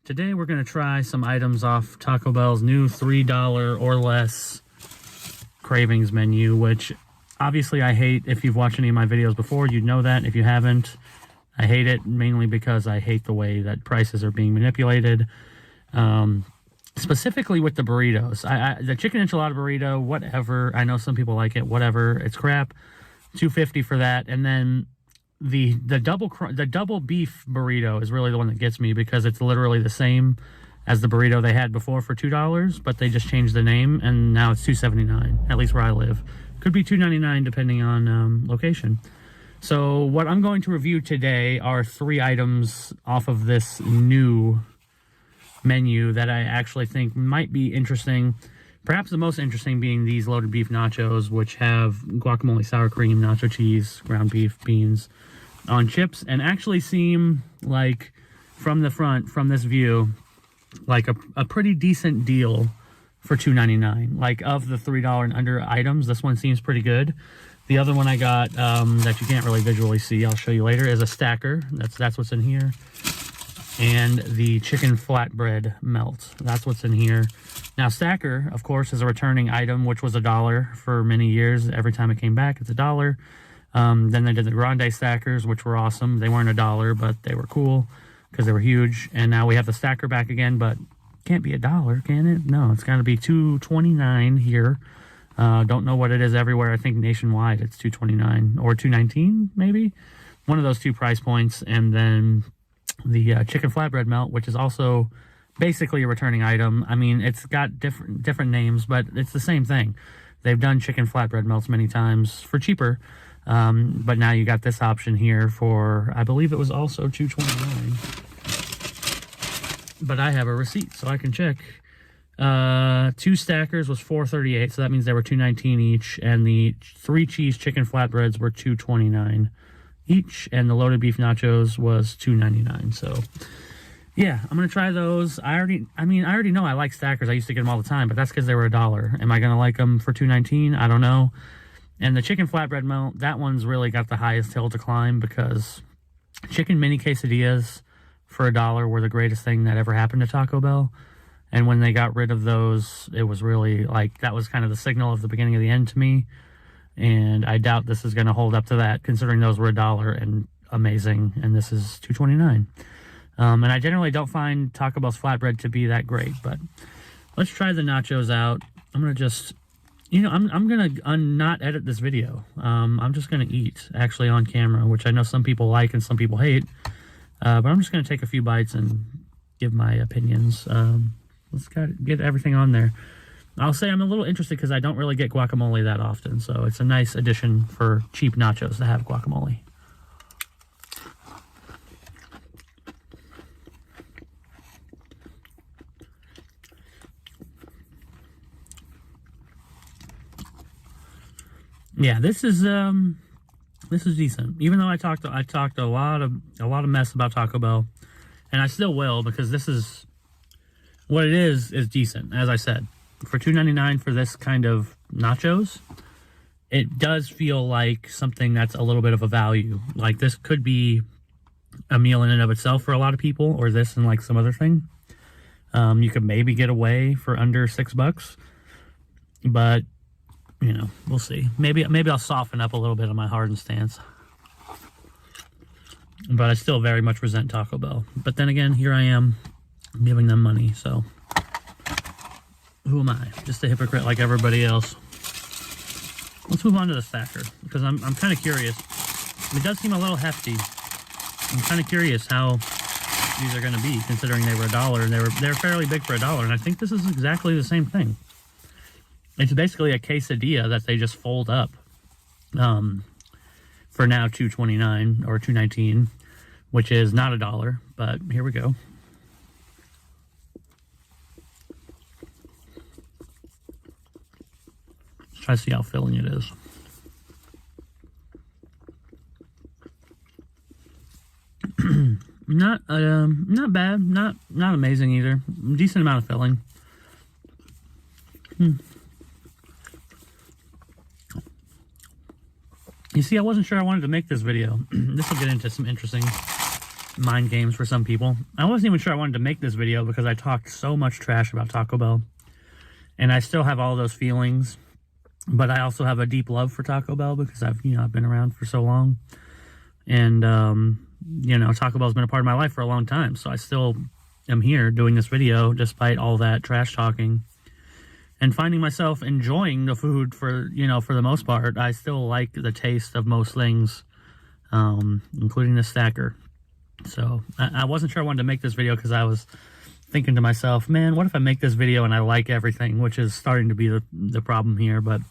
Today we're going to try some items off Taco Bell's new $3 or less cravings menu, which obviously I hate. If you've watched any of my videos before, you'd know that. If you haven't, I hate it mainly because I hate the way that prices are being manipulated. Specifically with the burritos. The chicken enchilada burrito, whatever. I know some people like it, whatever. It's crap. $2.50 for that. And then the double beef burrito is really the one that gets me because it's literally the same as the burrito they had before for $2, but they just changed the name and now it's $2.79, at least where I live. Could be $2.99 depending on location. So what I'm going to review today are 3 items off of this new menu that I actually think might be interesting. Perhaps the most interesting being these loaded beef nachos, which have guacamole, sour cream, nacho cheese, ground beef, beans on chips, and actually seem like, from the front, from this view, like a pretty decent deal for $2.99. Like, of the $3 and under items, this one seems pretty good. The other one I got that you can't really visually see, I'll show you later, is a stacker. That's what's in here. And the chicken flatbread melt. That's what's in here. Now, stacker, of course, is a returning item, which was $1 for many years. Every time it came back, it's $1. Then they did the grande stackers, which were awesome. They weren't $1, but they were cool because they were huge. And now we have the stacker back again, but can't be $1, can it? No, it's got to be $2.29 here. Don't know what it is everywhere. I think nationwide it's $2.29 or $2.19 maybe. One of those 2 price points. And then the chicken flatbread melt, which is also basically a returning item. I mean, it's got different names, but it's the same thing. They've done chicken flatbread melts many times for cheaper. But now you got this option here for, I believe it was also $2.29. But I have a receipt, so I can check. 2 stackers was $4.38, so that means they were $2.19 each. And the 3 cheese chicken flatbreads were $2.29 each. And the loaded beef nachos was $2.99. So, yeah, I'm going to try those. I already know I like stackers. I used to get them all the time, but that's because they were $1. Am I going to like them for $2.19? I don't know. And the chicken flatbread melt, that one's really got the highest hill to climb because chicken mini quesadillas for $1 were the greatest thing that ever happened to Taco Bell. And when they got rid of those, it was really like, that was kind of the signal of the beginning of the end to me. And I doubt this is going to hold up to that, considering those were $1 and amazing. And this is $2.29. And I generally don't find Taco Bell's flatbread to be that great, but let's try the nachos out. I'm going to just, I'm going to not edit this video. I'm just going to eat, actually, on camera, which I know some people like and some people hate. But I'm just going to take a few bites and give my opinions. Let's get everything on there. I'll say I'm a little interested because I don't really get guacamole that often, so it's a nice addition for cheap nachos to have guacamole. Yeah, this is decent. Even though I talked a lot of mess about Taco Bell, and I still will because this is what it is decent. As I said, for $2.99 for this kind of nachos, it does feel like something that's a little bit of a value. Like, this could be a meal in and of itself for a lot of people, or this and like some other thing. You could maybe get away for under $6, but we'll see. Maybe I'll soften up a little bit on my hardened stance. But I still very much resent Taco Bell. But then again, here I am giving them money, so who am I? Just a hypocrite like everybody else. Let's move on to the stacker, because I'm kind of curious. It does seem a little hefty. I'm kind of curious how these are going to be, considering they were $1, and they're fairly big for $1, and I think this is exactly the same thing. It's basically a quesadilla that they just fold up for now $2.29 or $2.19, which is not $1, but here we go. Let's try to see how filling it is. Not bad, not amazing either. Decent amount of filling. You see, I wasn't sure I wanted to make this video. This will get into some interesting mind games for some people. I wasn't even sure I wanted to make this video because I talked so much trash about Taco Bell. And I still have all those feelings. But I also have a deep love for Taco Bell because I've been around for so long. And, Taco Bell's been a part of my life for a long time. So I still am here doing this video despite all that trash talking. And finding myself enjoying the food for the most part. I still like the taste of most things, including the stacker. So I wasn't sure I wanted to make this video because I was thinking to myself, man, what if I make this video and I like everything, which is starting to be the problem here. But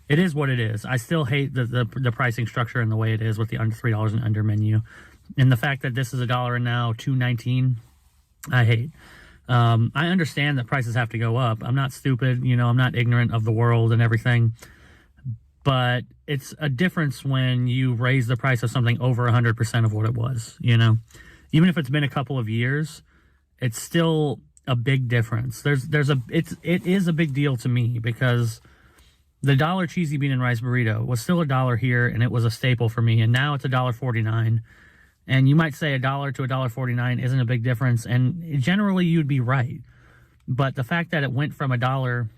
it is what it is. I still hate the pricing structure and the way it is with the under $3 and under menu. And the fact that this is $1 and now $2.19, I hate. I understand that prices have to go up. I'm not stupid, I'm not ignorant of the world and everything. But it's a difference when you raise the price of something over 100% of what it was, Even if it's been a couple of years, it's still a big difference. It is a big deal to me because the dollar cheesy bean and rice burrito was still $1 here and it was a staple for me. And now it's $1.49. And you might say $1 to $1.49 isn't a big difference. And generally you'd be right. But the fact that it went from $1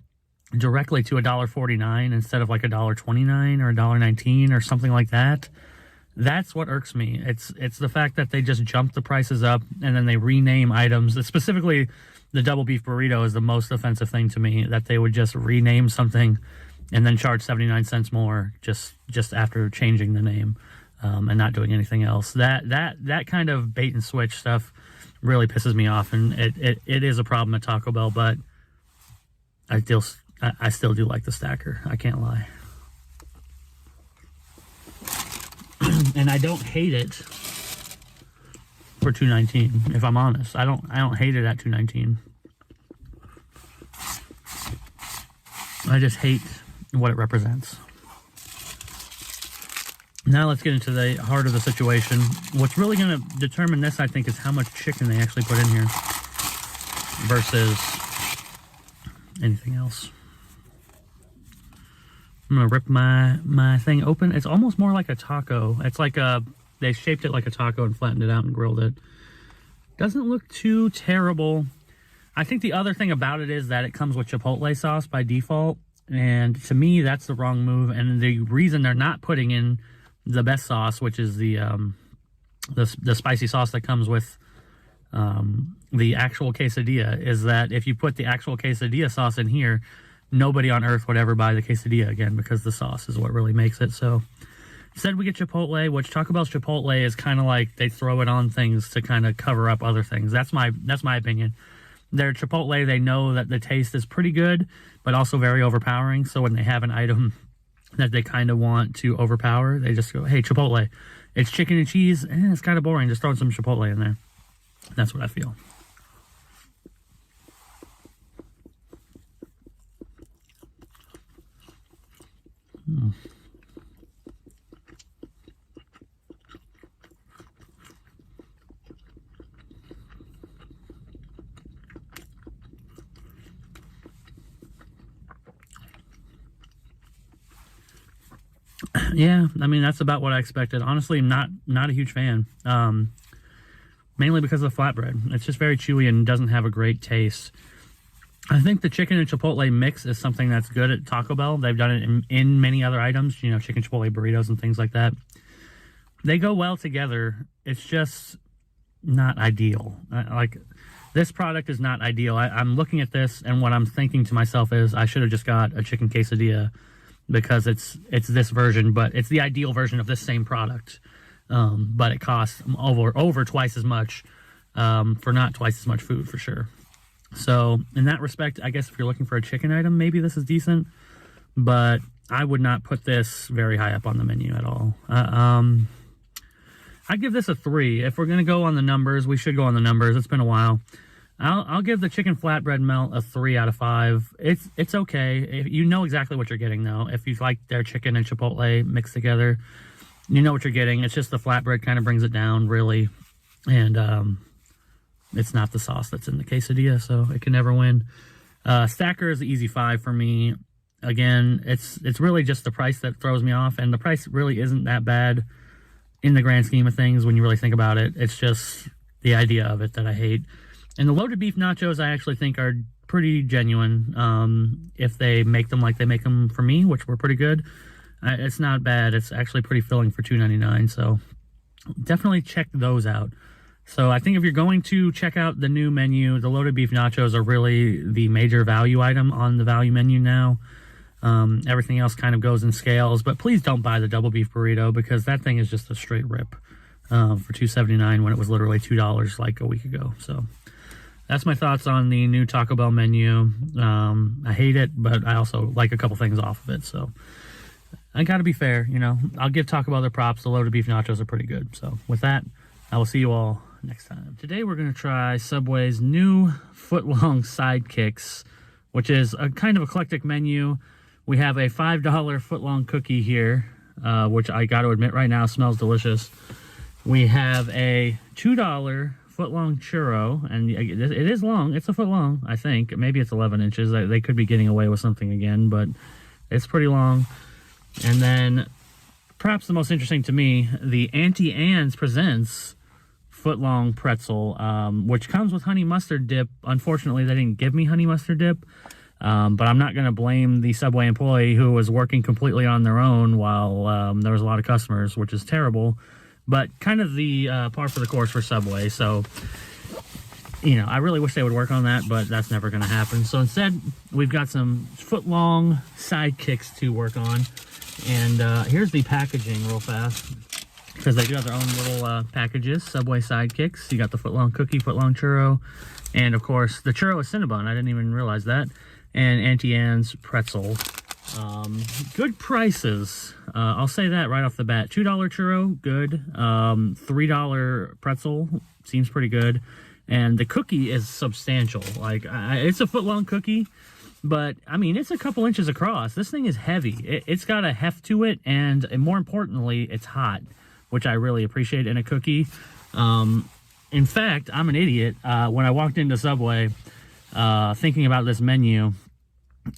directly to $1.49 instead of like $1.29 or $1.19 or something like that, that's what irks me. It's the fact that they just jumped the prices up and then they rename items. Specifically, the double beef burrito is the most offensive thing to me, that they would just rename something and then charge 79 cents more just after changing the name. And not doing anything else. That kind of bait and switch stuff really pisses me off, and it is a problem at Taco Bell. But I still do like the stacker. I can't lie, and I don't hate it for $2.19. If I'm honest, I don't hate it at $2.19. I just hate what it represents. Now let's get into the heart of the situation. What's really going to determine this, I think, is how much chicken they actually put in here versus anything else. I'm going to rip my thing open. It's almost more like a taco. It's like they shaped it like a taco and flattened it out and grilled it. Doesn't look too terrible. I think the other thing about it is that it comes with Chipotle sauce by default. And to me, that's the wrong move. And the reason they're not putting in the best sauce, which is the spicy sauce that comes with the actual quesadilla, is that if you put the actual quesadilla sauce in here, nobody on earth would ever buy the quesadilla again because the sauce is what really makes it. So instead we get Chipotle, which Taco Bell's Chipotle is kind of like they throw it on things to kind of cover up other things. That's my opinion. Their Chipotle, they know that the taste is pretty good, but also very overpowering. So when they have an item that they kind of want to overpower, they just go, hey, Chipotle, it's chicken and cheese, and it's kind of boring, just throwing some Chipotle in there. That's what I feel. Yeah, I mean, that's about what I expected. Honestly, not a huge fan. Mainly because of the flatbread. It's just very chewy and doesn't have a great taste. I think the chicken and Chipotle mix is something that's good at Taco Bell. They've done it in many other items, chicken Chipotle burritos and things like that. They go well together. It's just not ideal. Like, this product is not ideal. I'm looking at this, and what I'm thinking to myself is I should have just got a chicken quesadilla because it's this version, but it's the ideal version of this same product. But it costs over twice as much for not twice as much food, for sure. So in that respect, I guess if you're looking for a chicken item, maybe this is decent, but I would not put this very high up on the menu at all. I'd give this a 3. If we're going to go on the numbers, we should go on the numbers. It's been a while. I'll give the chicken flatbread melt a 3 out of 5. It's okay. You know exactly what you're getting, though. If you like their chicken and Chipotle mixed together, you know what you're getting. It's just the flatbread kind of brings it down, really. And it's not the sauce that's in the quesadilla, so it can never win. Stacker is the easy 5 for me. Again, it's really just the price that throws me off, and the price really isn't that bad. in the grand scheme of things, when you really think about it. It's just the idea of it that I hate. And the loaded beef nachos I actually think are pretty genuine. If they make them like they make them for me, which were pretty good, it's not bad. It's actually pretty filling for $2.99, so definitely check those out. So I think if you're going to check out the new menu, the loaded beef nachos are really the major value item on the value menu now. Everything else kind of goes in scales, but please don't buy the double beef burrito, because that thing is just a straight rip for $2.79 when it was literally $2 like a week ago. So that's my thoughts on the new Taco Bell menu. I hate it, but I also like a couple things off of it. So I got to be fair, you know. I'll give Taco Bell their props. The loaded beef nachos are pretty good. So with that, I will see you all next time. Today we're going to try Subway's new foot-long sidekicks, which is a kind of eclectic menu. We have a $5 foot-long cookie here, which I got to admit right now smells delicious. We have a $2 foot-long churro, and it is long. It's a foot long, I think. Maybe it's 11 inches. They could be getting away with something again, but it's pretty long. And then, perhaps the most interesting to me, the Auntie Anne's presents foot-long pretzel, which comes with honey mustard dip. Unfortunately, they didn't give me honey mustard dip, but I'm not going to blame the Subway employee who was working completely on their own while there was a lot of customers, which is terrible, but kind of the par for the course for Subway. So, you know, I really wish they would work on that, but that's never going to happen. So instead, we've got some foot-long sidekicks to work on. And here's the packaging real fast, because they do have their own little packages. Subway sidekicks. You got the foot-long cookie, foot-long churro, and of course the churro is Cinnabon. I didn't even realize that. And Auntie Anne's pretzel. Good prices. I'll say that right off the bat. $2 churro, good. $3 pretzel seems pretty good. And the cookie is substantial. Like, it's a foot-long cookie, but I mean, it's a couple inches across. This thing is heavy. It's got a heft to it, and more importantly, it's hot, which I really appreciate in a cookie. In fact, I'm an idiot. When I walked into Subway, thinking about this menu,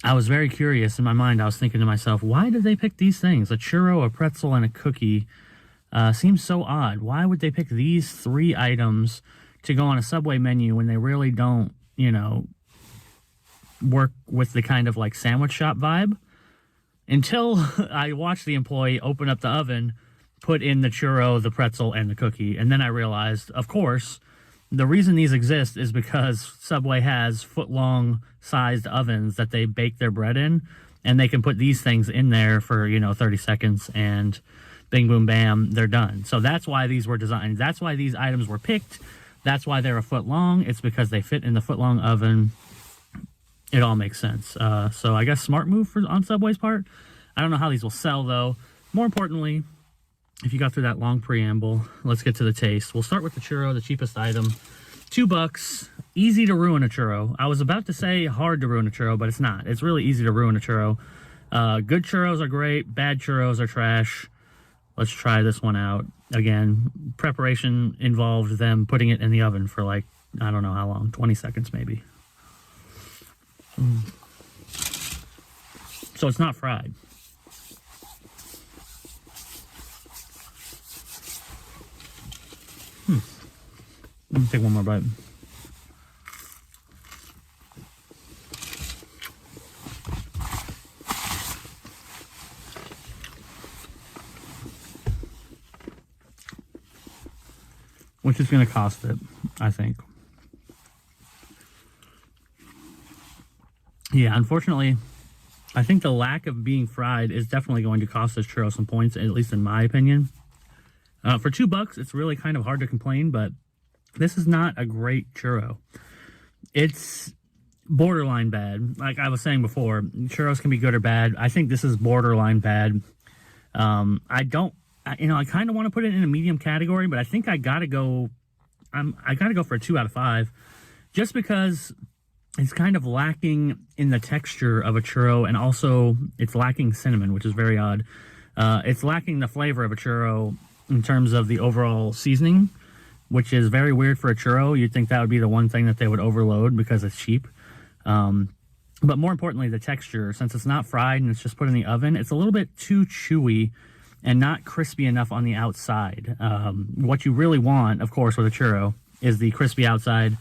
I was very curious. In my mind, I was thinking to myself, why did they pick these things? A churro, a pretzel, and a cookie seems so odd. Why would they pick these three items to go on a Subway menu when they really don't, you know, work with the kind of like sandwich shop vibe? Until I watched the employee open up the oven, put in the churro, the pretzel, and the cookie, and then I realized, of course, the reason these exist is because Subway has foot-long sized ovens that they bake their bread in, and they can put these things in there for, you know, 30 seconds, and bing, boom, bam, they're done. So that's why these were designed. That's why these items were picked. That's why they're a foot long. It's because they fit in the foot-long oven. It all makes sense. So I guess smart move on Subway's part. I don't know how these will sell, though. More importantly, if you got through that long preamble, let's get to the taste. We'll start with the churro, the cheapest item. $2. Easy to ruin a churro. I was about to say hard to ruin a churro, but it's not. It's really easy to ruin a churro. Good churros are great. Bad churros are trash. Let's try this one out. Again, preparation involved them putting it in the oven for like, I don't know how long, 20 seconds maybe. So it's not fried. Let me take one more bite. Which is going to cost it, I think. Yeah, unfortunately, I think the lack of being fried is definitely going to cost this churro some points, at least in my opinion. For $2, it's really kind of hard to complain, but this is not a great churro. It's borderline bad. Like I was saying before, churros can be good or bad. I think this is borderline bad. I kind of want to put it in a medium category, but I think I gotta go for a 2 out of 5, just because it's kind of lacking in the texture of a churro, and also it's lacking cinnamon, which is very odd. It's lacking the flavor of a churro in terms of the overall seasoning, which is very weird for a churro. You'd think that would be the one thing that they would overload because it's cheap. But more importantly, the texture, since it's not fried and it's just put in the oven, it's a little bit too chewy and not crispy enough on the outside. What you really want, of course, with a churro is the crispy outside,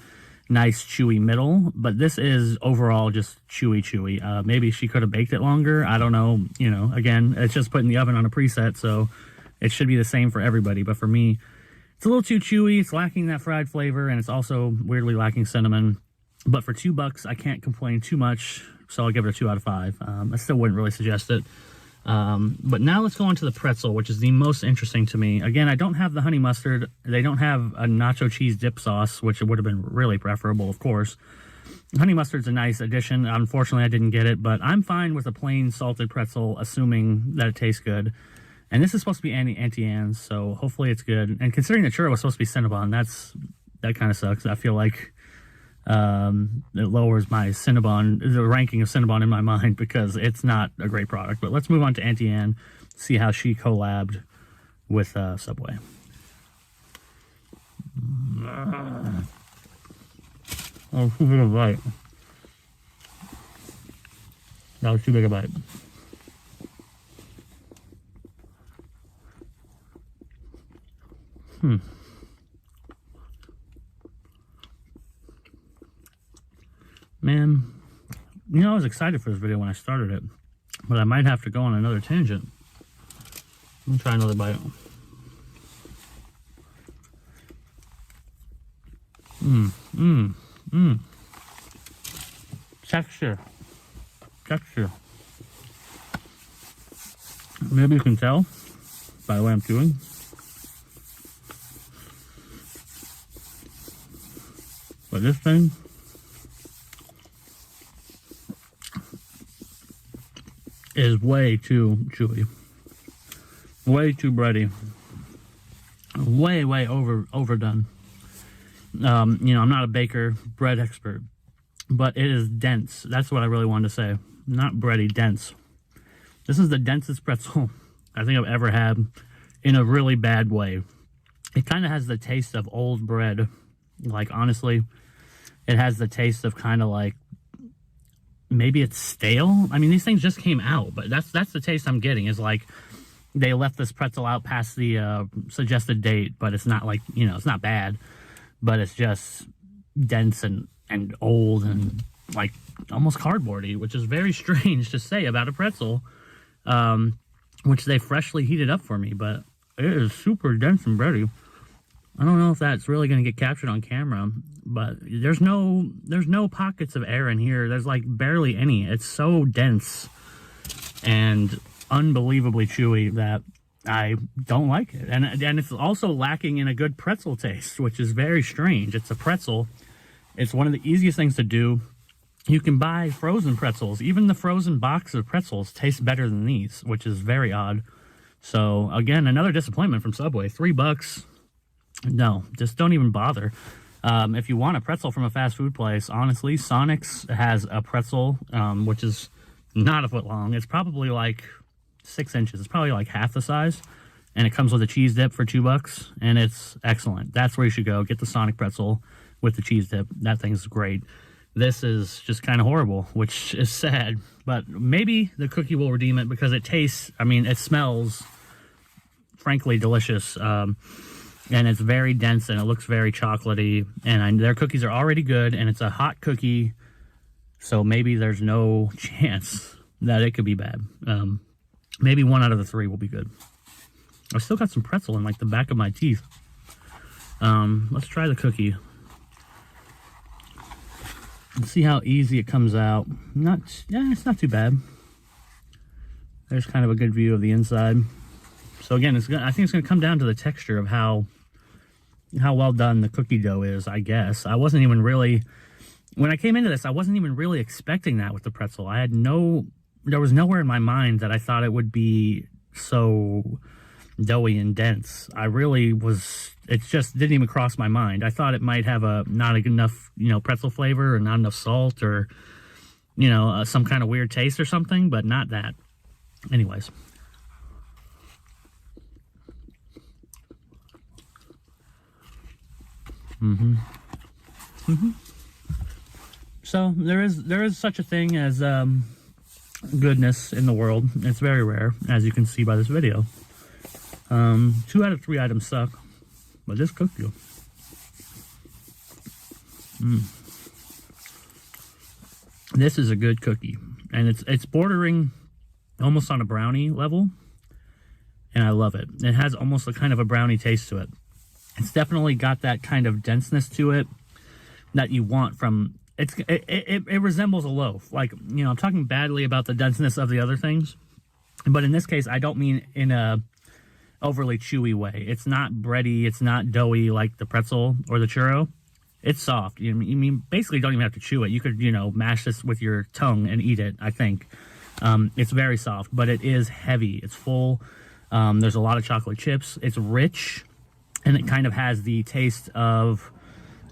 nice chewy middle, but this is overall just chewy. Maybe she could have baked it longer. I don't know. You know, again, it's just put in the oven on a preset, so it should be the same for everybody. But for me, it's a little too chewy. It's lacking that fried flavor, and it's also weirdly lacking cinnamon. But for $2, I can't complain too much, so I'll give it a 2 out of 5. I still wouldn't really suggest it. But now let's go on to the pretzel, which is the most interesting to me. Again, I don't have the honey mustard. They don't have a nacho cheese dip sauce, which would have been really preferable, of course. Honey mustard's a nice addition. Unfortunately, I didn't get it, but I'm fine with a plain salted pretzel, assuming that it tastes good. And this is supposed to be Auntie Anne's, so hopefully it's good. And considering the churro was supposed to be Cinnabon, that kind of sucks. I feel like it lowers my Cinnabon, the ranking of Cinnabon in my mind, because it's not a great product. But let's move on to Auntie Anne, see how she collabed with Subway. Oh, too big a bite. That was too big a bite. Man, you know, I was excited for this video when I started it, but I might have to go on another tangent. Let me try another bite. Texture. Maybe you can tell by the way I'm chewing. But this thing is way too chewy, way too bready, way overdone. You know, I'm not a baker, bread expert, but it is dense. That's what I really wanted to say. Not bready, dense. This is the densest pretzel I think I've ever had, in a really bad way. It kind of has the taste of old bread. Like, honestly, it has the taste of kind of like, maybe it's stale. I mean, these things just came out, but that's the taste I'm getting, is like they left this pretzel out past the suggested date, but it's not like, you know, it's not bad, but it's just dense and old and like almost cardboardy, which is very strange to say about a pretzel, which they freshly heated up for me, but it is super dense and bready. I don't know if that's really going to get captured on camera, but there's no pockets of air in here. There's like barely any. It's so dense and unbelievably chewy that I don't like it. And it's also lacking in a good pretzel taste, which is very strange. It's a pretzel. It's one of the easiest things to do. You can buy frozen pretzels. Even the frozen box of pretzels taste better than these, which is very odd. So again, another disappointment from Subway. $3. No, just don't even bother. If you want a pretzel from a fast food place, honestly, Sonic's has a pretzel, which is not a foot long. It's probably like 6 inches. It's probably like half the size. And it comes with a cheese dip for $2, and it's excellent. That's where you should go. Get the Sonic pretzel with the cheese dip. That thing's great. This is just kind of horrible, which is sad. But maybe the cookie will redeem it, because it tastes, I mean, it smells, frankly, delicious. And it's very dense, and it looks very chocolatey, and their cookies are already good, and it's a hot cookie, so maybe there's no chance that it could be bad. Maybe 1 out of the 3 will be good. I've still got some pretzel in like the back of my teeth. Let's try the cookie. Let's see how easy it comes out. It's not too bad. There's kind of a good view of the inside. So again, I think it's going to come down to the texture of how well done the cookie dough is, I guess. I wasn't even really, when I came into this, I wasn't even really expecting that with the pretzel. There was nowhere in my mind that I thought it would be so doughy and dense. It just didn't even cross my mind. I thought it might have not enough, pretzel flavor, or not enough salt, or, some kind of weird taste or something, but not that. Anyways. So there is such a thing as goodness in the world. It's very rare, as you can see by this video. 2 out of 3 items suck, but this cookie. This is a good cookie, and it's bordering almost on a brownie level, and I love it. It has almost a kind of a brownie taste to it. It's definitely got that kind of denseness to it that you want from it resembles a loaf. Like, you know, I'm talking badly about the denseness of the other things, but in this case I don't mean in a overly chewy way. It's not bready, it's not doughy like the pretzel or the churro. It's soft. You mean basically don't even have to chew it. You could, you know, mash this with your tongue and eat it, I think. It's very soft, but it is heavy. It's full. There's a lot of chocolate chips. It's rich, and it kind of has the taste of,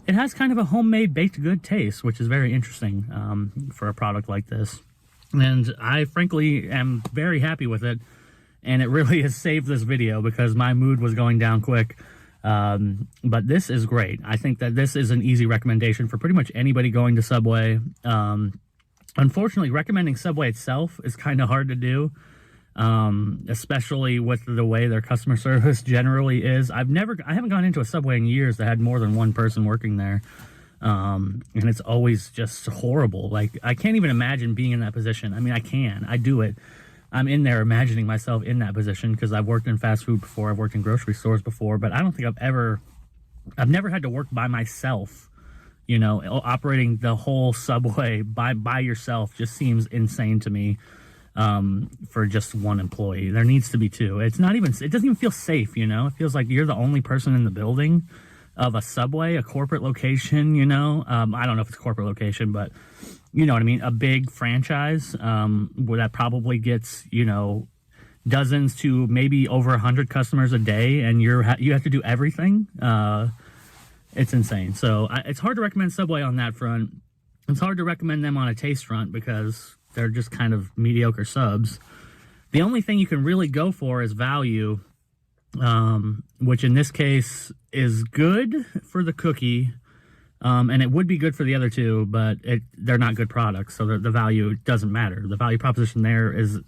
it has kind of a homemade baked good taste, which is very interesting for a product like this. And I frankly am very happy with it, and it really has saved this video because my mood was going down quick. But this is great. I think that this is an easy recommendation for pretty much anybody going to Subway. Unfortunately, recommending Subway itself is kind of hard to do, especially with the way their customer service generally is. I haven't gone into a Subway in years that had more than one person working there. And it's always just horrible. Like, I can't even imagine being in that position. I mean, I do it. I'm in there imagining myself in that position because I've worked in fast food before. I've worked in grocery stores before, but I don't think I've never had to work by myself. You know, operating the whole Subway by yourself just seems insane to me. For just one employee, there needs to be two. It doesn't even feel safe. You know, it feels like you're the only person in the building of a Subway, a corporate location. You know, I don't know if it's a corporate location, but you know what I mean? A big franchise, where that probably gets, you know, dozens to maybe over 100 customers a day, and you have to do everything. It's insane. So it's hard to recommend Subway on that front. It's hard to recommend them on a taste front because they're just kind of mediocre subs. The only thing you can really go for is value, which in this case is good for the cookie. And it would be good for the other two, but they're not good products, so the value doesn't matter. The value proposition there is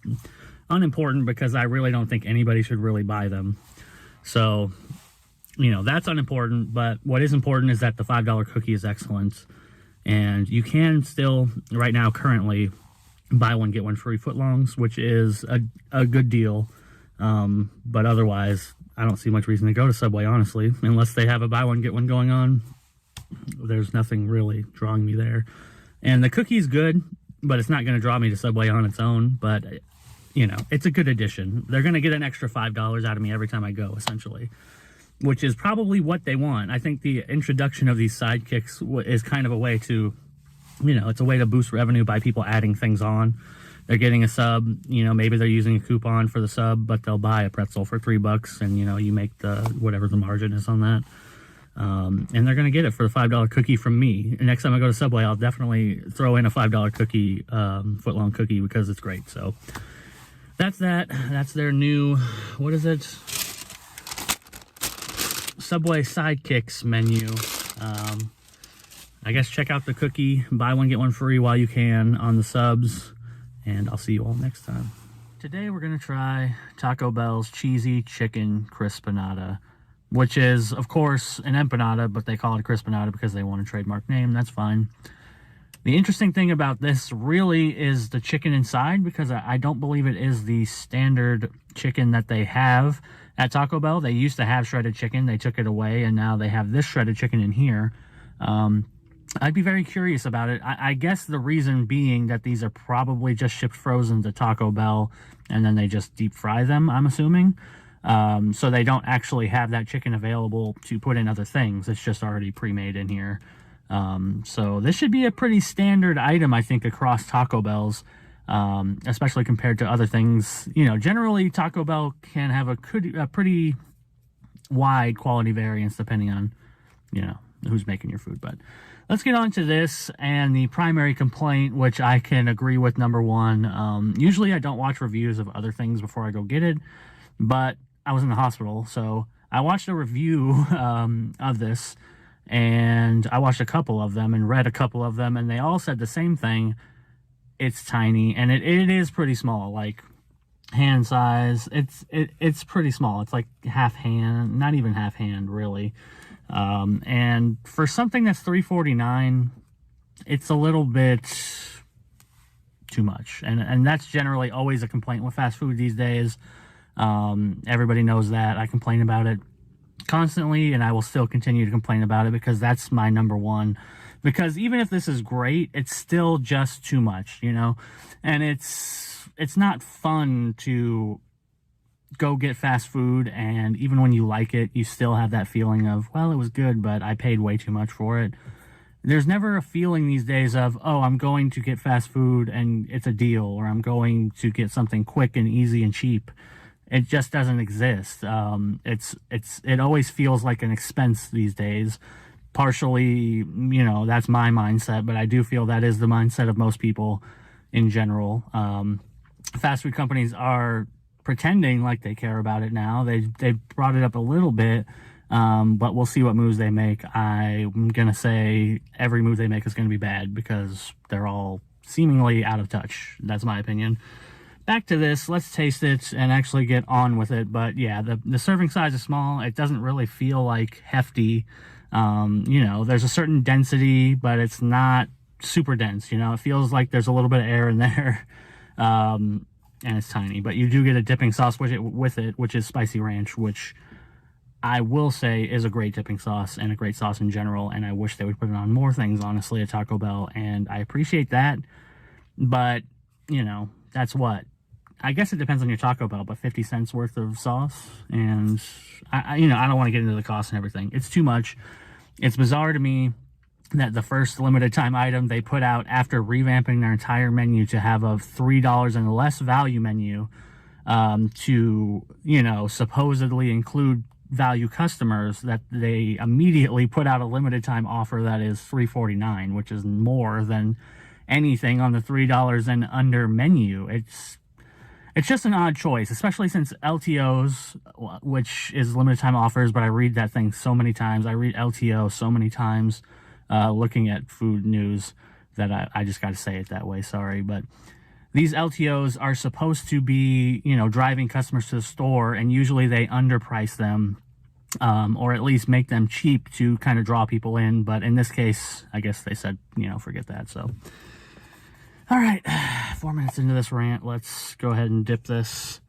unimportant because I really don't think anybody should really buy them. So, you know, that's unimportant, but what is important is that the $5 cookie is excellent. And you can still, right now, currently, buy one, get one free footlongs, which is a good deal. But otherwise, I don't see much reason to go to Subway, honestly, unless they have a buy one, get one going on. There's nothing really drawing me there. And the cookie's good, but it's not going to draw me to Subway on its own. But, you know, it's a good addition. They're going to get an extra $5 out of me every time I go, essentially, which is probably what they want. I think the introduction of these sidekicks is kind of a way to, you know, it's a way to boost revenue by people adding things on. They're getting a sub, you know, maybe they're using a coupon for the sub, but they'll buy a pretzel for $3, and, you know, you make the whatever the margin is on that. And they're going to get it for the $5 cookie from me. And next time I go to Subway, I'll definitely throw in a $5 cookie, footlong cookie, because it's great. So that's that. That's their new, what is it? Subway Sidekicks menu. I guess check out the cookie, buy one, get one free while you can on the subs, and I'll see you all next time. Today we're going to try Taco Bell's Cheesy Chicken Crispanada, which is, of course, an empanada, but they call it a crispanada because they want a trademark name. That's fine. The interesting thing about this really is the chicken inside, because I don't believe it is the standard chicken that they have at Taco Bell. They used to have shredded chicken. They took it away, and now they have this shredded chicken in here. I'd be very curious about it. I guess the reason being that these are probably just shipped frozen to Taco Bell, and then they just deep fry them, I'm assuming. So they don't actually have that chicken available to put in other things. It's just already pre-made in here. So this should be a pretty standard item, I think, across Taco Bell's, especially compared to other things. You know, generally Taco Bell can have a pretty wide quality variance depending on, you know, who's making your food. But let's get on to this and the primary complaint, which I can agree with. Number one, usually I don't watch reviews of other things before I go get it, but I was in the hospital, so I watched a review of this, and I watched a couple of them and read a couple of them, and they all said the same thing. It's tiny, and it is pretty small. Like, hand size. It's pretty small. It's like half hand, not even half hand really. And for something that's $3.49, it's a little bit too much. And that's generally always a complaint with fast food these days. Everybody knows that. I complain about it constantly, and I will still continue to complain about it because that's my number one. Because even if this is great, it's still just too much, you know? And it's not fun to go get fast food, and even when you like it, you still have that feeling of, well, it was good, but I paid way too much for it. There's never a feeling these days of, oh, I'm going to get fast food and it's a deal, or I'm going to get something quick and easy and cheap. It just doesn't exist. It always feels like an expense these days. Partially, you know, that's my mindset, but I do feel that is the mindset of most people in general. Fast food companies are pretending like they care about it now. They brought it up a little bit, but we'll see what moves they make. I'm gonna say every move they make is gonna be bad because they're all seemingly out of touch. That's my opinion. Back to this, let's taste it and actually get on with it. But yeah, the serving size is small. It doesn't really feel like hefty. You know, there's a certain density, but it's not super dense. You know, it feels like there's a little bit of air in there. And it's tiny, but you do get a dipping sauce with it, which is spicy ranch, which I will say is a great dipping sauce and a great sauce in general. And I wish they would put it on more things, honestly, at Taco Bell. And I appreciate that. But, you know, that's what. I guess it depends on your Taco Bell, but 50 cents worth of sauce. And, you know, I don't want to get into the cost and everything. It's too much. It's bizarre to me that the first limited time item they put out after revamping their entire menu to have a $3 and less value menu, to, you know, supposedly include value customers, that they immediately put out a limited time offer that is $3.49, which is more than anything on the $3 and under menu. It's just an odd choice, especially since LTOs, which is limited time offers, but I read that thing so many times. I read LTO so many times, looking at food news, that I just got to say it that way. Sorry. But these LTOs are supposed to be, you know, driving customers to the store, and usually they underprice them, or at least make them cheap to kind of draw people in. But in this case, I guess they said, you know, forget that. So, all right, 4 minutes into this rant, let's go ahead and dip this.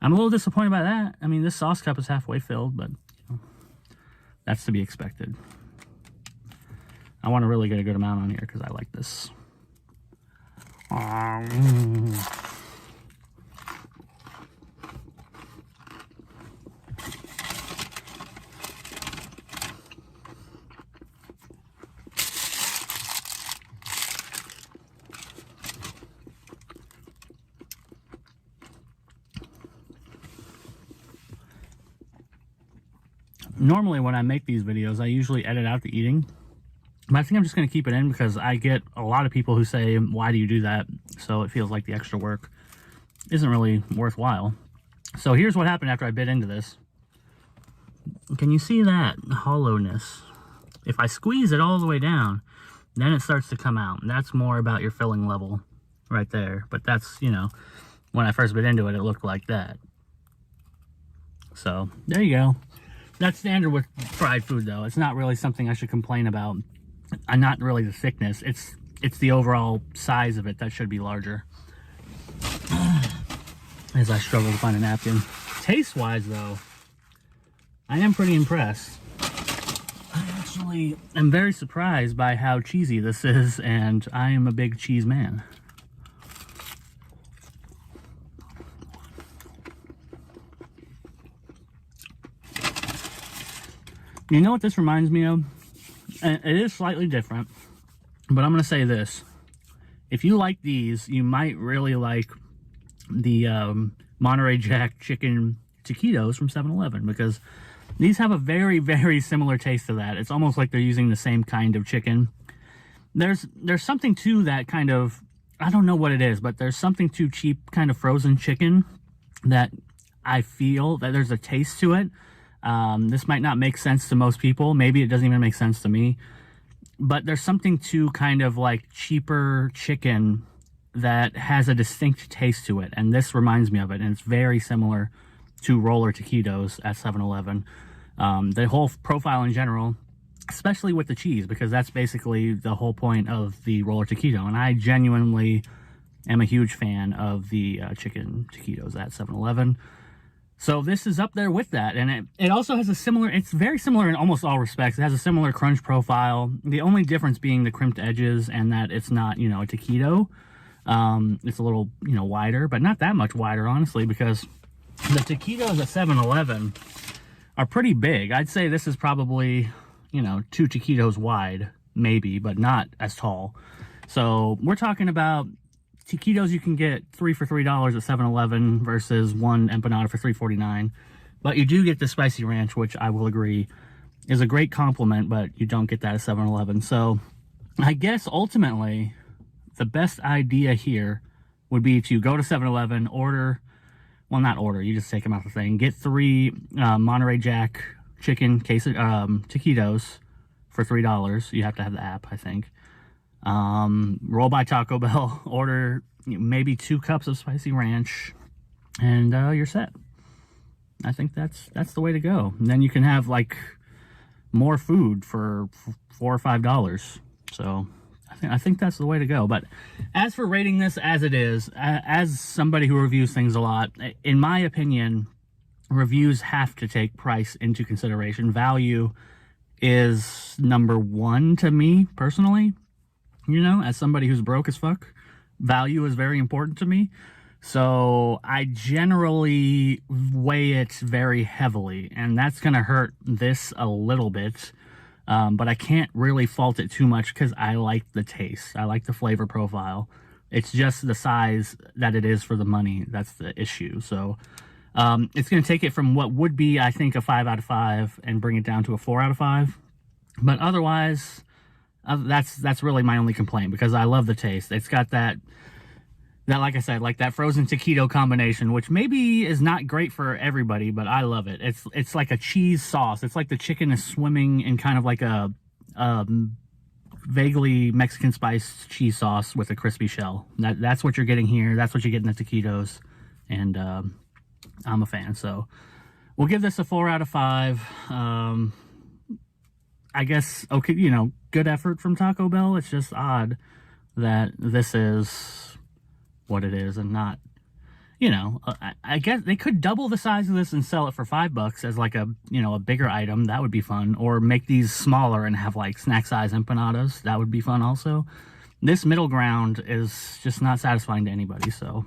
I'm a little disappointed by that. I mean, this sauce cup is halfway filled, but you know, that's to be expected. I want to really get a good amount on here because I like this. Normally when I make these videos, I usually edit out the eating, but I think I'm just going to keep it in because I get a lot of people who say, why do you do that? So it feels like the extra work isn't really worthwhile. So here's what happened after I bit into this. Can you see that hollowness? If I squeeze it all the way down, then it starts to come out. And that's more about your filling level right there. But that's, you know, when I first bit into it, it looked like that. So there you go. That's standard with fried food, though. It's not really something I should complain about. Not really the thickness. It's the overall size of it that should be larger. As I struggle to find a napkin. Taste-wise, though, I am pretty impressed. I actually am very surprised by how cheesy this is, and I am a big cheese man. You know what this reminds me of? It is slightly different, but I'm going to say this. If you like these, you might really like the Monterey Jack chicken taquitos from 7-Eleven, because these have a very, very similar taste to that. It's almost like they're using the same kind of chicken. There's something to that kind of, I don't know what it is, but there's something to cheap kind of frozen chicken that I feel that there's a taste to it. This might not make sense to most people. Maybe it doesn't even make sense to me. But there's something to kind of like cheaper chicken that has a distinct taste to it, and this reminds me of it, and it's very similar to roller taquitos at 7-Eleven. The whole profile in general, especially with the cheese, because that's basically the whole point of the roller taquito, and I genuinely am a huge fan of the chicken taquitos at 7-Eleven. So this is up there with that, and it also has a similar, it's very similar in almost all respects. It has a similar crunch profile, the only difference being the crimped edges and that it's not, you know, a taquito. It's a little, you know, wider, but not that much wider, honestly, because the taquitos at 7-Eleven are pretty big. I'd say this is probably, you know, 2 taquitos wide, maybe, but not as tall. So we're talking about taquitos you can get 3 for $3 at 7-Eleven versus 1 empanada for $3.49. But you do get the spicy ranch, which I will agree is a great compliment, but you don't get that at 7-Eleven. So I guess ultimately the best idea here would be to go to 7-Eleven, order, well, not order, you just take them out the thing, get 3 Monterey Jack chicken taquitos for $3. You have to have the app, I think. Roll by Taco Bell, order maybe 2 cups of spicy ranch, and you're set. I think that's the way to go. And then you can have like more food for $4 or $5. So I think that's the way to go. But as for rating this as it is, as somebody who reviews things a lot, in my opinion, reviews have to take price into consideration. Value is number 1 to me personally. You know, as somebody who's broke as fuck, value is very important to me. So I generally weigh it very heavily, and that's going to hurt this a little bit. But I can't really fault it too much because I like the taste. I like the flavor profile. It's just the size that it is for the money. That's the issue. So it's going to take it from what would be, I think, a 5 out of 5 and bring it down to a 4 out of 5. But otherwise, that's really my only complaint, because I love the taste. It's got that, like I said, like that frozen taquito combination, which maybe is not great for everybody, but I love it. It's like a cheese sauce. It's like the chicken is swimming in kind of like a vaguely Mexican spiced cheese sauce with a crispy shell. That's what you're getting here. That's what you get in the taquitos, and I'm a fan. So we'll give this a 4 out of 5. I guess, okay, you know, good effort from Taco Bell. It's just odd that this is what it is and not, you know, I guess they could double the size of this and sell it for $5 as like a, you know, a bigger item. That would be fun. Or make these smaller and have like snack size empanadas. That would be fun also. This middle ground is just not satisfying to anybody. So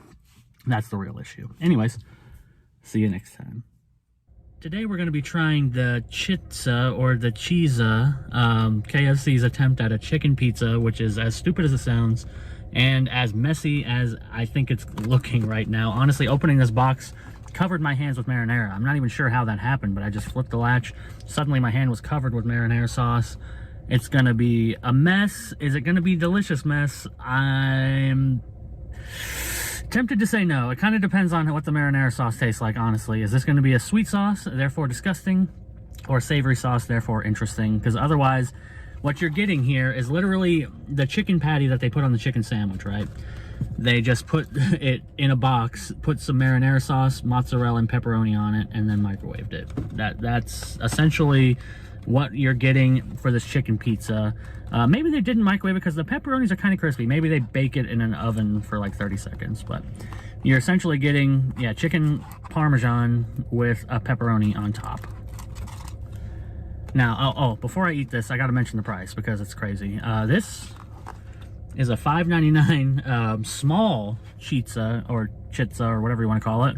that's the real issue. Anyways, see you next time. Today we're going to be trying the Chizza, or the Chizza, KFC's attempt at a chicken pizza, which is as stupid as it sounds and as messy as I think it's looking right now. Honestly, opening this box covered my hands with marinara. I'm not even sure how that happened, but I just flipped the latch. Suddenly my hand was covered with marinara sauce. It's going to be a mess. Is it going to be a delicious mess? I'm tempted to say no. It kind of depends on what the marinara sauce tastes like, honestly. Is this going to be a sweet sauce, therefore disgusting, or savory sauce, therefore interesting? Because otherwise, what you're getting here is literally the chicken patty that they put on the chicken sandwich, right? They just put it in a box, put some marinara sauce, mozzarella, and pepperoni on it, and then microwaved it. That's essentially what you're getting for this chicken pizza. Maybe they didn't microwave it because the pepperonis are kind of crispy. Maybe they bake it in an oven for like 30 seconds, but you're essentially getting, yeah, chicken parmesan with a pepperoni on top. Now, before I eat this, I got to mention the price because it's crazy. This is a $5.99 small Chizza or whatever you want to call it.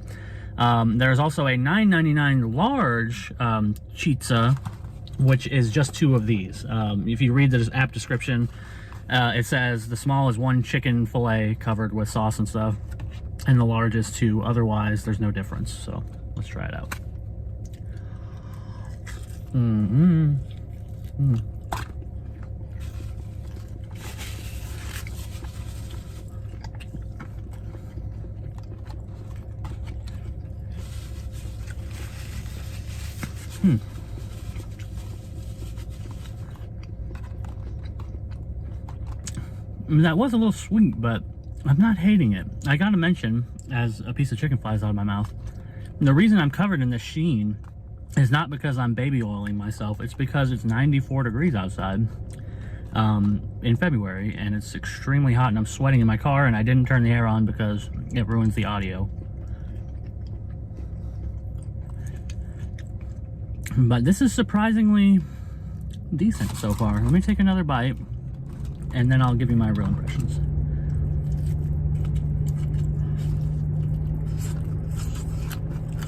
There's also a $9.99 large Chizza, which is just 2 of these. If you read the app description, it says the small is 1 chicken fillet covered with sauce and stuff, and the large is 2. Otherwise, there's no difference. So let's try it out. That was a little sweet, but I'm not hating it. I gotta mention, as a piece of chicken flies out of my mouth, the reason I'm covered in this sheen is not because I'm baby oiling myself. It's because it's 94 degrees outside in February, and it's extremely hot, and I'm sweating in my car, and I didn't turn the air on because it ruins the audio. But this is surprisingly decent so far. Let me take another bite, and then I'll give you my real impressions.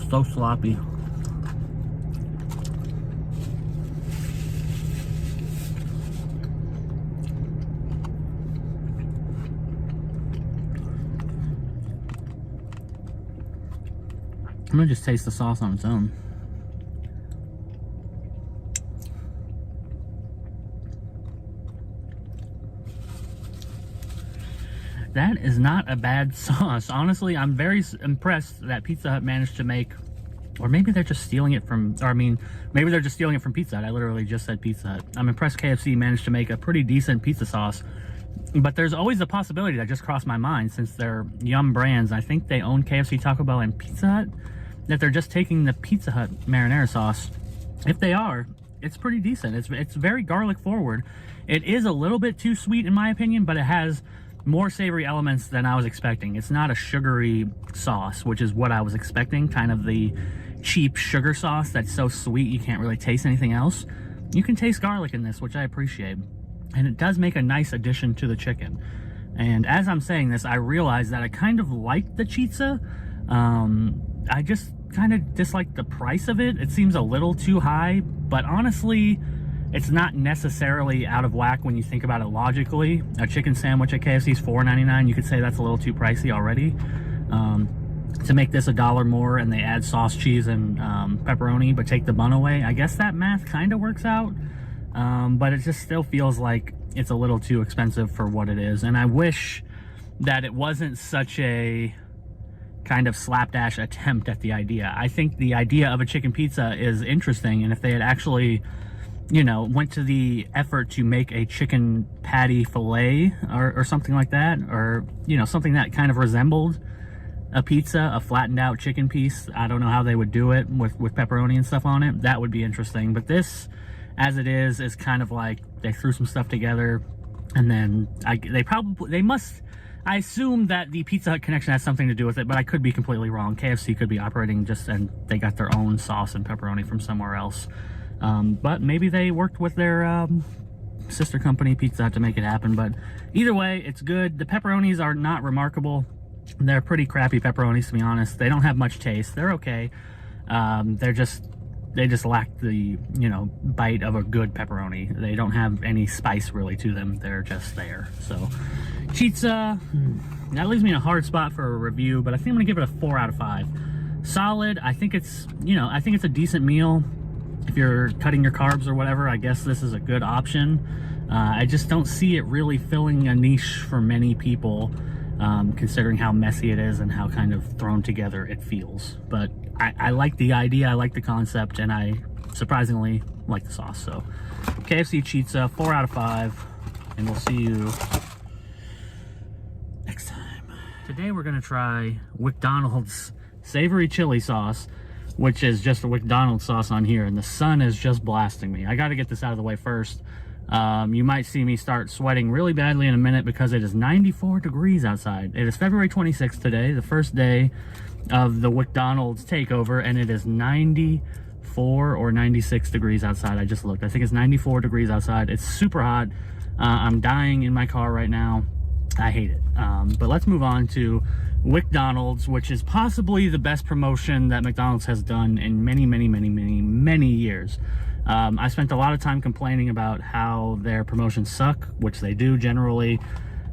So sloppy. I'm gonna just taste the sauce on its own. That is not a bad sauce. Honestly, I'm very impressed that Pizza Hut managed to make, or maybe they're just stealing it from, or I mean, maybe they're just stealing it from Pizza Hut. I literally just said Pizza Hut. I'm impressed KFC managed to make a pretty decent pizza sauce. But there's always the possibility that just crossed my mind, since they're Yum brands. I think they own KFC, Taco Bell, and Pizza Hut, that they're just taking the Pizza Hut marinara sauce. If they are, it's pretty decent. It's very garlic forward. It is a little bit too sweet in my opinion, but it has more savory elements than I was expecting. It's not a sugary sauce, which is what I was expecting, kind of the cheap sugar sauce that's so sweet you can't really taste anything else. You can taste garlic in this, which I appreciate. And it does make a nice addition to the chicken. And as I'm saying this, I realize that I kind of like the chizza. I just kind of dislike the price of it. It seems a little too high, but honestly, it's not necessarily out of whack when you think about it logically. A chicken sandwich at KFC is $4.99. You could say that's a little too pricey already. To make this $1 more and they add sauce, cheese, and pepperoni, but take the bun away, I guess that math kind of works out. But it just still feels like it's a little too expensive for what it is. And I wish that it wasn't such a kind of slapdash attempt at the idea. I think the idea of a chicken pizza is interesting, and if they had actually, you know, went to the effort to make a chicken patty fillet or something like that, or, you know, something that kind of resembled a pizza, a flattened out chicken piece. I don't know how they would do it with pepperoni and stuff on it. That would be interesting. But this, as it is kind of like they threw some stuff together, and then they must, I assume that the Pizza Hut connection has something to do with it, but I could be completely wrong. KFC could be operating just, and they got their own sauce and pepperoni from somewhere else. But maybe they worked with their sister company, Pizza Hut, to make it happen. But either way, it's good. The pepperonis are not remarkable. They're pretty crappy pepperonis, to be honest. They don't have much taste. They're okay. They just lack the, you know, bite of a good pepperoni. They don't have any spice really to them. They're just there. So, pizza, that leaves me in a hard spot for a review, but I think I'm gonna give it a 4 out of 5. Solid. I think it's, you know, I think it's a decent meal. If you're cutting your carbs or whatever, I guess this is a good option. I just don't see it really filling a niche for many people, considering how messy it is and how kind of thrown together it feels. But I like the idea, I like the concept, and I surprisingly like the sauce. So KFC Chizza, 4 out of 5, and we'll see you next time. Today we're gonna try McDonald's savory chili sauce, which is just a McDonald's sauce on here, and the sun is just blasting me. I gotta get this out of the way first. You might see me start sweating really badly in a minute because it is 94 degrees outside. It is February 26th today, the first day of the McDonald's takeover, and it is 94 or 96 degrees outside. I just looked. I think it's 94 degrees outside. It's super hot. I'm dying in my car right now. I hate it. But let's move on to McDonald's, which is possibly the best promotion that McDonald's has done in many years. I spent a lot of time complaining about how their promotions suck, which they do generally.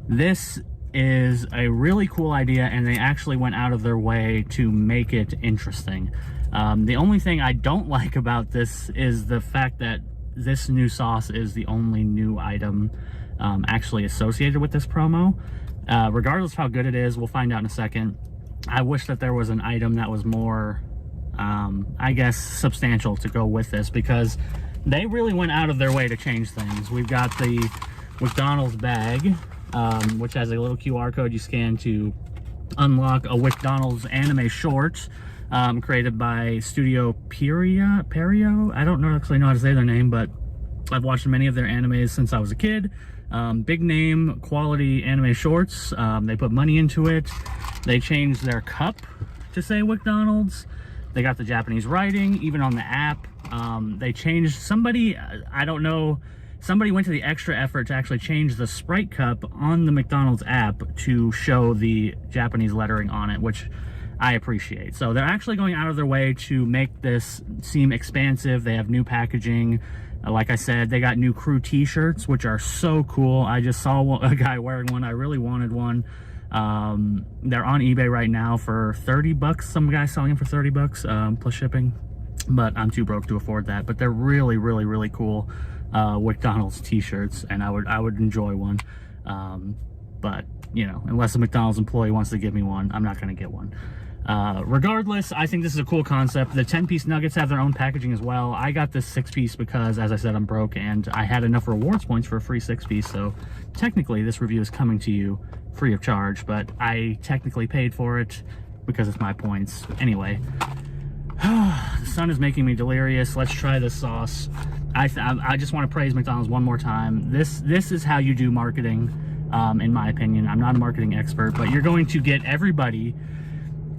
This is a really cool idea, and they actually went out of their way to make it interesting. The only thing I don't like about this is the fact that this new sauce is the only new item actually associated with this promo. Regardless of how good it is, we'll find out in a second. I wish that there was an item that was more, I guess, substantial to go with this, because they really went out of their way to change things. We've got the McDonald's bag, which has a little QR code you scan to unlock a McDonald's anime short, created by Studio Perio. I don't actually know how to say their name, but I've watched many of their animes since I was a kid. Big name, quality anime shorts. They put money into it. They changed their cup to say McDonald's. They got the Japanese writing, even on the app. They changed, I don't know, somebody went to the extra effort to actually change the Sprite cup on the McDonald's app to show the Japanese lettering on it, which I appreciate. So they're actually going out of their way to make this seem expansive. They have new packaging. Like I said, they got new crew t-shirts, which are so cool. I just saw a guy wearing one. I really wanted one. They're on eBay right now for 30 bucks. Some guy selling them for 30 bucks plus shipping, but I'm too broke to afford that. But they're really, really, really cool McDonald's t-shirts, and I would enjoy one. But you know, unless a McDonald's employee wants to give me one, I'm not going to get one. Regardless, I think this is a cool concept. The 10-piece nuggets have their own packaging as well. I got this 6-piece because, as I said, I'm broke and I had enough rewards points for a free 6-piece. So technically this review is coming to you free of charge, but I technically paid for it because it's my points. Anyway, the sun is making me delirious. Let's try this sauce. I just want to praise McDonald's one more time. This is how you do marketing, in my opinion. I'm not a marketing expert, but you're going to get everybody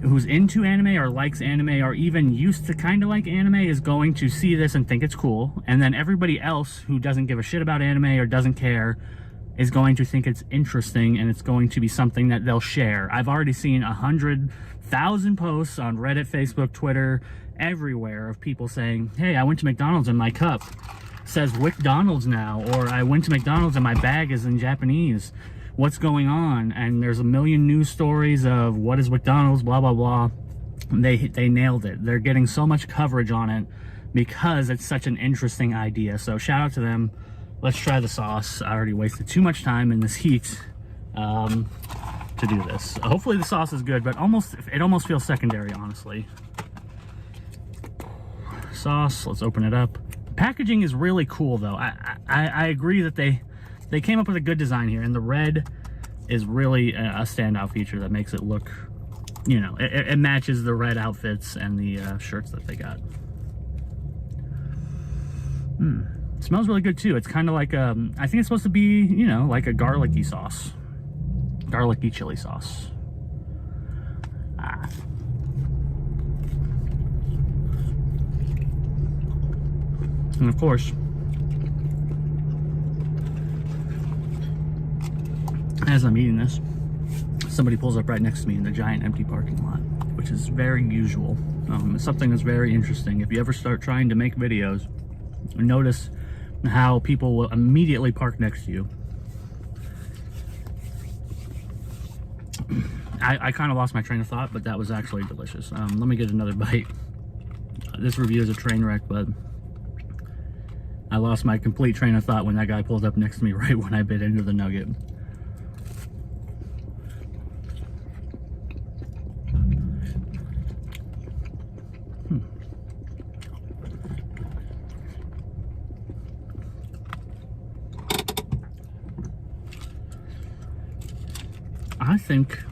who's into anime or likes anime or even used to kind of like anime is going to see this and think it's cool, and then everybody else who doesn't give a shit about anime or doesn't care is going to think it's interesting, and it's going to be something that they'll share. I've already seen 100,000 posts on Reddit, Facebook, Twitter, everywhere of people saying, hey, I went to McDonald's and my cup says McDonald's now, or I went to McDonald's and my bag is in Japanese. What's going on? And there's a million news stories of what is McDonald's, blah, blah, blah. They nailed it. They're getting so much coverage on it because it's such an interesting idea. So shout out to them. Let's try the sauce. I already wasted too much time in this heat to do this. Hopefully the sauce is good, but it almost feels secondary, honestly. Sauce, let's open it up. Packaging is really cool though. I agree that they came up with a good design here, and the red is really a standout feature that makes it look, you know, it matches the red outfits and the shirts that they got. It smells really good too. It's kind of like I think it's supposed to be, you know, like a garlicky sauce, garlicky chili sauce. And of course, as I'm eating this, somebody pulls up right next to me in the giant empty parking lot, which is very usual. It's something that's very interesting. If you ever start trying to make videos, notice how people will immediately park next to you. I kind of lost my train of thought, but that was actually delicious. Let me get another bite. This review is a train wreck, but I lost my complete train of thought when that guy pulled up next to me right when I bit into the nugget. I think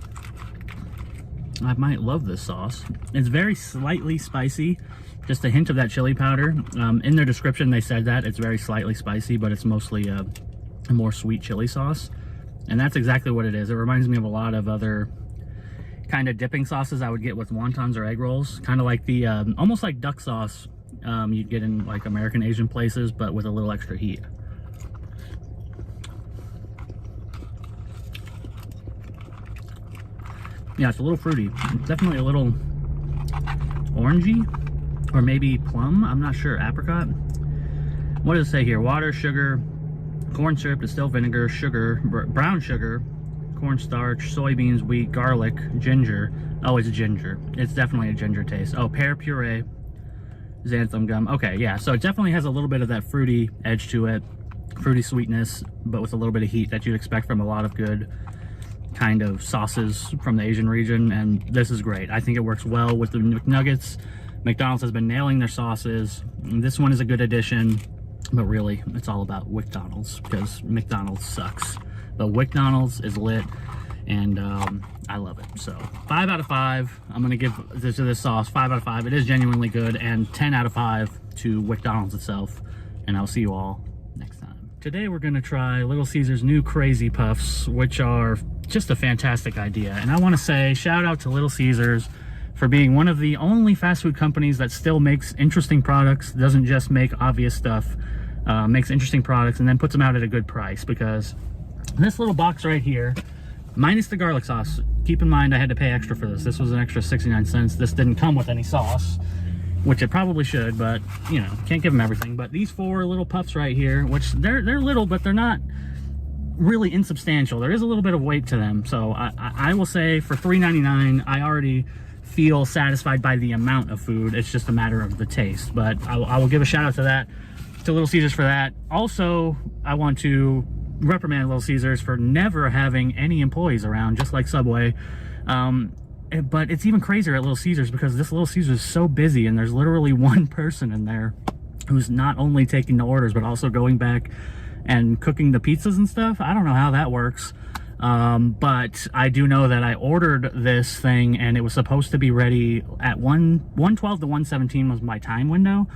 I might love this sauce. It's very slightly spicy, just a hint of that chili powder. In their description they said that it's very slightly spicy, but it's mostly a more sweet chili sauce, and that's exactly what it is. It reminds me of a lot of other kind of dipping sauces I would get with wontons or egg rolls, kind of like the almost like duck sauce you'd get in like American Asian places, but with a little extra heat. Yeah, it's a little fruity. It's definitely a little orangey, or maybe plum. I'm not sure. Apricot. What does it say here? Water, sugar, corn syrup, distilled vinegar, sugar, brown sugar, cornstarch, soybeans, wheat, garlic, ginger. Oh, it's ginger. It's definitely a ginger taste. Oh, pear puree, xanthan gum. Okay, yeah. So it definitely has a little bit of that fruity edge to it, fruity sweetness, but with a little bit of heat that you'd expect from a lot of good kind of sauces from the Asian region, and this is great. I think it works well with the McNuggets. McDonald's has been nailing their sauces. This one is a good addition, but really it's all about McDonald's because McDonald's sucks. but McDonald's is lit, and I love it. So 5 out of 5. I'm gonna give this sauce 5 out of 5. It is genuinely good, and 10 out of 5 to McDonald's itself. And I'll see you all next time. Today we're gonna try Little Caesars new Crazy Puffs, which are just a fantastic idea. And I want to say shout out to Little Caesars for being one of the only fast food companies that still makes interesting products, doesn't just make obvious stuff, makes interesting products and then puts them out at a good price. Because this little box right here, minus the garlic sauce, keep in mind I had to pay extra for this. This was an extra 69 cents. This didn't come with any sauce, which it probably should, but you know, can't give them everything. But these 4 little puffs right here, which they're little, but they're not really insubstantial. There is a little bit of weight to them. So I will say for $3.99, I already feel satisfied by the amount of food. It's just a matter of the taste. But I will give a shout out to that, to Little Caesars for that. Also, I want to reprimand Little Caesars for never having any employees around, just like Subway. But it's even crazier at Little Caesars because this Little Caesars is so busy, and there's literally one person in there who's not only taking the orders but also going back and cooking the pizzas and stuff. I don't know how that works, but I do know that I ordered this thing and it was supposed to be ready at 1:12 to 1:17 was my time window.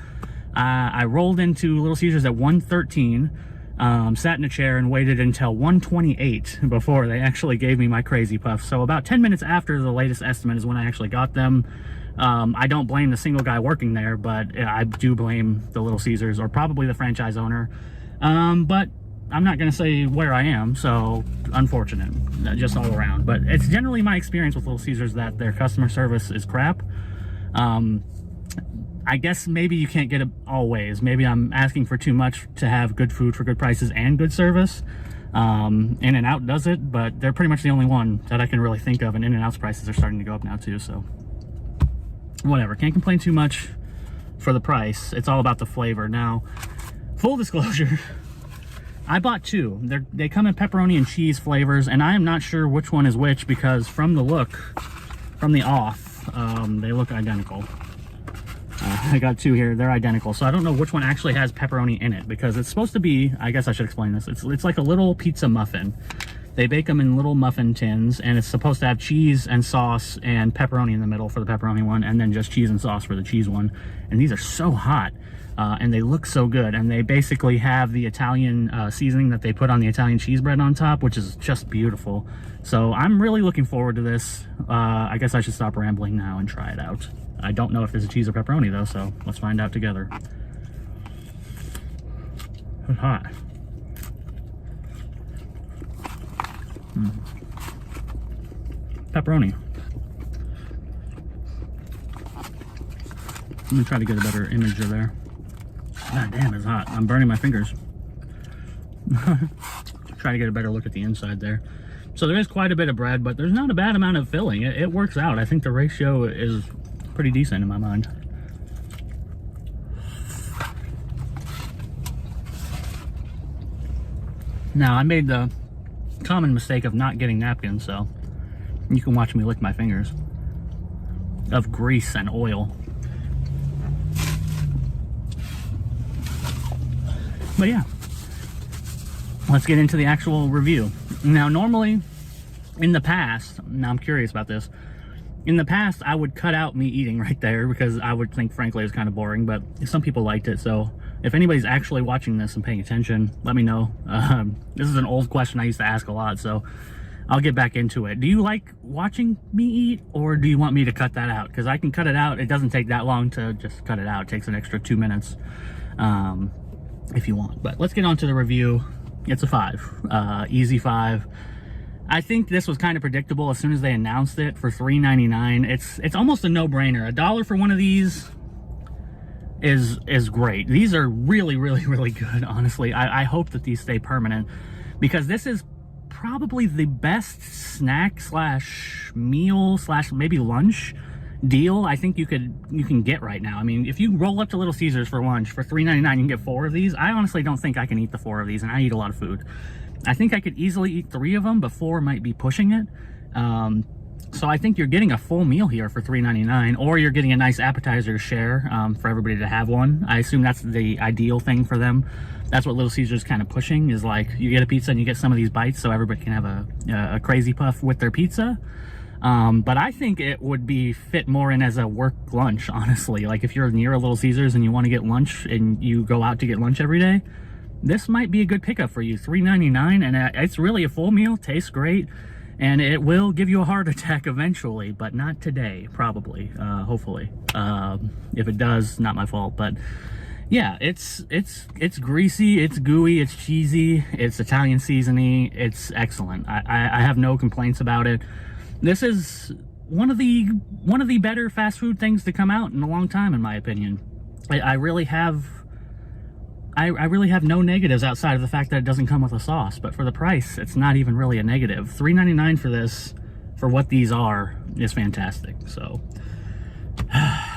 I rolled into Little Caesars at 1:13, sat in a chair and waited until 1:28 before they actually gave me my Crazy Puffs. So about 10 minutes after the latest estimate is when I actually got them. I don't blame the single guy working there, but I do blame the Little Caesars, or probably the franchise owner. But I'm not going to say where I am, so unfortunate, just all around. But it's generally my experience with Little Caesars that their customer service is crap. I guess maybe you can't get it always. Maybe I'm asking for too much to have good food for good prices and good service. In-N-Out does it, but they're pretty much the only one that I can really think of, and In-N-Out's prices are starting to go up now too, so whatever. Can't complain too much for the price. It's all about the flavor. Now, full disclosure, I bought 2. They come in pepperoni and cheese flavors, and I am not sure which one is which because from the look, from the off, they look identical. I got 2 here. They're identical, so I don't know which one actually has pepperoni in it because it's supposed to be, I guess I should explain this, it's like a little pizza muffin. They bake them in little muffin tins, and it's supposed to have cheese and sauce and pepperoni in the middle for the pepperoni one, and then just cheese and sauce for the cheese one. And these are so hot. And they look so good, and they basically have the Italian seasoning that they put on the Italian cheese bread on top, which is just beautiful. So I'm really looking forward to this. I guess I should stop rambling now and try it out. I don't know if there's a cheese or pepperoni though, so let's find out together. It's hot. Pepperoni. Let me try to get a better image of there. God damn, it's hot. I'm burning my fingers. Try to get a better look at the inside there. So there is quite a bit of bread, but there's not a bad amount of filling. It works out. I think the ratio is pretty decent in my mind. Now, I made the common mistake of not getting napkins, so you can watch me lick my fingers of grease and oil. But yeah, let's get into the actual review. Now, normally in the past, now I'm curious about this. In the past, I would cut out me eating right there because I would think, frankly, it was kind of boring, but some people liked it. So if anybody's actually watching this and paying attention, let me know. This is an old question I used to ask a lot, so I'll get back into it. Do you like watching me eat, or do you want me to cut that out? Because I can cut it out. It doesn't take that long to just cut it out. It takes an extra 2 minutes. If you want. But let's get on to the review. It's a 5. Easy 5. I think this was kind of predictable as soon as they announced it for $3.99. It's almost a no-brainer. $1 for one of these is great. These are really, really, really good, honestly. I hope that these stay permanent because this is probably the best snack slash meal slash maybe lunch deal I think you can get right now. I mean, if you roll up to Little Caesars for lunch for $3.99, you can get 4 of these. I honestly don't think I can eat the 4 of these, and I eat a lot of food. I think I could easily eat 3 of them, but 4 might be pushing it. So I think you're getting a full meal here for $3.99, or you're getting a nice appetizer to share for everybody to have one. I assume that's the ideal thing for them. That's what Little Caesars kind of pushing, is like you get a pizza and you get some of these bites so everybody can have a crazy puff with their pizza. But I think it would be fit more in as a work lunch, honestly. Like if you're near a Little Caesars and you want to get lunch and you go out to get lunch every day, this might be a good pickup for you. $3.99, and it's really a full meal, tastes great. And it will give you a heart attack eventually, but not today, probably, hopefully. If it does, not my fault. But yeah, it's greasy, it's gooey, it's cheesy, it's Italian seasoning, it's excellent. I have no complaints about it. This is one of the better fast food things to come out in a long time, in my opinion. I really have no negatives outside of the fact that it doesn't come with a sauce, but for the price, it's not even really a negative. $3.99 for this, for what these are, is fantastic. So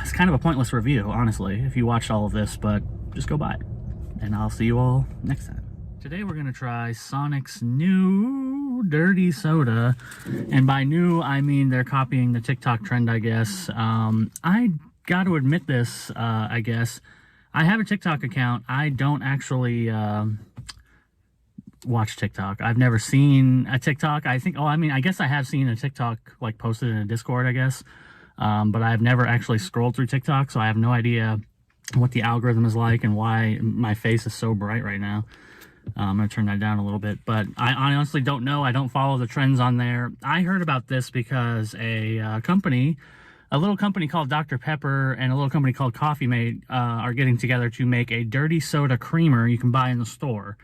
it's kind of a pointless review, honestly, if you watched all of this, but just go buy it. And I'll see you all next time. Today we're gonna try Sonic's new dirty soda. And by new, I mean they're copying the TikTok trend, I guess. I got to admit this, I guess. I have a TikTok account. I don't actually watch TikTok. I've never seen a TikTok. I guess I have seen a TikTok like posted in a Discord, I guess. But I've never actually scrolled through TikTok, so I have no idea what the algorithm is like and why my face is so bright right now. I'm going to turn that down a little bit, but I honestly don't know. I don't follow the trends on there. I heard about this because a little company called Dr. Pepper and a little company called Coffee Mate are getting together to make a dirty soda creamer you can buy in the store.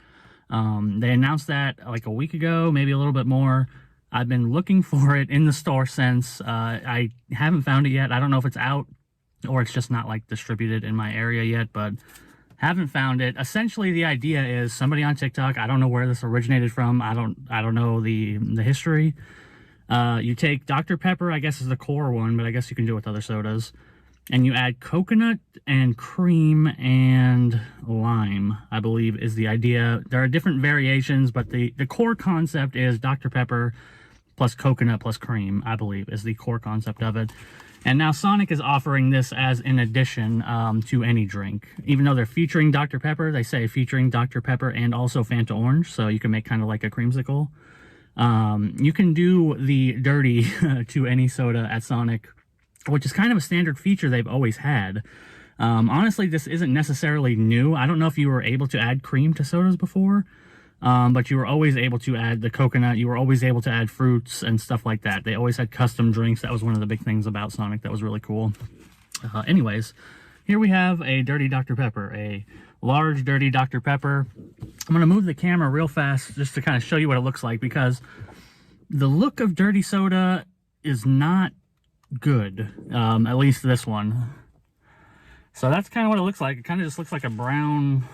They announced that like a week ago, maybe a little bit more. I've been looking for it in the store since. I haven't found it yet. I don't know if it's out or it's just not like distributed in my area yet, but haven't found it. Essentially, the idea is somebody on TikTok, I don't know where this originated from. I don't know the history. You take Dr. Pepper, I guess is the core one, but I guess you can do it with other sodas. And you add coconut and cream and lime, I believe is the idea. There are different variations, but the core concept is Dr. Pepper plus coconut plus cream, I believe, is the core concept of it. And now Sonic is offering this as an addition to any drink. Even though they're featuring Dr. Pepper, they say featuring Dr. Pepper and also Fanta Orange, so you can make kind of like a creamsicle. You can do the dirty to any soda at Sonic, which is kind of a standard feature they've always had. Honestly, this isn't necessarily new. I don't know if you were able to add cream to sodas before, but you were always able to add the coconut. You were always able to add fruits and stuff like that. They always had custom drinks. That was one of the big things about Sonic that was really cool. Anyways, here we have a dirty Dr. Pepper, a large dirty Dr. Pepper. I'm going to move the camera real fast just to kind of show you what it looks like, because the look of dirty soda is not good, at least this one. So that's kind of what it looks like. It kind of just looks like a brown,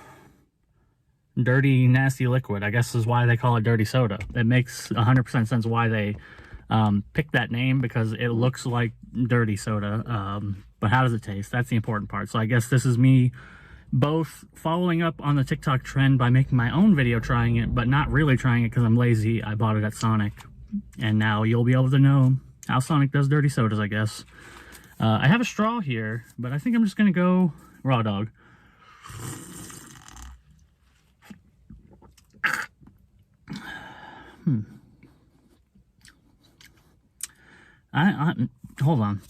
dirty, nasty liquid. I guess is why they call it dirty soda. It makes 100% sense why they picked that name, because it looks like dirty soda. But how does it taste? That's the important part. So I guess this is me both following up on the TikTok trend by making my own video trying it, but not really trying it because I'm lazy. I bought it at Sonic, and now you'll be able to know how Sonic does dirty sodas, I guess. I have a straw here, but I think I'm just gonna go raw dog. Hold on.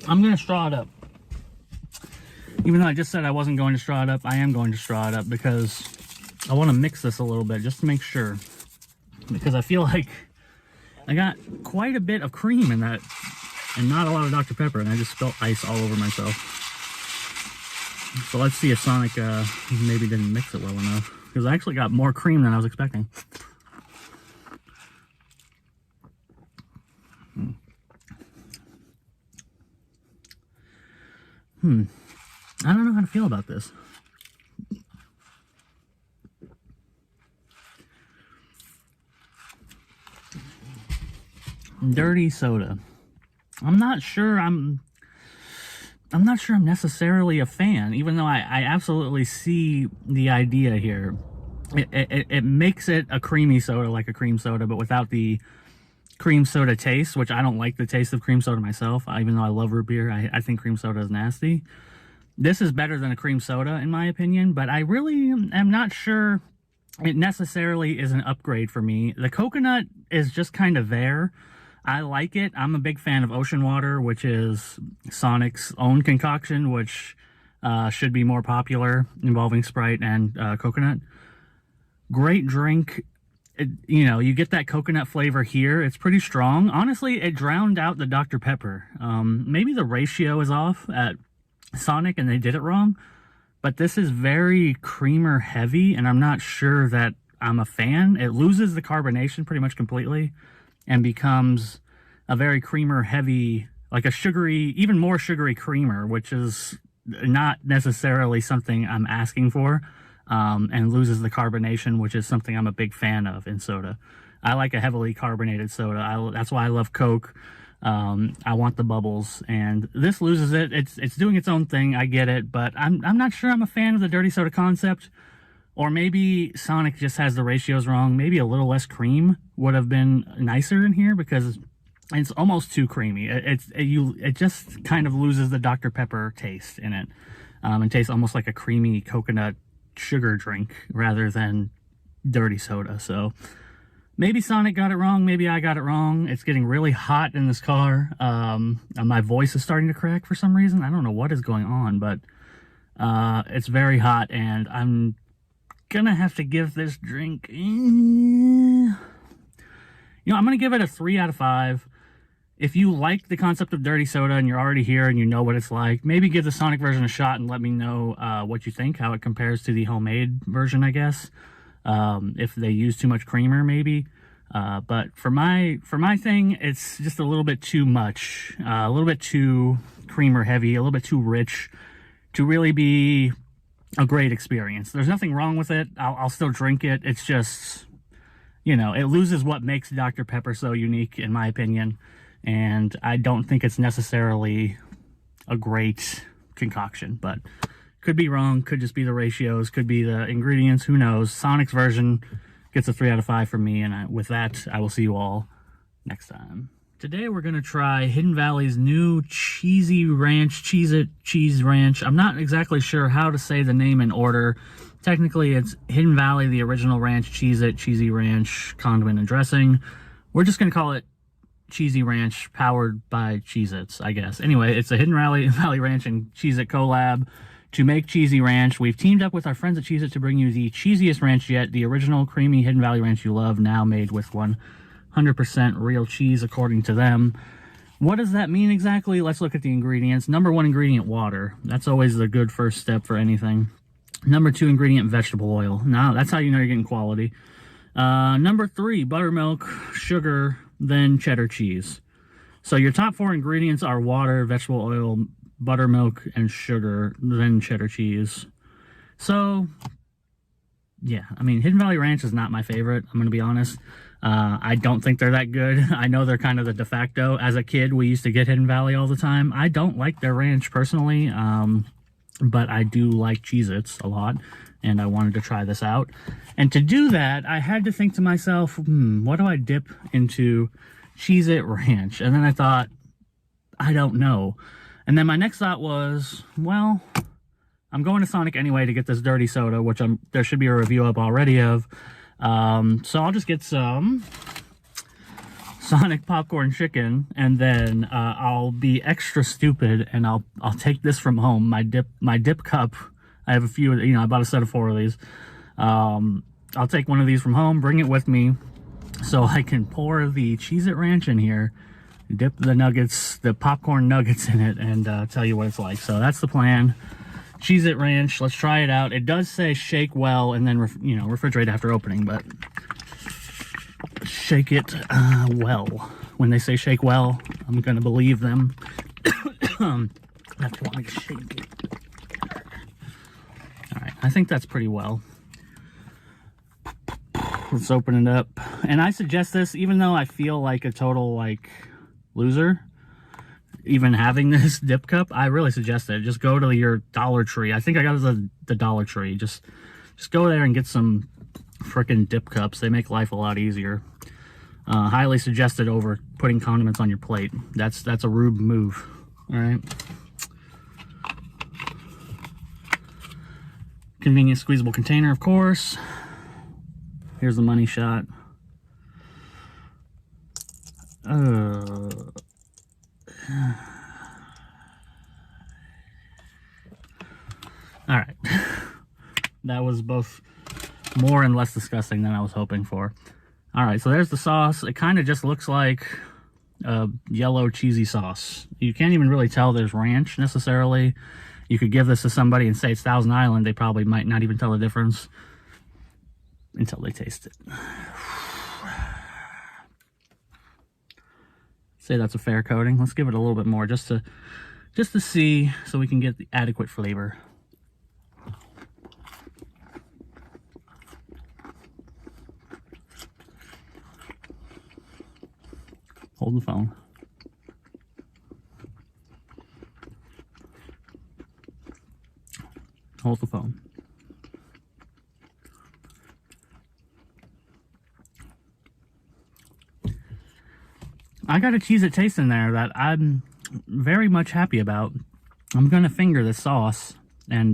I'm gonna straw it up. Even though I just said I wasn't going to straw it up, I am going to straw it up because I want to mix this a little bit just to make sure. Because I feel like I got quite a bit of cream in that and not a lot of Dr. Pepper, and I just spilled ice all over myself. So let's see if Sonic maybe didn't mix it well enough, because I actually got more cream than I was expecting. I don't know how to feel about this. Dirty soda. I'm not sure I'm necessarily a fan, even though I absolutely see the idea here. It makes it a creamy soda, like a cream soda, but without the cream soda taste, which I don't like the taste of cream soda myself, even though I love root beer. I think cream soda is nasty. This is better than a cream soda, in my opinion, but I really am not sure it necessarily is an upgrade for me. The coconut is just kind of there. I like it. I'm a big fan of Ocean Water, which is Sonic's own concoction, which should be more popular, involving Sprite and coconut. Great drink. You know, you get that coconut flavor here. It's pretty strong. Honestly, it drowned out the Dr. Pepper. Maybe the ratio is off at Sonic and they did it wrong, but this is very creamer heavy, and I'm not sure that I'm a fan. It loses the carbonation pretty much completely and becomes a very creamer heavy, like a sugary, even more sugary creamer, which is not necessarily something I'm asking for, and loses the carbonation, which is something I'm a big fan of in soda. I like a heavily carbonated soda. That's why I love Coke. I want the bubbles, and this loses it. It's doing its own thing. I get it, but I'm not sure I'm a fan of the dirty soda concept. Or maybe Sonic just has the ratios wrong. Maybe a little less cream would have been nicer in here, because it's almost too creamy. It just kind of loses the Dr. Pepper taste in it, and tastes almost like a creamy coconut sugar drink rather than dirty soda. So maybe Sonic got it wrong. Maybe I got it wrong. It's getting really hot in this car. My voice is starting to crack for some reason. I don't know what is going on, but it's very hot, and I'm gonna have to give this drink, I'm gonna give it a 3 out of 5. If you like the concept of dirty soda and you're already here and you know what it's like, maybe give the Sonic version a shot and let me know what you think, how it compares to the homemade version, I guess. If they use too much creamer, maybe. But for my thing, it's just a little bit too much, a little bit too creamer heavy, a little bit too rich to really be a great experience. There's nothing wrong with it. I'll still drink it. It's just, it loses what makes Dr. Pepper so unique, in my opinion. And I don't think it's necessarily a great concoction, but could be wrong. Could just be the ratios, could be the ingredients. Who knows? Sonic's version gets a 3 out of 5 from me. And with that, I will see you all next time. Today we're going to try Hidden Valley's new Cheesy Ranch, Cheez-It Cheese Ranch. I'm not exactly sure how to say the name in order. Technically, it's Hidden Valley, the original ranch, Cheez-It, Cheesy Ranch, condiment and dressing. We're just going to call it Cheesy Ranch, powered by Cheez-Its, I guess. Anyway, it's a Hidden Valley Ranch and Cheez-It collab to make Cheesy Ranch. We've teamed up with our friends at Cheez-It to bring you the cheesiest ranch yet, the original creamy Hidden Valley Ranch you love, now made with 100% real cheese, according to them. What does that mean exactly? Let's look at the ingredients. Number 1 ingredient, water. That's always the good first step for anything. Number 2 ingredient, vegetable oil. Now, that's how you know you're getting quality. Number 3, buttermilk, sugar, then cheddar cheese. So your top 4 ingredients are water, vegetable oil, buttermilk, and sugar, then cheddar cheese. So, yeah, I mean, Hidden Valley Ranch is not my favorite, I'm going to be honest. I don't think they're that good. I know they're kind of the de facto. As a kid, we used to get Hidden Valley all the time. I don't like their ranch personally, but I do like Cheez-Its a lot, and I wanted to try this out. And to do that, I had to think to myself, what do I dip into Cheez-It Ranch? And then I thought, I don't know. And then my next thought was, well, I'm going to Sonic anyway to get this dirty soda, which there should be a review up already of. So I'll just get some Sonic popcorn chicken, and then I'll be extra stupid and I'll take this from home. My dip cup. I have a few. I bought a set of 4 of these. I'll take one of these from home, bring it with me, so I can pour the Cheez-It Ranch in here, dip the nuggets, the popcorn nuggets in it, and tell you what it's like. So that's the plan. Cheez-It Ranch, let's try it out. It does say shake well and then refrigerate after opening, but shake it well. When they say shake well, I'm gonna believe them. Have to want me to shake it. All right, I think that's pretty well. Let's open it up. And I suggest this, even though I feel like a total loser, even having this dip cup, I really suggest it. Just go to your Dollar Tree. I think I got it at the Dollar Tree. Just go there and get some frickin' dip cups. They make life a lot easier. Highly suggested over putting condiments on your plate. That's a rube move. All right. Convenient squeezable container, of course. Here's the money shot. All right. That was both more and less disgusting than I was hoping for. All right, so there's the sauce. It kind of just looks like a yellow cheesy sauce. You can't even really tell there's ranch necessarily. You could give this to somebody and say it's Thousand Island. They probably might not even tell the difference until they taste it. Say that's a fair coating. Let's give it a little bit more just to see, so we can get the adequate flavor. Hold the phone. Hold the phone. I got a Cheez-It taste in there that I'm very much happy about. I'm going to finger this sauce and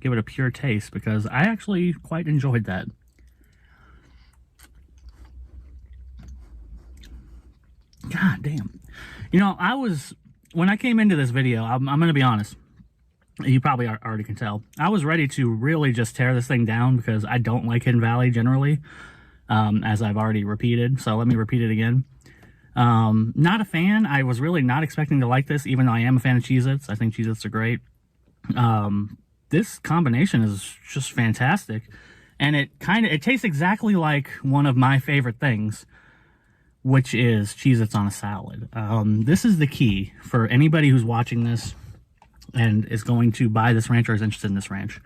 give it a pure taste because I actually quite enjoyed that. God damn. You know, when I came into this video, I'm going to be honest. You probably already can tell. I was ready to really just tear this thing down because I don't like Hidden Valley generally, as I've already repeated. So let me repeat it again. Not a fan. I was really not expecting to like this, even though I am a fan of Cheez-Its. I think Cheez-Its are great. This combination is just fantastic. And it tastes exactly like one of my favorite things, which is Cheez-Its on a salad. This is the key for anybody who's watching this and is going to buy this ranch or is interested in this ranch.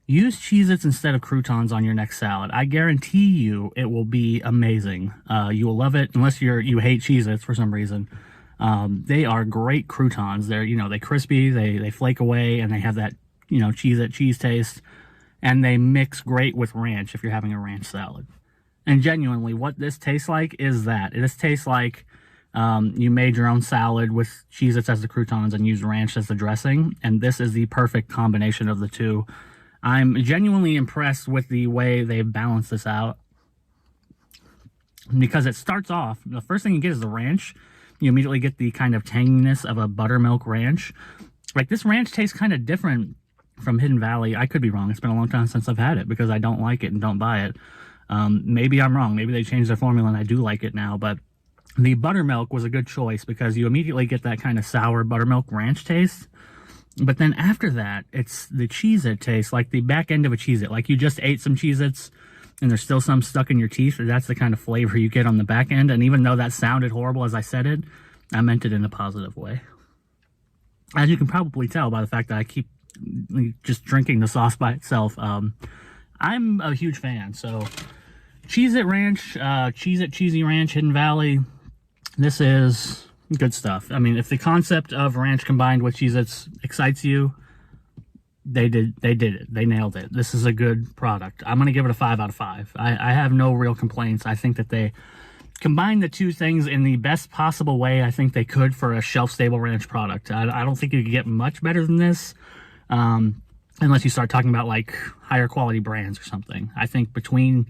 Use Cheez-Its instead of croutons on your next salad. I guarantee you it will be amazing. You will love it, unless you hate Cheez-Its for some reason. They are great croutons. They're, they crispy, they flake away, and they have that, Cheez-It cheese taste. And they mix great with ranch if you're having a ranch salad. And genuinely, what this tastes like is that. This tastes like you made your own salad with Cheez-Its as the croutons and used ranch as the dressing. And this is the perfect combination of the two. I'm genuinely impressed with the way they've balanced this out. Because it starts off, the first thing you get is the ranch. You immediately get the kind of tanginess of a buttermilk ranch. Like, this ranch tastes kind of different from Hidden Valley. I could be wrong. It's been a long time since I've had it because I don't like it and don't buy it. Maybe I'm wrong. Maybe they changed their formula and I do like it now. But the buttermilk was a good choice because you immediately get that kind of sour buttermilk ranch taste. But then after that, it's the Cheez-It taste, like the back end of a Cheez-It. Like you just ate some Cheez-Its and there's still some stuck in your teeth. That's the kind of flavor you get on the back end. And even though that sounded horrible as I said it, I meant it in a positive way. As you can probably tell by the fact that I keep just drinking the sauce by itself, I'm a huge fan. So Cheez-It Ranch, Cheez-It Cheesy Ranch, Hidden Valley, this is good stuff. I mean, if the concept of ranch combined with Cheez-Its excites you, they did it. They nailed it. This is a good product. I'm going to give it a 5 out of 5. I have no real complaints. I think that they combined the two things in the best possible way I think they could for a shelf-stable ranch product. I don't think you could get much better than this, unless you start talking about, like, higher quality brands or something. I think between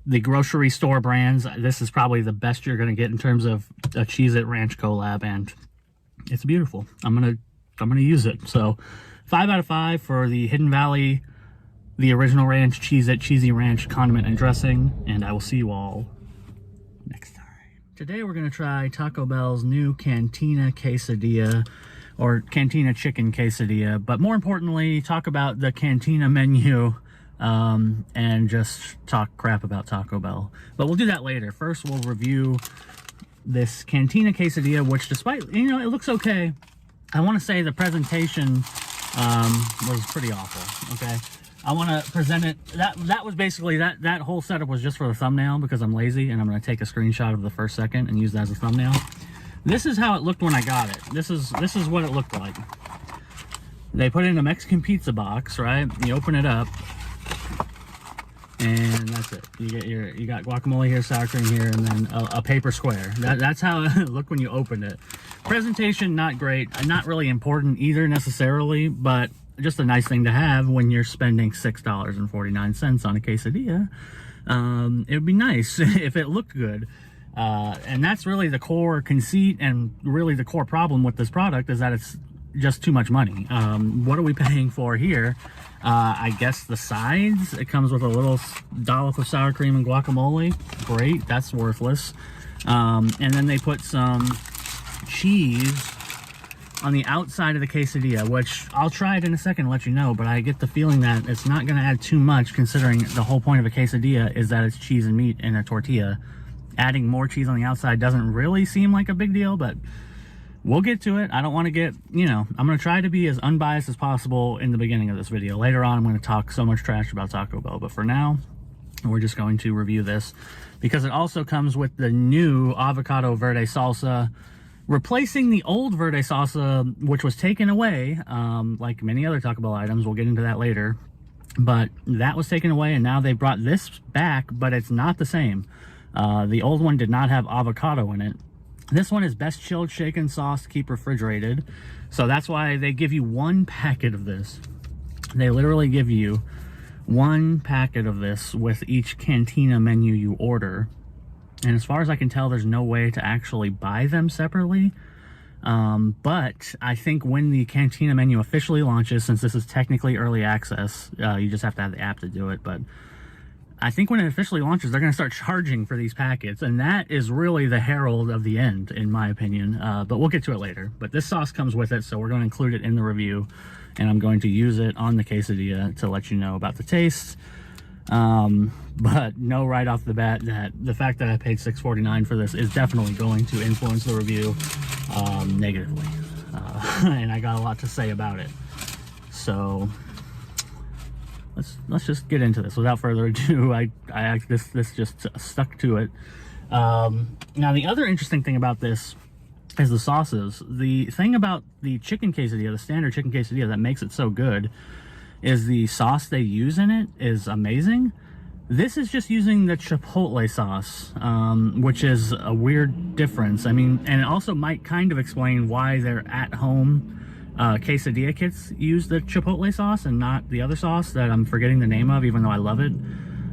the grocery store brands, this is probably the best you're going to get in terms of a Cheez-It Ranch collab, and it's beautiful. I'm gonna use it. So 5 out of 5 for the Hidden Valley, the original ranch, Cheez-It Cheesy Ranch condiment and dressing, and I will see you all next time. Today we're going to try Taco Bell's new Cantina Quesadilla, or Cantina Chicken Quesadilla, but more importantly, talk about the Cantina menu, and just talk crap about Taco Bell. But we'll do that later. First, we'll review this Cantina Quesadilla, which despite, it looks okay. I want to say the presentation was pretty awful, okay? I want to present it, that was basically, that whole setup was just for the thumbnail because I'm lazy and I'm going to take a screenshot of the first second and use that as a thumbnail. This is how it looked when I got it. This is what it looked like. They put it in a Mexican pizza box, right? You open it up. And that's it. You got guacamole here, sour cream here, and then a paper square. That's how it looked when you opened it. Presentation, not great. Not really important either necessarily, but just a nice thing to have when you're spending $6.49 on a quesadilla. It would be nice if it looked good. And that's really the core conceit and really the core problem with this product, is that it's just too much money. What are we paying for here? I guess the sides. It comes with a little dollop of sour cream and guacamole. Great, that's worthless. And then they put some cheese on the outside of the quesadilla, which I'll try it in a second and let you know, but I get the feeling that it's not going to add too much, considering the whole point of a quesadilla is that it's cheese and meat in a tortilla. Adding more cheese on the outside doesn't really seem like a big deal, but we'll get to it. I don't want to get, I'm going to try to be as unbiased as possible in the beginning of this video. Later on, I'm going to talk so much trash about Taco Bell, but for now, we're just going to review this because it also comes with the new avocado verde salsa, replacing the old verde salsa, which was taken away, like many other Taco Bell items. We'll get into that later, but that was taken away, and now they brought this back, but it's not the same. The old one did not have avocado in it. This one is best chilled, shaken sauce, keep refrigerated. So that's why they give you one packet of this. They literally give you one packet of this with each Cantina menu you order. And as far as I can tell, there's no way to actually buy them separately. But I think when the Cantina menu officially launches, since this is technically early access, you just have to have the app to do it. But I think when it officially launches, they're going to start charging for these packets, and that is really the herald of the end, in my opinion. But we'll get to it later. But this sauce comes with it, so we're going to include it in the review, and I'm going to use it on the quesadilla to let you know about the taste. But know right off the bat that the fact that I paid $6.49 for this is definitely going to influence the review negatively, and I got a lot to say about it. So let's just get into this without further ado. This just stuck to it. Now the other interesting thing about this is the sauces. The thing about the chicken quesadilla, the standard chicken quesadilla, that makes it so good is the sauce they use in it is amazing. This is just using the chipotle sauce, which is a weird difference. I mean, and it also might kind of explain why their at-home quesadilla kits use the chipotle sauce and not the other sauce that I'm forgetting the name of, even though I love it,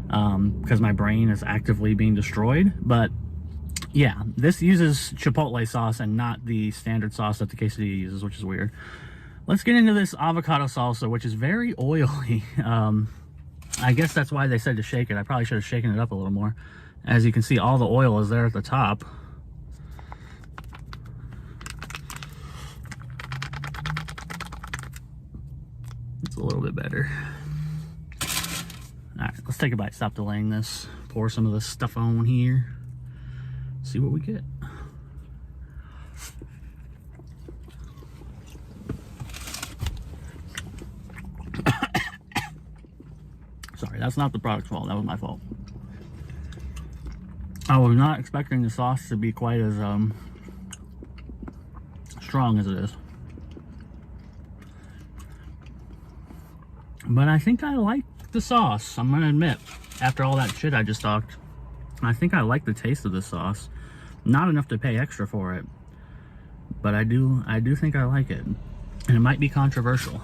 because my brain is actively being destroyed. But yeah, this uses chipotle sauce and not the standard sauce that the quesadilla uses, which is weird. Let's get into this avocado salsa, which is very oily. I guess that's why they said to shake it. I probably should have shaken it up a little more. As you can see, all the oil is there at the top. It's a little bit better. All right, let's take a bite. Stop delaying this. Pour some of this stuff on here. See what we get. Sorry, that's not the product's fault. That was my fault. I was not expecting the sauce to be quite as strong as it is. But I think I like the sauce. I'm gonna admit, after all that shit I just talked, I think I like the taste of this sauce. Not enough to pay extra for it, but I do think I like it, and it might be controversial.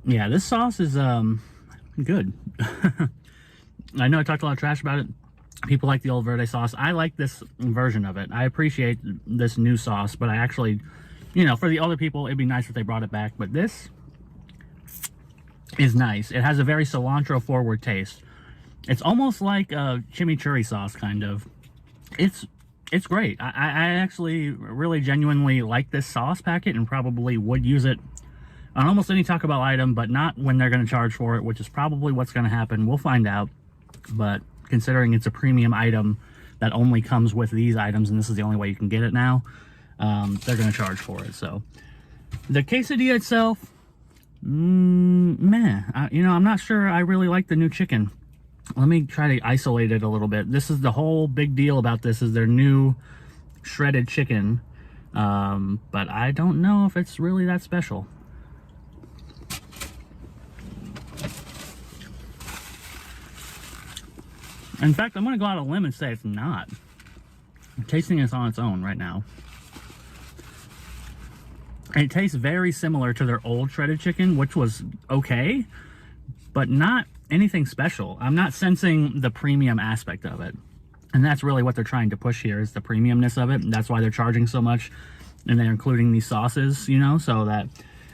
Yeah, this sauce is good. I know I talked a lot of trash about it. People like the old verde sauce. I like this version of it. I appreciate this new sauce, but I actually, for the other people, it'd be nice if they brought it back. But this is nice. It has a very cilantro forward taste. It's almost like a chimichurri sauce, kind of. It's great. I actually really genuinely like this sauce packet and probably would use it on almost any Taco Bell item, but not when they're going to charge for it, which is probably what's going to happen. We'll find out. But considering it's a premium item that only comes with these items, and this is the only way you can get it now, they're going to charge for it. So the quesadilla itself, meh. I'm not sure I really like the new chicken. Let me try to isolate it a little bit. This is the whole big deal about this, is their new shredded chicken, but I don't know if it's really that special. In fact, I'm going to go out on a limb and say it's not. I'm tasting this on its own right now. It tastes very similar to their old shredded chicken, which was okay, but not anything special. I'm not sensing the premium aspect of it. And that's really what they're trying to push here, is the premiumness of it. And that's why they're charging so much. And they're including these sauces, you know, so that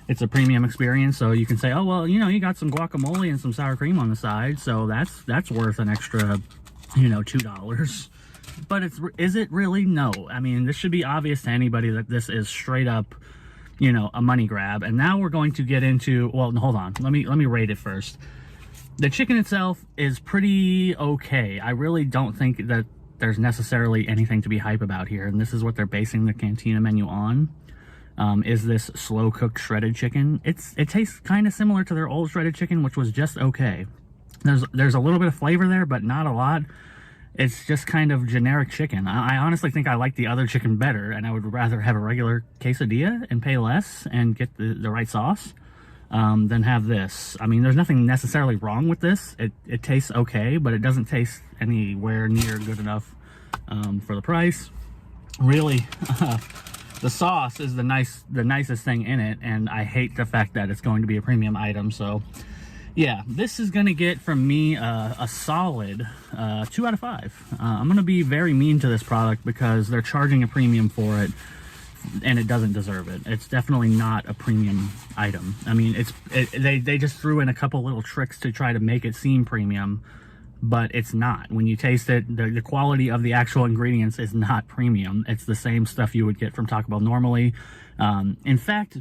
it's a premium experience. So you can say, oh, well, you know, you got some guacamole and some sour cream on the side, so that's worth an extra, you know, $2. But is it really? No. I mean, this should be obvious to anybody that this is straight up, you know, a money grab. And now we're going to get into, well, hold on, let me rate it first. The chicken itself is pretty okay. I really don't think that there's necessarily anything to be hype about here, and this is what they're basing the Cantina menu on. Is this slow cooked shredded chicken? It tastes kind of similar to their old shredded chicken, which was just okay. There's a little bit of flavor there, but not a lot. It's just kind of generic chicken. I honestly think I like the other chicken better, and I would rather have a regular quesadilla and pay less and get the right sauce than have this. I mean, there's nothing necessarily wrong with this. It tastes okay, but it doesn't taste anywhere near good enough for the price. Really, the sauce is the nicest thing in it, and I hate the fact that it's going to be a premium item. So yeah, this is gonna get from me a solid 2 out of 5. I'm gonna be very mean to this product because they're charging a premium for it, and it doesn't deserve it. It's definitely not a premium item. I mean, they just threw in a couple little tricks to try to make it seem premium, but it's not. When you taste it, the quality of the actual ingredients is not premium. It's the same stuff you would get from Taco Bell normally. In fact,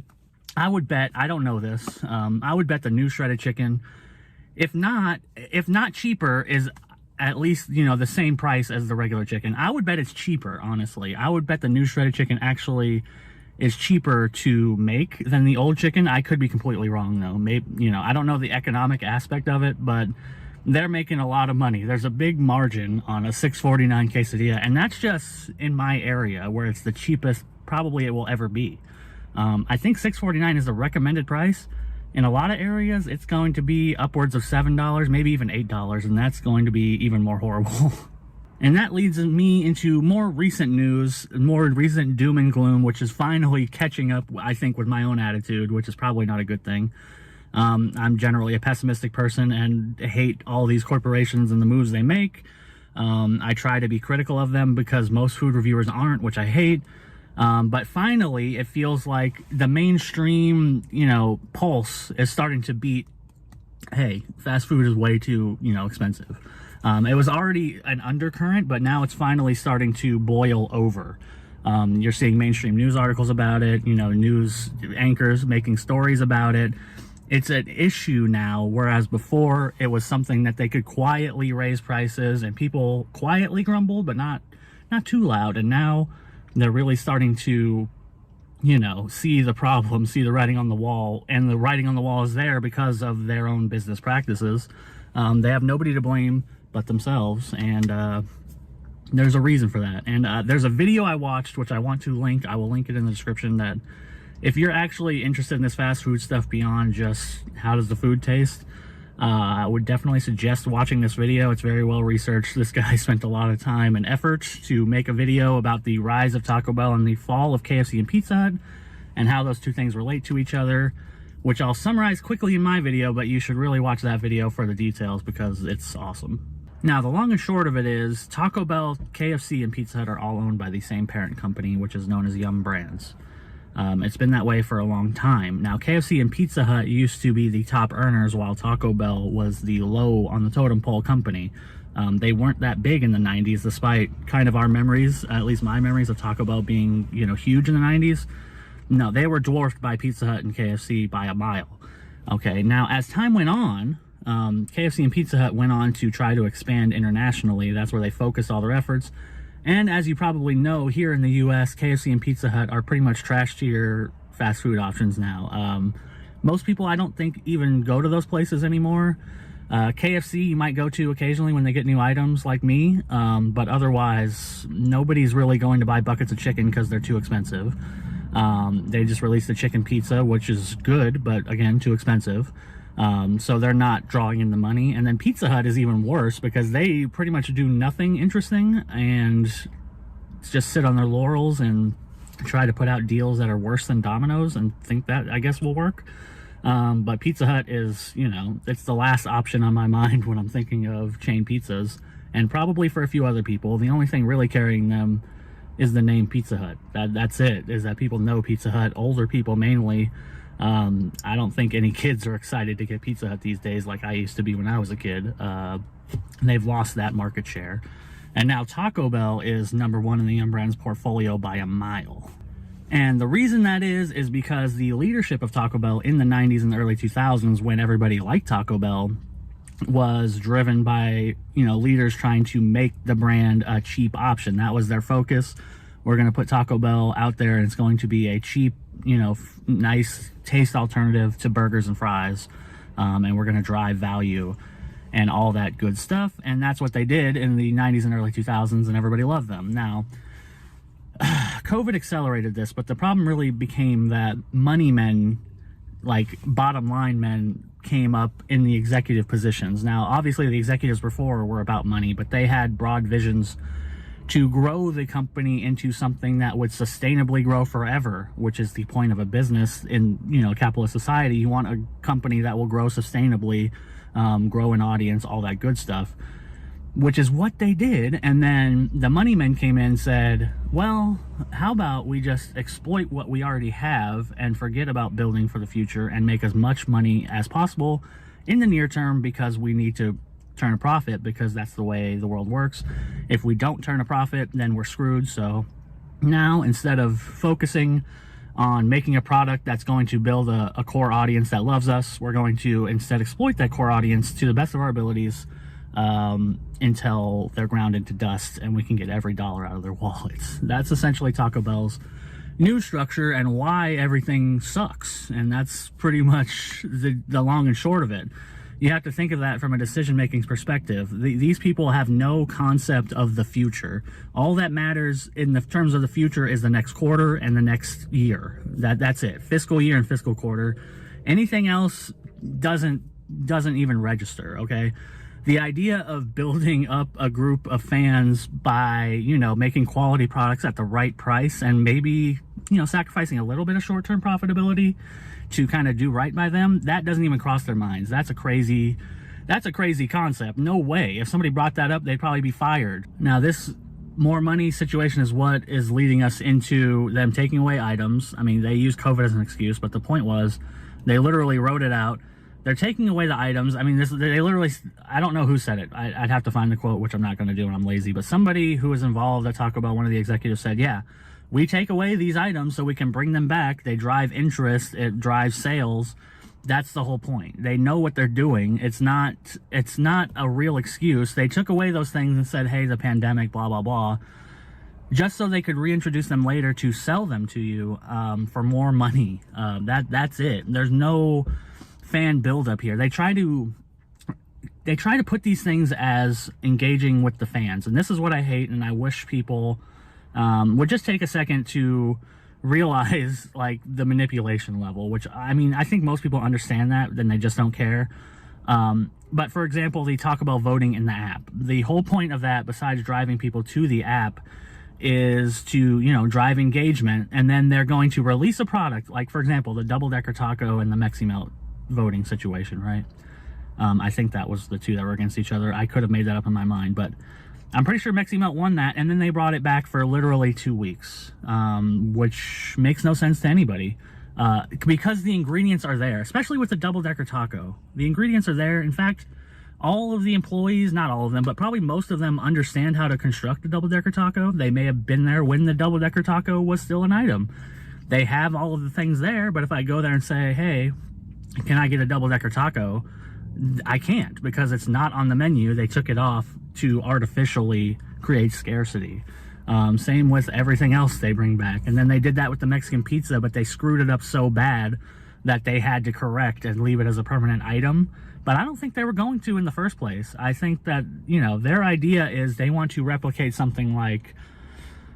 I would bet, I don't know this, I would bet the new shredded chicken, if not cheaper, is at least, you know, the same price as the regular chicken. I would bet it's cheaper, honestly. I would bet the new shredded chicken actually is cheaper to make than the old chicken. I could be completely wrong though. Maybe, you know, I don't know the economic aspect of it, but they're making a lot of money. There's a big margin on a $6.49 quesadilla, and that's just in my area where it's the cheapest probably it will ever be. I think $6.49 is the recommended price. In a lot of areas, it's going to be upwards of $7, maybe even $8, and that's going to be even more horrible. And that leads me into more recent news, more recent doom and gloom, which is finally catching up, I think, with my own attitude, which is probably not a good thing. I'm generally a pessimistic person and hate all these corporations and the moves they make. I try to be critical of them because most food reviewers aren't, which I hate. But finally, it feels like the mainstream, you know, pulse is starting to beat, hey, fast food is way too, you know, expensive. It was already an undercurrent, but now it's finally starting to boil over. You're seeing mainstream news articles about it, you know, news anchors making stories about it. It's an issue now, whereas before it was something that they could quietly raise prices and people quietly grumbled, but not too loud. And now they're really starting to, you know, see the problem, see the writing on the wall, and the writing on the wall is there because of their own business practices. They have nobody to blame but themselves, and there's a reason for that. And there's a video I watched, which I want to link. I will link it in the description, that if you're actually interested in this fast food stuff beyond just how does the food taste, I would definitely suggest watching this video. It's very well researched. This guy spent a lot of time and effort to make a video about the rise of Taco Bell and the fall of KFC and Pizza Hut, and how those two things relate to each other, which I'll summarize quickly in my video, but you should really watch that video for the details because it's awesome. Now, the long and short of it is Taco Bell, KFC, and Pizza Hut are all owned by the same parent company, which is known as Yum Brands. It's been that way for a long time. Now, KFC and Pizza Hut used to be the top earners, while Taco Bell was the low on the totem pole company. They weren't that big in the 90s, despite kind of our memories, at least my memories of Taco Bell being, you know, huge in the 90s. No, they were dwarfed by Pizza Hut and KFC by a mile. Okay, now as time went on, KFC and Pizza Hut went on to try to expand internationally. That's where they focused all their efforts. And as you probably know, here in the US, KFC and Pizza Hut are pretty much trash tier fast food options now. Most people, I don't think, even go to those places anymore. KFC you might go to occasionally when they get new items like me, but otherwise nobody's really going to buy buckets of chicken because they're too expensive. They just released the chicken pizza, which is good, but again, too expensive. So they're not drawing in the money. And then Pizza Hut is even worse because they pretty much do nothing interesting and just sit on their laurels and try to put out deals that are worse than Domino's and think that, I guess, will work. But Pizza Hut is, you know, it's the last option on my mind when I'm thinking of chain pizzas, and probably for a few other people. The only thing really carrying them is the name Pizza Hut. That's it, is that people know Pizza Hut, older people mainly. I don't think any kids are excited to get Pizza Hut these days like I used to be when I was a kid. They've lost that market share. And now Taco Bell is number one in the Yum Brands portfolio by a mile. And the reason that is because the leadership of Taco Bell in the 90s and the early 2000s, when everybody liked Taco Bell, was driven by, you know, leaders trying to make the brand a cheap option. That was their focus. We're going to put Taco Bell out there, and it's going to be a cheap, you know, nice taste alternative to burgers and fries. And we're going to drive value and all that good stuff. And that's what they did in the 90s and early 2000s, and everybody loved them. Now, COVID accelerated this, but the problem really became that money men, like bottom line men, came up in the executive positions. Now, obviously the executives before were about money, but they had broad visions to grow the company into something that would sustainably grow forever, which is the point of a business in, you know, capitalist society. You want a company that will grow sustainably, grow an audience, all that good stuff, which is what they did. And then the money men came in and said, well, how about we just exploit what we already have and forget about building for the future and make as much money as possible in the near term, because we need to turn a profit, because that's the way the world works. If we don't turn a profit, then we're screwed. So now, instead of focusing on making a product that's going to build a core audience that loves us, we're going to instead exploit that core audience to the best of our abilities, until they're ground into dust and we can get every dollar out of their wallets. That's essentially Taco Bell's new structure and why everything sucks. And that's pretty much the long and short of it. You have to think of that from a decision-making perspective. These people have no concept of the future. All that matters in the terms of the future is the next quarter and the next year. That's it. Fiscal year and fiscal quarter. Anything else doesn't even register, okay? The idea of building up a group of fans by, you know, making quality products at the right price and maybe, you know, sacrificing a little bit of short-term profitability to kind of do right by them, that doesn't even cross their minds. That's a crazy concept. No way. If somebody brought that up, they'd probably be fired. Now, this more money situation is what is leading us into them taking away items. I mean, they use COVID as an excuse, but the point was they literally wrote it out. They're taking away the items. I mean, they literally, I don't know who said it. I'd have to find the quote, which I'm not going to do when I'm lazy. But somebody who was involved at Taco Bell, one of the executives said, yeah, we take away these items so we can bring them back. They drive interest. It drives sales. That's the whole point. They know what they're doing. It's not a real excuse. They took away those things and said, hey, the pandemic, blah, blah, blah, just so they could reintroduce them later to sell them to you for more money. That's it. There's no fan buildup here. They try to put these things as engaging with the fans, and this is what I hate. And I wish people would just take a second to realize, like, the manipulation level, which, I mean, I think most people understand that, then they just don't care. But for example, the Taco Bell voting in the app, the whole point of that, besides driving people to the app, is to, you know, drive engagement. And then they're going to release a product, like, for example, the double-decker taco and the Mexi Melt voting situation, right? I think that was the two that were against each other. I could have made that up in my mind, but I'm pretty sure Mexi Melt won that, and then they brought it back for literally 2 weeks, which makes no sense to anybody, because the ingredients are there, especially with the double-decker taco. The ingredients are there. In fact, all of the employees, not all of them, but probably most of them, understand how to construct a double-decker taco. They may have been there when the double-decker taco was still an item. They have all of the things there, but if I go there and say, hey, can I get a double-decker taco? I can't, because it's not on the menu. They took it off to artificially create scarcity. Same with everything else they bring back. And then they did that with the Mexican pizza, but they screwed it up so bad that they had to correct and leave it as a permanent item. But I don't think they were going to in the first place. I think that, you know, their idea is they want to replicate something like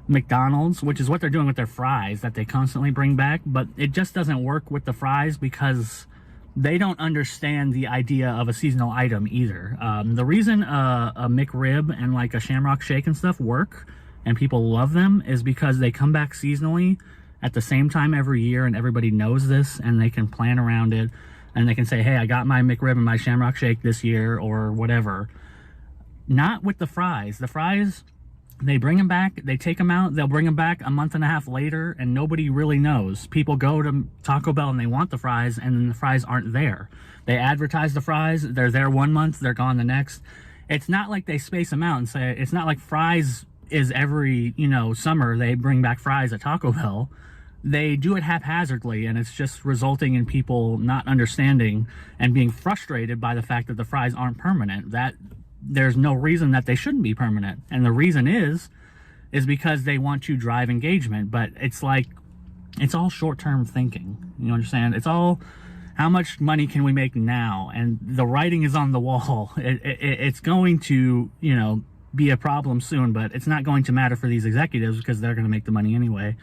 McDonald's, which is what they're doing with their fries that they constantly bring back. But it just doesn't work with the fries because they don't understand the idea of a seasonal item either. The reason a McRib and like a Shamrock Shake and stuff work and people love them is because they come back seasonally at the same time every year, and everybody knows this and they can plan around it, and they can say, hey, I got my McRib and my Shamrock Shake this year or whatever. Not with the fries. The fries, they bring them back, they take them out, they'll bring them back a month and a half later, and nobody really knows. People go to Taco Bell and they want the fries, and then the fries aren't there. They advertise the fries, they're there 1 month, they're gone the next. It's not like they space them out and say, it's not like fries is every, you know, summer they bring back fries at Taco Bell. They do it haphazardly, and it's just resulting in people not understanding and being frustrated by the fact that the fries aren't permanent. That there's no reason that they shouldn't be permanent, and the reason is because they want to drive engagement. But it's like, it's all short-term thinking, you understand? It's all, how much money can we make now? And the writing is on the wall. It's going to, you know, be a problem soon, but it's not going to matter for these executives because they're going to make the money anyway.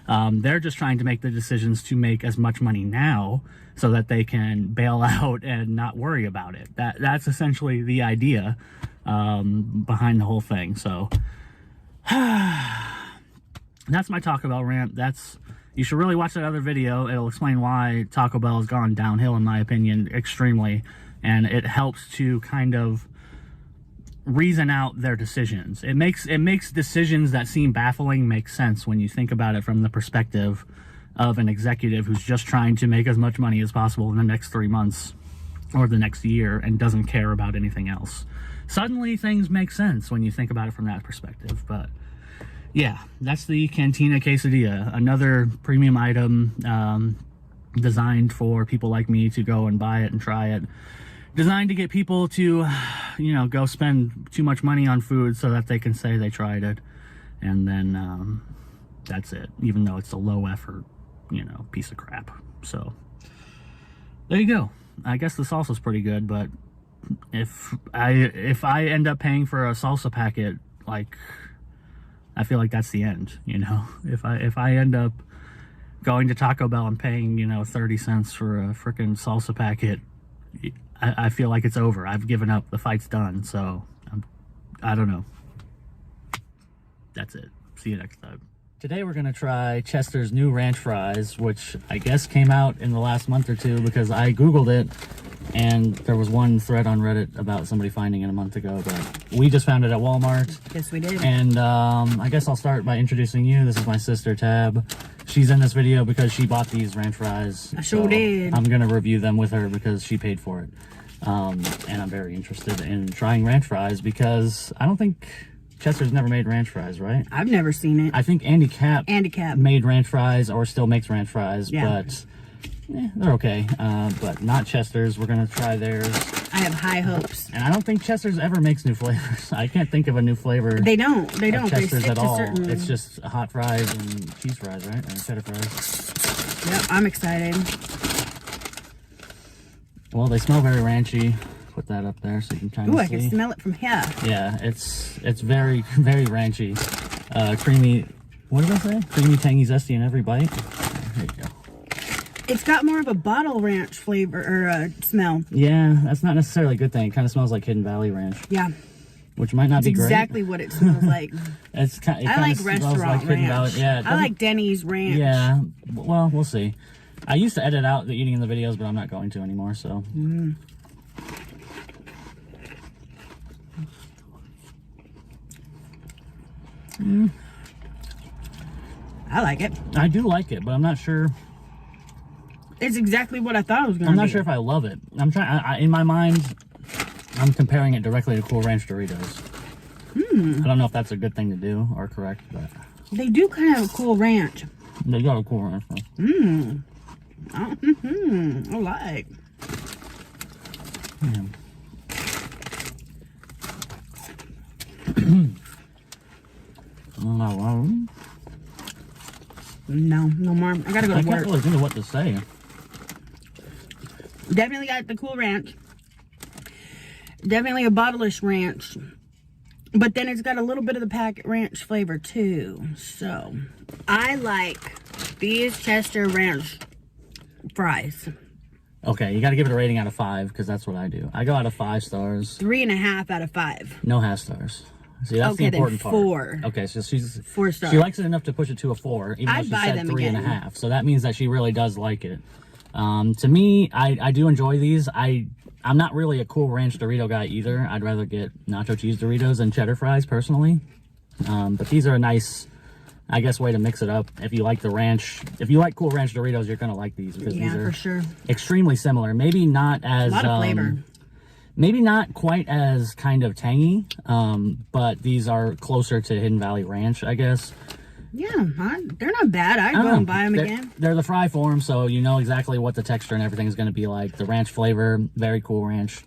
They're just trying to make the decisions to make as much money now so that they can bail out and not worry about it. That's essentially the idea behind the whole thing. So that's my Taco Bell rant. You should really watch that other video. It'll explain why Taco Bell has gone downhill, in my opinion, extremely, and it helps to kind of reason out their decisions. It makes decisions that seem baffling make sense when you think about it from the perspective of an executive who's just trying to make as much money as possible in the next 3 months or the next year and doesn't care about anything else. Suddenly things make sense when you think about it from that perspective. But yeah, that's the Cantina Quesadilla, another premium item designed for people like me to go and buy it and try it. Designed to get people to, you know, go spend too much money on food so that they can say they tried it. And then that's it, even though it's a low effort, you know, piece of crap. So there you go. I guess the salsa's pretty good, but if I end up paying for a salsa packet, like, I feel like that's the end, you know. If I end up going to Taco Bell and paying, you know, 30 cents for a freaking salsa packet, I feel like it's over. I've given up. The fight's done. So I don't know. That's it. See you next time. Today we're going to try Chester's new ranch fries, which I guess came out in the last month or two because I Googled it and there was one thread on Reddit about somebody finding it a month ago, but we just found it at Walmart. Yes, we did. And I guess I'll start by introducing you. This is my sister, Tab. She's in this video because she bought these ranch fries. I sure did. I'm going to review them with her because she paid for it. And I'm very interested in trying ranch fries because I don't think Chester's never made ranch fries, right? I've never seen it. I think Andy Cap made ranch fries or still makes ranch fries, yeah. But they're okay. But not Chester's. We're going to try theirs. I have high hopes. And I don't think Chester's ever makes new flavors. I can't think of a new flavor. They don't. They don't. Chester's they at all. Certain... It's just hot fries and cheese fries, right? And cheddar fries. Yep, I'm excited. Well, they smell very ranchy. Put that up there so you can kind of see. Ooh, I can smell it from here. Yeah, it's very, very ranchy. Creamy, what did I say? Creamy, tangy, zesty in every bite. There you go. It's got more of a bottle ranch flavor or smell. Yeah, that's not necessarily a good thing. It kind of smells like Hidden Valley Ranch. Yeah. Which might not be great. Exactly what it smells like. I like restaurant ranch. Yeah, I like Denny's ranch. Yeah, well, we'll see. I used to edit out the eating in the videos, but I'm not going to anymore, so. I like it. I do like it, but I'm not sure. It's exactly what I thought it was going to be. I'm not sure if I love it. I'm trying. In my mind, I'm comparing it directly to Cool Ranch Doritos. I don't know if that's a good thing to do or correct, but they do kind of have a Cool Ranch. They got a Cool Ranch. I like. No more. I gotta go to work. I can't really think of what to say. Definitely got the Cool Ranch. Definitely a bottle-ish ranch. But then it's got a little bit of the packet ranch flavor too. So, I like these Chester Ranch fries. Okay, you got to give it a rating out of 5 because that's what I do. I go out of 5 stars. 3.5 out of 5. No half stars. See, that's Okay, the important then part. 4. Okay, so she's 4 stars. She likes it enough to push it to a 4, even though I'd she buy said them 3.5. again. So that means that she really does like it. To me, I do enjoy these. I'm not really a Cool Ranch Dorito guy either. I'd rather get nacho cheese Doritos and cheddar fries personally. But these are a nice, I guess, way to mix it up. If you like the ranch, if you like Cool Ranch Doritos, you're gonna like these because these are for sure. extremely similar. Maybe not as A lot of flavor. Maybe not quite as kind of tangy, but these are closer to Hidden Valley Ranch, I guess. Yeah, they're not bad. I'd go and buy them again. They're the fry form, so you know exactly what the texture and everything is going to be like. The ranch flavor, very Cool Ranch.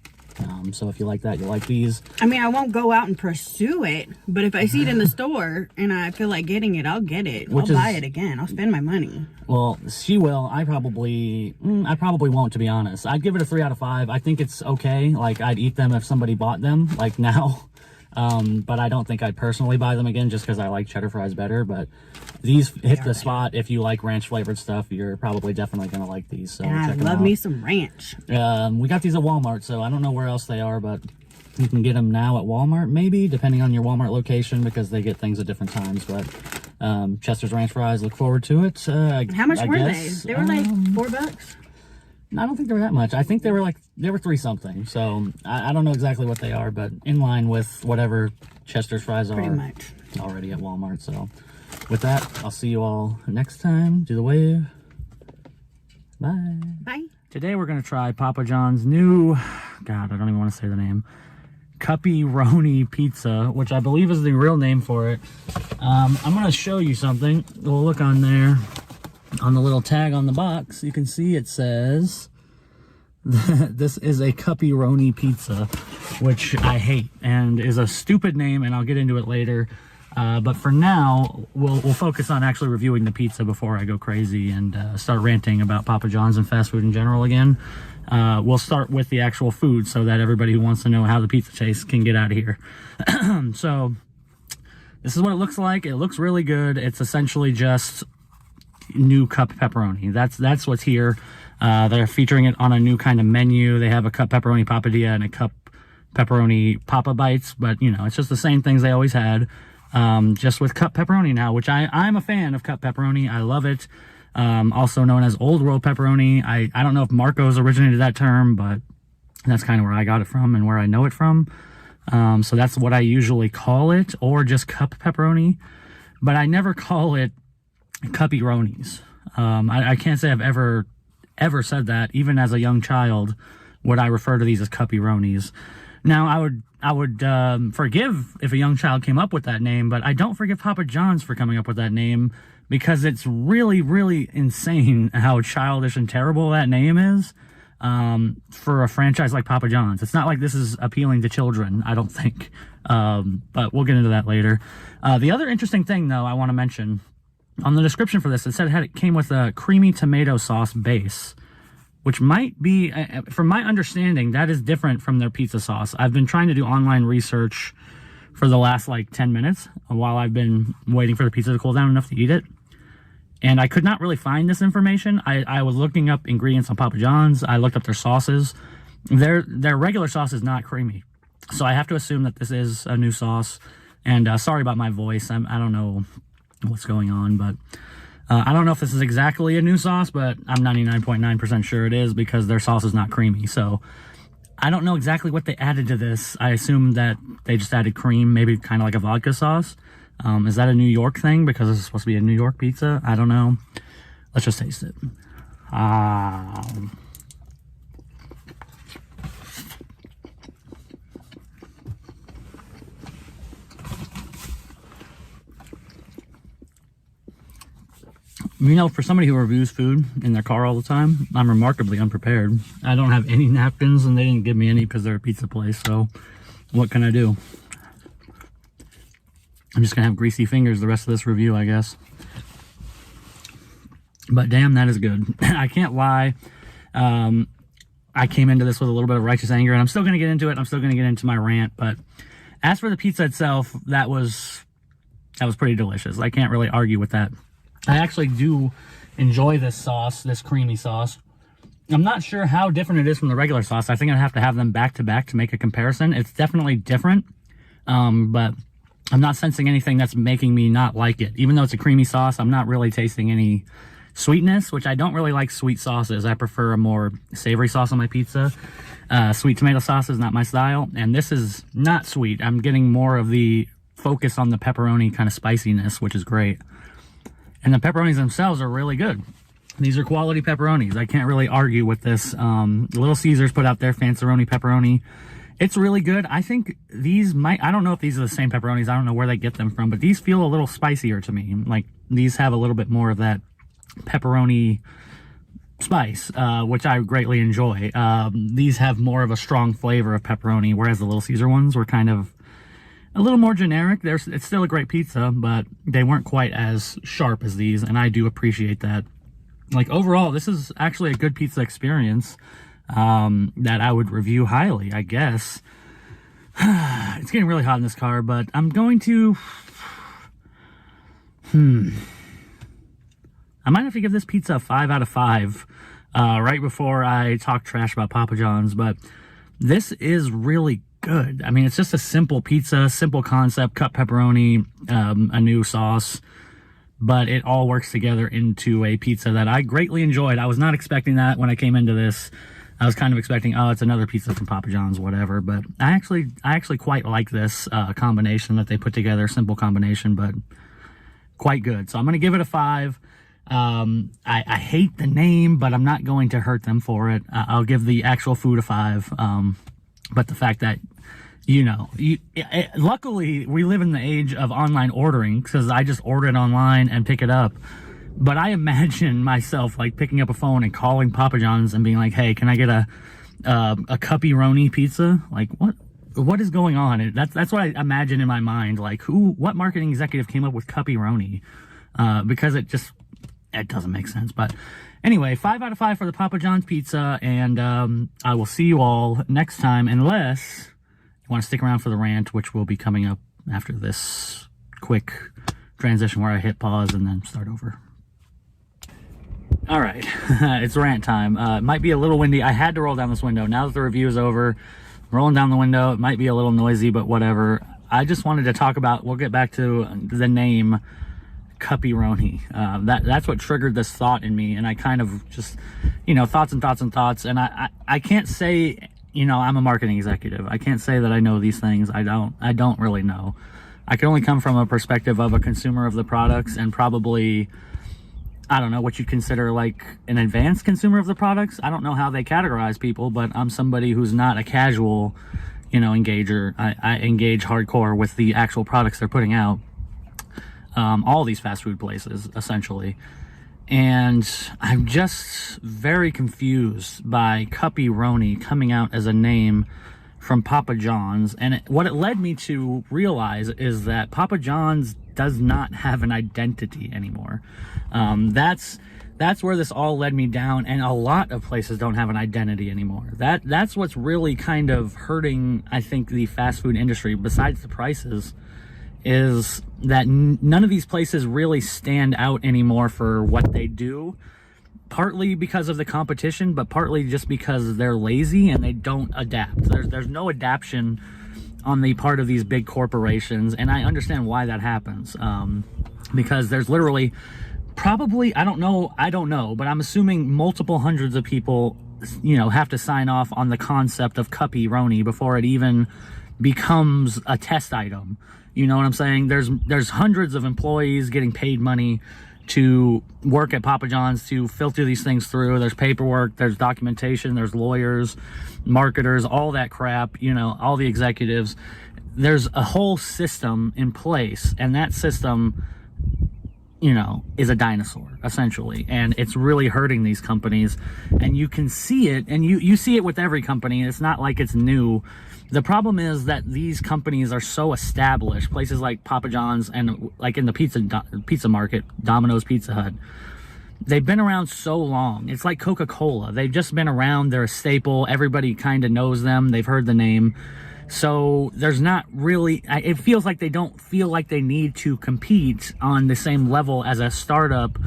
So if you like that, you'll like these. I mean, I won't go out and pursue it, but if I see it in the store and I feel like getting it, I'll get it. I'll buy it again. I'll spend my money. Well, she will. I probably won't, to be honest. I'd give it a 3 out of 5. I think it's okay. Like, I'd eat them if somebody bought them, like now. But I don't think I'd personally buy them again just because I like cheddar fries better. But these hit the spot. If you like ranch flavored stuff, you're probably definitely going to like these. So and I love me some ranch. We got these at Walmart, so I don't know where else they are, but you can get them now at Walmart, maybe, depending on your Walmart location, because they get things at different times. But Chester's Ranch Fries, look forward to it. How much were they? They were like $4. I don't think they were that much. I think they were 3 something. So I don't know exactly what they are, but in line with whatever Chester's fries are already at Walmart. So with that, I'll see you all next time. Do the wave. Bye. Bye. Today we're going to try Papa John's new, God, I don't even want to say the name, Cuppy-Roni Pizza, which I believe is the real name for it. I'm going to show you something. We'll look on there. On the little tag on the box, you can see it says this is a Cuppy-Roni Pizza, which I hate and is a stupid name, and I'll get into it later. But for now, we'll focus on actually reviewing the pizza before I go crazy and start ranting about Papa John's and fast food in general again. We'll start with the actual food so that everybody who wants to know how the pizza tastes can get out of here. So this is what it looks like. It looks really good. It's essentially just new cup pepperoni. That's what's here. They're featuring it on a new kind of menu. They have a cup pepperoni papadilla and a cup pepperoni papa bites, but you know, it's just the same things they always had, just with cup pepperoni now, which I'm a fan of cup pepperoni. I love it. Also known as old world pepperoni. I don't know if Marco's originated that term, but that's kind of where I got it from and where I know it from. So that's what I usually call it, or just cup pepperoni, but I never call it Cuppy-Ronis. I can't say I've ever said that. Even as a young child, would I refer to these as Cuppy-Ronis. Now, I would forgive if a young child came up with that name, but I don't forgive Papa John's for coming up with that name, because it's really, really insane how childish and terrible that name is for a franchise like Papa John's. It's not like this is appealing to children, I don't think. But we'll get into that later. The other interesting thing, though, I want to mention, on the description for this, it said it came with a creamy tomato sauce base, which might be, from my understanding, that is different from their pizza sauce. I've been trying to do online research for the last, 10 minutes while I've been waiting for the pizza to cool down enough to eat it. And I could not really find this information. I was looking up ingredients on Papa John's. I looked up their sauces. Their regular sauce is not creamy. So I have to assume that this is a new sauce. And sorry about my voice. I don't know what's going on, but I don't know if this is exactly a new sauce, but I'm 99.9% sure it is, because their sauce is not creamy. So I don't know exactly what they added to this. I assume that they just added cream, maybe kind of like a vodka sauce. Is that a New York thing because it's supposed to be a New York pizza? I don't know. Let's just taste it. You know, for somebody who reviews food in their car all the time, I'm remarkably unprepared. I don't have any napkins, and they didn't give me any because they're a pizza place, so what can I do? I'm just gonna have greasy fingers the rest of this review, I guess. But damn, that is good. I can't lie. I came into this with a little bit of righteous anger, and I'm still going to get into it. I'm still going to get into my rant, but as for the pizza itself, that was pretty delicious. I can't really argue with that. I actually do enjoy this sauce, this creamy sauce. I'm not sure how different it is from the regular sauce. I think I'd have to have them back to back to make a comparison. It's definitely different, but I'm not sensing anything that's making me not like it. Even though it's a creamy sauce, I'm not really tasting any sweetness, which I don't really like sweet sauces. I prefer a more savory sauce on my pizza. Sweet tomato sauce is not my style, and this is not sweet. I'm getting more of the focus on the pepperoni kind of spiciness, which is great. And the pepperonis themselves are really good. These are quality pepperonis. I can't really argue with this. Little Caesars put out their Fanceroni pepperoni. It's really good. I think these might, I don't know if these are the same pepperonis. I don't know where they get them from, but these feel a little spicier to me. Like, these have a little bit more of that pepperoni spice, which I greatly enjoy. These have more of a strong flavor of pepperoni, whereas the Little Caesar ones were kind of a little more generic. It's still a great pizza, but they weren't quite as sharp as these, and I do appreciate that. Like, overall, this is actually a good pizza experience that I would review highly, I guess. It's getting really hot in this car, but I'm going to... I might have to give this pizza a 5 out of 5 right before I talk trash about Papa John's, but this is really good. I mean, it's just a simple pizza, simple concept, cut pepperoni, a new sauce, but it all works together into a pizza that I greatly enjoyed. I was not expecting that when I came into this. I was kind of expecting, oh, it's another pizza from Papa John's, whatever, but I actually quite like this combination that they put together, simple combination, but quite good. So I'm going to give it a 5. I hate the name, but I'm not going to hurt them for it. I'll give the actual food a 5. But the fact that, luckily we live in the age of online ordering, because I just order it online and pick it up. But I imagine myself like picking up a phone and calling Papa John's and being like, hey, can I get a cuppy-roni pizza? Like, what is going on? That's what I imagine in my mind. Like, what marketing executive came up with cuppy-roni? Because it doesn't make sense. But anyway, 5 out of 5 for the Papa John's pizza, and I will see you all next time, unless you want to stick around for the rant, which will be coming up after this quick transition where I hit pause and then start over. All right, it's rant time. It might be a little windy. I had to roll down this window. Now that the review is over, rolling down the window, it might be a little noisy, but whatever. I just wanted to talk about, we'll get back to the name cuppy-roni. That's what triggered this thought in me, and I kind of just, thoughts and thoughts and thoughts, and I can't say, I'm a marketing executive. I can't say that I know these things. I don't really know. I can only come from a perspective of a consumer of the products, and probably, I don't know what you'd consider like an advanced consumer of the products. I don't know how they categorize people, but I'm somebody who's not a casual, engager. I engage hardcore with the actual products they're putting out. All these fast food places, essentially. And I'm just very confused by cuppy-roni coming out as a name from Papa John's. And what it led me to realize is that Papa John's does not have an identity anymore. That's where this all led me down, and a lot of places don't have an identity anymore. That's what's really kind of hurting, I think, the fast food industry, besides the prices, is that none of these places really stand out anymore for what they do, partly because of the competition, but partly just because they're lazy and they don't adapt. There's no adaptation on the part of these big corporations, and I understand why that happens, because there's literally probably, I don't know, but I'm assuming multiple hundreds of people, have to sign off on the concept of cuppy-roni before it even becomes a test item. You know what I'm saying? There's hundreds of employees getting paid money to work at Papa John's to filter these things through. There's paperwork, there's documentation, there's lawyers, marketers, all that crap, all the executives. There's a whole system in place, and that system, is a dinosaur, essentially. And it's really hurting these companies. And you can see it, and you see it with every company. It's not like it's new. The problem is that these companies are so established, places like Papa John's and like in the pizza market, Domino's, Pizza Hut, they've been around so long. It's like Coca-Cola. They've just been around. They're a staple. Everybody kind of knows them. They've heard the name. So there's not really, it feels like they don't feel like they need to compete on the same level as a startup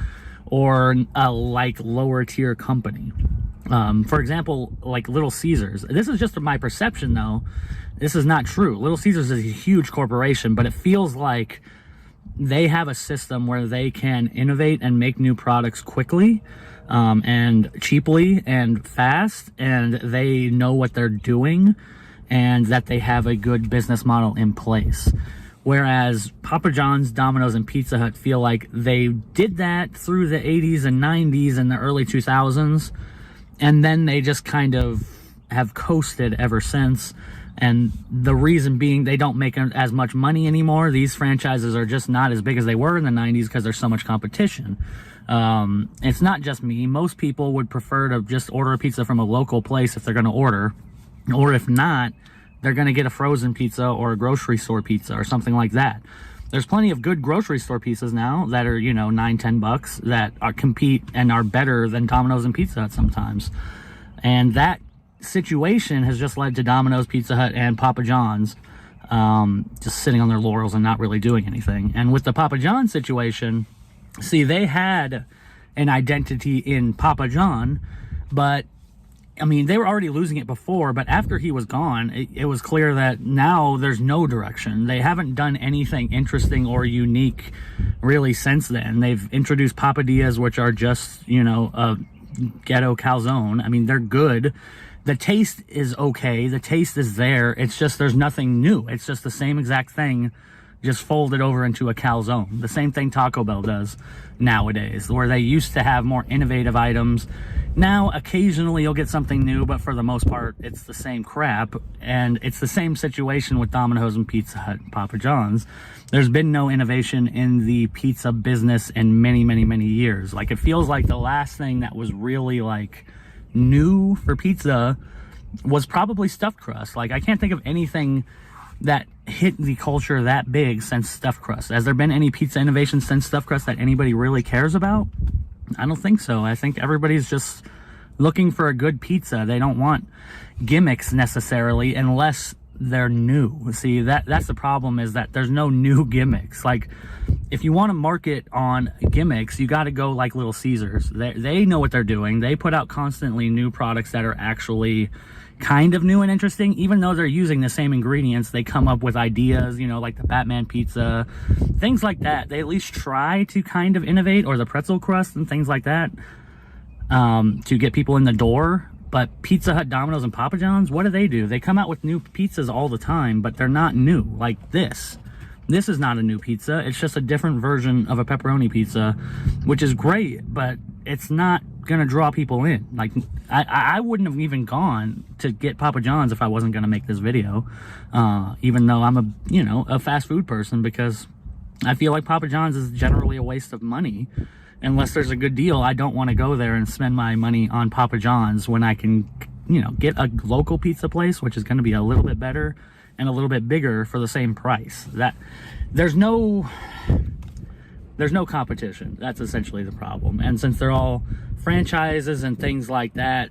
or a like lower tier company. For example, like Little Caesars. This is just my perception though. This is not true. Little Caesars is a huge corporation, but it feels like they have a system where they can innovate and make new products quickly, and cheaply and fast, and they know what they're doing, and that they have a good business model in place. Whereas Papa John's, Domino's, and Pizza Hut feel like they did that through the 80s and 90s and the early 2000s, and then they just kind of have coasted ever since. And the reason being, they don't make as much money anymore. These franchises are just not as big as they were in the 90s because there's so much competition. It's not just me. Most people would prefer to just order a pizza from a local place if they're going to order. Or if not, they're going to get a frozen pizza or a grocery store pizza or something like that. There's plenty of good grocery store pizzas now that are, you know, $9-10 that are compete and are better than Domino's and Pizza Hut sometimes. And that situation has just led to Domino's, Pizza Hut, and Papa John's just sitting on their laurels and not really doing anything. And with the Papa John situation, see, they had an identity in Papa John, but I mean, they were already losing it before, but after he was gone, it was clear that now there's no direction. They haven't done anything interesting or unique really since then. They've introduced papadillas, which are just, you know, a ghetto calzone. I mean, they're good. The taste is okay. The taste is there. It's just there's nothing new. It's just the same exact thing, just folded over into a calzone. The same thing Taco Bell does nowadays, where they used to have more innovative items. Now, occasionally you'll get something new, but for the most part, it's the same crap. And it's the same situation with Domino's and Pizza Hut and Papa John's. There's been no innovation in the pizza business in many, many, many years. Like, it feels like the last thing that was really, like, new for pizza was probably stuffed crust. Like, I can't think of anything that hit the culture that big since stuffed crust. Has there been any pizza innovation since stuffed crust that anybody really cares about? I don't think so. I think everybody's just looking for a good pizza. They don't want gimmicks necessarily unless they're new. See, that's the problem, is that there's no new gimmicks. Like, if you want to market on gimmicks, you got to go like Little Caesars. They know what they're doing. They put out constantly new products that are actually kind of new and interesting. Even though they're using the same ingredients, they come up with ideas, you know, like the Batman pizza, things like that. They at least try to kind of innovate, or the pretzel crust and things like that, to get people in the door. But Pizza Hut, Domino's, and Papa John's, what do? They come out with new pizzas all the time, but they're not new. Like this. This is not a new pizza. It's just a different version of a pepperoni pizza, which is great, but it's not going to draw people in. Like, I wouldn't have even gone to get Papa John's if I wasn't going to make this video, even though I'm a fast food person, because I feel like Papa John's is generally a waste of money. Unless there's a good deal, I don't want to go there and spend my money on Papa John's when I can, get a local pizza place, which is going to be a little bit better and a little bit bigger for the same price. That there's no competition. That's essentially the problem. And since they're all franchises and things like that,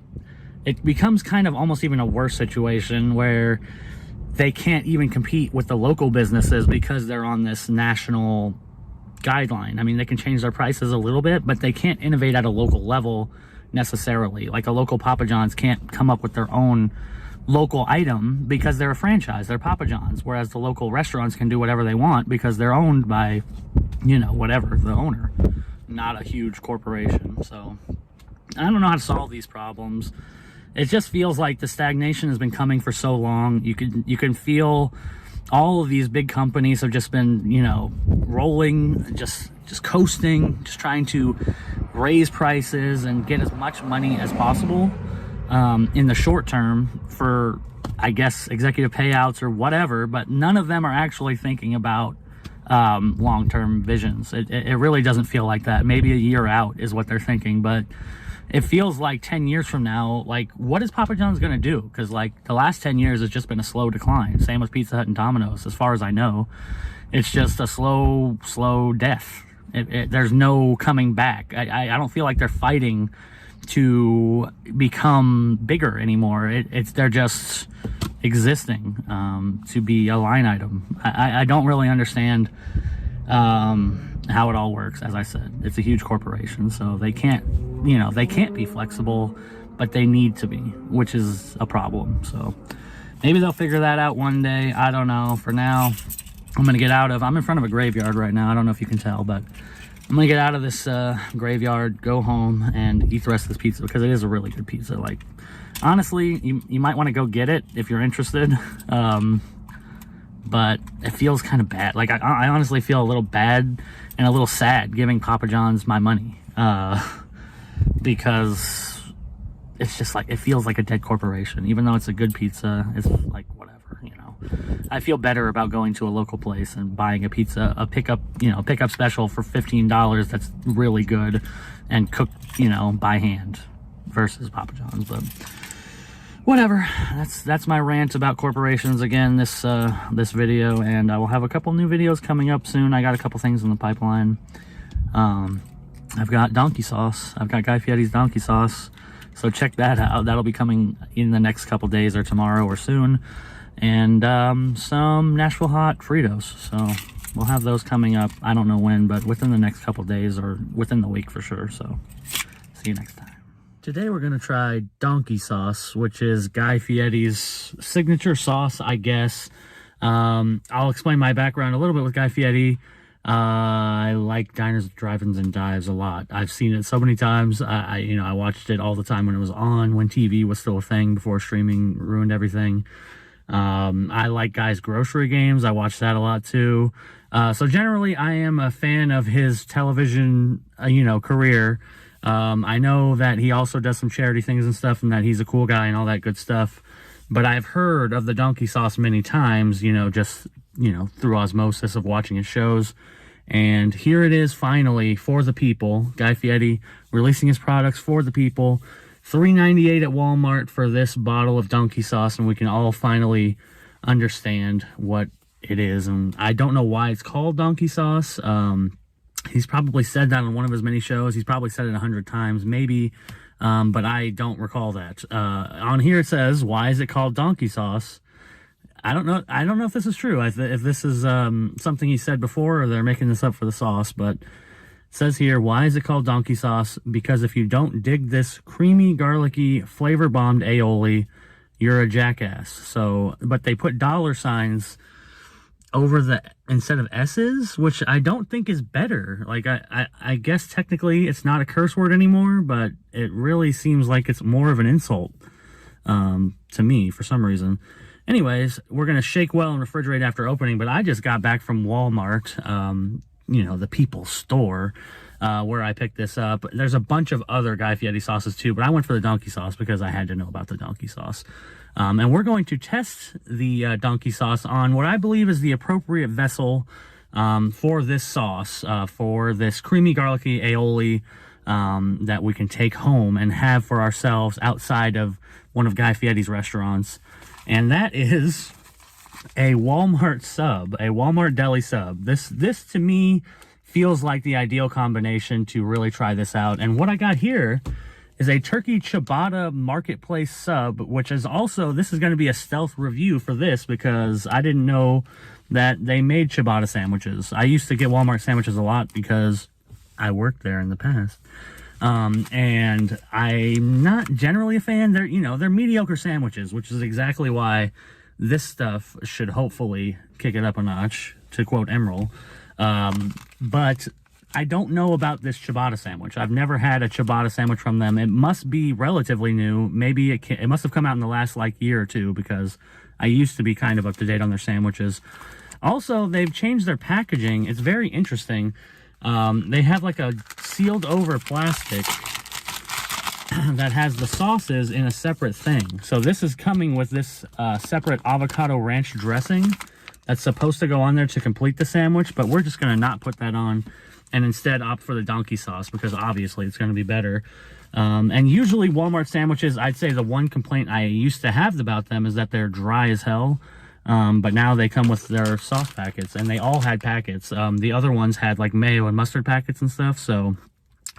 it becomes kind of almost even a worse situation where they can't even compete with the local businesses because they're on this national guideline. I mean, they can change their prices a little bit, but they can't innovate at a local level necessarily. Like, a local Papa John's can't come up with their own local item because they're a franchise. They're Papa John's, whereas the local restaurants can do whatever they want because they're owned by, whatever, the owner, not a huge corporation. So I don't know how to solve these problems. It just feels like the stagnation has been coming for so long. You can feel all of these big companies have just been, rolling, just coasting, just trying to raise prices and get as much money as possible in the short term for, I guess, executive payouts or whatever, but none of them are actually thinking about long-term visions. It really doesn't feel like that. Maybe a year out is what they're thinking, but it feels like 10 years from now, like, what is Papa John's going to do? Because, like, the last 10 years has just been a slow decline. Same with Pizza Hut and Domino's, as far as I know. It's just a slow death There's no coming back. I don't feel like they're fighting to become bigger anymore. They're just existing to be a line item. I don't really understand how it all works. As I said, it's a huge corporation, so they can't be flexible, but they need to be, which is a problem. So maybe they'll figure that out one day. I don't know. For now, I'm in front of a graveyard right now. I don't know if you can tell, but I'm gonna get out of this graveyard, go home, and eat the rest of this pizza, because it is a really good pizza. Like, honestly, you might want to go get it if you're interested. But it feels kind of bad. Like, I honestly feel a little bad and a little sad giving Papa John's my money, because it's just like, it feels like a dead corporation. Even though it's a good pizza, it's like, whatever, I feel better about going to a local place and buying a pizza, a pickup special for $15 that's really good and cooked, by hand, versus Papa John's. But whatever, that's my rant about corporations again, this video, and I will have a couple new videos coming up soon. I got a couple things in the pipeline. I've got donkey sauce. I've got Guy Fieri's donkey sauce, so check that out. That'll be coming in the next couple days, or tomorrow or soon. And some Nashville hot Fritos, so we'll have those coming up. I don't know when, but within the next couple days, or within the week for sure. So see you next time. Today we're gonna try donkey sauce, which is Guy Fieri's signature sauce, I guess. I'll explain my background a little bit with Guy Fieri. I like diners, drive-ins, and dives a lot. I've seen it so many times. I watched it all the time when it was on, when TV was still a thing, before streaming ruined everything. I like Guy's grocery games. I watch that a lot too. So generally I am a fan of his television, career. I know that he also does some charity things and stuff, and that he's a cool guy and all that good stuff. But I've heard of the donkey sauce many times, just, through osmosis of watching his shows. And here it is, finally, for the people. Guy Fieri releasing his products for the people. $3.98 at Walmart for this bottle of donkey sauce, and we can all finally understand what it is. And I don't know why it's called donkey sauce. He's probably said that on one of his many shows. He's probably said it 100 times, maybe, but I don't recall that. On here it says, why is it called donkey sauce? I don't know if this is true, if this is something he said before, or they're making this up for the sauce, but it says here, why is it called donkey sauce? Because if you don't dig this creamy, garlicky, flavor-bombed aioli, you're a jackass. So, but they put dollar signs over instead of S's, which I don't think is better. Like, I guess technically it's not a curse word anymore, but it really seems like it's more of an insult to me for some reason. Anyways, we're going to shake well and refrigerate after opening, but I just got back from Walmart, the people's store, where I picked this up. There's a bunch of other Guy Fieri sauces too, but I went for the donkey sauce because I had to know about the donkey sauce. And we're going to test the donkey sauce on what I believe is the appropriate vessel for this sauce, for this creamy, garlicky aioli that we can take home and have for ourselves outside of one of Guy Fieri's restaurants. And that is a Walmart sub, a Walmart deli sub. This to me feels like the ideal combination to really try this out. And what I got here is a turkey ciabatta marketplace sub, which is also, this is going to be a stealth review for this because I didn't know that they made ciabatta sandwiches. I used to get Walmart sandwiches a lot because I worked there in the past. And I'm not generally a fan. They're mediocre sandwiches, which is exactly why this stuff should hopefully kick it up a notch, to quote Emerald. But I don't know about this ciabatta sandwich. I've never had a ciabatta sandwich from them. It must be relatively new. Maybe it must have come out in the last year or two, because I used to be kind of up to date on their sandwiches. Also, they've changed their packaging. It's very interesting. They have a sealed over plastic that has the sauces in a separate thing. So this is coming with this separate avocado ranch dressing that's supposed to go on there to complete the sandwich, but we're just going to not put that on and instead opt for the donkey sauce because obviously it's going to be better. And usually Walmart sandwiches, I'd say the one complaint I used to have about them is that they're dry as hell. But now they come with their sauce packets, and they all had packets. The other ones had like mayo and mustard packets and stuff, so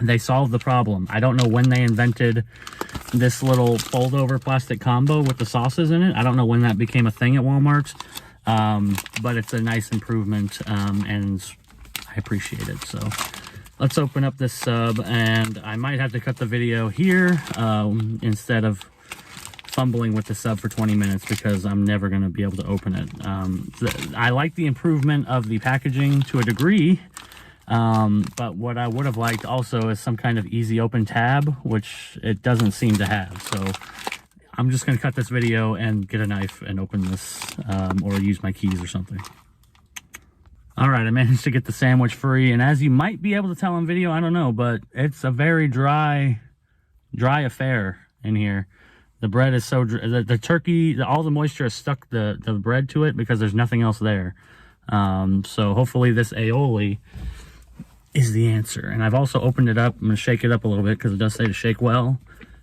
they solved the problem. I don't know when they invented this little fold-over plastic combo with the sauces in it. I don't know when that became a thing at Walmart, but it's a nice improvement, and I appreciate it. So let's open up this sub, and I might have to cut the video here instead of fumbling with the sub for 20 minutes because I'm never going to be able to open it. I like the improvement of the packaging to a degree, but what I would have liked also is some kind of easy open tab, which it doesn't seem to have. So I'm just going to cut this video and get a knife and open this, or use my keys or something. All right, I managed to get the sandwich free, and as you might be able to tell on video, I don't know, but it's a very dry affair in here. The bread is so dry, the turkey, all the moisture has stuck the bread to it because there's nothing else there. So hopefully this aioli is the answer. And I've also opened it up. I'm going to shake it up a little bit because it does say to shake well.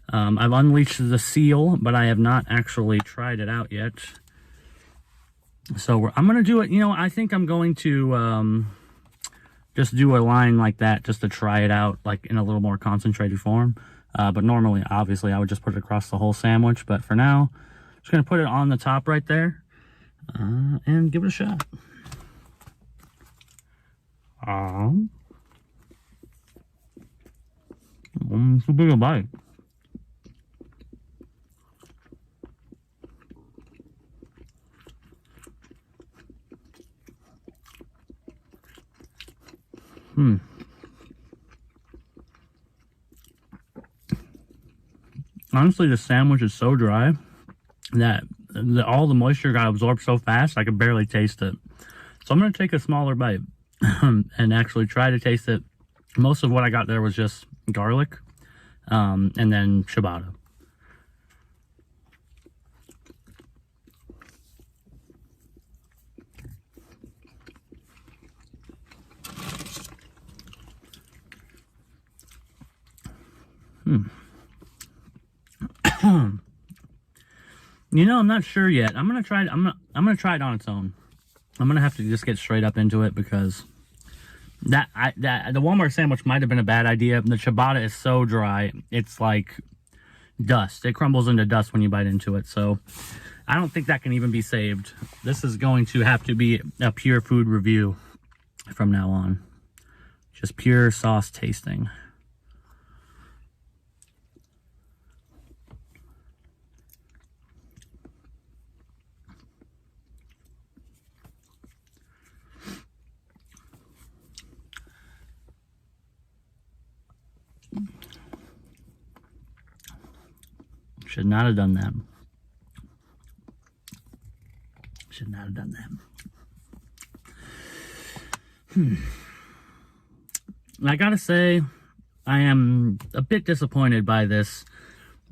I've unleashed the seal, but I have not actually tried it out yet. So I'm going to do it. You know, I think I'm going to just do a line like that just to try it out, like in a little more concentrated form. But normally, obviously, I would just put it across the whole sandwich. But for now, I'm just going to put it on the top right there and give it a shot. Too big a bite. Honestly, the sandwich is so dry that all the moisture got absorbed so fast I could barely taste it. So I'm going to take a smaller bite and actually try to taste it. Most of what I got there was just garlic and then ciabatta. You know, I'm not sure yet. I'm gonna try it. I'm gonna try it on its own. I'm gonna have to just get straight up into it because the Walmart sandwich might have been a bad idea. The ciabatta is so dry, it's like dust. It crumbles into dust when you bite into it. So I don't think that can even be saved. This is going to have to be a pure food review from now on. Just pure sauce tasting. Should not have done that. Should not have done that. I gotta say, I am a bit disappointed by this.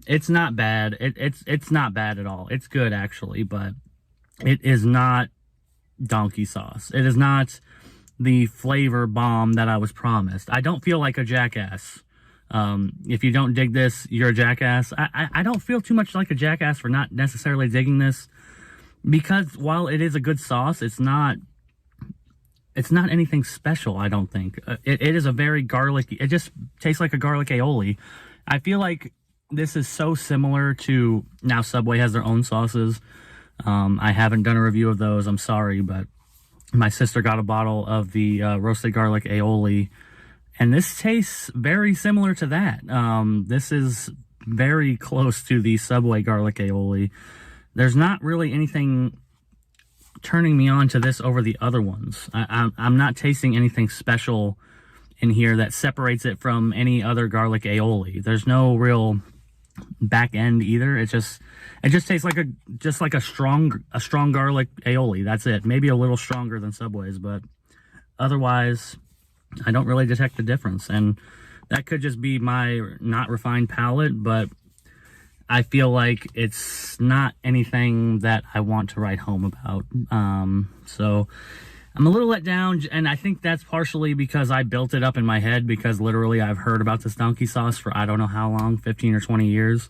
It's not bad. It's not bad at all. It's good actually, but it is not donkey sauce. It is not the flavor bomb that I was promised. I don't feel like a jackass. If you don't dig this, you're a jackass. I don't feel too much like a jackass for not necessarily digging this, because while it is a good sauce, it's not anything special, I don't think. It is a very garlicky, it just tastes like a garlic aioli. I feel like this is so similar to, now Subway has their own sauces. I haven't done a review of those, I'm sorry, but my sister got a bottle of the roasted garlic aioli, and this tastes very similar to that. This is very close to the Subway garlic aioli. There's not really anything turning me on to this over the other ones. I'm not tasting anything special in here that separates it from any other garlic aioli. There's no real back end either. It just tastes like a strong garlic aioli. That's it. Maybe a little stronger than Subway's, but otherwise I don't really detect the difference. And that could just be my not refined palate, but I feel like it's not anything that I want to write home about. So I'm a little let down, and I think that's partially because I built it up in my head, because literally I've heard about this donkey sauce for I don't know how long, 15 or 20 years.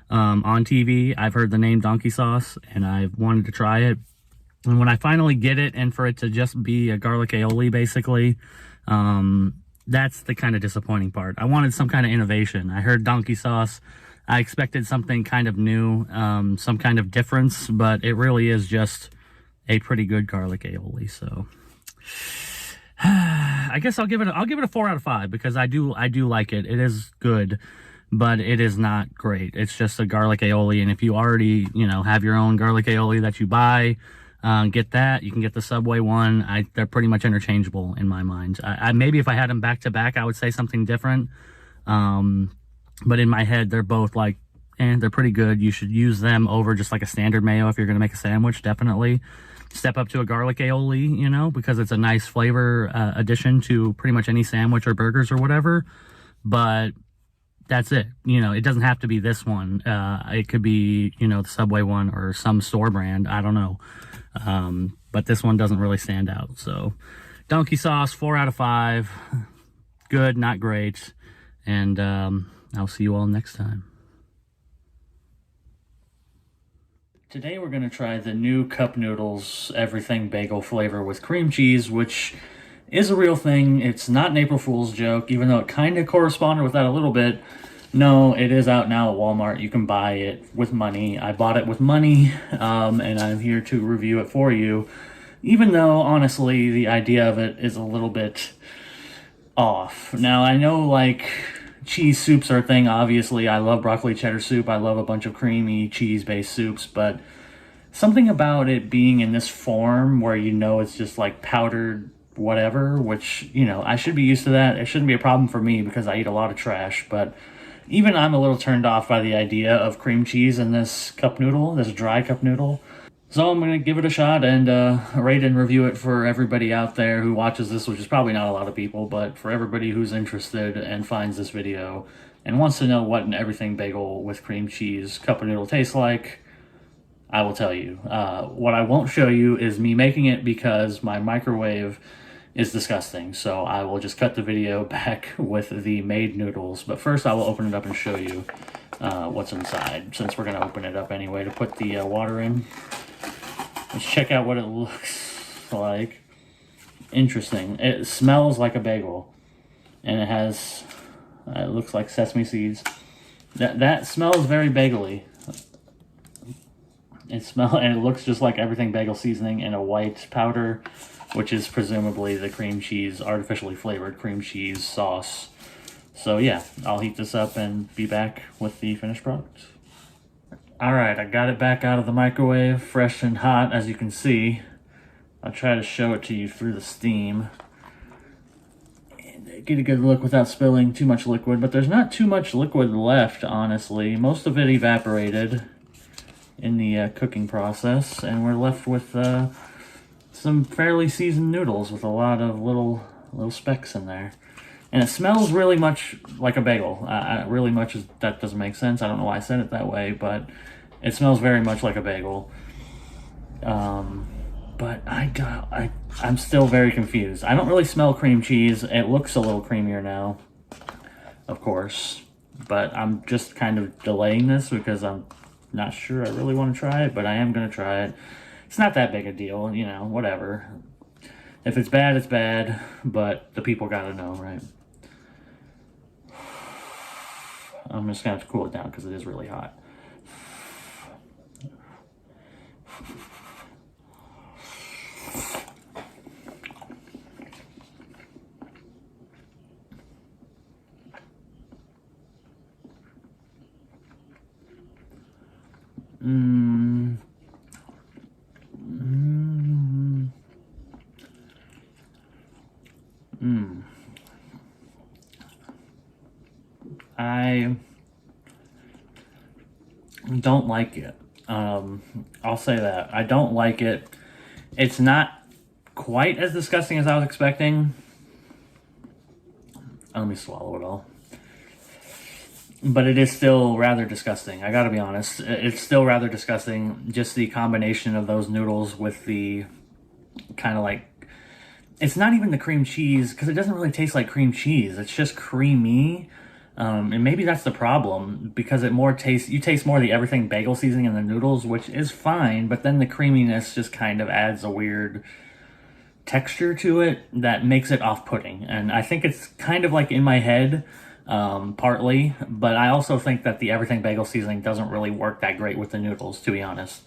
On TV, I've heard the name donkey sauce, and I've wanted to try it. And when I finally get it, and for it to just be a garlic aioli, basically, that's the kind of disappointing part. I wanted some kind of innovation. I heard donkey sauce. I expected something kind of new, some kind of difference, but it really is just a pretty good garlic aioli. So I guess I'll give it a 4 out of 5 because I do like it. It is good, but it is not great. It's just a garlic aioli, and if you already have your own garlic aioli that you buy, get that. You can get the Subway one. They're pretty much interchangeable in my mind. I maybe if I had them back to back, I would say something different. But in my head, they're both like, they're pretty good. You should use them over just like a standard mayo if you're gonna make a sandwich. Definitely step up to a garlic aioli, because it's a nice flavor addition to pretty much any sandwich or burgers or whatever. But that's it. It doesn't have to be this one. It could be, the Subway one or some store brand. I don't know. But this one doesn't really stand out. So donkey sauce, 4 out of 5. Good, not great. And I'll see you all next time. Today we're going to try the new cup noodles everything bagel flavor with cream cheese, which is a real thing. It's not an April Fool's joke, even though it kind of corresponded with that a little bit. No, it is out now at Walmart. You can buy it with money. I bought it with money, and I'm here to review it for you, even though, honestly, the idea of it is a little bit off. Now, I know, like, cheese soups are a thing, obviously. I love broccoli cheddar soup. I love a bunch of creamy cheese-based soups, but something about it being in this form where it's just, like, powdered whatever, which, I should be used to that. It shouldn't be a problem for me because I eat a lot of trash, but even I'm a little turned off by the idea of cream cheese in this cup noodle, this dry cup noodle. So I'm going to give it a shot and rate and review it for everybody out there who watches this, which is probably not a lot of people, but for everybody who's interested and finds this video and wants to know what an everything bagel with cream cheese cup noodle tastes like, I will tell you. What I won't show you is me making it because my microwave is disgusting, so I will just cut the video back with the made noodles. But first I will open it up and show you what's inside, since we're going to open it up anyway to put the water in. Let's check out what it looks like. Interesting. It smells like a bagel, and it looks like sesame seeds. That smells very bagel-y. And it looks just like everything bagel seasoning in a white powder, which is presumably the cream cheese, artificially flavored cream cheese sauce. So yeah, I'll heat this up and be back with the finished product. Alright, I got it back out of the microwave, fresh and hot, as you can see. I'll try to show it to you through the steam. And get a good look without spilling too much liquid, but there's not too much liquid left, honestly. Most of it evaporated in the cooking process, and we're left with some fairly seasoned noodles with a lot of little specks in there. And it smells really much like a bagel. Really much, that doesn't make sense. I don't know why I said it that way, but it smells very much like a bagel. But I'm still very confused. I don't really smell cream cheese. It looks a little creamier now, of course. But I'm just kind of delaying this because I'm not sure I really want to try it, but I am going to try it. It's not that big a deal, whatever. If it's bad, it's bad, but the people gotta know, right? I'm just gonna have to cool it down because it is really hot. I don't like it. I'll say that. I don't like it. It's not quite as disgusting as I was expecting. Let me swallow it all. But it is still rather disgusting. I gotta be honest. It's still rather disgusting. Just the combination of those noodles with the kind of like... It's not even the cream cheese, because it doesn't really taste like cream cheese. It's just creamy. And maybe that's the problem, because you taste more of the everything bagel seasoning in the noodles, which is fine, but then the creaminess just kind of adds a weird texture to it that makes it off-putting. And I think it's kind of like in my head, partly, but I also think that the everything bagel seasoning doesn't really work that great with the noodles, to be honest.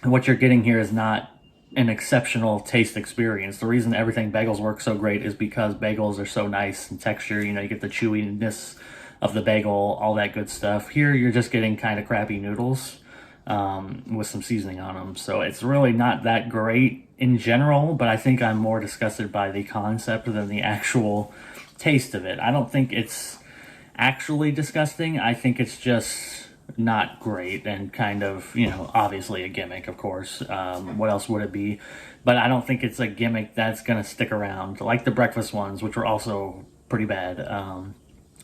What you're getting here is not an exceptional taste experience. The reason everything bagels work so great is because bagels are so nice in texture. You know, you get the chewiness of the bagel, all that good stuff. Here, you're just getting kind of crappy noodles with some seasoning on them. So it's really not that great in general, but I think I'm more disgusted by the concept than the actual taste of it. I don't think it's actually disgusting. I think it's just not great and kind of, you know, obviously a gimmick, of course. What else would it be? But I don't think it's a gimmick that's going to stick around, like the breakfast ones, which were also pretty bad.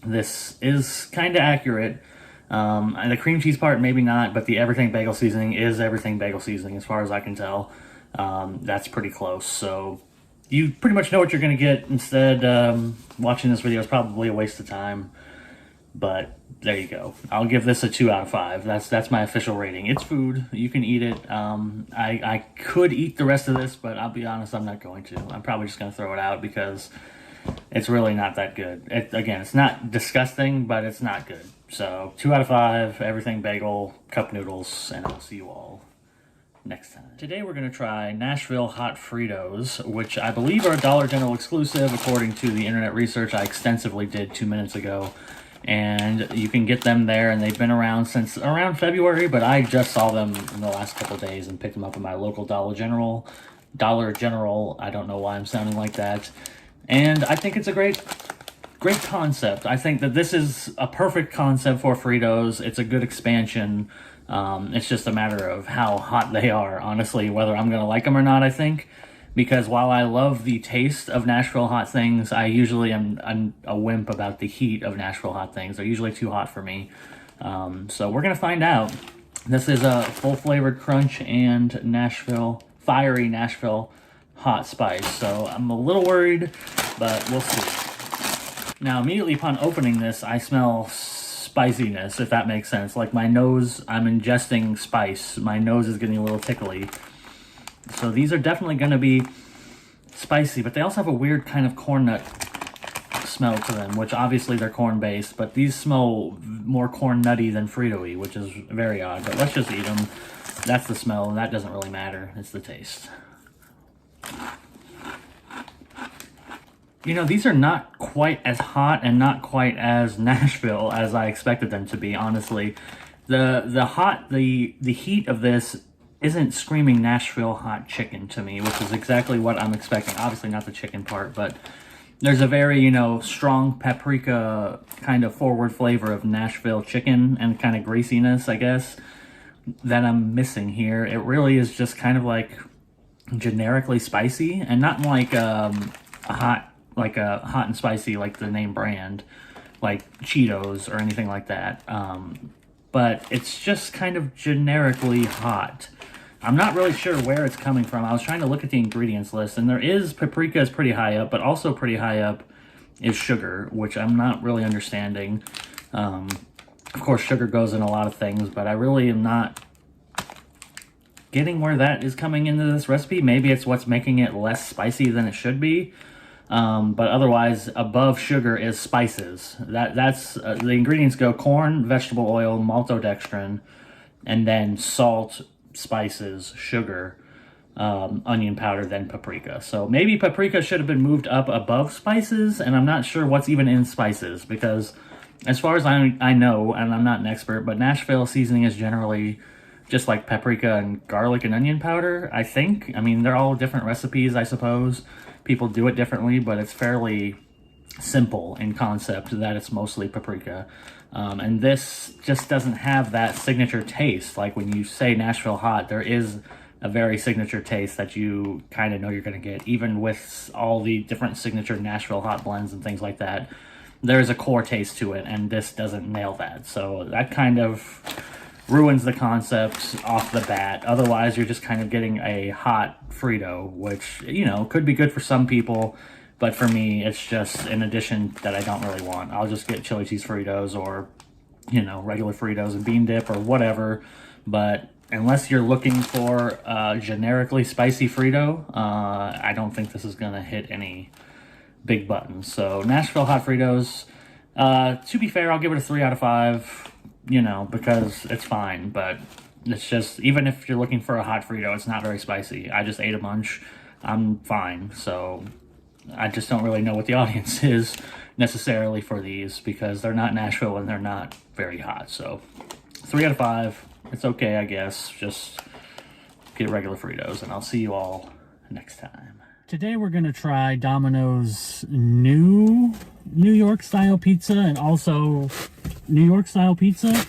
This is kind of accurate. And the cream cheese part, maybe not, but the everything bagel seasoning is everything bagel seasoning, as far as I can tell. That's pretty close. So you pretty much know what you're going to get. Instead, watching this video is probably a waste of time. But there you go. I'll give this a 2 out of 5. That's my official rating. It's food. You can eat it. I could eat the rest of this, but I'll be honest, I'm not going to. I'm probably just going to throw it out because it's really not that good. Again, it's not disgusting, but it's not good. So 2 out of 5, everything bagel, cup noodles, and I'll see you all next time. Today we're going to try Nashville Hot Fritos, which I believe are a Dollar General exclusive, according to the internet research I extensively did 2 minutes ago. And you can get them there, and they've been around since around February, but I just saw them in the last couple of days and picked them up at my local Dollar General. I don't know why I'm sounding like that. And I think it's a great concept. I think that this is a perfect concept for Fritos. It's a good expansion. It's just a matter of how hot they are, honestly, whether I'm going to like them or not, I think. Because while I love the taste of Nashville hot things, I usually am a wimp about the heat of Nashville hot things. They're usually too hot for me. So we're going to find out. This is a full-flavored crunch and fiery Nashville hot spice. So I'm a little worried, but we'll see. Now, immediately upon opening this, I smell spiciness, if that makes sense. Like my nose, I'm ingesting spice. My nose is getting a little tickly. So these are definitely going to be spicy, but they also have a weird kind of corn nut smell to them, which obviously they're corn-based, but these smell more corn nutty than Frito-y, which is very odd. But let's just eat them. That's the smell, and that doesn't really matter. It's the taste. You know, these are not quite as hot and not quite as Nashville as I expected them to be, honestly. The heat of this isn't screaming Nashville hot chicken to me, which is exactly what I'm expecting. Obviously not the chicken part, but there's a very, you know, strong paprika kind of forward flavor of Nashville chicken and kind of greasiness, I guess, that I'm missing here. It really is just kind of like generically spicy, and not like a hot and spicy like the name brand, like Cheetos or anything like that. But it's just kind of generically hot. I'm not really sure where it's coming from. I was trying to look at the ingredients list, and paprika is pretty high up, but also pretty high up is sugar, which I'm not really understanding. Of course, sugar goes in a lot of things, but I really am not getting where that is coming into this recipe. Maybe it's what's making it less spicy than it should be. But otherwise, above sugar is spices. That's the ingredients go corn, vegetable oil, maltodextrin, and then salt, spices, sugar, onion powder, then paprika. So maybe paprika should have been moved up above spices, and I'm not sure what's even in spices, because as far as I know, and I'm not an expert, but Nashville seasoning is generally just like paprika and garlic and onion powder, I think. I mean, they're all different recipes, I suppose. People do it differently, but it's fairly simple in concept that it's mostly paprika. And this just doesn't have that signature taste. Like when you say Nashville hot, there is a very signature taste that you kind of know you're going to get, even with all the different signature Nashville hot blends and things like that. There's a core taste to it, and this doesn't nail that. So that kind of ruins the concept off the bat. Otherwise, you're just kind of getting a hot Frito, which, you know, could be good for some people. But for me, it's just an addition that I don't really want. I'll just get chili cheese Fritos or, regular Fritos and bean dip or whatever. But unless you're looking for a generically spicy Frito, I don't think this is going to hit any big buttons. So Nashville hot Fritos, to be fair, I'll give it a 3 out of 5, because it's fine. But it's just, even if you're looking for a hot Frito, it's not very spicy. I just ate a bunch. I'm fine. So I just don't really know what the audience is necessarily for these, because they're not Nashville and they're not very hot. So 3 out of 5. It's okay, I guess. Just get regular Fritos, and I'll see you all next time. Today we're going to try Domino's new New York style pizza and also New York style pizza.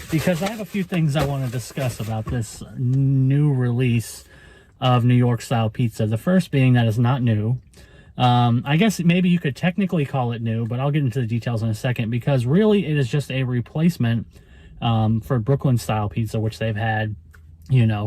Because I have a few things I want to discuss about this new release of New York style pizza. The first being that it's not new. I guess maybe you could technically call it new, but I'll get into the details in a second, because really it is just a replacement for Brooklyn style pizza, which they've had,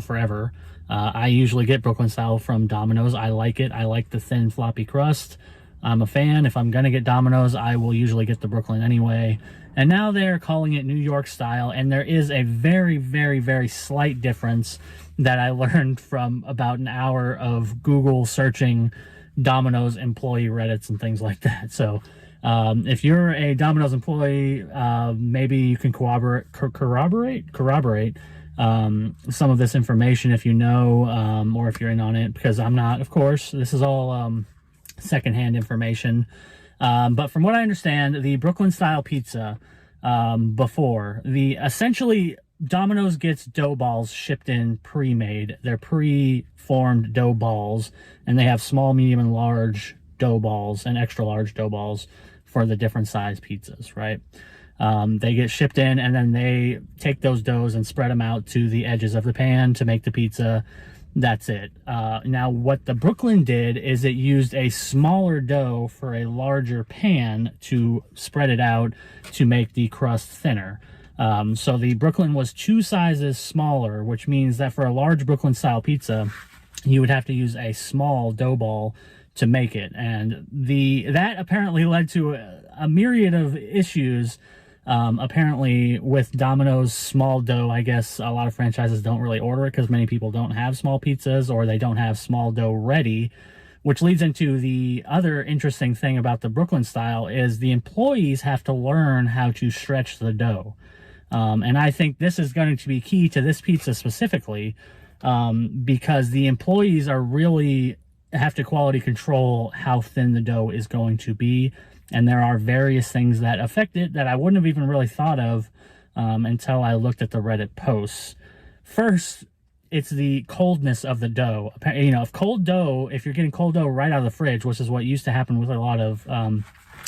forever. I usually get Brooklyn style from Domino's. I like it. I like the thin floppy crust. I'm a fan. If I'm going to get Domino's, I will usually get the Brooklyn anyway. And now they're calling it New York style, and there is a very, very, very slight difference that I learned from about an hour of Google searching Domino's employee Reddits and things like that. So if you're a Domino's employee, maybe you can corroborate some of this information if you know, or if you're in on it, because I'm not, of course. This is all secondhand information. But from what I understand, the Brooklyn style pizza, essentially Domino's gets dough balls shipped in pre-made. They're pre-formed dough balls, and they have small, medium, and large dough balls and extra large dough balls for the different size pizzas, right? They get shipped in, and then they take those doughs and spread them out to the edges of the pan to make the pizza. That's it. Now, what the Brooklyn did is it used a smaller dough for a larger pan to spread it out to make the crust thinner. So the Brooklyn was 2 sizes smaller, which means that for a large Brooklyn style pizza, you would have to use a small dough ball to make it. And that apparently led to a myriad of issues. Apparently with Domino's small dough, I guess a lot of franchises don't really order it because many people don't have small pizzas, or they don't have small dough ready, which leads into the other interesting thing about the Brooklyn style is the employees have to learn how to stretch the dough. And I think this is going to be key to this pizza specifically, because the employees really have to quality control how thin the dough is going to be. And there are various things that affect it that I wouldn't have even really thought of until I looked at the Reddit posts. First, it's the coldness of the dough. If you're getting cold dough right out of the fridge, which is what used to happen with a lot of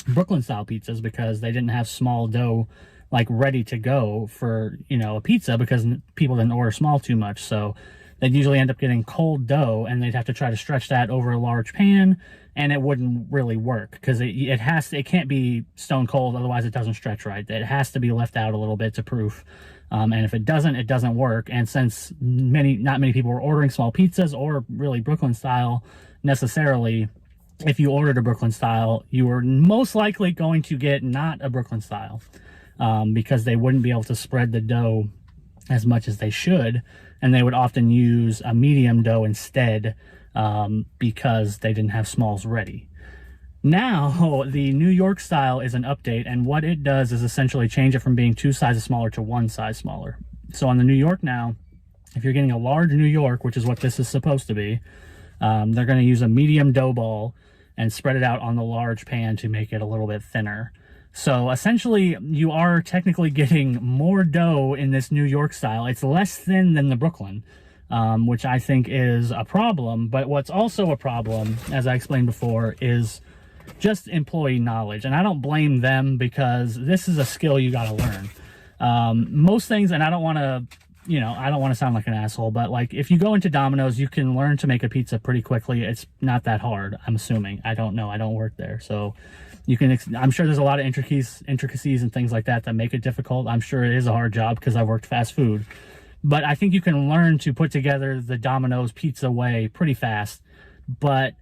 Brooklyn style pizzas, because they didn't have small dough like ready to go for, a pizza, because people didn't order small too much. So they'd usually end up getting cold dough, and they'd have to try to stretch that over a large pan, and it wouldn't really work because it can't be stone cold, otherwise it doesn't stretch right. It has to be left out a little bit to proof. And if it doesn't work. And since not many people were ordering small pizzas or really Brooklyn style necessarily, if you ordered a Brooklyn style, you were most likely going to get not a Brooklyn style, because they wouldn't be able to spread the dough as much as they should, and they would often use a medium dough instead, because they didn't have smalls ready. Now, the New York style is an update, and what it does is essentially change it from being 2 sizes smaller to 1 size smaller. So on the New York now, if you're getting a large New York, which is what this is supposed to be, they're going to use a medium dough ball and spread it out on the large pan to make it a little bit thinner. So essentially, you are technically getting more dough in this New York style. It's less thin than the Brooklyn, which I think is a problem. But what's also a problem, as I explained before, is just employee knowledge. And I don't blame them, because this is a skill you got to learn. Most things, and I don't want to sound like an asshole, but like if you go into Domino's, you can learn to make a pizza pretty quickly. It's not that hard, I'm assuming. I don't know. I don't work there. So I'm sure there's a lot of intricacies and things like that make it difficult. I'm sure it is a hard job because I've worked fast food. But I think you can learn to put together the Domino's pizza way pretty fast. But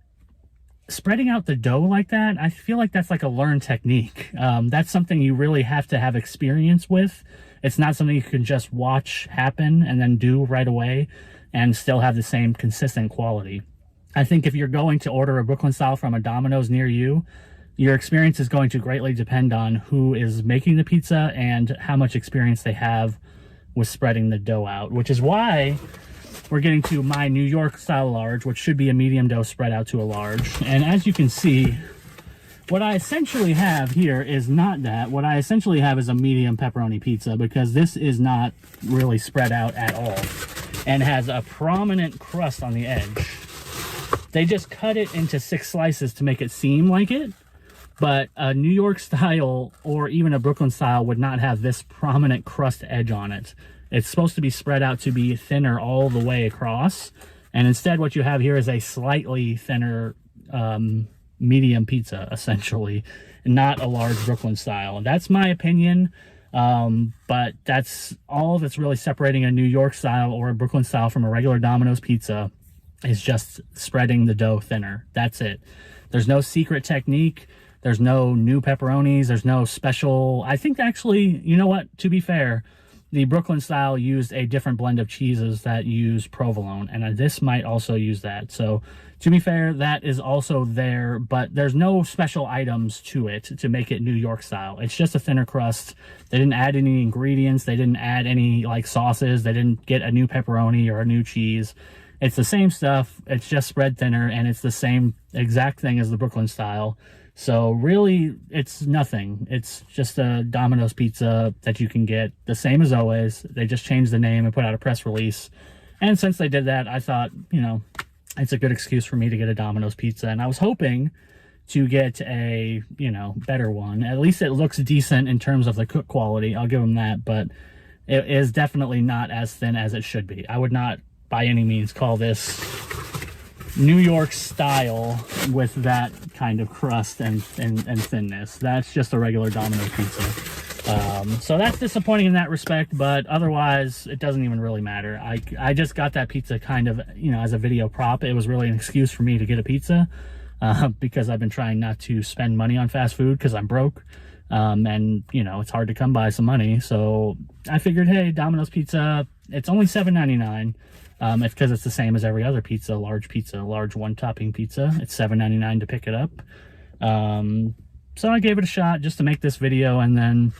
spreading out the dough like that, I feel like that's like a learned technique. That's something you really have to have experience with. It's not something you can just watch happen and then do right away and still have the same consistent quality. I think if you're going to order a Brooklyn style from a Domino's near you, your experience is going to greatly depend on who is making the pizza and how much experience they have with spreading the dough out, which is why we're getting to my New York style large, which should be a medium dough spread out to a large. And as you can see, what I essentially have here is not that. What I essentially have is a medium pepperoni pizza, because this is not really spread out at all and has a prominent crust on the edge. They just cut it into 6 slices to make it seem like it, but a New York style or even a Brooklyn style would not have this prominent crust edge on it. It's supposed to be spread out to be thinner all the way across. And instead what you have here is a slightly thinner medium pizza, essentially, not a large Brooklyn style. And that's my opinion. But that's all that's really separating a New York style or a Brooklyn style from a regular Domino's pizza, is just spreading the dough thinner. That's it. There's no secret technique. There's no new pepperonis. There's no special. I think actually, you know what, to be fair, the Brooklyn style used a different blend of cheeses that use provolone, and this might also use that. So to be fair, that is also there, but there's no special items to it to make it New York style. It's just a thinner crust. They didn't add any ingredients. They didn't add any like sauces. They didn't get a new pepperoni or a new cheese. It's the same stuff. It's just spread thinner, and it's the same exact thing as the Brooklyn style. So really, it's nothing. It's just a Domino's pizza that you can get the same as always. They just changed the name and put out a press release. And since they did that, I thought, you know, it's a good excuse for me to get a Domino's pizza. And I was hoping to get a, you know, better one. At least it looks decent in terms of the cook quality. I'll give them that. But it is definitely not as thin as it should be. I would not by any means call this New York style with that kind of crust and thinness. That's just a regular Domino's pizza. So that's disappointing in that respect, but otherwise it doesn't even really matter. I just got that pizza kind of, you know, as a video prop. It was really an excuse for me to get a pizza because I've been trying not to spend money on fast food because I'm broke. And you know, it's hard to come by some money. So I figured, hey, Domino's pizza, it's only $7.99. It's because it's the same as every other pizza, large one topping pizza. It's $7.99 to pick it up. So I gave it a shot just to make this video and then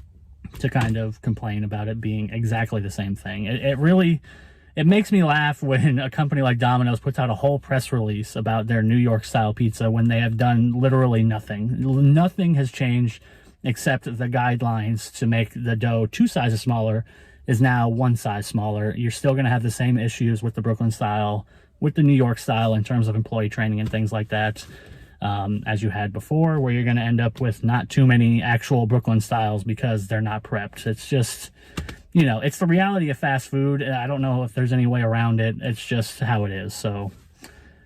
to kind of complain about it being exactly the same thing. It makes me laugh when a company like Domino's puts out a whole press release about their New York style pizza when they have done literally nothing. Nothing has changed except the guidelines to make the dough 2 sizes smaller is now 1 size smaller. You're still going to have the same issues with the Brooklyn style, with the New York style in terms of employee training and things like that, as you had before, where you're going to end up with not too many actual Brooklyn styles because they're not prepped. It's just, you know, it's the reality of fast food. I don't know if there's any way around it. It's just how it is. So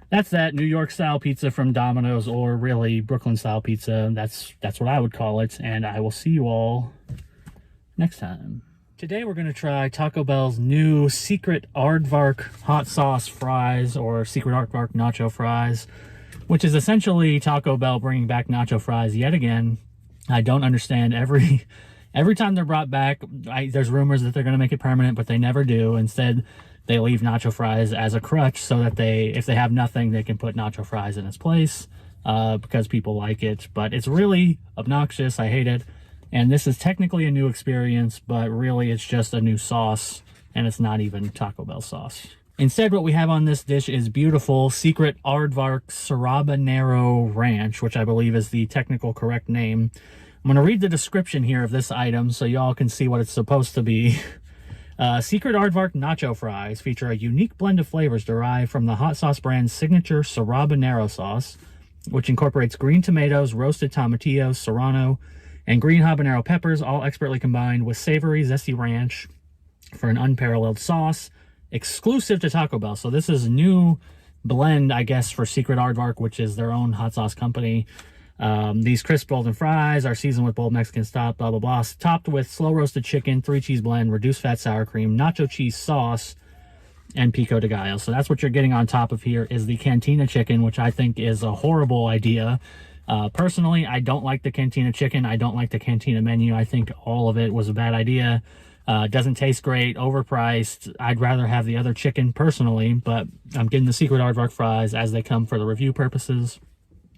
that's that New York style pizza from Domino's, or really Brooklyn style pizza. That's what I would call it. And I will see you all next time. Today we're going to try Taco Bell's new Secret Aardvark hot sauce fries, or Secret Aardvark nacho fries, which is essentially Taco Bell bringing back nacho fries yet again. I don't understand. Every time they're brought back, there's rumors that they're going to make it permanent, but they never do. Instead, they leave nacho fries as a crutch so that if they have nothing, they can put nacho fries in its place because people like it. But it's really obnoxious. I hate it. And this is technically a new experience, but really it's just a new sauce, and it's not even Taco Bell sauce. Instead, what we have on this dish is beautiful Secret Aardvark Sarabanero Ranch, which I believe is the technical correct name. I'm going to read the description here of this item so y'all can see what it's supposed to be. Secret Aardvark nacho fries feature a unique blend of flavors derived from the hot sauce brand's signature Sarabanero sauce, which incorporates green tomatoes, roasted tomatillos, serrano, and green habanero peppers, all expertly combined with savory, zesty ranch for an unparalleled sauce, exclusive to Taco Bell. So this is a new blend, I guess, for Secret Aardvark, which is their own hot sauce company. These crisp golden fries are seasoned with bold Mexican stock, blah, blah, blah, topped with slow roasted chicken, 3 cheese blend, reduced fat sour cream, nacho cheese sauce, and pico de gallo. So that's what you're getting on top of here is the cantina chicken, which I think is a horrible idea. Personally, I don't like the cantina chicken. I don't like the cantina menu. I think all of it was a bad idea. Doesn't taste great, overpriced. I'd rather have the other chicken personally, but I'm getting the secret aardvark fries as they come for the review purposes.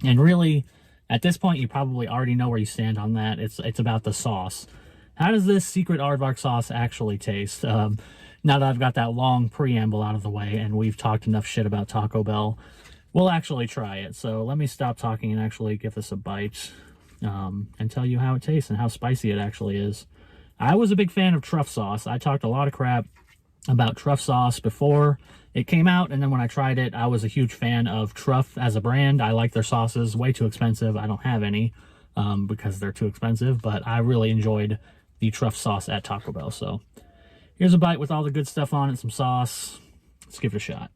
And really, at this point, you probably already know where you stand on that. It's about the sauce. How does this secret aardvark sauce actually taste? Now that I've got that long preamble out of the way and we've talked enough shit about Taco Bell, we'll actually try it. So let me stop talking and actually give this a bite and tell you how it tastes and how spicy it actually is. I was a big fan of truff sauce. I talked a lot of crap about truff sauce before it came out, and then when I tried it, I was a huge fan of Truff as a brand. I like their sauces. Way too expensive. I don't have any because they're too expensive, but I really enjoyed the Truff sauce at Taco Bell. So here's a bite with all the good stuff on it, some sauce. Let's give it a shot.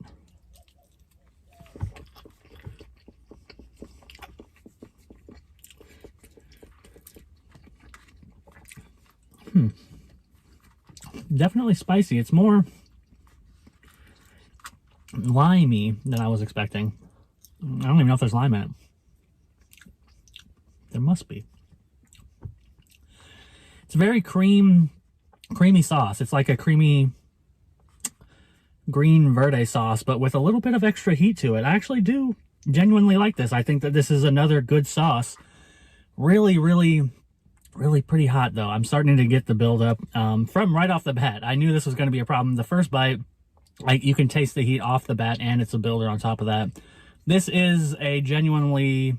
Definitely spicy. It's more limey than I was expecting. I don't even know if there's lime in it. There must be. It's a very creamy sauce. It's like a creamy green verde sauce, but with a little bit of extra heat to it. I actually do genuinely like this. I think that this is another good sauce. Really pretty hot though. I'm starting to get the buildup from right off the bat. I knew this was going to be a problem. The first bite, like, you can taste the heat off the bat, and it's a builder on top of that. This is a genuinely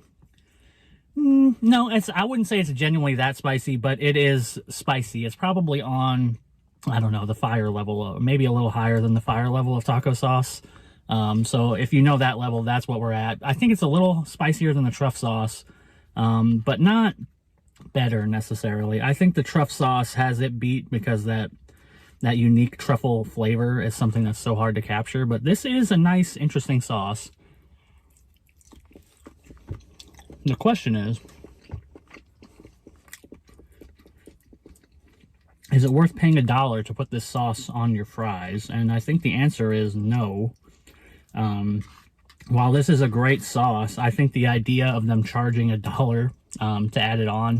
no, I wouldn't say it's genuinely that spicy, but it is spicy. It's probably on, I don't know, the fire level, maybe a little higher than the fire level of taco sauce. So if you know that level, that's what we're at. I think it's a little spicier than the truff sauce, but not better necessarily. I think the truff sauce has it beat because that unique truffle flavor is something that's so hard to capture. But this is a nice, interesting sauce. The question is it worth paying $1 to put this sauce on your fries? And I think the answer is no. While this is a great sauce, I think the idea of them charging $1 to add it on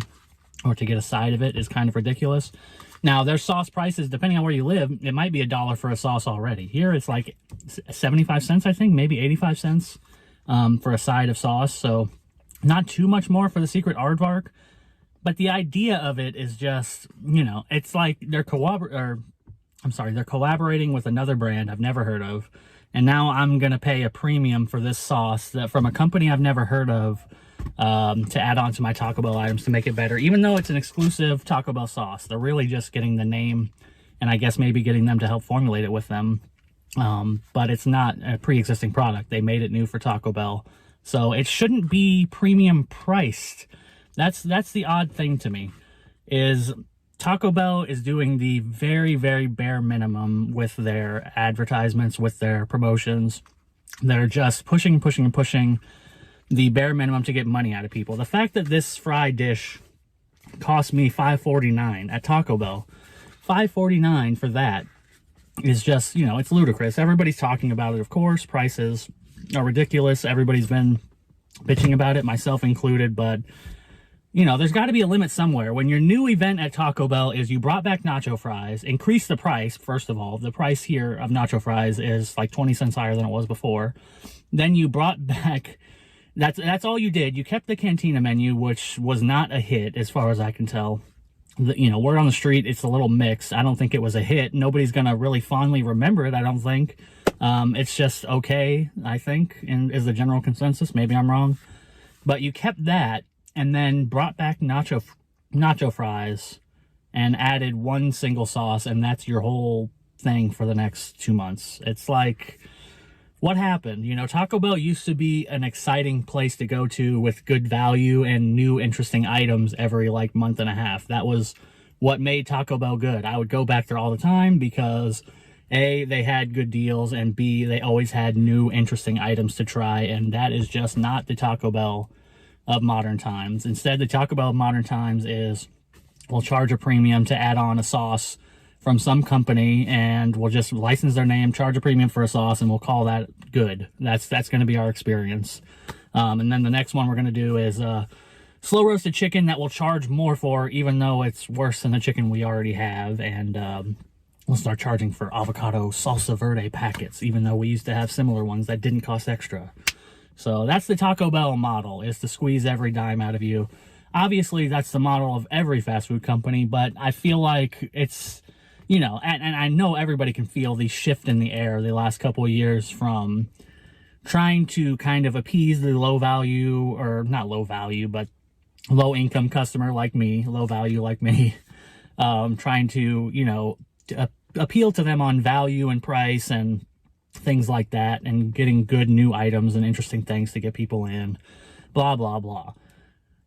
or to get a side of it is kind of ridiculous. Now, their sauce prices, depending on where you live, it might be $1 for a sauce already. Here, it's like 75 cents, I think, maybe 85 cents for a side of sauce. So not too much more for the secret aardvark. But the idea of it is just, you know, it's like they're collaborating with another brand I've never heard of. And now I'm going to pay a premium for this sauce that from a company I've never heard of to add on to my Taco Bell items to make it better. Even though it's an exclusive Taco Bell sauce, they're really just getting the name and I guess maybe getting them to help formulate it with them. But it's not a pre-existing product. They made it new for Taco Bell. So it shouldn't be premium priced. That's the odd thing to me, is Taco Bell is doing the very, very bare minimum with their advertisements, with their promotions. They're just pushing the bare minimum to get money out of people. The fact that this fry dish cost me $5.49 at Taco Bell, $5.49 for that is just, you know, it's ludicrous. Everybody's talking about it, of course. Prices are ridiculous. Everybody's been bitching about it, myself included, but you know, there's got to be a limit somewhere. When your new event at Taco Bell is you brought back nacho fries, increase the price, first of all. The price here of nacho fries is like 20 cents higher than it was before. Then you brought back, that's all you did. You kept the cantina menu, which was not a hit as far as I can tell. You know, word on the street, it's a little mixed. I don't think it was a hit. Nobody's going to really fondly remember it, I don't think. It's just okay, I think, and is the general consensus. Maybe I'm wrong. But you kept that, and then brought back nacho fries and added one single sauce, and that's your whole thing for the next 2 months. It's like, what happened? You know, Taco Bell used to be an exciting place to go to with good value and new interesting items every like month and a half. That was what made Taco Bell good. I would go back there all the time because A, they had good deals, and B, they always had new interesting items to try, and that is just not the Taco Bell of modern times. Instead, the Taco Bell of modern times is we'll charge a premium to add on a sauce from some company, and we'll just license their name, charge a premium for a sauce, and we'll call that good. That's going to be our experience. And then the next one we're going to do is slow roasted chicken that we'll charge more for, even though it's worse than the chicken we already have. And we'll start charging for avocado salsa verde packets, even though we used to have similar ones that didn't cost extra. So that's the Taco Bell model, is to squeeze every dime out of you. Obviously, that's the model of every fast food company, but I feel like it's, you know, and I know everybody can feel the shift in the air the last couple of years from trying to kind of appease the low value, or not low value, but low income customer like me, low value like me, trying to, you know, appeal to them on value and price and things like that, and getting good new items and interesting things to get people in, blah, blah, blah.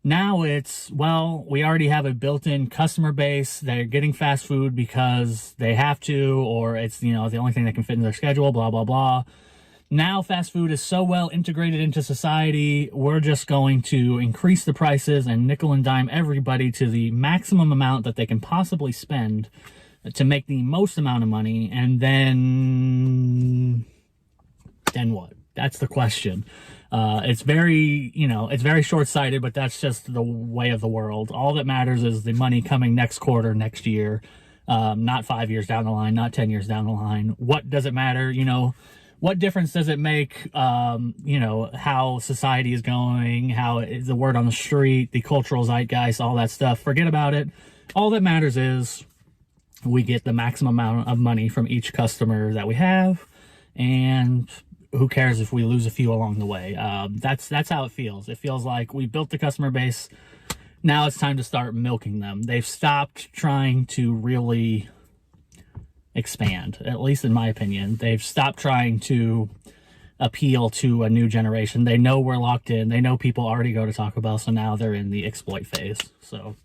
Now it's, well, we already have a built-in customer base. They're getting fast food because they have to, or it's, you know, the only thing that can fit in their schedule, blah, blah, blah. Now fast food is so well integrated into society, we're just going to increase the prices and nickel and dime everybody to the maximum amount that they can possibly spend to make the most amount of money. And then what? That's the question. It's very, you know, it's very short-sighted, but that's just the way of the world. All that matters is the money coming next quarter, next year, not 5 years down the line, not 10 years down the line. What does it matter? You know, what difference does it make, you know, how society is going, how the word on the street, the cultural zeitgeist, all that stuff? Forget about it. All that matters is we get the maximum amount of money from each customer that we have, and who cares if we lose a few along the way? That's how it feels. It feels like we built the customer base. Now it's time to start milking them. They've stopped trying to really expand, at least in my opinion. They've stopped trying to appeal to a new generation. They know we're locked in. They know people already go to Taco Bell, so now they're in the exploit phase. So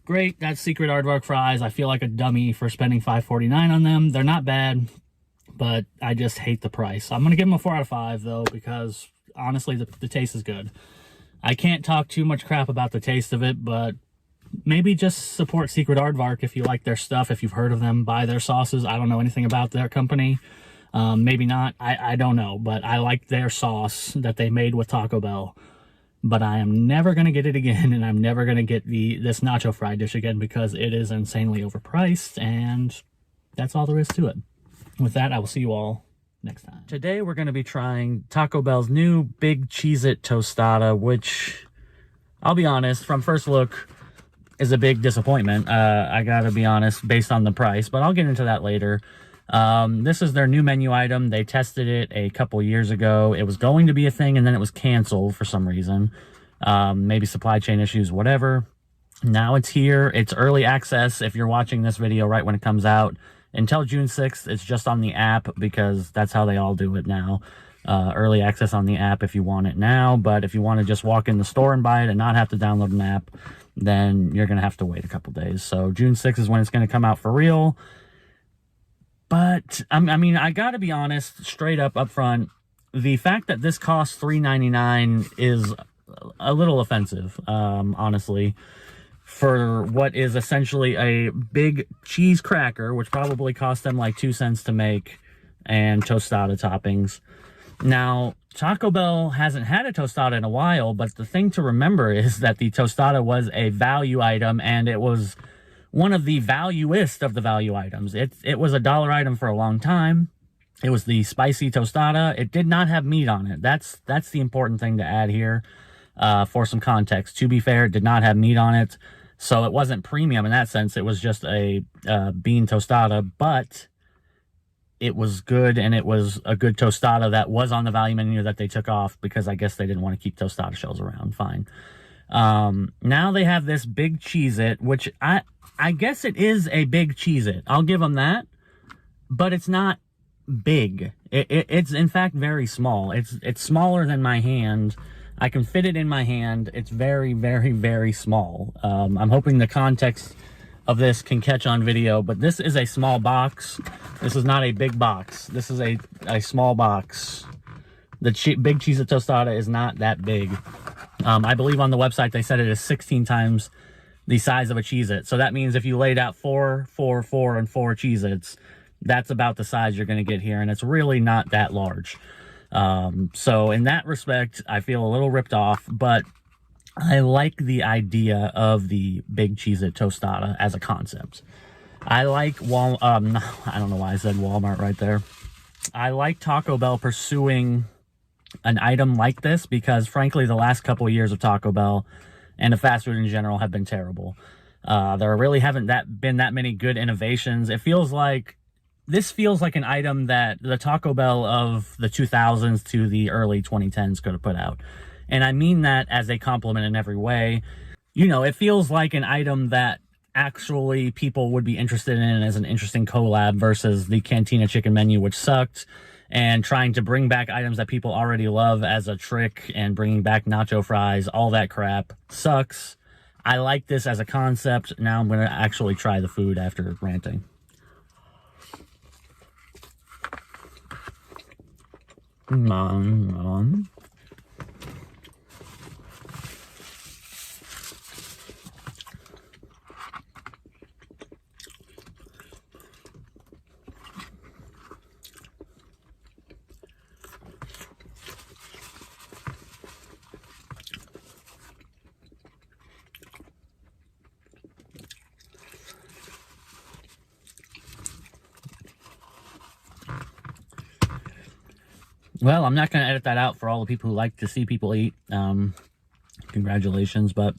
great. That's Secret Aardvark fries. I feel like a dummy for spending $5.49 on them. They're not bad, but I just hate the price. I'm going to give them a 4 out of 5, though, because honestly, the taste is good. I can't talk too much crap about the taste of it, but maybe just support Secret Aardvark if you like their stuff, if you've heard of them, buy their sauces. I don't know anything about their company. Maybe not. I don't know, but I like their sauce that they made with Taco Bell. But I am never going to get it again, and I'm never going to get this nacho fry dish again because it is insanely overpriced, and that's all there is to it. With that, I will see you all next time. Today, we're going to be trying Taco Bell's new Big Cheez-It Tostada, which, I'll be honest, from first look, is a big disappointment. I got to be honest, based on the price, but I'll get into that later. This is their new menu item. They tested it a couple years ago. It was going to be a thing, and then it was canceled for some reason. Maybe supply chain issues, whatever. Now it's here. It's early access. If you're watching this video right when it comes out, until June 6th, it's just on the app because that's how they all do it now. Early access on the app if you want it now, but if you want to just walk in the store and buy it and not have to download an app, then you're going to have to wait a couple days. So June 6th is when it's going to come out for real. But, I mean, I got to be honest, straight up front, the fact that this costs $3.99 is a little offensive, honestly, for what is essentially a big cheese cracker, which probably cost them like 2 cents to make, and tostada toppings. Now, Taco Bell hasn't had a tostada in a while, but the thing to remember is that the tostada was a value item, and it was one of the valuest of the value items. It was a $1 item for a long time. It was the spicy tostada. It did not have meat on it. That's the important thing to add here for some context. To be fair, it did not have meat on it, so it wasn't premium in that sense. It was just a bean tostada, but it was good, and it was a good tostada that was on the value menu that they took off because I guess they didn't want to keep tostada shells around. Fine. Now they have this Big Cheez-It, which I guess it is a Big Cheez-It. I'll give them that, but it's not big. It's in fact very small. It's smaller than my hand. I can fit it in my hand. It's very, very, very small. I'm hoping the context of this can catch on video, but this is a small box. This is not a big box. This is a small box. The Big Cheez-It Tostada is not that big. I believe on the website they said it is 16 times the size of a Cheez-It. So that means if you laid out 4, 4, 4, and 4 Cheez-Its, that's about the size you're going to get here, and it's really not that large. So in that respect, I feel a little ripped off, but I like the idea of the big Cheez-It tostada as a concept. I like I don't know why I said Walmart right there. I like Taco Bell pursuing an item like this because, frankly, the last couple of years of Taco Bell and of fast food in general have been terrible. There really haven't been that many good innovations. This feels like an item that the Taco Bell of the 2000s to the early 2010s could have put out. And I mean that as a compliment in every way. You know, it feels like an item that actually people would be interested in as an interesting collab versus the Cantina chicken menu, which sucked, and trying to bring back items that people already love as a trick and bringing back nacho fries, all that crap sucks. I like this as a concept. Now I'm going to actually try the food after ranting. Well, I'm not going to edit that out for all the people who like to see people eat. Congratulations, but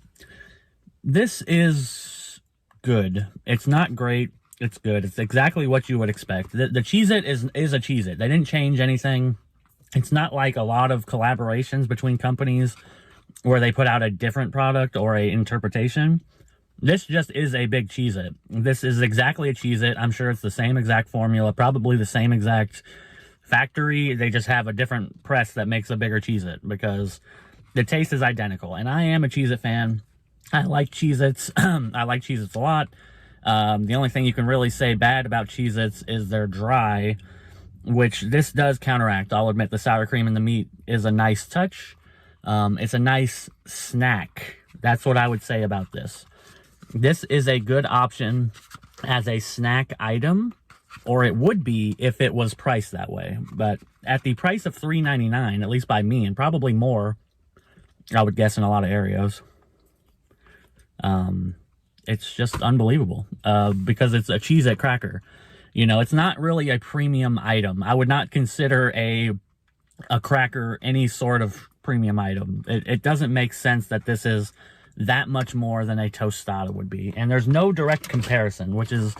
this is good. It's not great. It's good. It's exactly what you would expect. The Cheez-It is a Cheez-It. They didn't change anything. It's not like a lot of collaborations between companies where they put out a different product or a interpretation. This just is a big Cheez-It. This is exactly a Cheez-It. I'm sure it's the same exact formula, probably the same exact factory. They just have a different press that makes a bigger Cheez-It because the taste is identical. And I am a Cheez-It fan. I like Cheez-Its. I like Cheez-Its a lot. The only thing you can really say bad about Cheez-Its is they're dry, which this does counteract. I'll admit the sour cream in the meat is a nice touch. It's a nice snack. That's what I would say about this. This is a good option as a snack item, or it would be if it was priced that way. But at the price of $3.99, at least by me, and probably more, I would guess in a lot of areas, it's just unbelievable because it's a Cheez-It cracker. You know, it's not really a premium item. I would not consider a cracker any sort of premium item. It doesn't make sense that this is that much more than a tostada would be. And there's no direct comparison, which is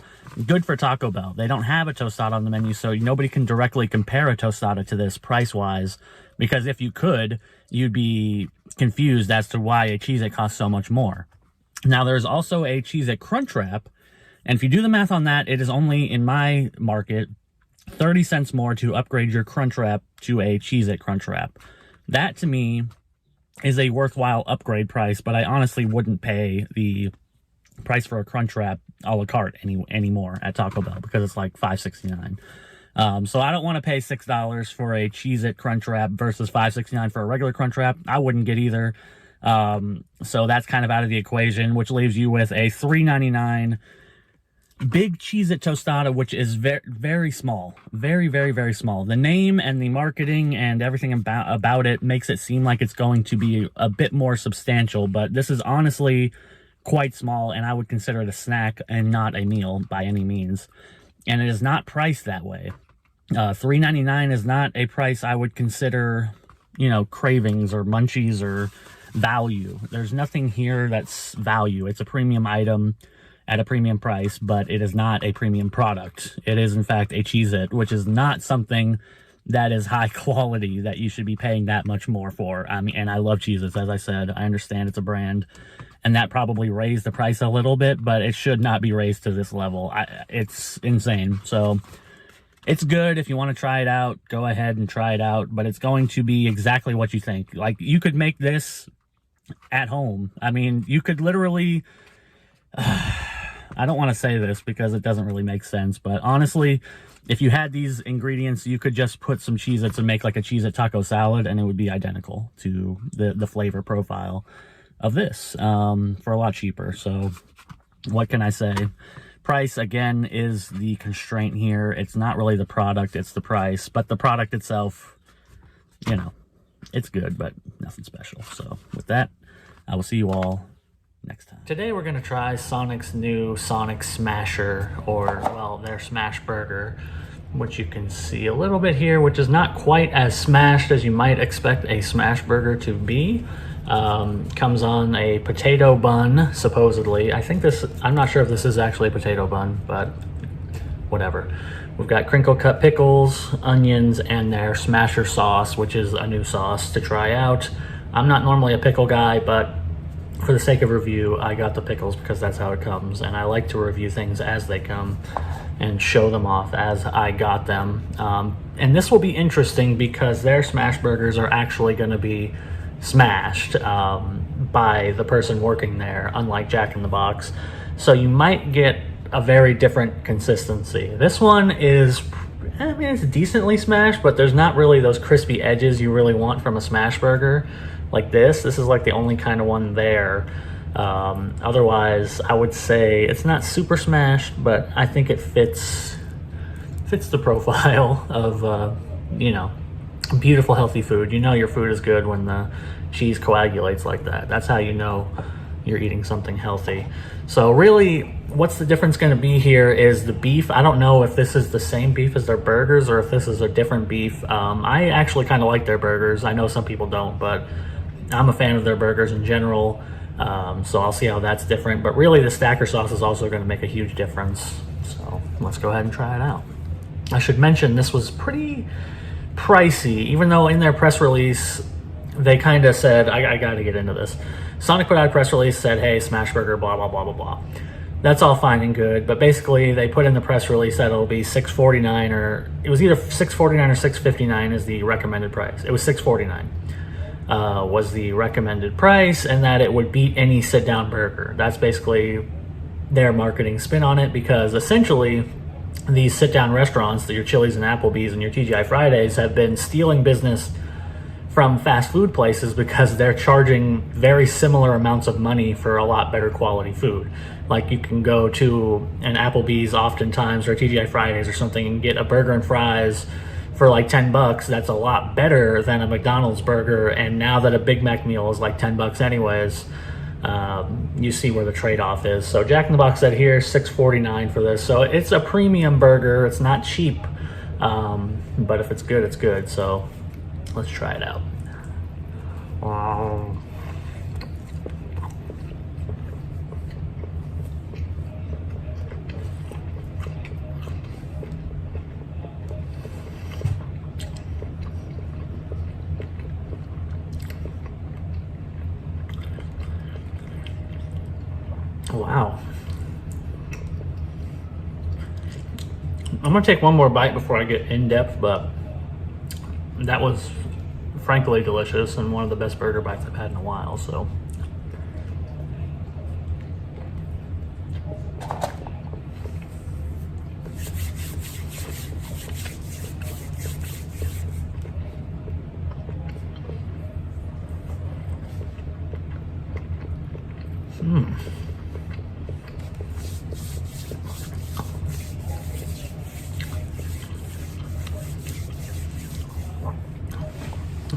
good for Taco Bell. They don't have a tostada on the menu, so nobody can directly compare a tostada to this price-wise, because if you could, you'd be confused as to why a Cheez-It costs so much more. Now, there's also a Cheez-It Crunchwrap, and if you do the math on that, it is only, in my market, 30 cents more to upgrade your Crunchwrap to a Cheez-It Crunchwrap. That, to me, is a worthwhile upgrade price, but I honestly wouldn't pay the price for a Crunchwrap a la carte anymore at Taco Bell because it's like $5.69. So I don't want to pay $6 for a Cheez-It Crunchwrap versus $5.69 for a regular Crunchwrap. I wouldn't get either. So that's kind of out of the equation, which leaves you with a $3.99 big Cheez-It tostada, which is very, very small. Very, very, very small. The name and the marketing and everything about it makes it seem like it's going to be a bit more substantial, but this is honestly quite small, and I would consider it a snack and not a meal by any means. And it is not priced that way. $3.99 is not a price I would consider, you know, cravings or munchies or value. There's nothing here that's value. It's a premium item at a premium price, but it is not a premium product. It is, in fact, a Cheez-It, which is not something that is high quality that you should be paying that much more for. I mean, and I love Cheez-Its, as I said. I understand it's a brand, and that probably raised the price a little bit, but it should not be raised to this level. It's insane. So it's good. If you want to try it out, go ahead and try it out, but it's going to be exactly what you think. Like, you could make this at home. I mean, you could literally... I don't want to say this because it doesn't really make sense, but honestly, if you had these ingredients, you could just put some Cheez-Its and make like a Cheez-It taco salad, and it would be identical to the flavor profile. of this for a lot cheaper. So what can I say? Price, again, is the constraint here. It's not really the product, it's the price. But the product itself, you know, it's good, but nothing special. So with that, I will see you all next time. Today we're going to try Sonic's new Sonic Smasher, or, well, their Smash Burger, which you can see a little bit here, which is not quite as smashed as you might expect a smash burger to be. Comes on a potato bun, supposedly. I'm not sure if this is actually a potato bun, but whatever. We've got crinkle cut pickles, onions, and their smasher sauce, which is a new sauce to try out. I'm not normally a pickle guy, but for the sake of review, I got the pickles because that's how it comes, and I like to review things as they come and show them off as I got them. And this will be interesting because their smash burgers are actually going to be smashed by the person working there, unlike Jack in the Box. So you might get a very different consistency. This one is, I mean, it's decently smashed, but there's not really those crispy edges you really want from a smash burger like this. This is like the only kind of one there. Otherwise, I would say it's not super smashed, but I think it fits the profile of, you know, beautiful, healthy food. You know your food is good when the cheese coagulates like that. That's how you know you're eating something healthy. So really, what's the difference going to be here is the beef. I don't know if this is the same beef as their burgers or if this is a different beef. I actually kind of like their burgers. I know some people don't, but I'm a fan of their burgers in general. So I'll see how that's different. But really, the stacker sauce is also going to make a huge difference. So let's go ahead and try it out. I should mention this was pretty pricey, even though in their press release they kind of said, I got to get into this. Sonic put out a press release, said, hey, smash burger, blah, blah, blah, blah, blah. That's all fine and good, but basically they put in the press release that it'll be $6.49, or it was either $6.49 or $6.59 is the recommended price. It was $6.49 was the recommended price, and that it would beat any sit-down burger. That's basically their marketing spin on it, because essentially these sit-down restaurants, your Chili's and Applebee's and your TGI Fridays, have been stealing business from fast food places because they're charging very similar amounts of money for a lot better quality food. Like you can go to an Applebee's oftentimes or a TGI Fridays or something and get a burger and fries for like $10. That's a lot better than a McDonald's burger. And now that a Big Mac meal is like $10 anyways, you see where the trade-off is. So Jack in the Box said here $6.49 for this. So it's a premium burger. It's not cheap, but if it's good, it's good. So let's try it out. Wow. I'm gonna take one more bite before I get in depth, but that was frankly delicious and one of the best burger bites I've had in a while. So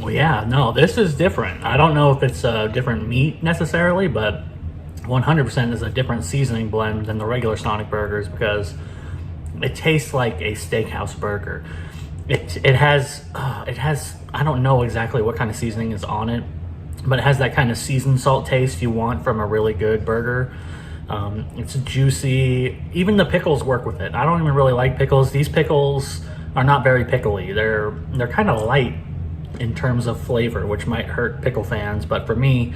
well, yeah, no, this is different. I don't know if it's a different meat necessarily, but 100% is a different seasoning blend than the regular Sonic burgers, because it tastes like a steakhouse burger. It has I don't know exactly what kind of seasoning is on it, but it has that kind of seasoned salt taste you want from a really good burger. It's juicy. Even the pickles work with it. I don't even really like pickles. These pickles are not very pickly. They're kind of light in terms of flavor, which might hurt pickle fans, but for me,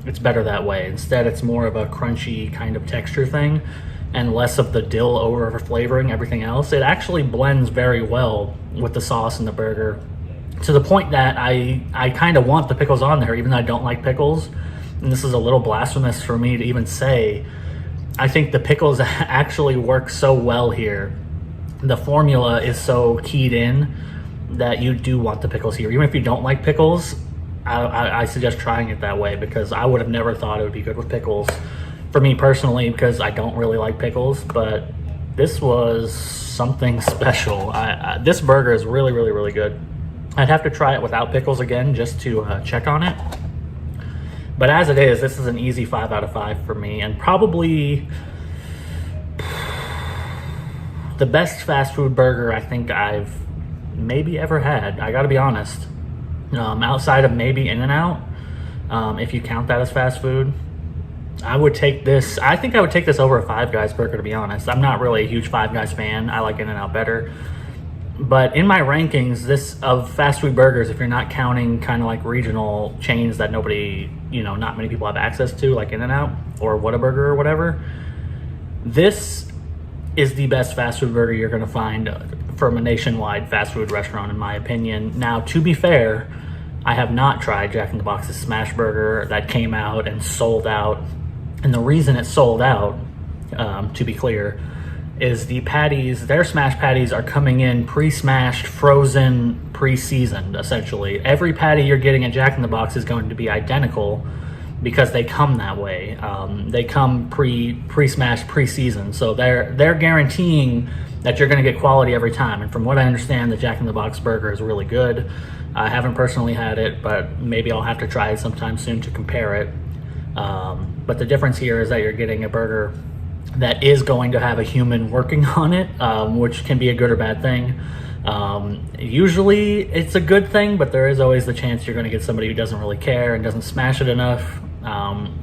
it's better that way. Instead, it's more of a crunchy kind of texture thing and less of the dill over flavoring everything else. It actually blends very well with the sauce and the burger, to the point that I kind of want the pickles on there, even though I don't like pickles. And this is a little blasphemous for me to even say. I think the pickles actually work so well here. The formula is so keyed in that you do want the pickles here. Even if you don't like pickles, I suggest trying it that way, because I would have never thought it would be good with pickles. For me personally, because I don't really like pickles, but this was something special. This burger is really, really, really good. I'd have to try it without pickles again just to check on it. But as it is, this is an easy 5 out of 5 for me, and probably the best fast food burger I think I've maybe ever had. I gotta be honest. Outside of maybe In-N-Out, if you count that as fast food, I would take this. I think I would take this over a Five Guys burger, to be honest. I'm not really a huge Five Guys fan. I like In-N-Out better. But in my rankings, this of fast food burgers, if you're not counting kind of like regional chains that nobody, not many people have access to, like In-N-Out or Whataburger or whatever, this is the best fast food burger you're going to find from a nationwide fast food restaurant, in my opinion. Now, to be fair, I have not tried Jack in the Box's Smash Burger that came out and sold out. And the reason it sold out, to be clear, is the patties, their smash patties are coming in pre-smashed, frozen, pre-seasoned, essentially. Every patty you're getting at Jack in the Box is going to be identical because they come that way. They come pre-smashed, pre-seasoned. So they're guaranteeing that you're going to get quality every time. And from what I understand, the Jack in the Box burger is really good. I haven't personally had it, but maybe I'll have to try it sometime soon to compare it. But the difference here is that you're getting a burger that is going to have a human working on it, which can be a good or bad thing. Usually it's a good thing, but there is always the chance you're going to get somebody who doesn't really care and doesn't smash it enough,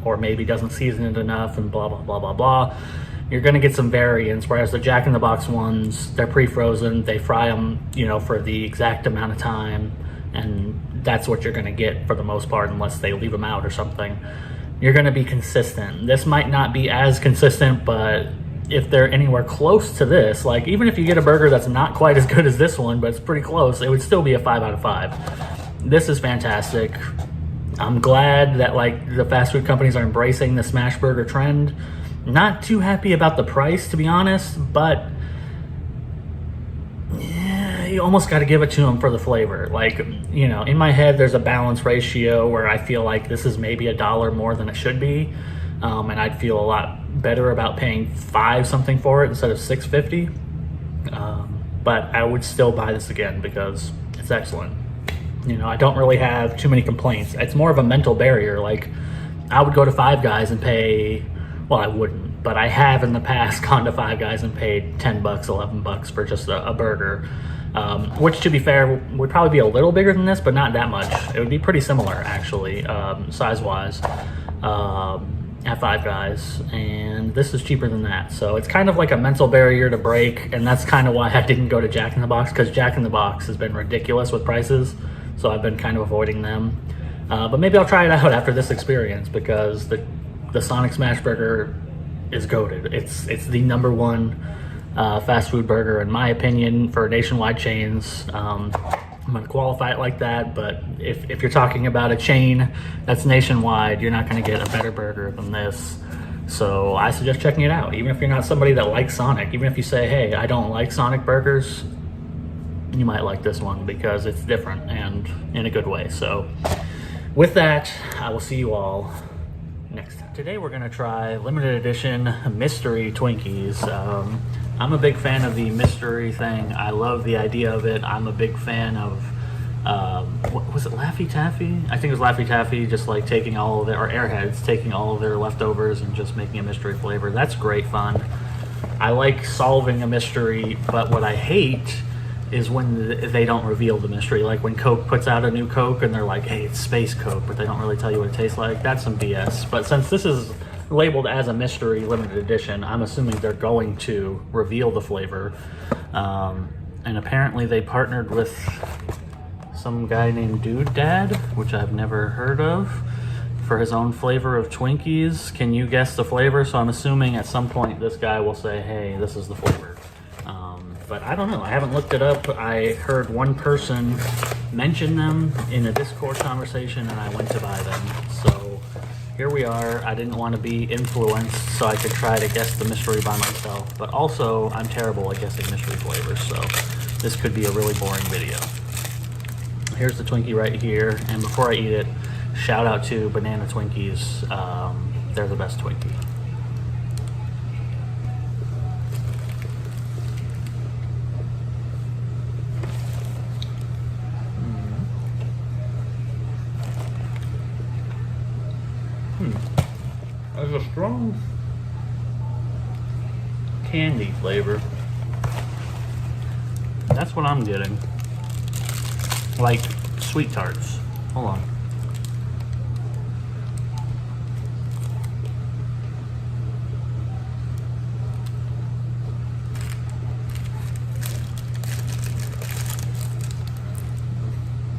or maybe doesn't season it enough, and blah, blah, blah, blah, blah. You're going to get some variance, whereas the Jack in the Box ones, they're pre-frozen. They fry them, for the exact amount of time, and that's what you're going to get for the most part, unless they leave them out or something. You're going to be consistent. This might not be as consistent, but if they're anywhere close to this, like even if you get a burger that's not quite as good as this one, but it's pretty close, it would still be a 5 out of 5. This is fantastic. I'm glad that like the fast food companies are embracing the smash burger trend. Not too happy about the price, to be honest, but you almost got to give it to them for the flavor. Like, in my head, there's a balance ratio where I feel like this is maybe $1 more than it should be. And I'd feel a lot better about paying $5 something for it instead of $6.50. But I would still buy this again because it's excellent. I don't really have too many complaints. It's more of a mental barrier. Like, I would go to Five Guys and pay, well, I wouldn't, but I have in the past gone to Five Guys and paid $10, $11 for just a burger. Which, to be fair, would probably be a little bigger than this, but not that much. It would be pretty similar, actually, size-wise, at Five Guys, and this is cheaper than that. So it's kind of like a mental barrier to break, and that's kind of why I didn't go to Jack in the Box, because Jack in the Box has been ridiculous with prices, so I've been kind of avoiding them. But maybe I'll try it out after this experience, because the Sonic Smash Burger is goated. It's the #1 fast food burger, in my opinion, for nationwide chains. I'm going to qualify it like that, but if you're talking about a chain that's nationwide, you're not going to get a better burger than this. So I suggest checking it out, even if you're not somebody that likes Sonic. Even if you say, hey, I don't like Sonic burgers, you might like this one because it's different and in a good way. So with that, I will see you all next time. Today we're going to try limited edition mystery Twinkies. I'm a big fan of the mystery thing. I love the idea of it. I'm a big fan of, what was it, Laffy Taffy? I think it was Laffy Taffy, just like taking all of their, or Airheads, taking all of their leftovers and just making a mystery flavor. That's great fun. I like solving a mystery, but what I hate is when they don't reveal the mystery. Like when Coke puts out a new Coke and they're like, hey, it's Space Coke, but they don't really tell you what it tastes like. That's some BS. But since this is labeled as a mystery limited edition, I'm assuming they're going to reveal the flavor. And apparently they partnered with some guy named Dude Dad, which I've never heard of, for his own flavor of Twinkies. Can you guess the flavor? So I'm assuming at some point this guy will say, hey, this is the flavor. But I don't know. I haven't looked it up. I heard one person mention them in a Discord conversation, and I went to buy them. So here we are. I didn't want to be influenced, so I could try to guess the mystery by myself. But also, I'm terrible at guessing mystery flavors, so this could be a really boring video. Here's the Twinkie right here. And before I eat it, shout out to Banana Twinkies. They're the best Twinkie. There's a strong candy flavor. That's what I'm getting. Like sweet tarts. Hold on.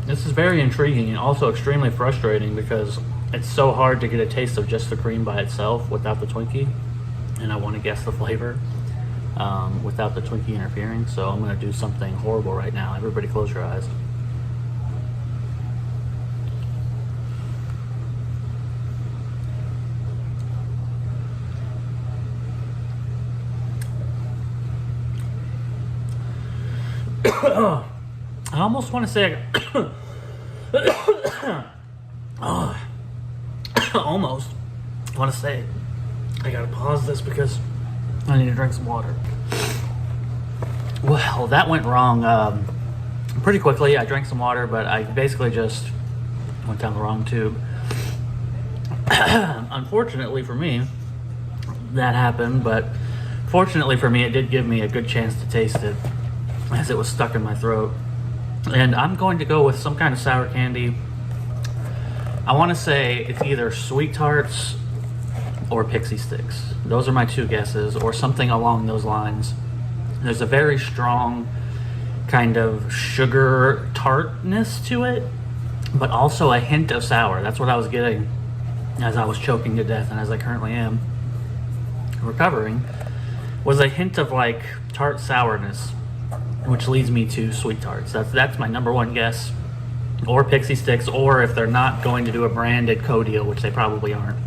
This is very intriguing and also extremely frustrating because it's so hard to get a taste of just the cream by itself without the Twinkie. And I want to guess the flavor without the Twinkie interfering. So I'm going to do something horrible right now. Everybody close your eyes. I almost want to say almost want to say I gotta pause this because I need to drink some water. Well, that went wrong pretty quickly. I drank some water, but I basically just went down the wrong tube. Unfortunately for me, that happened, but fortunately for me, it did give me a good chance to taste it as it was stuck in my throat. And I'm going to go with some kind of sour candy. I want to say it's either Sweet Tarts or Pixie Sticks. Those are my two guesses, or something along those lines. There's a very strong kind of sugar tartness to it, but also a hint of sour. That's what I was getting as I was choking to death, and as I currently am recovering, was a hint of like tart sourness, which leads me to Sweet Tarts. That's my number one guess. Or Pixie Sticks, or if they're not going to do a branded co-deal, which they probably aren't,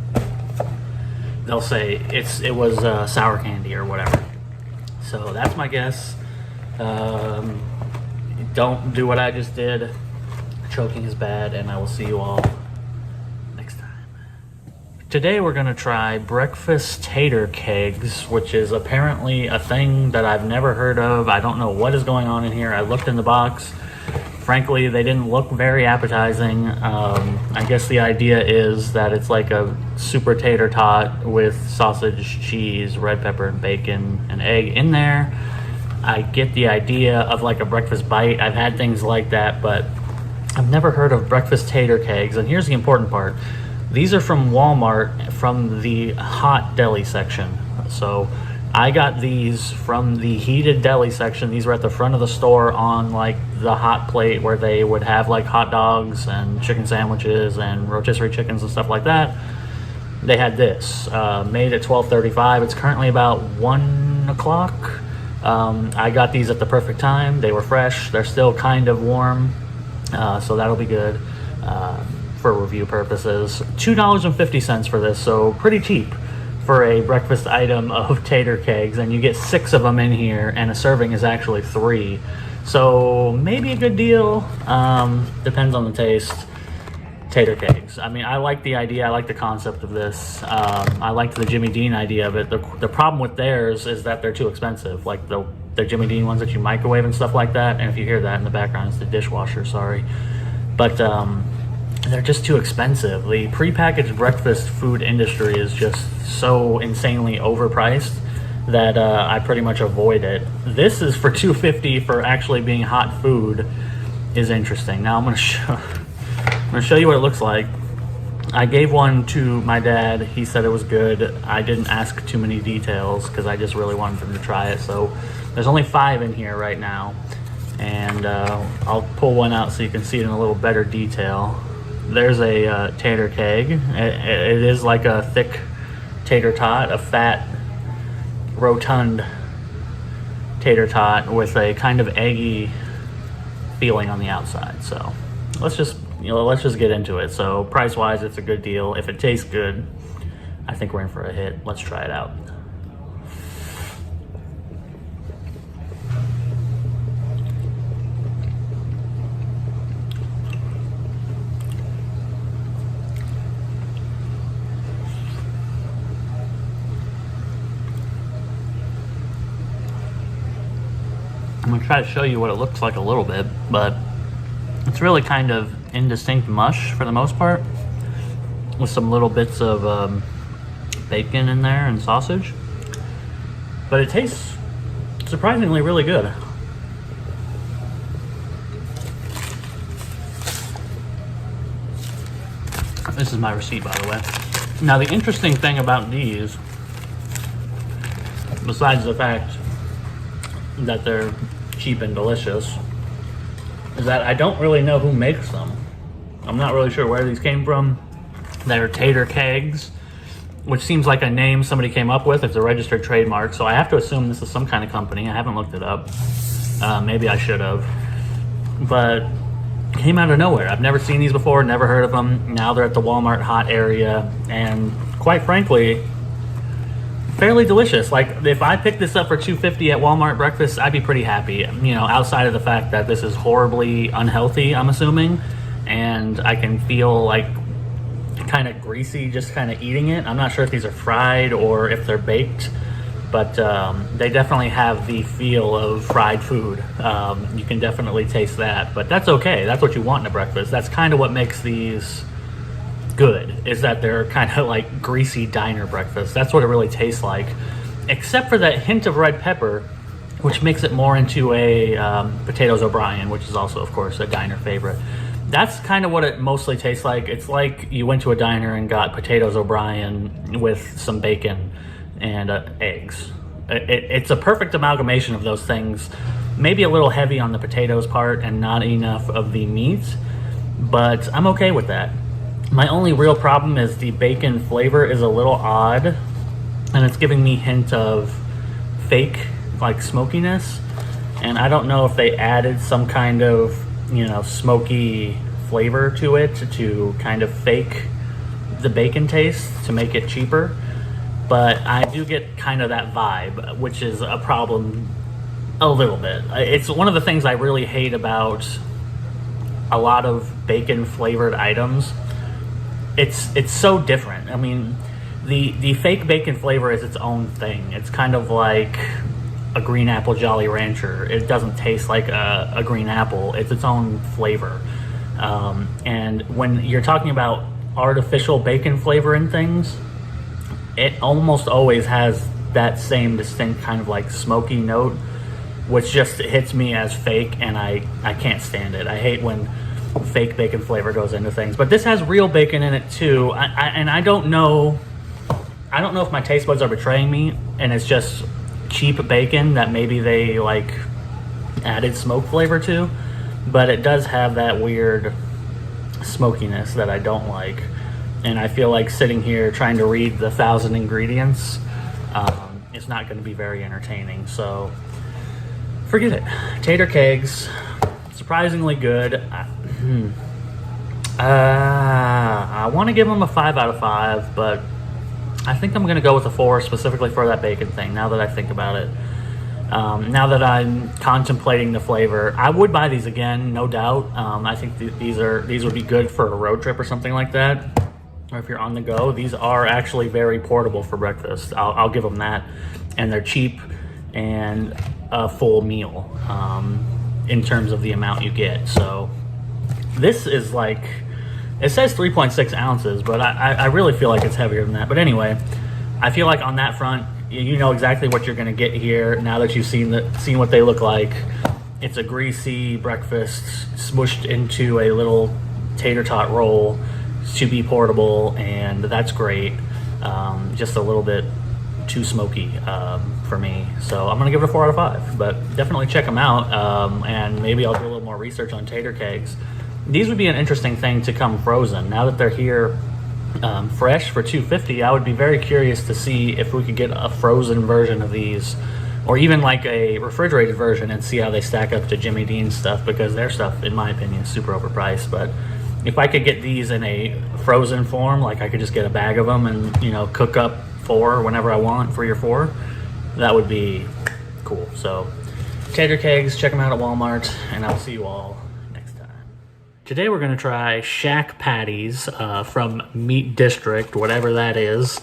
they'll say it was sour candy or whatever. So that's my guess. Don't do what I just did. Choking is bad, and I will see you all next time. Today we're going to try breakfast tater kegs, which is apparently a thing that I've never heard of. I don't know what is going on in here. I looked in the box. Frankly, they didn't look very appetizing. I guess the idea is that it's like a super tater tot with sausage, cheese, red pepper, and bacon, and egg in there. I get the idea of like a breakfast bite. I've had things like that, but I've never heard of breakfast tater kegs. And here's the important part. These are from Walmart, from the hot deli section. So I got these from the heated deli section. These were at the front of the store on like the hot plate where they would have like hot dogs and chicken sandwiches and rotisserie chickens and stuff like that. They had this made at 12:35. It's currently about 1 o'clock. I got these at the perfect time. They were fresh. They're still kind of warm, so that'll be good for review purposes. $2.50 for this, so pretty cheap for a breakfast item of tater kegs, and you get 6 of them in here, and a serving is actually 3. So maybe a good deal. Depends on the taste. Tater kegs. I mean, I like the idea. I like the concept of this. I liked the Jimmy Dean idea of it. The problem with theirs is that they're too expensive. Like the Jimmy Dean ones that you microwave and stuff like that. And if you hear that in the background, it's the dishwasher. Sorry, but they're just too expensive. The prepackaged breakfast food industry is just so insanely overpriced that I pretty much avoid it. This is for $2.50 for actually being hot food. Is interesting. Now I'm gonna show you what it looks like. I gave one to my dad. He said it was good. I didn't ask too many details because I just really wanted him to try it. So there's only 5 in here right now, and I'll pull one out so you can see it in a little better detail. There's a tater keg. It is like a thick tater tot, a fat, rotund tater tot with a kind of eggy feeling on the outside. So let's just get into it. So price wise, it's a good deal. If it tastes good, I think we're in for a hit. Let's try it out. try to show you what it looks like a little bit, but it's really kind of indistinct mush for the most part, with some little bits of bacon in there and sausage. But it tastes surprisingly really good. This is my receipt, by the way. Now, the interesting thing about these, besides the fact that they're cheap and delicious, is that I don't really know who makes them. I'm not really sure where these came from. They're tater kegs, which seems like a name somebody came up with. It's a registered trademark, so I have to assume this is some kind of company. I haven't looked it up. Maybe I should have. But came out of nowhere. I've never seen these before, never heard of them. Now they're at the Walmart hot area, and quite frankly, fairly delicious. Like, if I picked this up for $2.50 at Walmart breakfast, I'd be pretty happy. You know, outside of the fact that this is horribly unhealthy, I'm assuming, and I can feel like kind of greasy just kind of eating it. I'm not sure if these are fried or if they're baked, but they definitely have the feel of fried food. You can definitely taste that, but that's okay. That's what you want in a breakfast. That's kind of what makes these good, is that they're kind of like greasy diner breakfast. That's what it really tastes like, except for that hint of red pepper, which makes it more into a potatoes O'Brien, which is also, of course, a diner favorite. That's kind of what it mostly tastes like. It's like you went to a diner and got potatoes O'Brien with some bacon and eggs. It's a perfect amalgamation of those things. Maybe a little heavy on the potatoes part and not enough of the meat, but I'm okay with that. My only real problem is the bacon flavor is a little odd, and it's giving me hint of fake like smokiness, and I don't know if they added some kind of, you know, smoky flavor to it to kind of fake the bacon taste to make it cheaper. But I do get kind of that vibe, which is a problem a little bit. It's one of the things I really hate about a lot of bacon flavored items. It's so different. I mean, the fake bacon flavor is its own thing. It's kind of like a green apple Jolly Rancher. It doesn't taste like a green apple. It's its own flavor. And when you're talking about artificial bacon flavor in things, it almost always has that same distinct kind of like smoky note, which just hits me as fake, and I can't stand it. I hate when fake bacon flavor goes into things. But this has real bacon in it too. I don't know if my taste buds are betraying me and it's just cheap bacon that maybe they like added smoke flavor to, but it does have that weird smokiness that I don't like. And I feel like sitting here trying to read the 1,000 ingredients is not going to be very entertaining. So forget it. Tater kegs, surprisingly good. I want to give them a 5 out of 5, but I think I'm going to go with a 4 specifically for that bacon thing, now that I think about it. Now that I'm contemplating the flavor, I would buy these again, no doubt. I think these would be good for a road trip or something like that, or if you're on the go. These are actually very portable for breakfast. I'll give them that, and they're cheap and a full meal in terms of the amount you get. So this is like, it says 3.6 ounces, but I really feel like it's heavier than that. But anyway, I feel like on that front, you know exactly what you're going to get here now that you've seen what they look like. It's a greasy breakfast smushed into a little tater tot roll to be portable, and that's great. Just a little bit too smoky for me, so I'm gonna give it a 4 out of 5. But definitely check them out, and maybe I'll do a little more research on tater kegs. These would be an interesting thing to come frozen. Now that they're here fresh for $2.50, I would be very curious to see if we could get a frozen version of these, or even like a refrigerated version, and see how they stack up to Jimmy Dean's stuff, because their stuff, in my opinion, is super overpriced. But if I could get these in a frozen form, like I could just get a bag of them and, you know, cook up 4 whenever I want, 3 or 4, that would be cool. So tater kegs, check them out at Walmart, and I'll see you all next time. Today we're gonna try Shack patties from Meat District, whatever that is.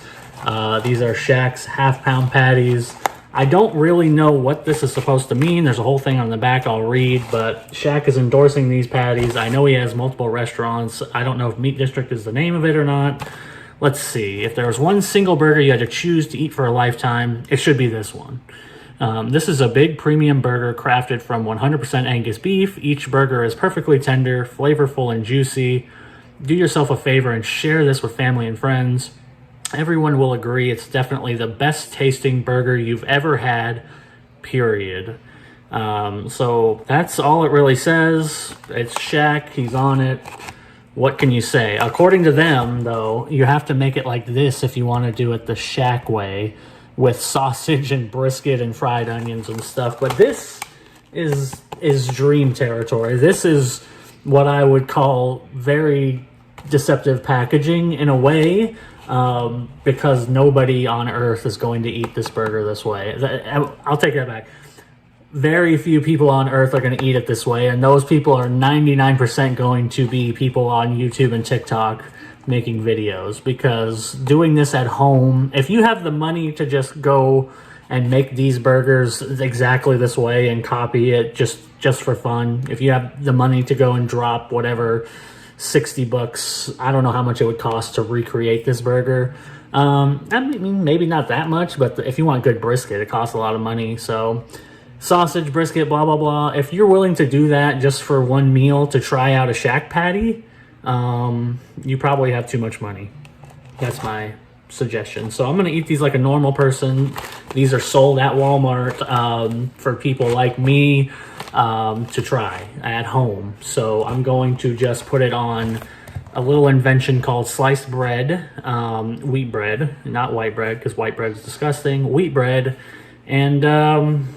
These are Shack's half-pound patties. I don't really know what this is supposed to mean. There's a whole thing on the back I'll read, but Shaq is endorsing these patties. I know he has multiple restaurants. I don't know if Meat District is the name of it or not. Let's see. If there was one single burger you had to choose to eat for a lifetime, it should be this one. This is a big premium burger crafted from 100% Angus beef. Each burger is perfectly tender, flavorful, and juicy. Do yourself a favor and share this with family and friends. Everyone will agree it's definitely the best tasting burger you've ever had, period. So that's all it really says. It's Shaq. He's on it. What can you say? According to them, though, you have to make it like this if you want to do it the Shaq way, with sausage and brisket and fried onions and stuff. But this is dream territory. This is what I would call very deceptive packaging in a way, because nobody on earth is going to eat this burger this way. I'll take that back. Very few people on earth are going to eat it this way, and those people are 99% going to be people on YouTube and TikTok making videos, because doing this at home, if you have the money to just go and make these burgers exactly this way and copy it just for fun, if you have the money to go and drop whatever $60, I don't know how much it would cost to recreate this burger. I mean, maybe not that much, but if you want good brisket, it costs a lot of money. So sausage, brisket, blah, blah, blah. If you're willing to do that just for one meal to try out a Shack patty, you probably have too much money. That's my suggestion. So I'm going to eat these like a normal person. These are sold at Walmart for people like me to try at home. So I'm going to just put it on a little invention called sliced bread, wheat bread, not white bread, because white bread is disgusting, wheat bread. And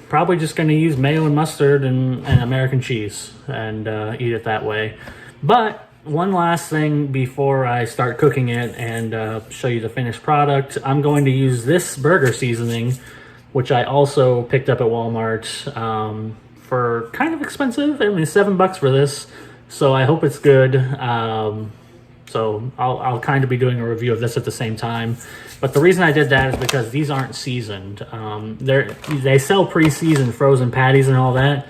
probably just going to use mayo and mustard and American cheese and eat it that way. But one last thing before I start cooking it and show you the finished product, I'm going to use this burger seasoning, which I also picked up at Walmart for kind of expensive. I mean, $7 for this, so I hope it's good. So I'll kind of be doing a review of this at the same time. But the reason I did that is because these aren't seasoned. They sell pre-seasoned frozen patties and all that,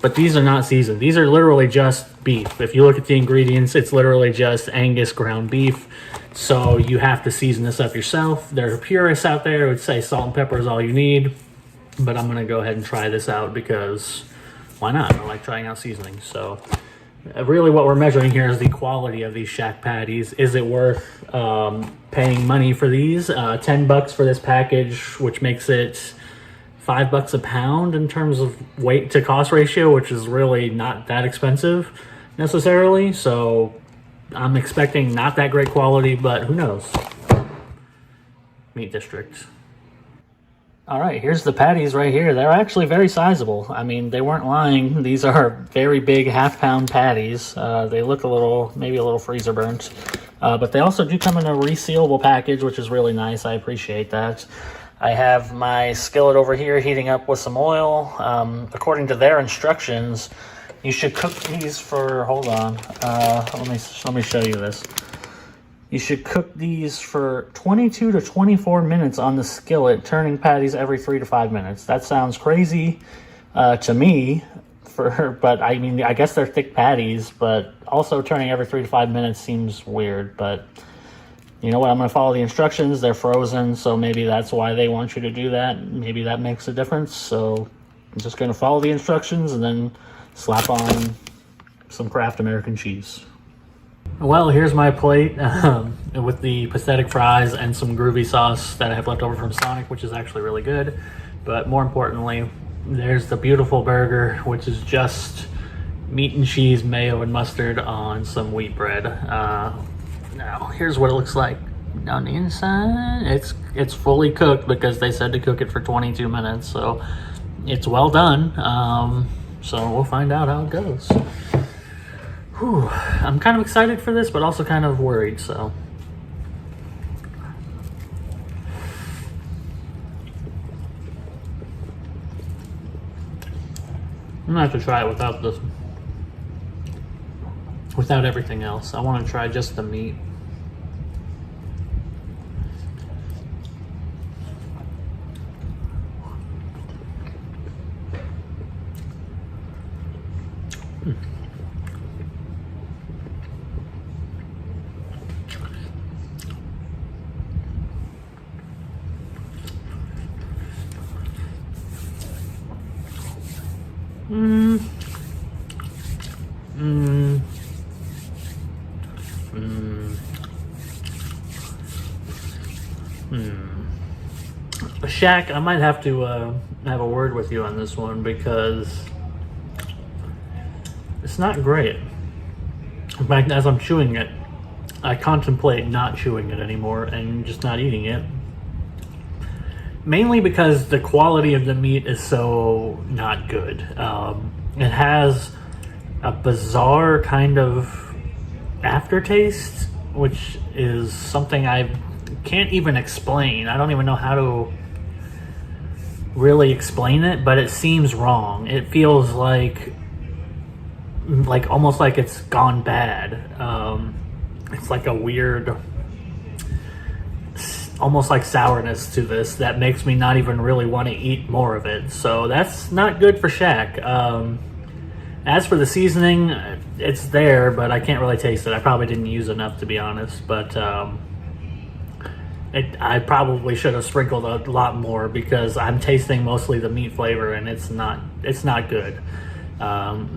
but these are not seasoned. These are literally just beef. If you look at the ingredients, it's literally just Angus ground beef. So you have to season this up yourself. There are purists out there who would say salt and pepper is all you need, but I'm going to go ahead and try this out because why not? I like trying out seasonings. So really what we're measuring here is the quality of these Shack patties. Is it worth paying money for these? $10 for this package, which makes it $5 a pound in terms of weight to cost ratio, which is really not that expensive necessarily. So I'm expecting not that great quality, but who knows? Meat District. All right, here's the patties right here. They're actually very sizable. I mean, they weren't lying. These are very big half-pound patties. They look maybe a little freezer burnt. But they also do come in a resealable package, which is really nice. I appreciate that. I have my skillet over here heating up with some oil. According to their instructions, you should cook these for, hold on, let me show you this. You should cook these for 22 to 24 minutes on the skillet, turning patties every 3 to 5 minutes. That sounds crazy to me, but I mean, I guess they're thick patties, but also turning every 3 to 5 minutes seems weird. But you know what? I'm going to follow the instructions. They're frozen, so maybe that's why they want you to do that. Maybe that makes a difference. So I'm just going to follow the instructions and then slap on some Kraft American cheese. Well, here's my plate with the pathetic fries and some groovy sauce that I have left over from Sonic, which is actually really good. But more importantly, there's the beautiful burger, which is just meat and cheese, mayo, and mustard on some wheat bread. Now, here's what it looks like on the inside. It's fully cooked because they said to cook it for 22 minutes, so it's well done. So we'll find out how it goes. Whew. I'm kind of excited for this, but also kind of worried, so. I'm gonna have to try it without this, without everything else. I want to try just the meat. Mm. Shaq, I might have to have a word with you on this one because it's not great. In fact, as I'm chewing it, I contemplate not chewing it anymore and just not eating it. Mainly because the quality of the meat is so not good. It has a bizarre kind of aftertaste, which is something I can't even explain. I don't even know how to really explain it, but it seems wrong. It feels like almost like it's gone bad. It's like a weird, almost like sourness to this that makes me not even really want to eat more of it. So that's not good for Shaq. As for the seasoning, it's there, but I can't really taste it. I probably didn't use enough, to be honest, but I probably should have sprinkled a lot more because I'm tasting mostly the meat flavor, and it's not good.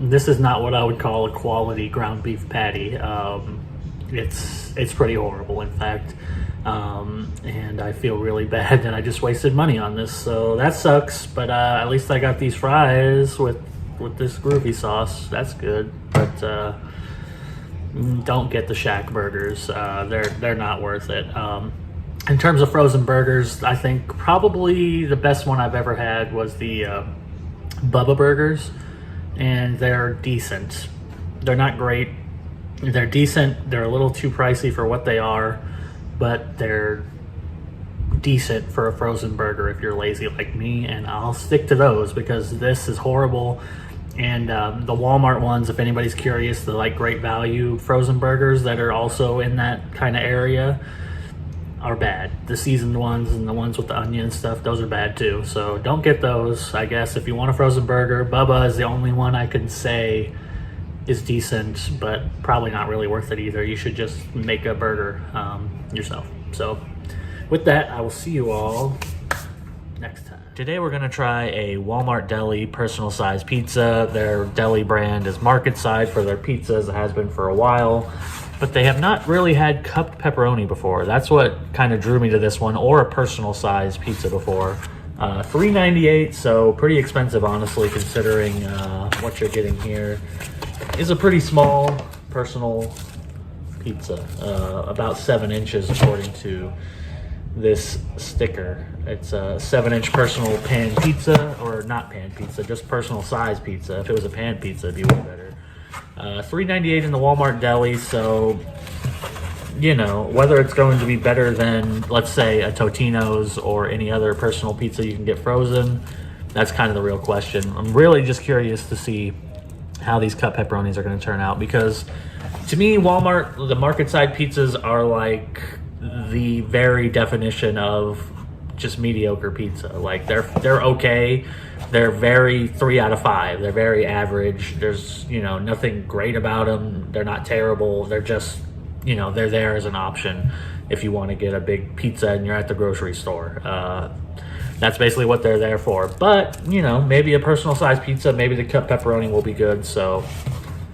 This is not what I would call a quality ground beef patty. It's pretty horrible, in fact, and I feel really bad that I just wasted money on this. So that sucks. But at least I got these fries with this groovy sauce. That's good. But don't get the Shack burgers. They're not worth it. In terms of frozen burgers, I think probably the best one I've ever had was the Bubba burgers, and they're decent. They're not great. They're decent. They're a little too pricey for what they are, but they're decent for a frozen burger if you're lazy like me, and I'll stick to those because this is horrible. And the Walmart ones, if anybody's curious, the like Great Value frozen burgers that are also in that kind of area are bad. The seasoned ones and the ones with the onion and stuff, those are bad too. So don't get those. I guess if you want a frozen burger, Bubba is the only one I can say is decent, but probably not really worth it either. You should just make a burger yourself. So with that, I will see you all next time. Today we're going to try a Walmart Deli personal size pizza. Their deli brand is Market Side for their pizzas. It has been for a while, but they have not really had cupped pepperoni before. That's what kind of drew me to this one, or a personal size pizza before. $3.98, so pretty expensive, honestly, considering what you're getting here. Is a pretty small personal pizza, about 7 inches according to this sticker. It's a 7-inch personal pan pizza, or not pan pizza, just personal size pizza. If it was a pan pizza, it'd be way better. $3.98 in the Walmart deli, so you know, whether it's going to be better than, let's say, a Totino's or any other personal pizza you can get frozen, that's kind of the real question. I'm really just curious to see how these cut pepperonis are going to turn out, because to me, Walmart, the market side pizzas are like the very definition of just mediocre pizza. Like they're okay. They're very 3 out of 5. They're very average. There's, you know, nothing great about them. They're not terrible. They're just, you know, they're there as an option if you want to get a big pizza and you're at the grocery store. That's basically what they're there for. But, you know, maybe a personal size pizza, maybe the cut pepperoni will be good. So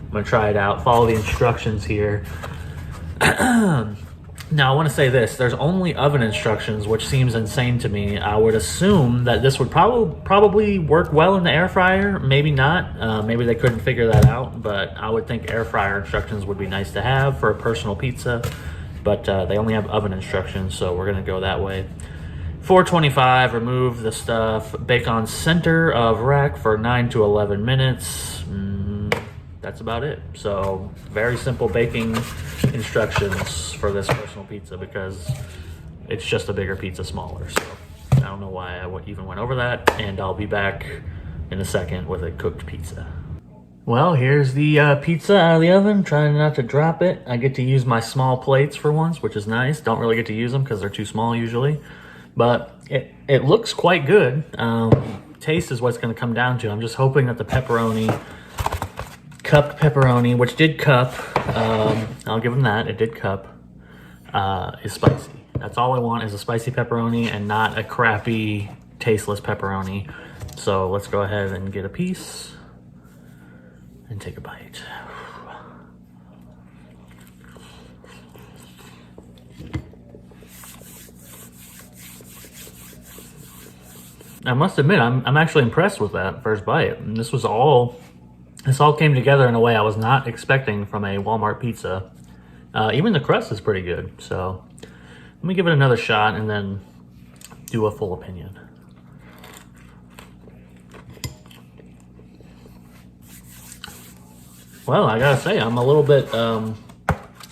I'm going to try it out. Follow the instructions here. Now, I want to say this. There's only oven instructions, which seems insane to me. I would assume that this would probably work well in the air fryer. Maybe not. Maybe they couldn't figure that out. But I would think air fryer instructions would be nice to have for a personal pizza. But they only have oven instructions, so we're going to go that way. 425, remove the stuff. Bake on center of rack for 9 to 11 minutes. That's about it. So very simple baking instructions for this personal pizza, because it's just a bigger pizza smaller. So I don't know why I even went over that, and I'll be back in a second with a cooked pizza. Well, here's the pizza out of the oven. Trying not to drop it. I get to use my small plates for once, which is nice. Don't really get to use them because they're too small usually, but it looks quite good. Taste is what's going to come down to. I'm just hoping that the pepperoni, cupped pepperoni, which did cup, I'll give them that, it did cup, is spicy. That's all I want, is a spicy pepperoni and not a crappy, tasteless pepperoni. So let's go ahead and get a piece. and take a bite. I must admit, I'm actually impressed with that first bite. And this all came together in a way I was not expecting from a Walmart pizza. Even the crust is pretty good. So let me give it another shot and then do a full opinion. Well, I gotta say, I'm a little bit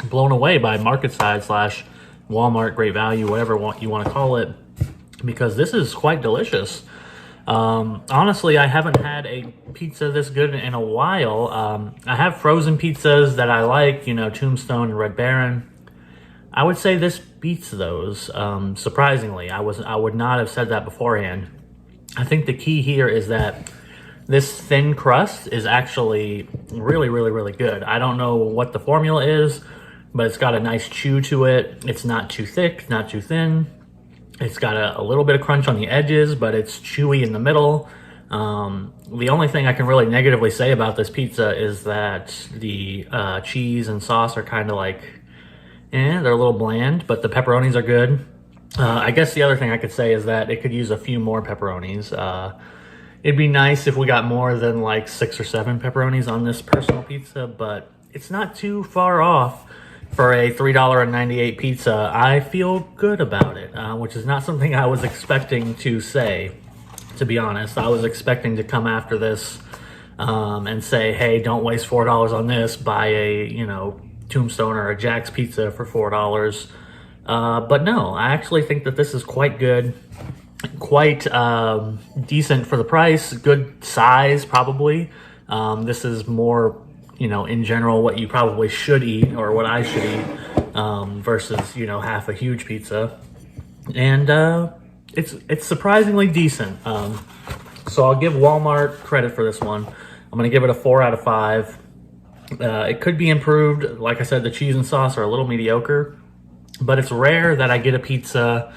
blown away by market size / Walmart great value, whatever you want to call it, because this is quite delicious. Honestly, I haven't had a pizza this good in a while. I have frozen pizzas that I like, Tombstone and Red Baron. I would say this beats those, surprisingly. I would not have said that beforehand. I think the key here is that this thin crust is actually really, really, really good. I don't know what the formula is, but it's got a nice chew to it. It's not too thick, not too thin. It's got a little bit of crunch on the edges, but it's chewy in the middle. The only thing I can really negatively say about this pizza is that the cheese and sauce are kind of like, they're a little bland, but the pepperonis are good. I guess the other thing I could say is that it could use a few more pepperonis. It'd be nice if we got more than like 6 or 7 pepperonis on this personal pizza, but it's not too far off for a $3.98 pizza. I feel good about it, which is not something I was expecting to say, to be honest. I was expecting to come after this and say, hey, don't waste $4 on this. Buy a, Tombstone or a Jack's Pizza for $4. But no, I actually think that this is quite good. Quite decent for the price, good size probably. This is more, in general what you probably should eat, or what I should eat, versus, half a huge pizza. And it's surprisingly decent. So I'll give Walmart credit for this one. I'm gonna give it a 4 out of 5. It could be improved. Like I said, the cheese and sauce are a little mediocre, but it's rare that I get a pizza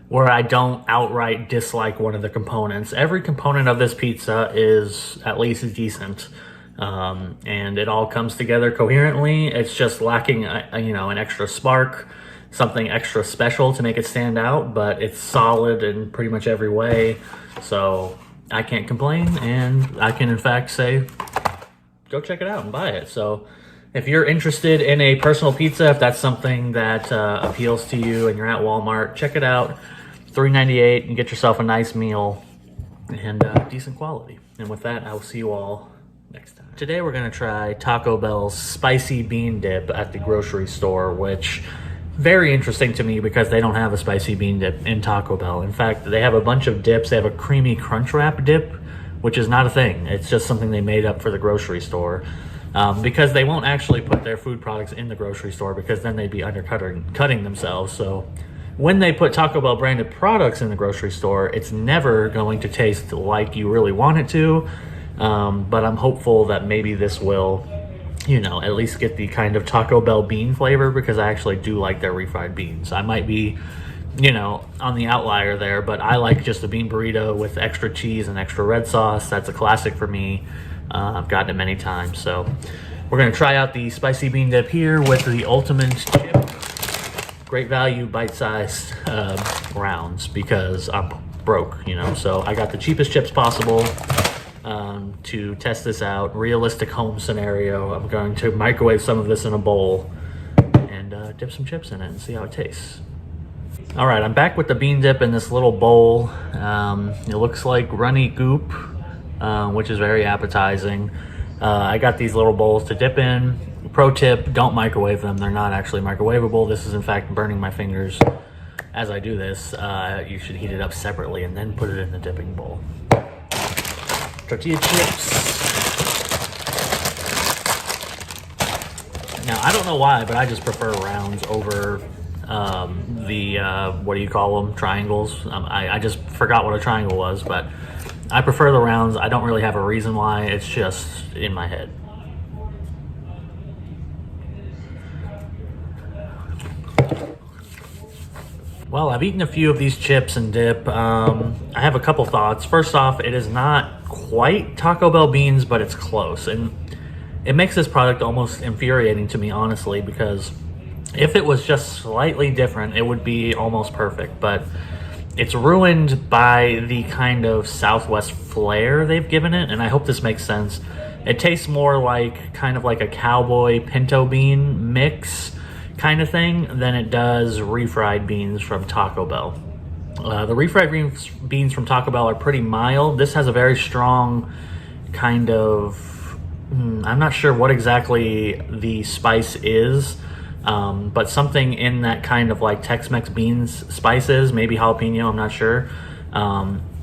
where I don't outright dislike one of the components. Every component of this pizza is at least decent, and it all comes together coherently. It's just lacking, an extra spark, something extra special to make it stand out, but it's solid in pretty much every way. So I can't complain, and I can in fact say, go check it out and buy it. So if you're interested in a personal pizza, if that's something that appeals to you and you're at Walmart, check it out. $3.98 and get yourself a nice meal and decent quality. And with that, I will see you all next time. Today we're gonna try Taco Bell's spicy bean dip at the grocery store, which very interesting to me because they don't have a spicy bean dip in Taco Bell. In fact, they have a bunch of dips. They have a creamy crunch wrap dip, which is not a thing. It's just something they made up for the grocery store. Because they won't actually put their food products in the grocery store, because then they'd be cutting themselves. So when they put Taco Bell branded products in the grocery store, it's never going to taste like you really want it to. But I'm hopeful that maybe this will, at least get the kind of Taco Bell bean flavor, because I actually do like their refried beans. I might be, on the outlier there, but I like just a bean burrito with extra cheese and extra red sauce. That's a classic for me. I've gotten it many times. So we're going to try out the spicy bean dip here with the ultimate chip. Great value, bite-sized rounds, because I'm broke, So I got the cheapest chips possible to test this out. Realistic home scenario. I'm going to microwave some of this in a bowl and dip some chips in it and see how it tastes. All right, I'm back with the bean dip in this little bowl. It looks like runny goop, which is very appetizing. I got these little bowls to dip in. Pro tip, don't microwave them. They're not actually microwavable. This is in fact burning my fingers as I do this. You should heat it up separately and then put it in the dipping bowl. Tortilla chips. Now, I don't know why, but I just prefer rounds over what do you call them? Triangles. I just forgot what a triangle was, but I prefer the rounds. I don't really have a reason why. It's just in my head. Well, I've eaten a few of these chips and dip. I have a couple thoughts. First off, it is not quite Taco Bell beans, but it's close. And it makes this product almost infuriating to me, honestly, because if it was just slightly different, it would be almost perfect. But it's ruined by the kind of Southwest flair they've given it, and I hope this makes sense. It tastes more like kind of like a cowboy pinto bean mix kind of thing than it does refried beans from Taco Bell. The refried beans from Taco Bell are pretty mild. This has a very strong kind of, I'm not sure what exactly the spice is, but something in that kind of like Tex-Mex beans spices, maybe jalapeno, I'm not sure,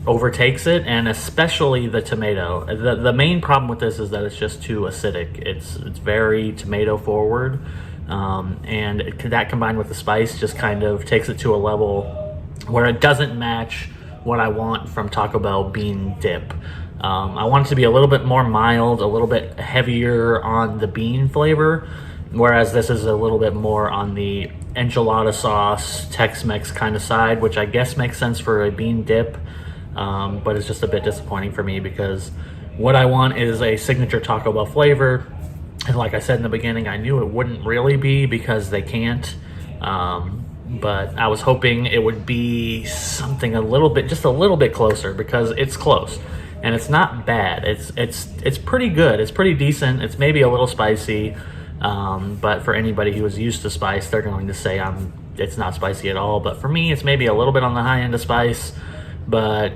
overtakes it, and especially the tomato. The main problem with this is that it's just too acidic. It's very tomato forward, and that combined with the spice just kind of takes it to a level where it doesn't match what I want from Taco Bell bean dip. I want it to be a little bit more mild, a little bit heavier on the bean flavor, whereas this is a little bit more on the enchilada sauce, Tex-Mex kind of side, which I guess makes sense for a bean dip, but it's just a bit disappointing for me because what I want is a signature Taco Bell flavor, and like I said in the beginning, I knew it wouldn't really be because they can't, but I was hoping it would be something a little bit, just a little bit closer, because it's close. And it's not bad. It's pretty good. It's pretty decent. It's maybe a little spicy, but for anybody who is used to spice, they're going to say it's not spicy at all. But for me, it's maybe a little bit on the high end of spice, but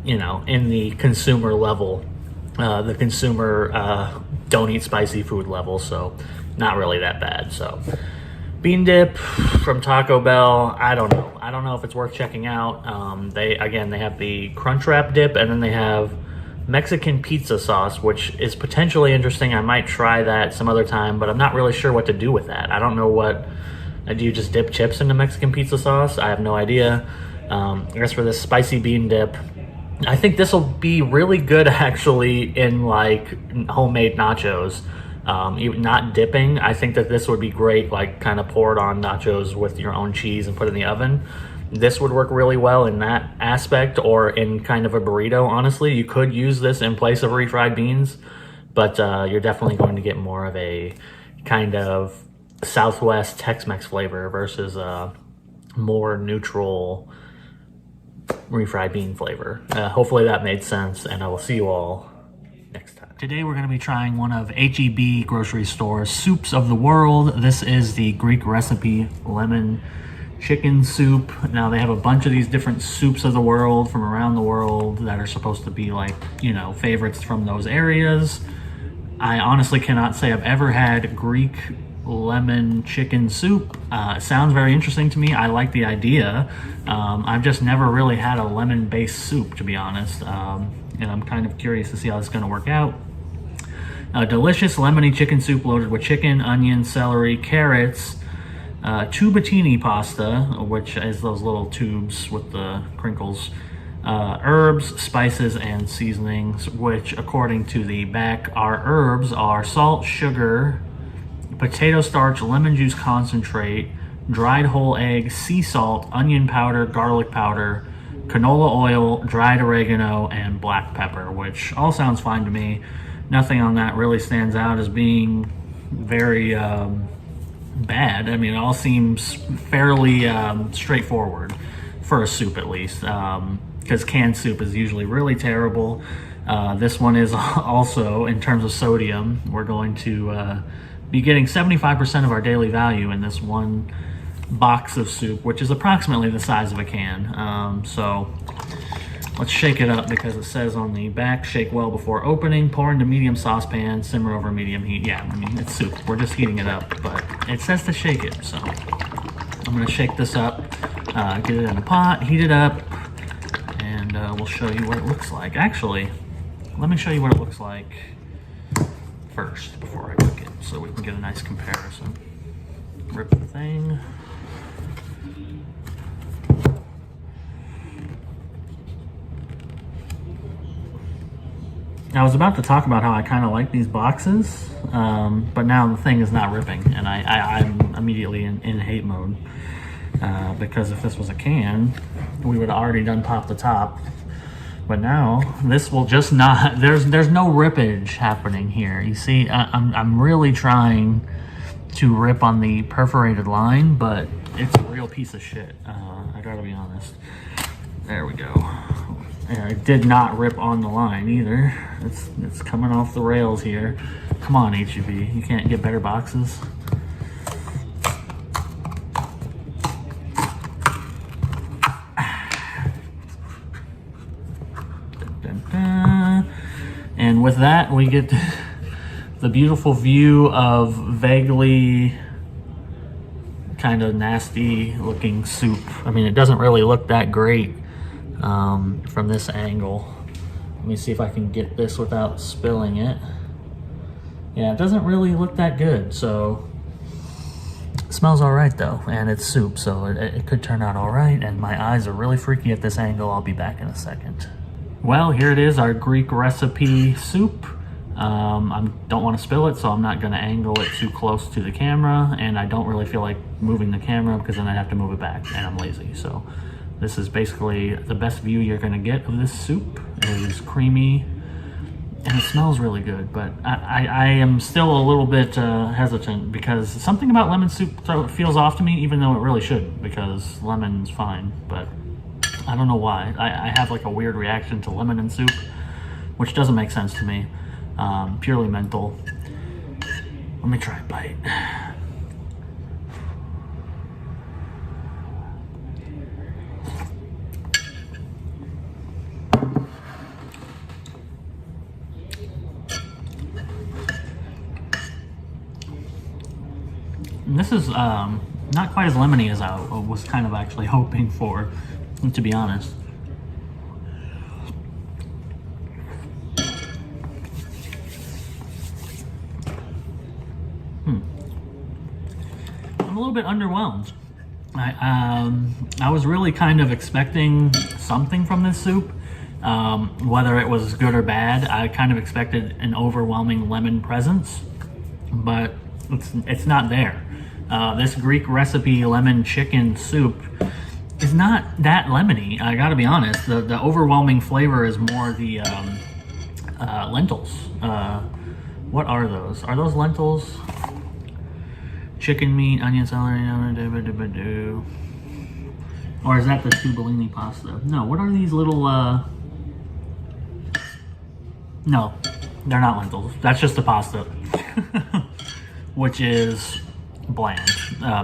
you know, in the consumer level, the consumer don't eat spicy food level, so not really that bad. So bean dip from Taco Bell, I don't know if it's worth checking out. They have the Crunchwrap dip, and then they have Mexican pizza sauce, which is potentially interesting. I might try that some other time, but I'm not really sure what to do with that. I don't know what, do you just dip chips into Mexican pizza sauce? I have no idea. I guess for this spicy bean dip, I think this will be really good actually in like homemade nachos. Even not dipping, I think that this would be great, like kind of poured on nachos with your own cheese and put in the oven. This would work really well in that aspect, or in kind of a burrito. Honestly, you could use this in place of refried beans, but you're definitely going to get more of a kind of Southwest Tex-Mex flavor versus a more neutral refried bean flavor. Hopefully that made sense, and I will see you all next time. Today we're going to be trying one of H-E-B grocery store's soups of the world. This is the Greek recipe lemon chicken soup. Now they have a bunch of these different soups of the world from around the world that are supposed to be like, you know, favorites from those areas. I honestly cannot say I've ever had Greek lemon chicken soup. It sounds very interesting to me. I like the idea. I've just never really had a lemon-based soup, to be honest. And I'm kind of curious to see how this is going to work out. Delicious lemony chicken soup loaded with chicken, onion, celery, carrots, tubatini pasta, which is those little tubes with the crinkles, herbs, spices, and seasonings, which according to the back, our herbs are salt, sugar, potato starch, lemon juice concentrate, dried whole egg, sea salt, onion powder, garlic powder, canola oil, dried oregano, and black pepper, which all sounds fine to me. Nothing on that really stands out as being very bad. I mean, it all seems fairly straightforward for a soup, at least, because canned soup is usually really terrible. This one is also, in terms of sodium, we're going to be getting 75% of our daily value in this one box of soup, which is approximately the size of a can. So let's shake it up, because it says on the back, shake well before opening, pour into medium saucepan, simmer over medium heat. Yeah, I mean, it's soup. We're just heating it up, but it says to shake it. So I'm going to shake this up, get it in a pot, heat it up, and we'll show you what it looks like. Actually, let me show you what it looks like first before I cook it, so we can get a nice comparison. Rip the thing. I was about to talk about how I kind of like these boxes, but now the thing is not ripping, and I'm immediately in hate mode, because if this was a can, we would have already done pop the top But now this will just not, there's no rippage happening here. You see, I'm really trying to rip on the perforated line, but it's a real piece of shit. I gotta be honest. There we go. And it did not rip on the line either. It's coming off the rails here. Come on, HEB, you can't get better boxes. And with that, we get the beautiful view of vaguely kind of nasty looking soup. I mean, it doesn't really look that great from this angle. Let me see if I can get this without spilling it. Yeah, it doesn't really look that good, so it smells all right though, and it's soup, so it could turn out all right, and my eyes are really freaky at this angle. I'll be back in a second. Well, here it is, our Greek recipe soup. I don't want to spill it, so I'm not going to angle it too close to the camera, and I don't really feel like moving the camera because then I have to move it back, and I'm lazy. So this is basically the best view you're going to get of this soup. It is creamy, and it smells really good, but I am still a little bit hesitant because something about lemon soup feels off to me, even though it really shouldn't, because lemon's fine, but I don't know why. I have like a weird reaction to lemon in soup, which doesn't make sense to me. Purely mental. Let me try a bite. And this is not quite as lemony as I was kind of actually hoping for, to be honest. I'm a little bit underwhelmed. I was really kind of expecting something from this soup, whether it was good or bad. I kind of expected an overwhelming lemon presence, but it's not there. This Greek recipe lemon chicken soup is not that lemony. I gotta be honest. The overwhelming flavor is more the lentils. What are those? Are those lentils? Chicken meat, onion, celery, or is that the tubolini pasta? No, what are these little, no, they're not lentils. That's just the pasta, which is bland,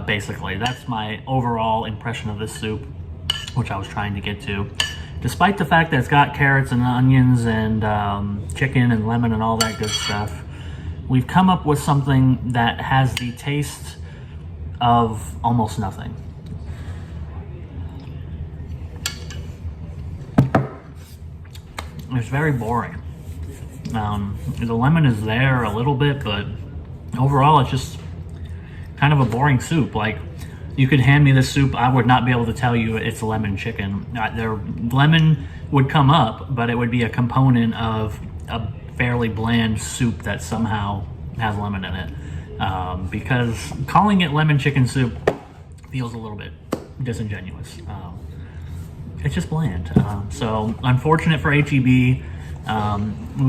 basically. That's my overall impression of this soup, which I was trying to get to. Despite the fact that it's got carrots and onions and chicken and lemon and all that good stuff, we've come up with something that has the taste of almost nothing. It's very boring. The lemon is there a little bit, but overall it's just kind of a boring soup. Like, you could hand me this soup, I would not be able to tell you it's lemon chicken. Lemon would come up, but it would be a component of a fairly bland soup that somehow has lemon in it. Because calling it lemon chicken soup feels a little bit disingenuous. It's just bland. So unfortunate for HEB. We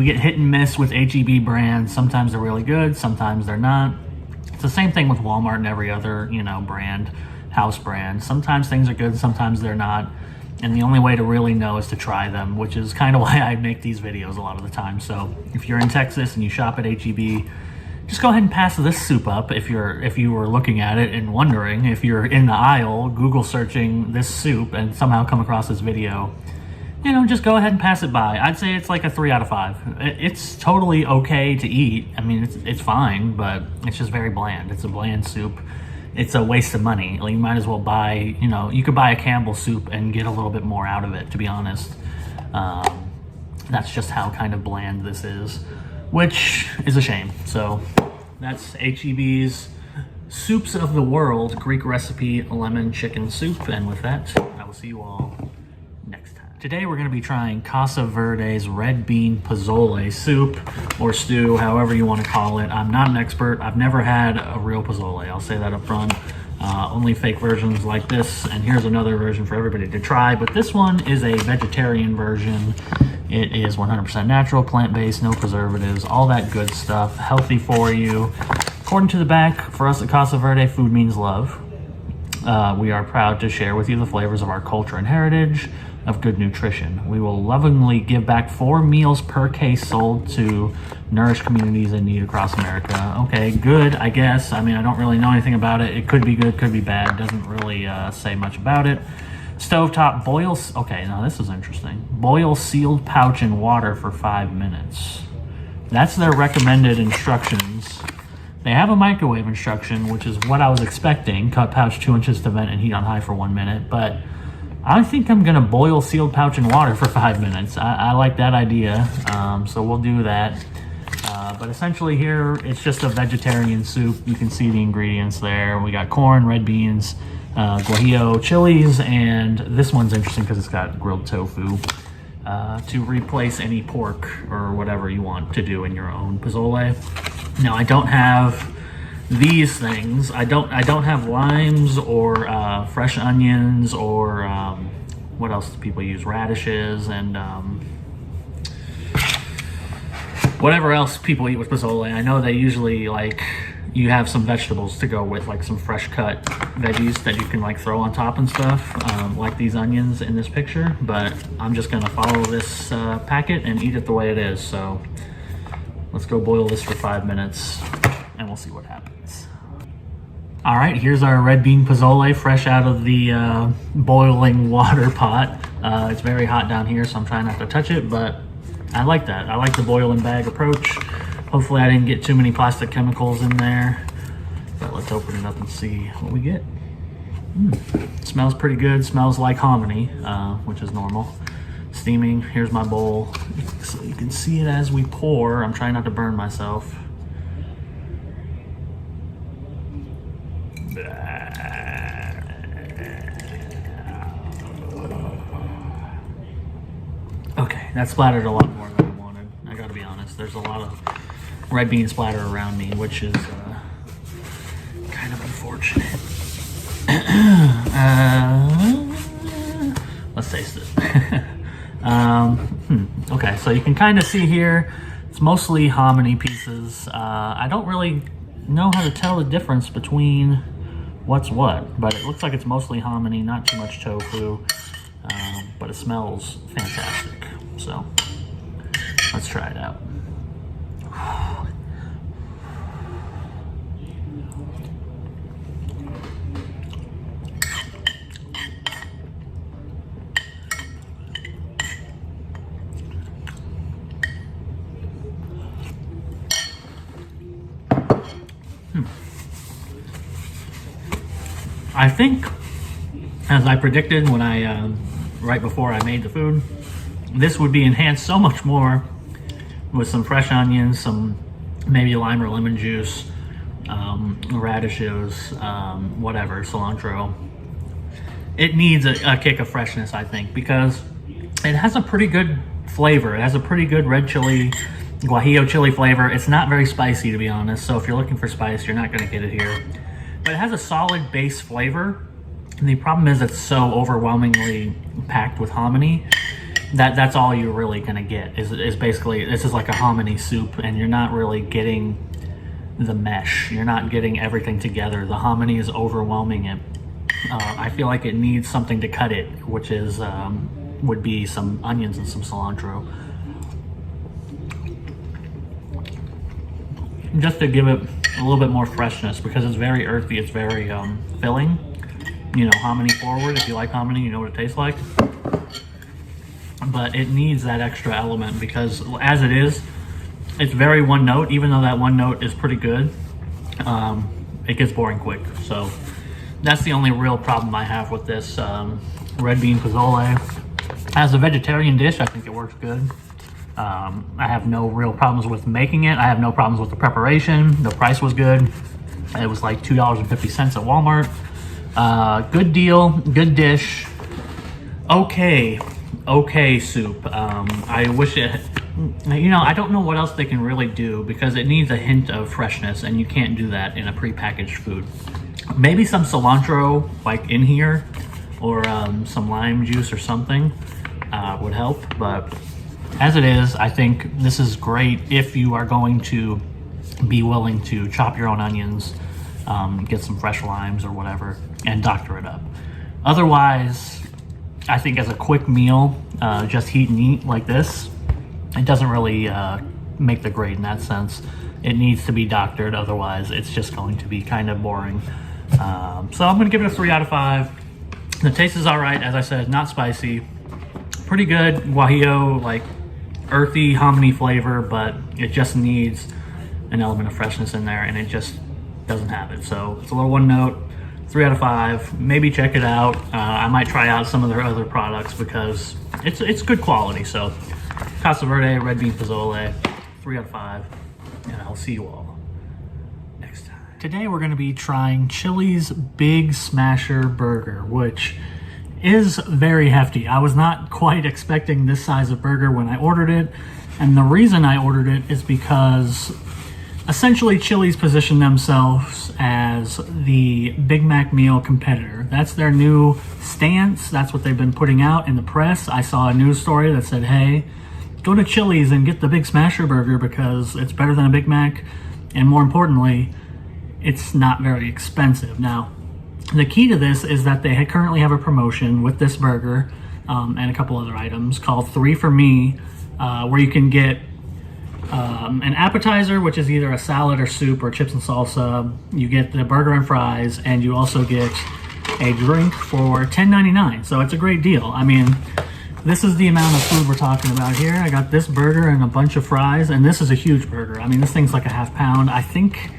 get hit and miss with HEB brands. Sometimes they're really good, sometimes they're not. It's the same thing with Walmart and every other, brand, house brand. Sometimes things are good, sometimes they're not. And the only way to really know is to try them, which is kind of why I make these videos a lot of the time. So if you're in Texas and you shop at HEB, just go ahead and pass this soup up if you were looking at it and wondering. If you're in the aisle, Google searching this soup and somehow come across this video, just go ahead and pass it by. I'd say it's like a 3 out of 5. It's totally okay to eat. I mean, it's fine, but it's just very bland. It's a bland soup. It's a waste of money. Like, you might as well buy, you could buy a Campbell's soup and get a little bit more out of it, to be honest. That's just how kind of bland this is, which is a shame. So that's HEB's Soups of the World Greek recipe lemon chicken soup. And with that, I will see you all next time. Today we're going to be trying Casa Verde's red bean pozole soup, or stew, however you want to call it. I'm not an expert. I've never had a real pozole. I'll say that up front. only fake versions like this, and here's another version for everybody to try, but this one is a vegetarian version. It is 100% natural, plant-based, no preservatives, all that good stuff, healthy for you. According to the back, for us at Casa Verde, food means love. We are proud to share with you the flavors of our culture and heritage of good nutrition. We will lovingly give back 4 meals per case sold to nourish communities in need across America. Okay, good, I guess. I mean, I don't really know anything about it. It could be good, could be bad. Doesn't really say much about it. Stovetop boil. Okay, now this is interesting. Boil sealed pouch in water for 5 minutes. That's their recommended instructions. They have a microwave instruction, which is what I was expecting. Cut pouch 2 inches to vent and heat on high for 1 minute. But I think I'm gonna boil sealed pouch in water for 5 minutes. I like that idea, so we'll do that. But essentially here, it's just a vegetarian soup. You can see the ingredients there. We got corn, red beans, guajillo, chilies, and this one's interesting because it's got grilled tofu to replace any pork or whatever you want to do in your own pozole. Now I don't have these things. I don't have limes or fresh onions or what else do people use? Radishes and whatever else people eat with pozole. I know they usually like you have some vegetables to go with, like some fresh cut veggies that you can like throw on top and stuff, like these onions in this picture. But I'm just gonna follow this packet and eat it the way it is. So let's go boil this for 5 minutes and we'll see what happens. All right, here's our red bean pozole fresh out of the boiling water pot. It's very hot down here, so I'm trying not to touch it, but I like that. I like the boil and bag approach. Hopefully I didn't get too many plastic chemicals in there, but let's open it up and see what we get. Smells pretty good, smells like hominy, which is normal. Steaming, here's my bowl. So you can see it as we pour. I'm trying not to burn myself. Okay, that splattered a lot more than I wanted. I gotta be honest. There's a lot of red bean splatter around me, which is kind of unfortunate. Let's taste it. Okay, so you can kind of see here, it's mostly hominy pieces. I don't really know how to tell the difference between what's what, but it looks like it's mostly hominy, not too much tofu, but it smells fantastic. So let's try it out. I think, as I predicted when I, right before I made the food, this would be enhanced so much more with some fresh onions, some maybe lime or lemon juice, radishes, whatever, cilantro. It needs a kick of freshness, I think, because it has a pretty good flavor. It has a pretty good red chili, guajillo chili flavor. It's not very spicy, to be honest, so if you're looking for spice, you're not gonna get it here. But it has a solid base flavor. And the problem is it's so overwhelmingly packed with hominy that that's all you're really gonna get is basically, this is like a hominy soup and you're not really getting the mesh. You're not getting everything together. The hominy is overwhelming it. I feel like it needs something to cut it, which is, would be some onions and some cilantro. Just to give it a little bit more freshness because it's very earthy, it's very filling. You know, hominy forward. If you like hominy, you know what it tastes like. But it needs that extra element because as it is, it's very one note. Even though that one note is pretty good, it gets boring quick. So that's the only real problem I have with this red bean pozole. As a vegetarian dish, I think it works good. I have no real problems with making it. I have no problems with the preparation. The price was good. It was like $2.50 at Walmart. Good deal, good dish. Okay soup. I wish it, you know, I don't know what else they can really do because it needs a hint of freshness and you can't do that in a prepackaged food. Maybe some cilantro like in here, or some lime juice or something would help. But as it is, I think this is great if you are going to be willing to chop your own onions, get some fresh limes or whatever, and doctor it up. Otherwise, I think as a quick meal, just heat and eat like this, it doesn't really make the grade in that sense. It needs to be doctored, otherwise it's just going to be kind of boring. So I'm gonna give it a 3 out of 5. The taste is all right, as I said, not spicy. Pretty good guajillo, like earthy hominy flavor, but it just needs an element of freshness in there, and it just doesn't have it. So it's a little one note, 3 out of 5. Maybe check it out. I might try out some of their other products because it's good quality. So Casa Verde red bean pozole, 3 out of 5, and I'll see you all next time. Today we're going to be trying Chili's Big Smasher Burger, which is very hefty. I was not quite expecting this size of burger when I ordered it, and the reason I ordered it is because essentially Chili's positioned themselves as the Big Mac meal competitor. That's their new stance. That's what they've been putting out in the press. I saw a news story that said, hey, go to Chili's and get the Big Smasher Burger because it's better than a Big Mac, and more importantly, it's not very expensive. Now, the key to this is that they currently have a promotion with this burger and a couple other items called 3 for Me, where you can get an appetizer, which is either a salad or soup or chips and salsa. You get the burger and fries, and you also get a drink for $10.99. So it's a great deal. I mean, this is the amount of food we're talking about here. I got this burger and a bunch of fries, and this is a huge burger. I mean, this thing's like a half pound. I think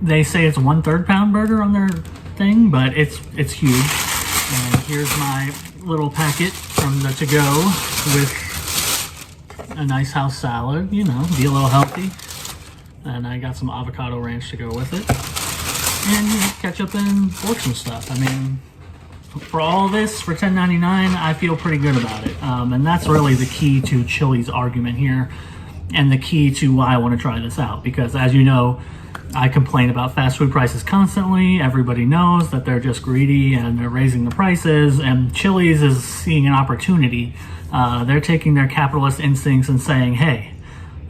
they say it's 1/3 pound burger on their thing, but it's huge. And here's my little packet from the to-go with a nice house salad, you know, be a little healthy. And I got some avocado ranch to go with it. And you know, ketchup and forks and stuff. I mean, for all this, for $10.99, I feel pretty good about it. And that's really the key to Chili's argument here, and the key to why I want to try this out. Because as you know, I complain about fast food prices constantly. Everybody knows that they're just greedy and they're raising the prices, and Chili's is seeing an opportunity. They're taking their capitalist instincts and saying, hey,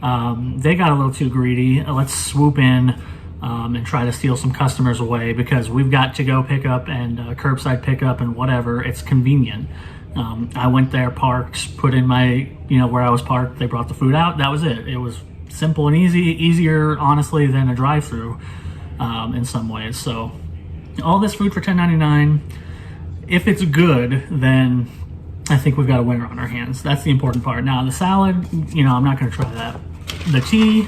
they got a little too greedy. Let's swoop in and try to steal some customers away because we've got to-go pickup and curbside pickup and whatever. It's convenient. I went there, parked, put in my, where I was parked. They brought the food out. That was it. It was simple and easy, easier, honestly, than a drive-through in some ways. So all this food for $10.99, if it's good, then I think we've got a winner on our hands. That's the important part. Now, the salad, I'm not going to try that. The tea,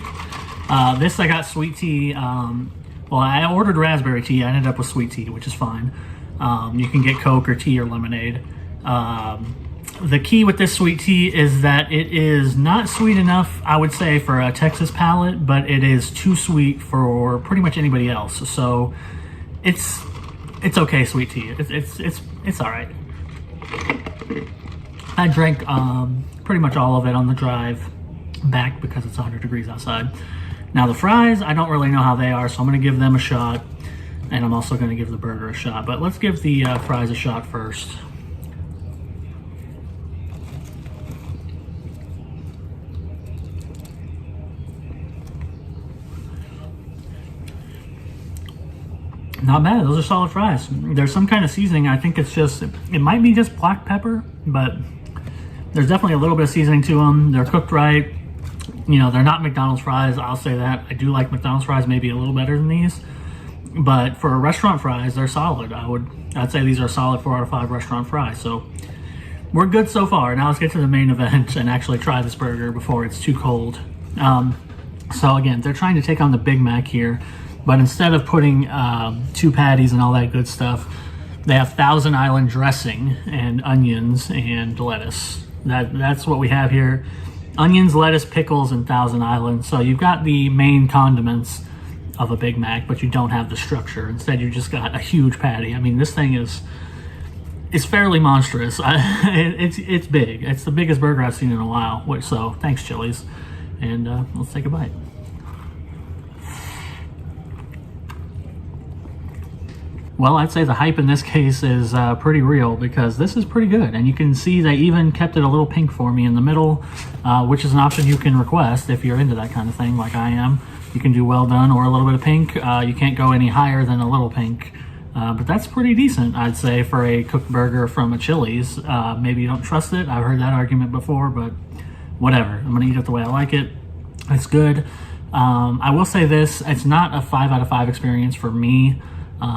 this I got sweet tea. Well, I ordered raspberry tea. I ended up with sweet tea, which is fine. You can get Coke or tea or lemonade. The key with this sweet tea is that it is not sweet enough, I would say, for a Texas palate, but it is too sweet for pretty much anybody else. So it's okay, sweet tea. It's all right. I drank pretty much all of it on the drive back because it's 100 degrees outside. Now the fries, I don't really know how they are, so I'm going to give them a shot, and I'm also going to give the burger a shot. But let's give the fries a shot first. Not bad. Those are solid fries. There's some kind of seasoning. I think it's just, it might be just black pepper, but there's definitely a little bit of seasoning to them. They're cooked right. They're not McDonald's fries. I'll say that. I do like McDonald's fries maybe a little better than these, but for restaurant fries, they're solid. I'd say these are solid 4 out of 5 restaurant fries. So we're good so far. Now let's get to the main event and actually try this burger before it's too cold. So again, they're trying to take on the Big Mac here. But instead of putting 2 patties and all that good stuff, they have Thousand Island dressing and onions and lettuce. That's what we have here. Onions, lettuce, pickles, and Thousand Island. So you've got the main condiments of a Big Mac, but you don't have the structure. Instead, you just got a huge patty. I mean, this thing is fairly monstrous. It's big. It's the biggest burger I've seen in a while. So thanks, Chili's. And let's take a bite. Well, I'd say the hype in this case is pretty real, because this is pretty good. And you can see they even kept it a little pink for me in the middle, which is an option you can request if you're into that kind of thing like I am. You can do well done or a little bit of pink. You can't go any higher than a little pink. But that's pretty decent, I'd say, for a cooked burger from a Chili's. Maybe you don't trust it. I've heard that argument before, but whatever. I'm going to eat it the way I like it. It's good. I will say this. It's not a 5 out of 5 experience for me.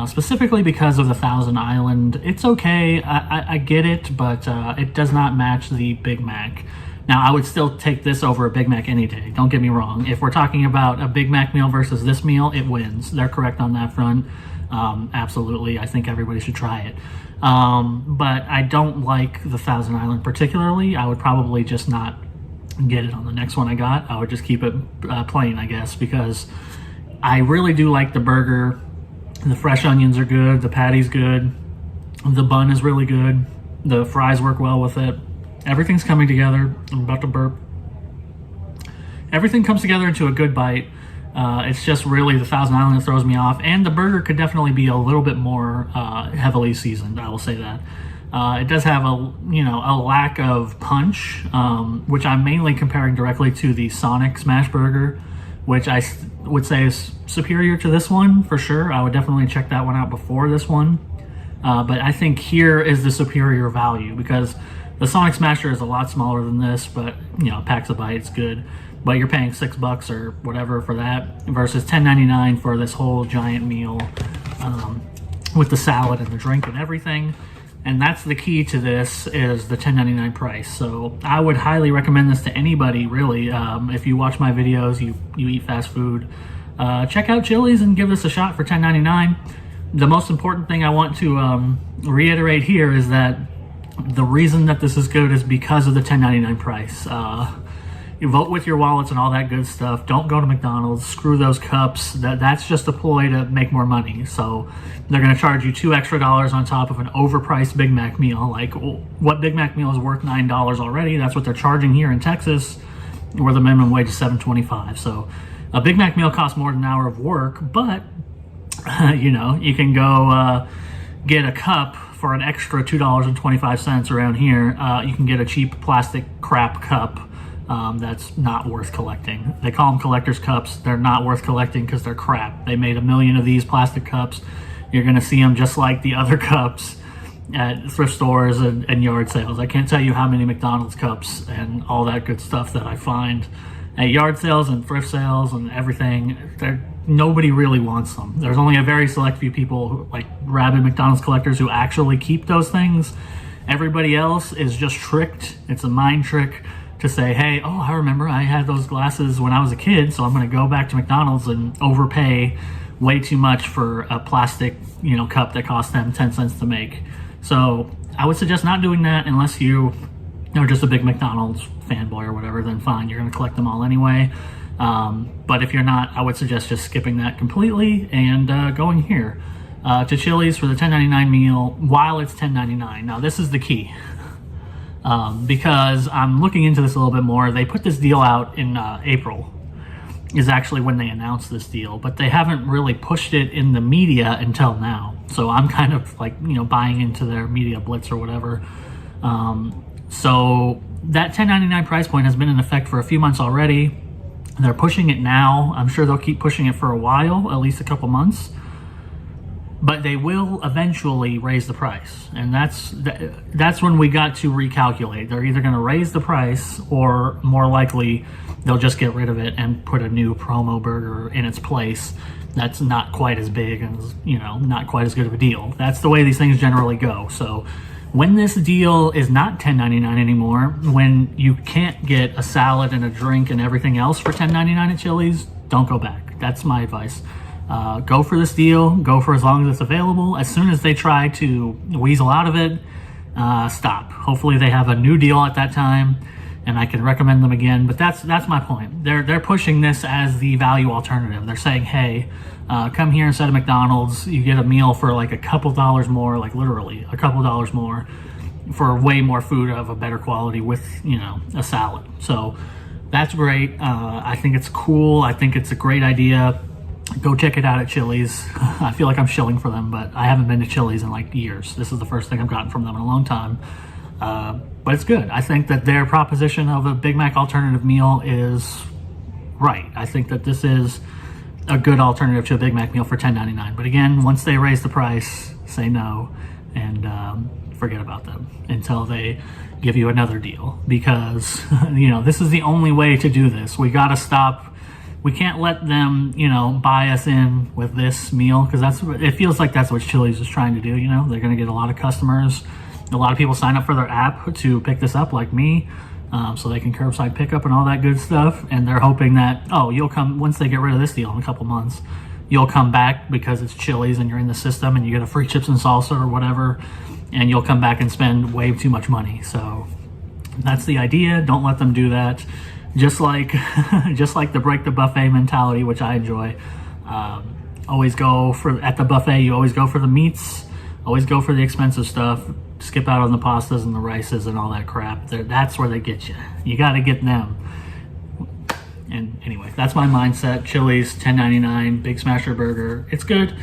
Specifically because of the Thousand Island. It's okay, I get it, but it does not match the Big Mac. Now, I would still take this over a Big Mac any day, don't get me wrong. If we're talking about a Big Mac meal versus this meal, it wins. They're correct on that front. Absolutely, I think everybody should try it. But I don't like the Thousand Island particularly. I would probably just not get it on the next one I got. I would just keep it plain, I guess, because I really do like the burger. The fresh onions are good, the patty's good, the bun is really good, the fries work well with it. Everything's coming together. I'm about to burp. Everything comes together into a good bite. It's just really the Thousand Island that throws me off, and the burger could definitely be a little bit more heavily seasoned, I will say that. It does have a lack of punch, which I'm mainly comparing directly to the Sonic Smash Burger, which I would say is superior to this one for sure. I would definitely check that one out before this one. But I think here is the superior value, because the Sonic Smasher is a lot smaller than this, but packs a bite, it's good. But you're paying $6 or whatever for that versus $10.99 for this whole giant meal with the salad and the drink and everything. And that's the key to this, is the $10.99 price. So I would highly recommend this to anybody, really. If you watch my videos, you eat fast food, check out Chili's and give this a shot for $10.99. The most important thing I want to reiterate here is that the reason that this is good is because of the $10.99 price. You vote with your wallets and all that good stuff. Don't go to McDonald's. Screw those cups. That's just a ploy to make more money. So they're going to charge you $2 extra on top of an overpriced Big Mac meal. Like, what Big Mac meal is worth $9 already? That's what they're charging here in Texas, where the minimum wage is $7.25. So a Big Mac meal costs more than an hour of work, but you can go get a cup for an extra $2.25 around here. You can get a cheap plastic crap cup. That's not worth collecting. They call them collector's cups. They're not worth collecting because they're crap. They made 1 million of these plastic cups. You're going to see them just like the other cups at thrift stores and yard sales. I can't tell you how many McDonald's cups and all that good stuff that I find at yard sales and thrift sales and everything. Nobody really wants them. There's only a very select few people, who, like rabid McDonald's collectors, who actually keep those things. Everybody else is just tricked. It's a mind trick to say, hey, I remember I had those glasses when I was a kid, so I'm going to go back to McDonald's and overpay way too much for a plastic, cup that cost them 10 cents to make. So I would suggest not doing that unless you are just a big McDonald's fanboy or whatever. Then fine, you're going to collect them all anyway. But if you're not, I would suggest just skipping that completely and going here to Chili's for the $10.99 meal while it's $10.99. Now this is the key. Because I'm looking into this a little bit more. They put this deal out in April, is actually when they announced this deal, but they haven't really pushed it in the media until now. So I'm kind of like, buying into their media blitz or whatever. So that $10.99 price point has been in effect for a few months already. They're pushing it now. I'm sure they'll keep pushing it for a while, at least a couple months. But they will eventually raise the price, and that's when we got to recalculate. They're either going to raise the price, or more likely they'll just get rid of it and put a new promo burger in its place that's not quite as big and not quite as good of a deal. That's the way these things generally go. So when this deal is not $10.99 anymore, when you can't get a salad and a drink and everything else for $10.99 at Chili's, don't go back. That's my advice. Go for this deal. Go for as long as it's available. As soon as they try to weasel out of it, stop. Hopefully they have a new deal at that time, and I can recommend them again. But that's my point. They're pushing this as the value alternative. They're saying, hey, come here instead of McDonald's. You get a meal for like a couple dollars more, like literally a couple dollars more, for way more food of a better quality with a salad. So that's great. I think it's cool. I think it's a great idea. go check it out at Chili's. I feel like I'm shilling for them, but I haven't been to Chili's in like years. This is the first thing I've gotten from them in a long time. But it's good. I think that their proposition of a Big Mac alternative meal is right. I think that this is a good alternative to a Big Mac meal for $10.99. But again, once they raise the price, say no and forget about them until they give you another deal, because you know, this is the only way to do this. We got to stop. We can't let them, you know, buy us in with this meal, because that's what it feels like. That's what Chili's is trying to do. You know, they're going to get a lot of customers. A lot of people sign up for their app to pick this up, like me, so they can curbside pickup and all that good stuff. And they're hoping that, oh, you'll come once they get rid of this deal in a couple months. You'll come back because it's Chili's and you're in the system and you get a free chips and salsa or whatever, and you'll come back and spend way too much money. So that's the idea. Don't let them do that. Just like the break the buffet mentality, which I enjoy. Always go for, at the buffet, you always go for the meats, always go for the expensive stuff, skip out on the pastas and the rices and all that crap. That's where they get you. You got to get them. And anyway, that's my mindset. Chili's, $10.99, Big Smasher Burger. It's good.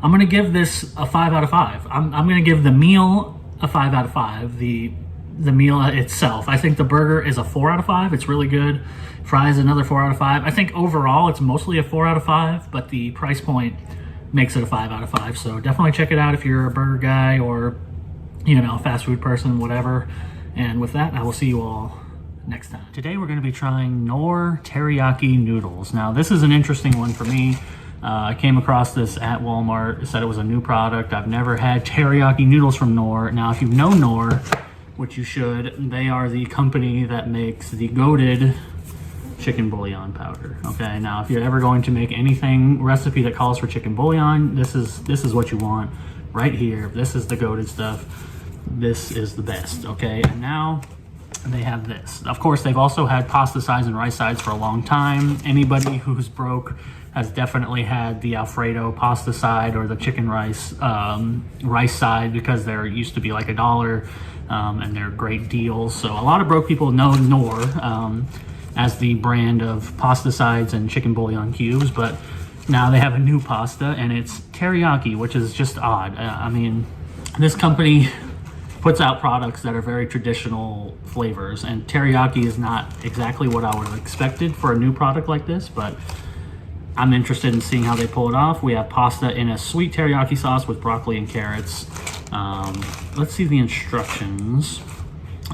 I'm going to give this a 5 out of 5. I'm going to give the meal a 5 out of 5. The meal itself, I think the burger is a 4 out of 5. It's really good. Fries, another 4 out of 5. I think overall it's mostly a 4 out of 5, but the price point makes it a 5 out of 5. So definitely check it out if you're a burger guy or, you know, fast food person, whatever. And with that, I will see you all next time. Today we're going to be trying Knorr teriyaki noodles. Now this is an interesting one for me. I came across this at Walmart. It said it was a new product. I've never had teriyaki noodles from Knorr. Now if you know Knorr, which you should, they are the company that makes the goated chicken bouillon powder. Okay, now if you're ever going to make anything recipe that calls for chicken bouillon, this is what you want right here. This is the goated stuff. This is the best. Okay, and now they have this. Of course, they've also had pasta sides and rice sides for a long time. Anybody who's broke has definitely had the Alfredo pasta side or the chicken rice side, because they're used to be like $1, and they're great deals. So a lot of broke people know Knorr as the brand of pasta sides and chicken bouillon cubes, but now they have a new pasta and it's teriyaki, which is just odd. I mean, this company puts out products that are very traditional flavors, and teriyaki is not exactly what I would have expected for a new product like this, but I'm interested in seeing how they pull it off. We have pasta in a sweet teriyaki sauce with broccoli and carrots. Let's see the instructions.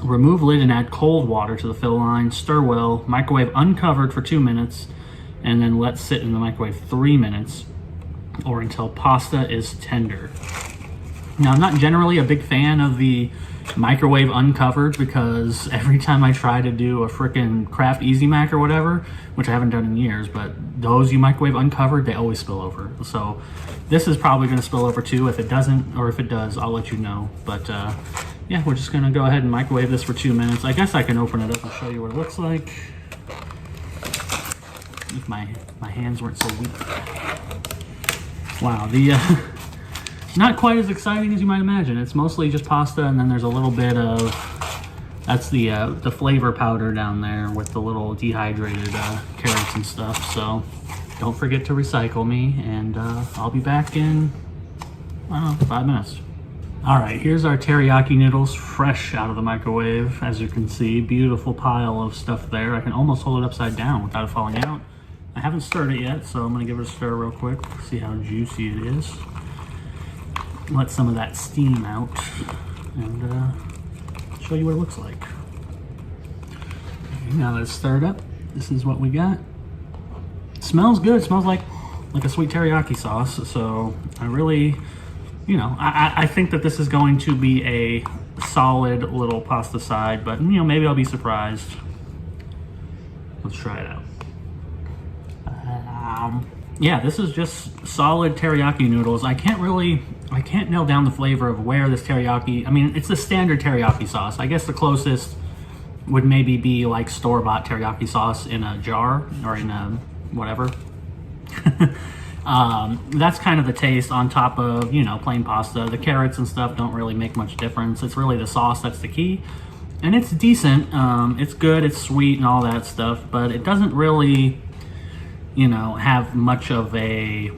Remove lid and add cold water to the fill line. Stir well. Microwave uncovered for 2 minutes, and then let sit in the microwave 3 minutes or until pasta is tender. Now, I'm not generally a big fan of the microwave uncovered, because every time I try to do a frickin' Kraft Easy Mac or whatever, which I haven't done in years, but those you microwave uncovered, they always spill over. So this is probably going to spill over too. If it doesn't, or if it does, I'll let you know. But yeah, we're just going to go ahead and microwave this for 2 minutes. I guess I can open it up and show you what it looks like if my hands weren't so weak. Wow, the not quite as exciting as you might imagine. It's mostly just pasta, and then there's a little bit of, that's the flavor powder down there with the little dehydrated carrots and stuff. So don't forget to recycle me, and I'll be back in, I don't know, 5 minutes. All right, here's our teriyaki noodles fresh out of the microwave. As you can see, beautiful pile of stuff there. I can almost hold it upside down without it falling out. I haven't stirred it yet, so I'm gonna give it a stir real quick, see how juicy it is. Let some of that steam out and show you what it looks like. Okay, now that it's stirred up, this is what we got. It smells good. It smells like a sweet teriyaki sauce. So I really, you know, I think that this is going to be a solid little pasta side, but you know, maybe I'll be surprised. Let's try it out. Yeah, this is just solid teriyaki noodles. I can't nail down the flavor of where this teriyaki, I mean, it's the standard teriyaki sauce. I guess the closest would maybe be like store-bought teriyaki sauce in a jar or in a whatever. That's kind of the taste on top of, you know, plain pasta. The carrots and stuff don't really make much difference. It's really the sauce that's the key. And it's decent. It's good, it's sweet and all that stuff, but it doesn't really you know, have much of a,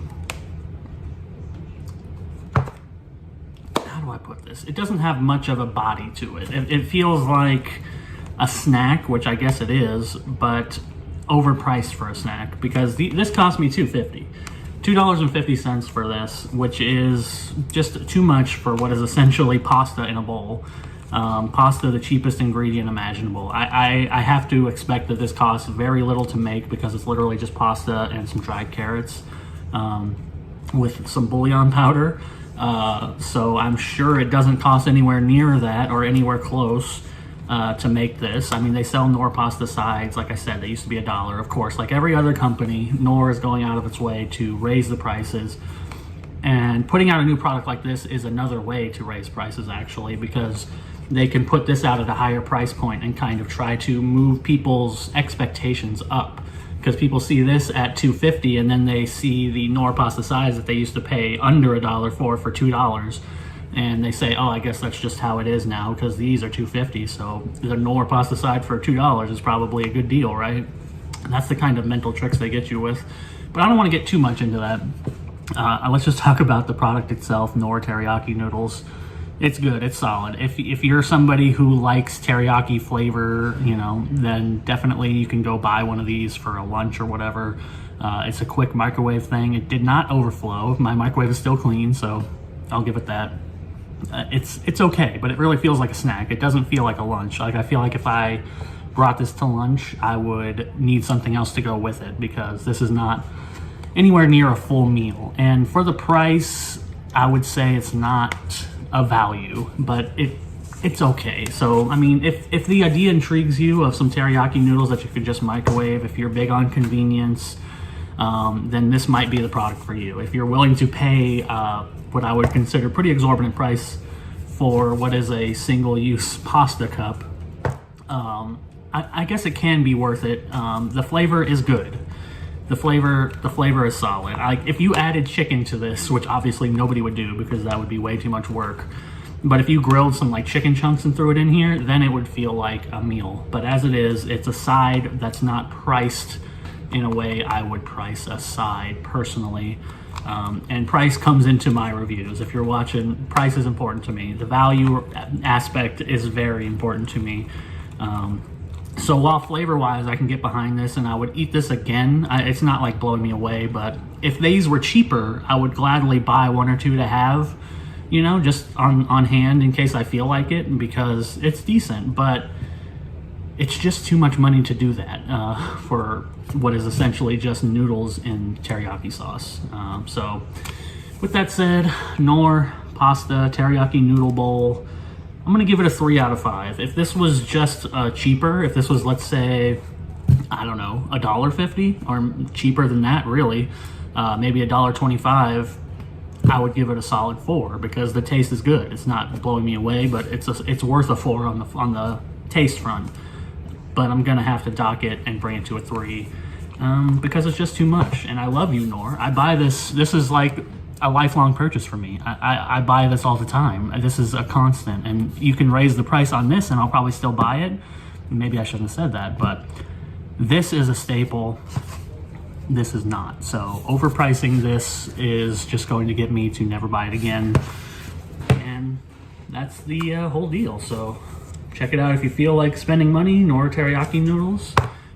how do I put this? It doesn't have much of a body to it. It feels like a snack, which I guess it is, but overpriced for a snack, because this cost me $2.50. $2.50 for this, which is just too much for what is essentially pasta in a bowl. Pasta, the cheapest ingredient imaginable. I have to expect that this costs very little to make, because it's literally just pasta and some dried carrots with some bouillon powder. So I'm sure it doesn't cost anywhere near that or anywhere close to make this. I mean, they sell Knorr pasta sides. Like I said, they used to be $1. Of course, like every other company, Knorr is going out of its way to raise the prices. And putting out a new product like this is another way to raise prices, actually, because they can put this out at a higher price point and kind of try to move people's expectations up. Because people see this at $2.50 and then they see the Knorr pasta size that they used to pay under $1 for $2. And they say, oh, I guess that's just how it is now, because these are $2.50, so the Knorr pasta side for $2 is probably a good deal, right? And that's the kind of mental tricks they get you with. But I don't want to get too much into that. Let's just talk about the product itself, Knorr teriyaki noodles. It's good, it's solid. If you're somebody who likes teriyaki flavor, you know, then definitely you can go buy one of these for a lunch or whatever. It's a quick microwave thing. It did not overflow. My microwave is still clean, so I'll give it that. It's okay, but it really feels like a snack. It doesn't feel like a lunch. Like, I feel like if I brought this to lunch, I would need something else to go with it, because this is not anywhere near a full meal. And for the price, I would say it's not a value, but it's okay. So, I mean, if the idea intrigues you of some teriyaki noodles that you could just microwave, if you're big on convenience, then this might be the product for you. If you're willing to pay what I would consider pretty exorbitant price for what is a single-use pasta cup, I guess it can be worth it. The flavor is good. The flavor is solid. If you added chicken to this, which obviously nobody would do because that would be way too much work, but if you grilled some like chicken chunks and threw it in here, then it would feel like a meal. But as it is, it's a side that's not priced in a way I would price a side personally. And price comes into my reviews. If you're watching, price is important to me. The value aspect is very important to me. So while flavor-wise I can get behind this and I would eat this again, it's not like blowing me away, but if these were cheaper, I would gladly buy one or two to have, you know, just on hand in case I feel like it, because it's decent, but it's just too much money to do that for what is essentially just noodles in teriyaki sauce. So with that said, Knorr pasta teriyaki noodle bowl, I'm gonna give it a 3 out of 5. If this was just cheaper, if this was, let's say, I don't know, $1.50 or cheaper than that, really, maybe $1.25, I would give it a solid 4, because the taste is good. It's not blowing me away, but it's worth a 4 on the taste front. But I'm gonna have to dock it and bring it to a 3 because it's just too much. And I love you, Knorr. I buy this. This is like a lifelong purchase for me. I buy this all the time. This is a constant, and you can raise the price on this and I'll probably still buy it. Maybe I shouldn't have said that, but this is a staple. This is not. So overpricing this is just going to get me to never buy it again. And that's the whole deal. So check it out if you feel like spending money, Knorr teriyaki noodles.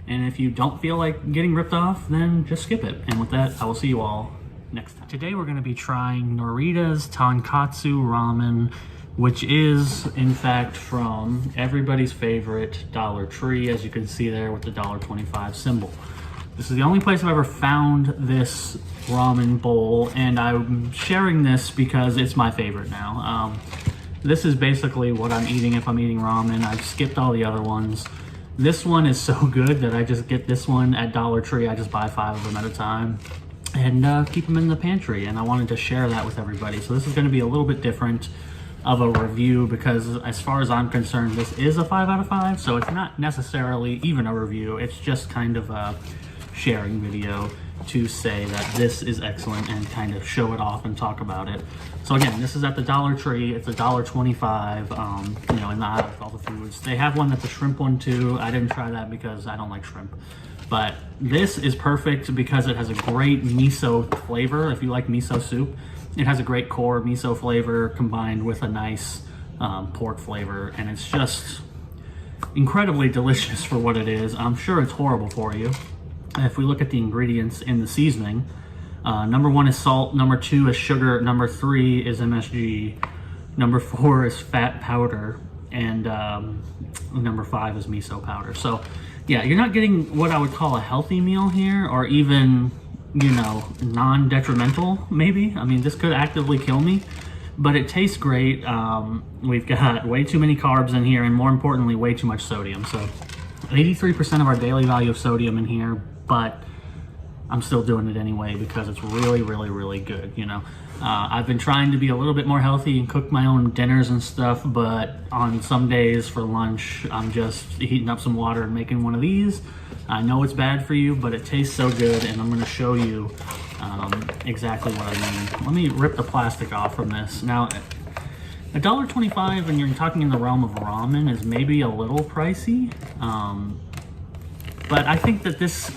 And if you don't feel like getting ripped off, then just skip it. And with that, I will see you all next time. Today we're going to be trying Norita's Tonkatsu Ramen, which is in fact from everybody's favorite Dollar Tree, as you can see there with the $1.25 symbol. This is the only place I've ever found this ramen bowl, and I'm sharing this because it's my favorite now. This is basically what I'm eating if I'm eating ramen. I've skipped all the other ones. This one is so good that I just get this one at Dollar Tree. I just buy 5 of them at a time and keep them in the pantry, and I wanted to share that with everybody. So this is going to be a little bit different of a review, because as far as I'm concerned, this is a 5 out of 5, so it's not necessarily even a review. It's just kind of a sharing video to say that this is excellent and kind of show it off and talk about it. So again, this is at the Dollar Tree. It's $1.25, you know, in the aisle with all the foods. They have one that's a shrimp one too. I didn't try that because I don't like shrimp. But this is perfect because it has a great miso flavor. If you like miso soup, it has a great core miso flavor combined with a nice pork flavor, and it's just incredibly delicious for what it is. I'm sure it's horrible for you. If we look at the ingredients in the seasoning, number 1 is salt, number 2 is sugar, number 3 is MSG, number 4 is fat powder, and number 5 is miso powder. So yeah, you're not getting what I would call a healthy meal here, or even, you know, non-detrimental maybe. I mean, this could actively kill me, but it tastes great. We've got way too many carbs in here, and more importantly, way too much sodium. So 83% of our daily value of sodium in here, but I'm still doing it anyway because it's really, really, really good, you know. I've been trying to be a little bit more healthy and cook my own dinners and stuff, but on some days for lunch, I'm just heating up some water and making one of these. I know it's bad for you, but it tastes so good, and I'm gonna show you exactly what I mean. Let me rip the plastic off from this. Now, $1.25, and you're talking in the realm of ramen, is maybe a little pricey, but I think that this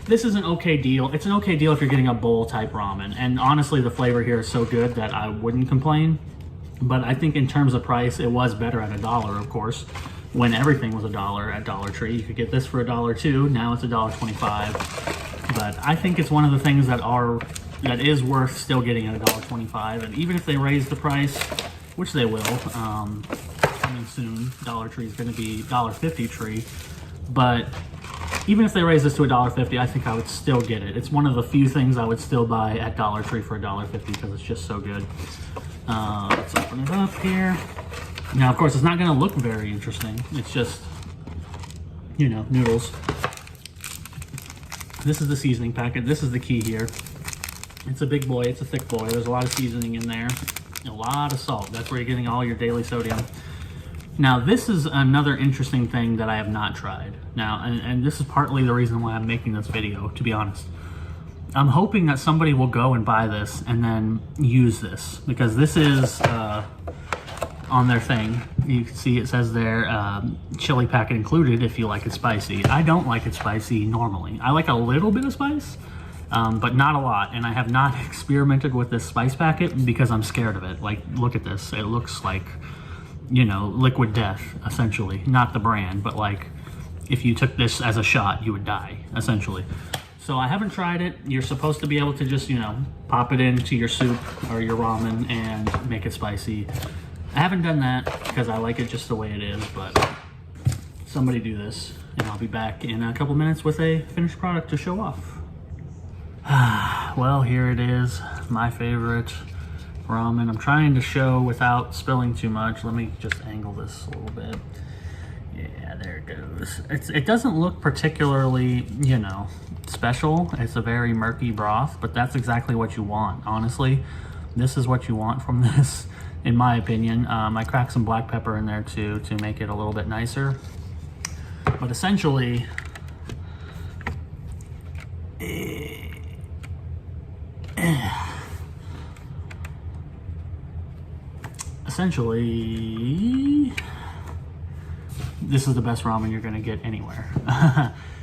is an okay deal. It's an okay deal if you're getting a bowl type ramen, and honestly the flavor here is so good that I wouldn't complain. But I think in terms of price, it was better at $1, of course, when everything was $1 at Dollar Tree. You could get this for $1 too. Now it's $1.25, but I think it's one of the things that is worth still getting at $1.25. And even if they raise the price, which they will, coming soon, Dollar Tree is going to be $1.50 tree, but even if they raise this to $1.50, I think I would still get it. It's one of the few things I would still buy at Dollar Tree for $1.50 because it's just so good. Let's open it up here. Now, of course, it's not going to look very interesting. It's just, you know, noodles. This is the seasoning packet. This is the key here. It's a big boy. It's a thick boy. There's a lot of seasoning in there. A lot of salt. That's where you're getting all your daily sodium. Now, this is another interesting thing that I have not tried. Now, and this is partly the reason why I'm making this video, to be honest. I'm hoping that somebody will go and buy this and then use this, because this is on their thing. You can see it says there, chili packet included if you like it spicy. I don't like it spicy normally. I like a little bit of spice, but not a lot. And I have not experimented with this spice packet because I'm scared of it. Like, look at this. It looks like, you know, liquid death, essentially. Not the brand, but like, if you took this as a shot, you would die, essentially. So I haven't tried it. You're supposed to be able to just, you know, pop it into your soup or your ramen and make it spicy. I haven't done that because I like it just the way it is, but somebody do this, and I'll be back in a couple minutes with a finished product to show off. Well, here it is, my favorite ramen. I'm trying to show without spilling too much. Let me just angle this a little bit. Yeah, there it goes. It doesn't look particularly, you know, special. It's a very murky broth, but that's exactly what you want, honestly. This is what you want from this, in my opinion. I cracked some black pepper in there too to make it a little bit nicer. But essentially, this is the best ramen you're gonna get anywhere.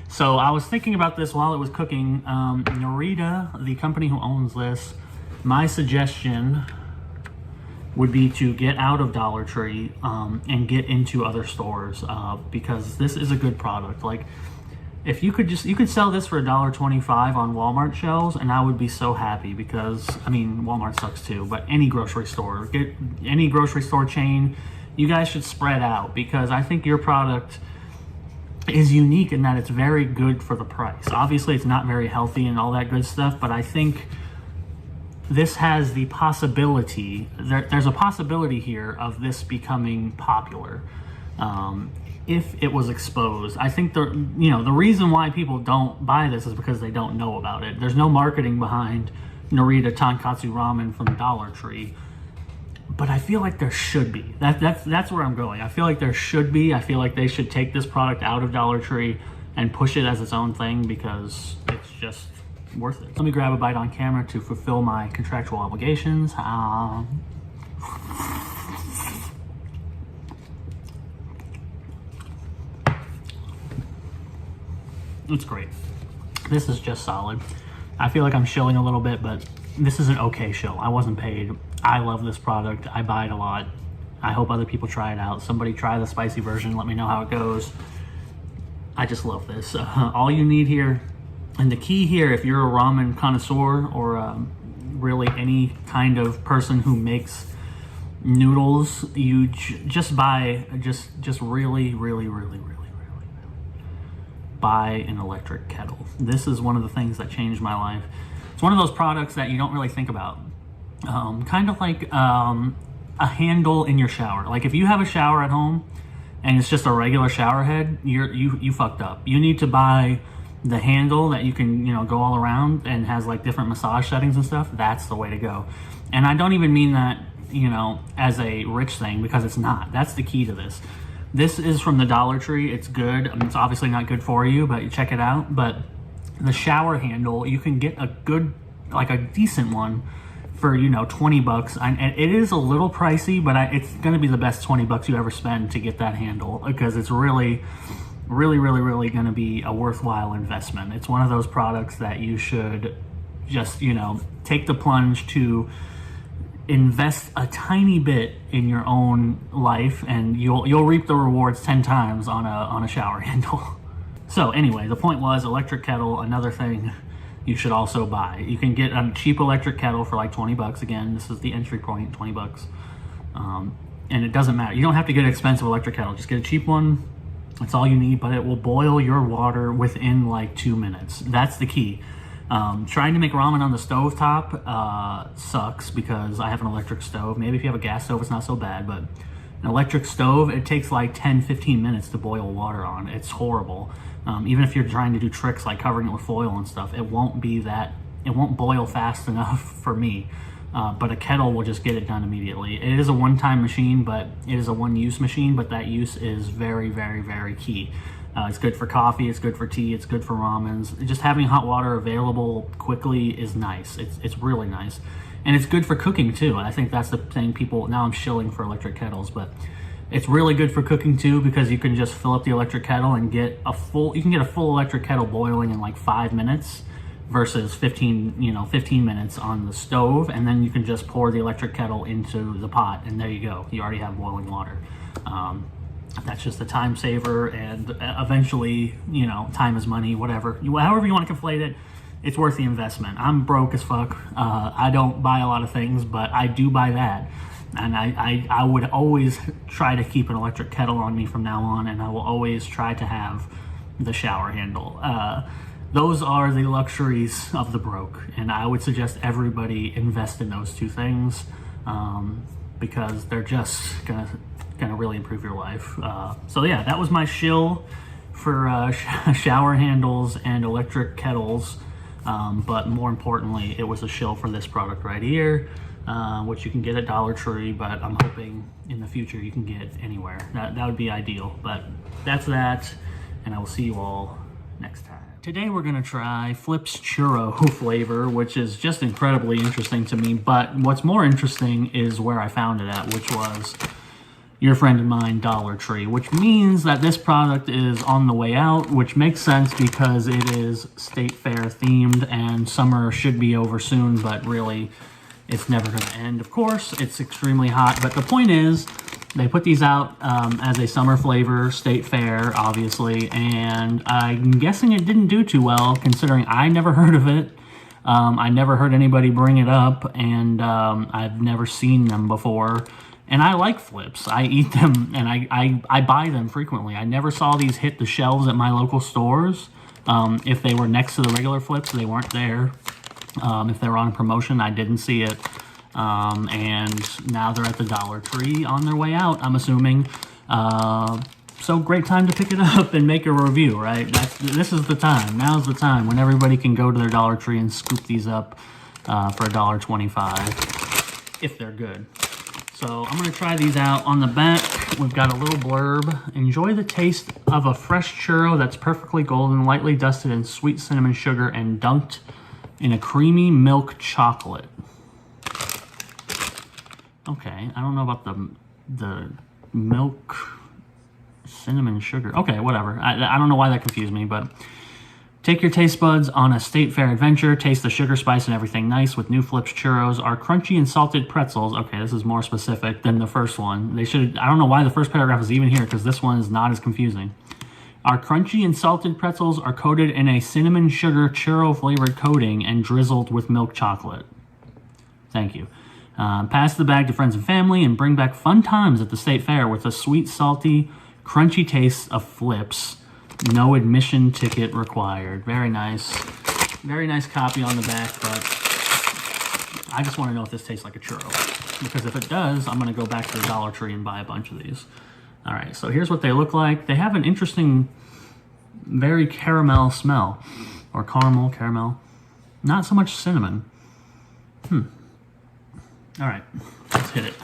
So I was thinking about this while it was cooking. Narita, the company who owns this, my suggestion would be to get out of Dollar Tree and get into other stores because this is a good product. Like, if you could sell this for $1.25 on Walmart shelves, and I would be so happy, because, I mean, Walmart sucks too, but any grocery store, get any grocery store chain, you guys should spread out, because I think your product is unique in that it's very good for the price. Obviously, it's not very healthy and all that good stuff, but I think this has the possibility, there's a possibility here of this becoming popular if it was exposed. I think the reason why people don't buy this is because they don't know about it. There's no marketing behind Narita Tonkatsu Ramen from Dollar Tree, but I feel like there should be. That's where I'm going. I feel like there should be. I feel like they should take this product out of Dollar Tree and push it as its own thing, because it's just worth it. Let me grab a bite on camera to fulfill my contractual obligations. It's great. This is just solid. I feel like I'm shilling a little bit, but this is an okay shill. I wasn't paid. I love this product. I buy it a lot. I hope other people try it out. Somebody try the spicy version. Let me know how it goes. I just love this. All you need here, and the key here, if you're a ramen connoisseur or really any kind of person who makes noodles, you just buy, just really buy an electric kettle. This is one of the things that changed my life. It's one of those products that you don't really think about. Kind of like a handle in your shower. Like if you have a shower at home and it's just a regular shower head, you fucked up. You need to buy the handle that you can, go all around and has like different massage settings and stuff. That's the way to go. And I don't even mean that, as a rich thing, because it's not. That's the key to this. This is from the Dollar Tree. It's good. It's obviously not good for you, but you check it out. But the shower handle, you can get a good, like a decent one for, $20. And it is a little pricey, but it's going to be the best $20 you ever spend to get that handle, because it's really going to be a worthwhile investment. It's one of those products that you should just, take the plunge to invest a tiny bit in your own life, and you'll reap the rewards 10 times on a shower handle. So anyway, the point was electric kettle, another thing you should also buy. You can get a cheap electric kettle for like $20. Again, this is the entry point, $20. And it doesn't matter. You don't have to get an expensive electric kettle. Just get a cheap one. That's all you need, but it will boil your water within like 2 minutes. That's the key. Trying to make ramen on the stove top sucks, because I have an electric stove. Maybe if you have a gas stove, it's not so bad, but an electric stove, it takes like 10-15 minutes to boil water on. It's horrible. Even if you're trying to do tricks like covering it with foil and stuff, it won't boil fast enough for me. But a kettle will just get it done immediately. It is a one-time machine, but it is a one-use machine, but that use is very key. It's good for coffee, it's good for tea, it's good for ramens. Just having hot water available quickly is nice. It's really nice. And it's good for cooking too. I think that's the thing now I'm shilling for electric kettles, but it's really good for cooking too, because you can just fill up the electric kettle and get a full electric kettle boiling in like 5 minutes versus 15 minutes on the stove. And then you can just pour the electric kettle into the pot, and there you go. You already have boiling water. That's just a time saver, and eventually, time is money, however you want to conflate it, it's worth the investment. I'm broke as fuck. I don't buy a lot of things, but I do buy that. And I would always try to keep an electric kettle on me from now on, and I will always try to have the shower handle. Those are the luxuries of the broke, and I would suggest everybody invest in those two things, because they're just gonna really improve your life. So yeah, that was my shill for shower handles and electric kettles, but more importantly, it was a shill for this product right here, which you can get at Dollar Tree, but I'm hoping in the future you can get anywhere. That would be ideal, but that's that, and I will see you all next time. Today we're gonna try Flip's churro flavor, which is just incredibly interesting to me, but what's more interesting is where I found it at, which was your friend and mine, Dollar Tree, which means that this product is on the way out, which makes sense because it is State Fair themed, and summer should be over soon, but really it's never going to end. Of course, it's extremely hot, but the point is they put these out as a summer flavor, State Fair, obviously, and I'm guessing it didn't do too well, considering I never heard of it. I never heard anybody bring it up, and I've never seen them before. And I like Flips. I eat them, and I buy them frequently. I never saw these hit the shelves at my local stores. If they were next to the regular Flips, they weren't there. If they were on promotion, I didn't see it. And now they're at the Dollar Tree on their way out, I'm assuming. So great time to pick it up and make a review, right? This is the time. Now's the time when everybody can go to their Dollar Tree and scoop these up for $1.25 if they're good. So I'm going to try these out. On the back, we've got a little blurb. Enjoy the taste of a fresh churro that's perfectly golden, lightly dusted in sweet cinnamon sugar and dunked in a creamy milk chocolate. Okay, I don't know about the milk cinnamon sugar. Okay, whatever. I don't know why that confused me, but Take your taste buds on a state fair adventure. Taste the sugar, spice, and everything nice with new Flips churros. Our crunchy and salted pretzels. Okay, this is more specific than the first one. They should. I don't know why the first paragraph is even here because this one is not as confusing. Our crunchy and salted pretzels are coated in a cinnamon sugar churro flavored coating and drizzled with milk chocolate. Thank you. Pass the bag to friends and family and bring back fun times at the state fair with a sweet, salty, crunchy taste of Flips. No admission ticket required. Very nice. Very nice copy on the back, but I just want to know if this tastes like a churro. Because if it does, I'm going to go back to the Dollar Tree and buy a bunch of these. All right, so here's what they look like. They have an interesting, very caramel smell. Or caramel. Not so much cinnamon. All right, let's hit it.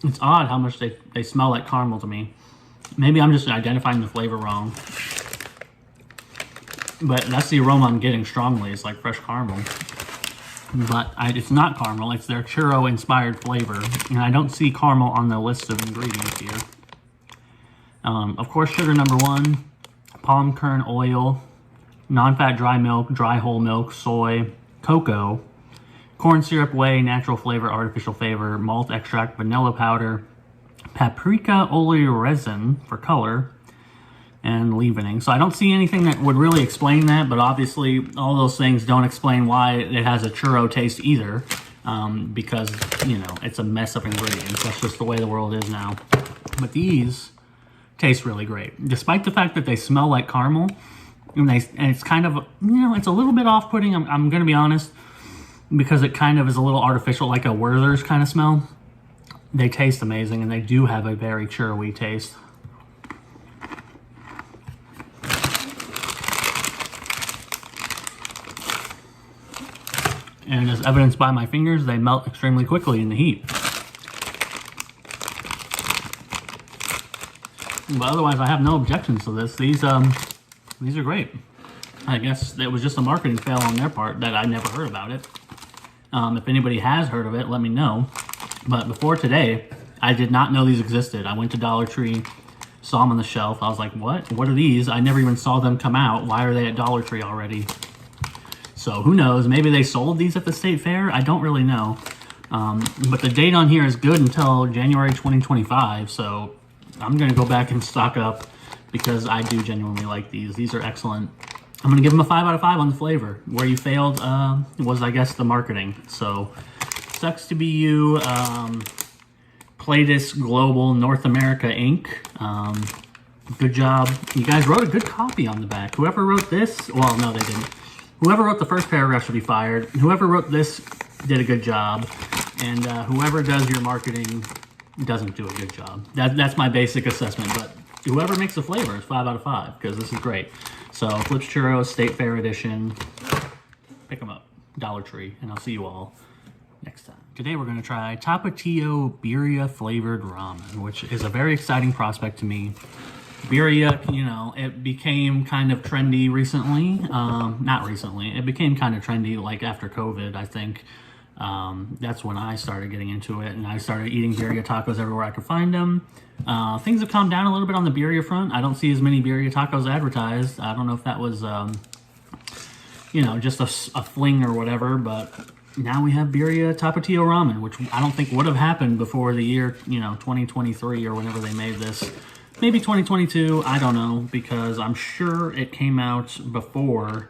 It's odd how much they smell like caramel to me. Maybe I'm just identifying the flavor wrong. But that's the aroma I'm getting strongly. It's like fresh caramel. But it's not caramel. It's their churro-inspired flavor. And I don't see caramel on the list of ingredients here. Of course, sugar number 1, palm kernel oil, non-fat dry milk, dry whole milk, soy, cocoa, corn syrup, whey, natural flavor, artificial flavor, malt extract, vanilla powder, paprika oleoresin resin for color, and leavening. So I don't see anything that would really explain that, but obviously all those things don't explain why it has a churro taste either, because, you know, it's a mess of ingredients. That's just the way the world is now. But these taste really great. Despite the fact that they smell like caramel, and it's kind of, you know, it's a little bit off-putting, I'm going to be honest, because it kind of is a little artificial, like a Werther's kind of smell. They taste amazing, and they do have a very churro-y taste. And as evidenced by my fingers, they melt extremely quickly in the heat. But otherwise, I have no objections to this. These are great. I guess it was just a marketing fail on their part that I never heard about it. If anybody has heard of it, let me know. But before today, I did not know these existed. I went to Dollar Tree, saw them on the shelf. I was like, what? What are these? I never even saw them come out. Why are they at Dollar Tree already? So who knows? Maybe they sold these at the state fair. I don't really know. But the date on here is good until January 2025. So I'm going to go back and stock up because I do genuinely like these. These are excellent. I'm going to give them a 5 out of 5 on the flavor. Where you failed was, I guess, the marketing. So, sucks to be you, Platus Global North America Inc. Good job. You guys wrote a good copy on the back. Whoever wrote this, well, no, they didn't. Whoever wrote the first paragraph should be fired. Whoever wrote this did a good job. And whoever does your marketing doesn't do a good job. That's my basic assessment. But whoever makes the flavor is 5 out of 5 because this is great. So, Flips Churros, State Fair Edition. Pick them up. Dollar Tree. And I'll see you all next time. Today we're going to try Tapatio Birria flavored ramen, which is a very exciting prospect to me. Birria, you know, it became kind of trendy recently. Not recently. It became kind of trendy like after COVID, I think. That's when I started getting into it, and I started eating birria tacos everywhere I could find them. Things have calmed down a little bit on the birria front. I don't see as many birria tacos advertised. I don't know if that was, you know, just a fling or whatever, but now we have birria tapatio ramen, which I don't think would have happened before the year, you know, 2023 or whenever they made this. Maybe 2022, I don't know, because I'm sure it came out before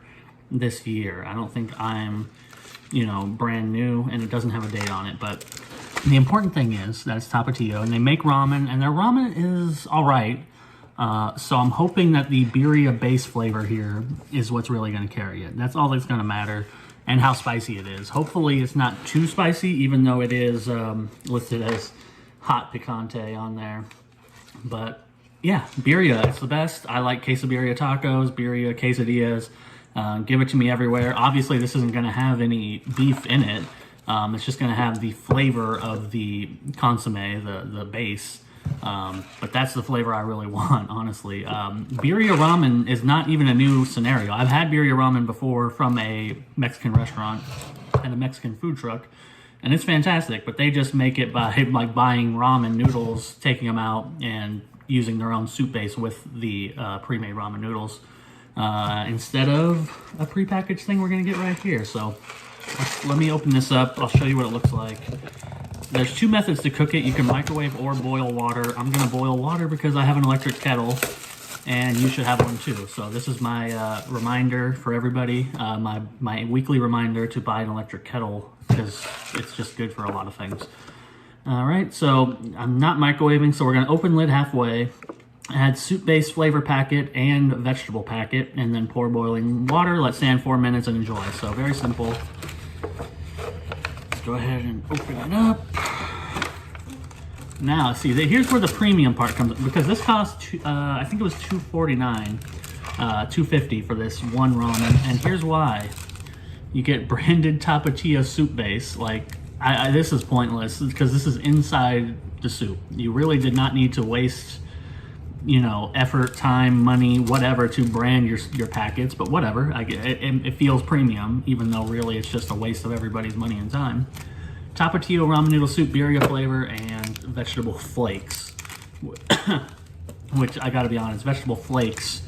this year. I don't think I'm, you know, brand new, and it doesn't have a date on it, but the important thing is that it's Tapatio, and they make ramen, and their ramen is all right. So I'm hoping that the birria base flavor here is what's really going to carry it. That's all that's going to matter, and how spicy it is. Hopefully it's not too spicy, even though it is listed as hot picante on there. But yeah, birria, it's the best. I like quesabirria tacos, birria quesadillas. Give it to me everywhere. Obviously, this isn't going to have any beef in it. It's just going to have the flavor of the consomme, the base. But that's the flavor I really want, honestly. Birria ramen is not even a new scenario. I've had birria ramen before from a Mexican restaurant and a Mexican food truck, and it's fantastic. But they just make it by like buying ramen noodles, taking them out, and using their own soup base with the pre-made ramen noodles instead of a prepackaged thing we're gonna get right here. So let me open this up. I'll show you what it looks like. There's two methods to cook it. You can microwave or boil water. I'm gonna boil water because I have an electric kettle, and you should have one too. So this is my reminder for everybody, my weekly reminder to buy an electric kettle because it's just good for a lot of things. All right, so I'm not microwaving, so we're gonna open lid halfway, add soup base flavor packet and vegetable packet, and then pour boiling water, let stand 4 minutes, and enjoy. So very simple. Let's go ahead and open it up. Now, see, here's where the premium part comes, because this cost, I think it was $2.49, $2.50 for this one ramen, and here's why. You get branded Tapatio soup base. Like, this is pointless, because this is inside the soup. You really did not need to waste, you know, effort, time, money, whatever, to brand your packets, but whatever. It feels premium, even though really it's just a waste of everybody's money and time. Tapatio ramen noodle soup, birria flavor, and vegetable flakes. Which, I gotta be honest, vegetable flakes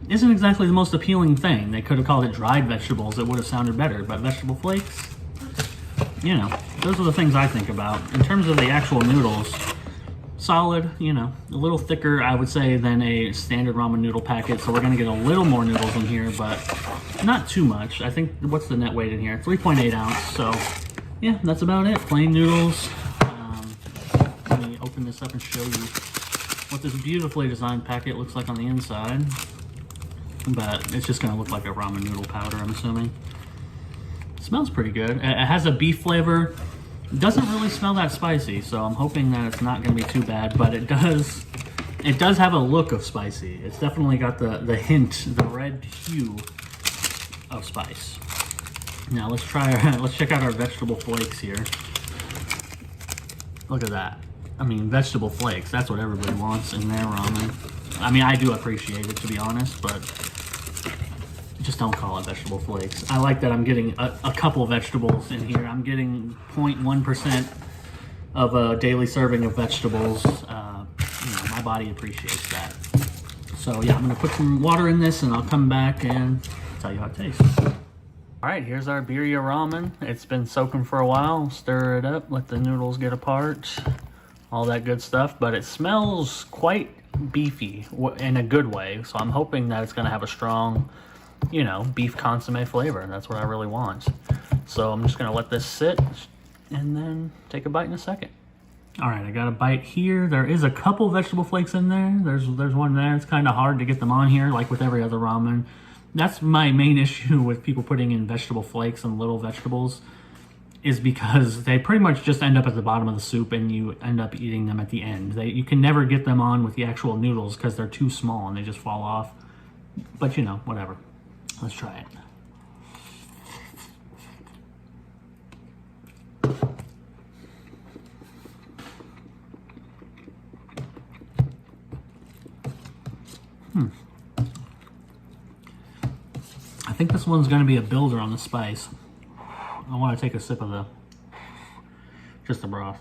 isn't exactly the most appealing thing. They could have called it dried vegetables. It would have sounded better, but vegetable flakes, you know, those are the things I think about. In terms of the actual noodles, solid, you know, a little thicker, I would say, than a standard ramen noodle packet. So we're gonna get a little more noodles in here, but not too much. I think, what's the net weight in here? 3.8 ounce. So yeah, that's about it. Plain noodles. Let me open this up and show you what this beautifully designed packet looks like on the inside. But it's just gonna look like a ramen noodle powder, I'm assuming. It smells pretty good. It has a beef flavor. It doesn't really smell that spicy, so I'm hoping that it's not gonna be too bad, but it does have a look of spicy. It's definitely got the hint, the red hue of spice. Now let's check out our vegetable flakes here. Look at that. I mean, vegetable flakes, that's what everybody wants in their ramen. I mean, I do appreciate it, to be honest, but just don't call it vegetable flakes. I like that I'm getting a couple vegetables in here. I'm getting 0.1% of a daily serving of vegetables. You know, my body appreciates that. So yeah, I'm gonna put some water in this and I'll come back and tell you how it tastes. All right, here's our birria ramen. It's been soaking for a while. Stir it up, let the noodles get apart, all that good stuff, but it smells quite beefy in a good way. So I'm hoping that it's gonna have a strong, you know, beef consomme flavor, and that's what I really want. So I'm just gonna let this sit and then take a bite in a second. All right, I got a bite here. There is a couple vegetable flakes in there. There's one there. It's kind of hard to get them on here, like with every other ramen. That's my main issue with people putting in vegetable flakes and little vegetables, is because they pretty much just end up at the bottom of the soup and you end up eating them at the end. You can never get them on with the actual noodles because they're too small and they just fall off. But you know, whatever. Let's try it. I think this one's going to be a builder on the spice. I want to take a sip of just the broth.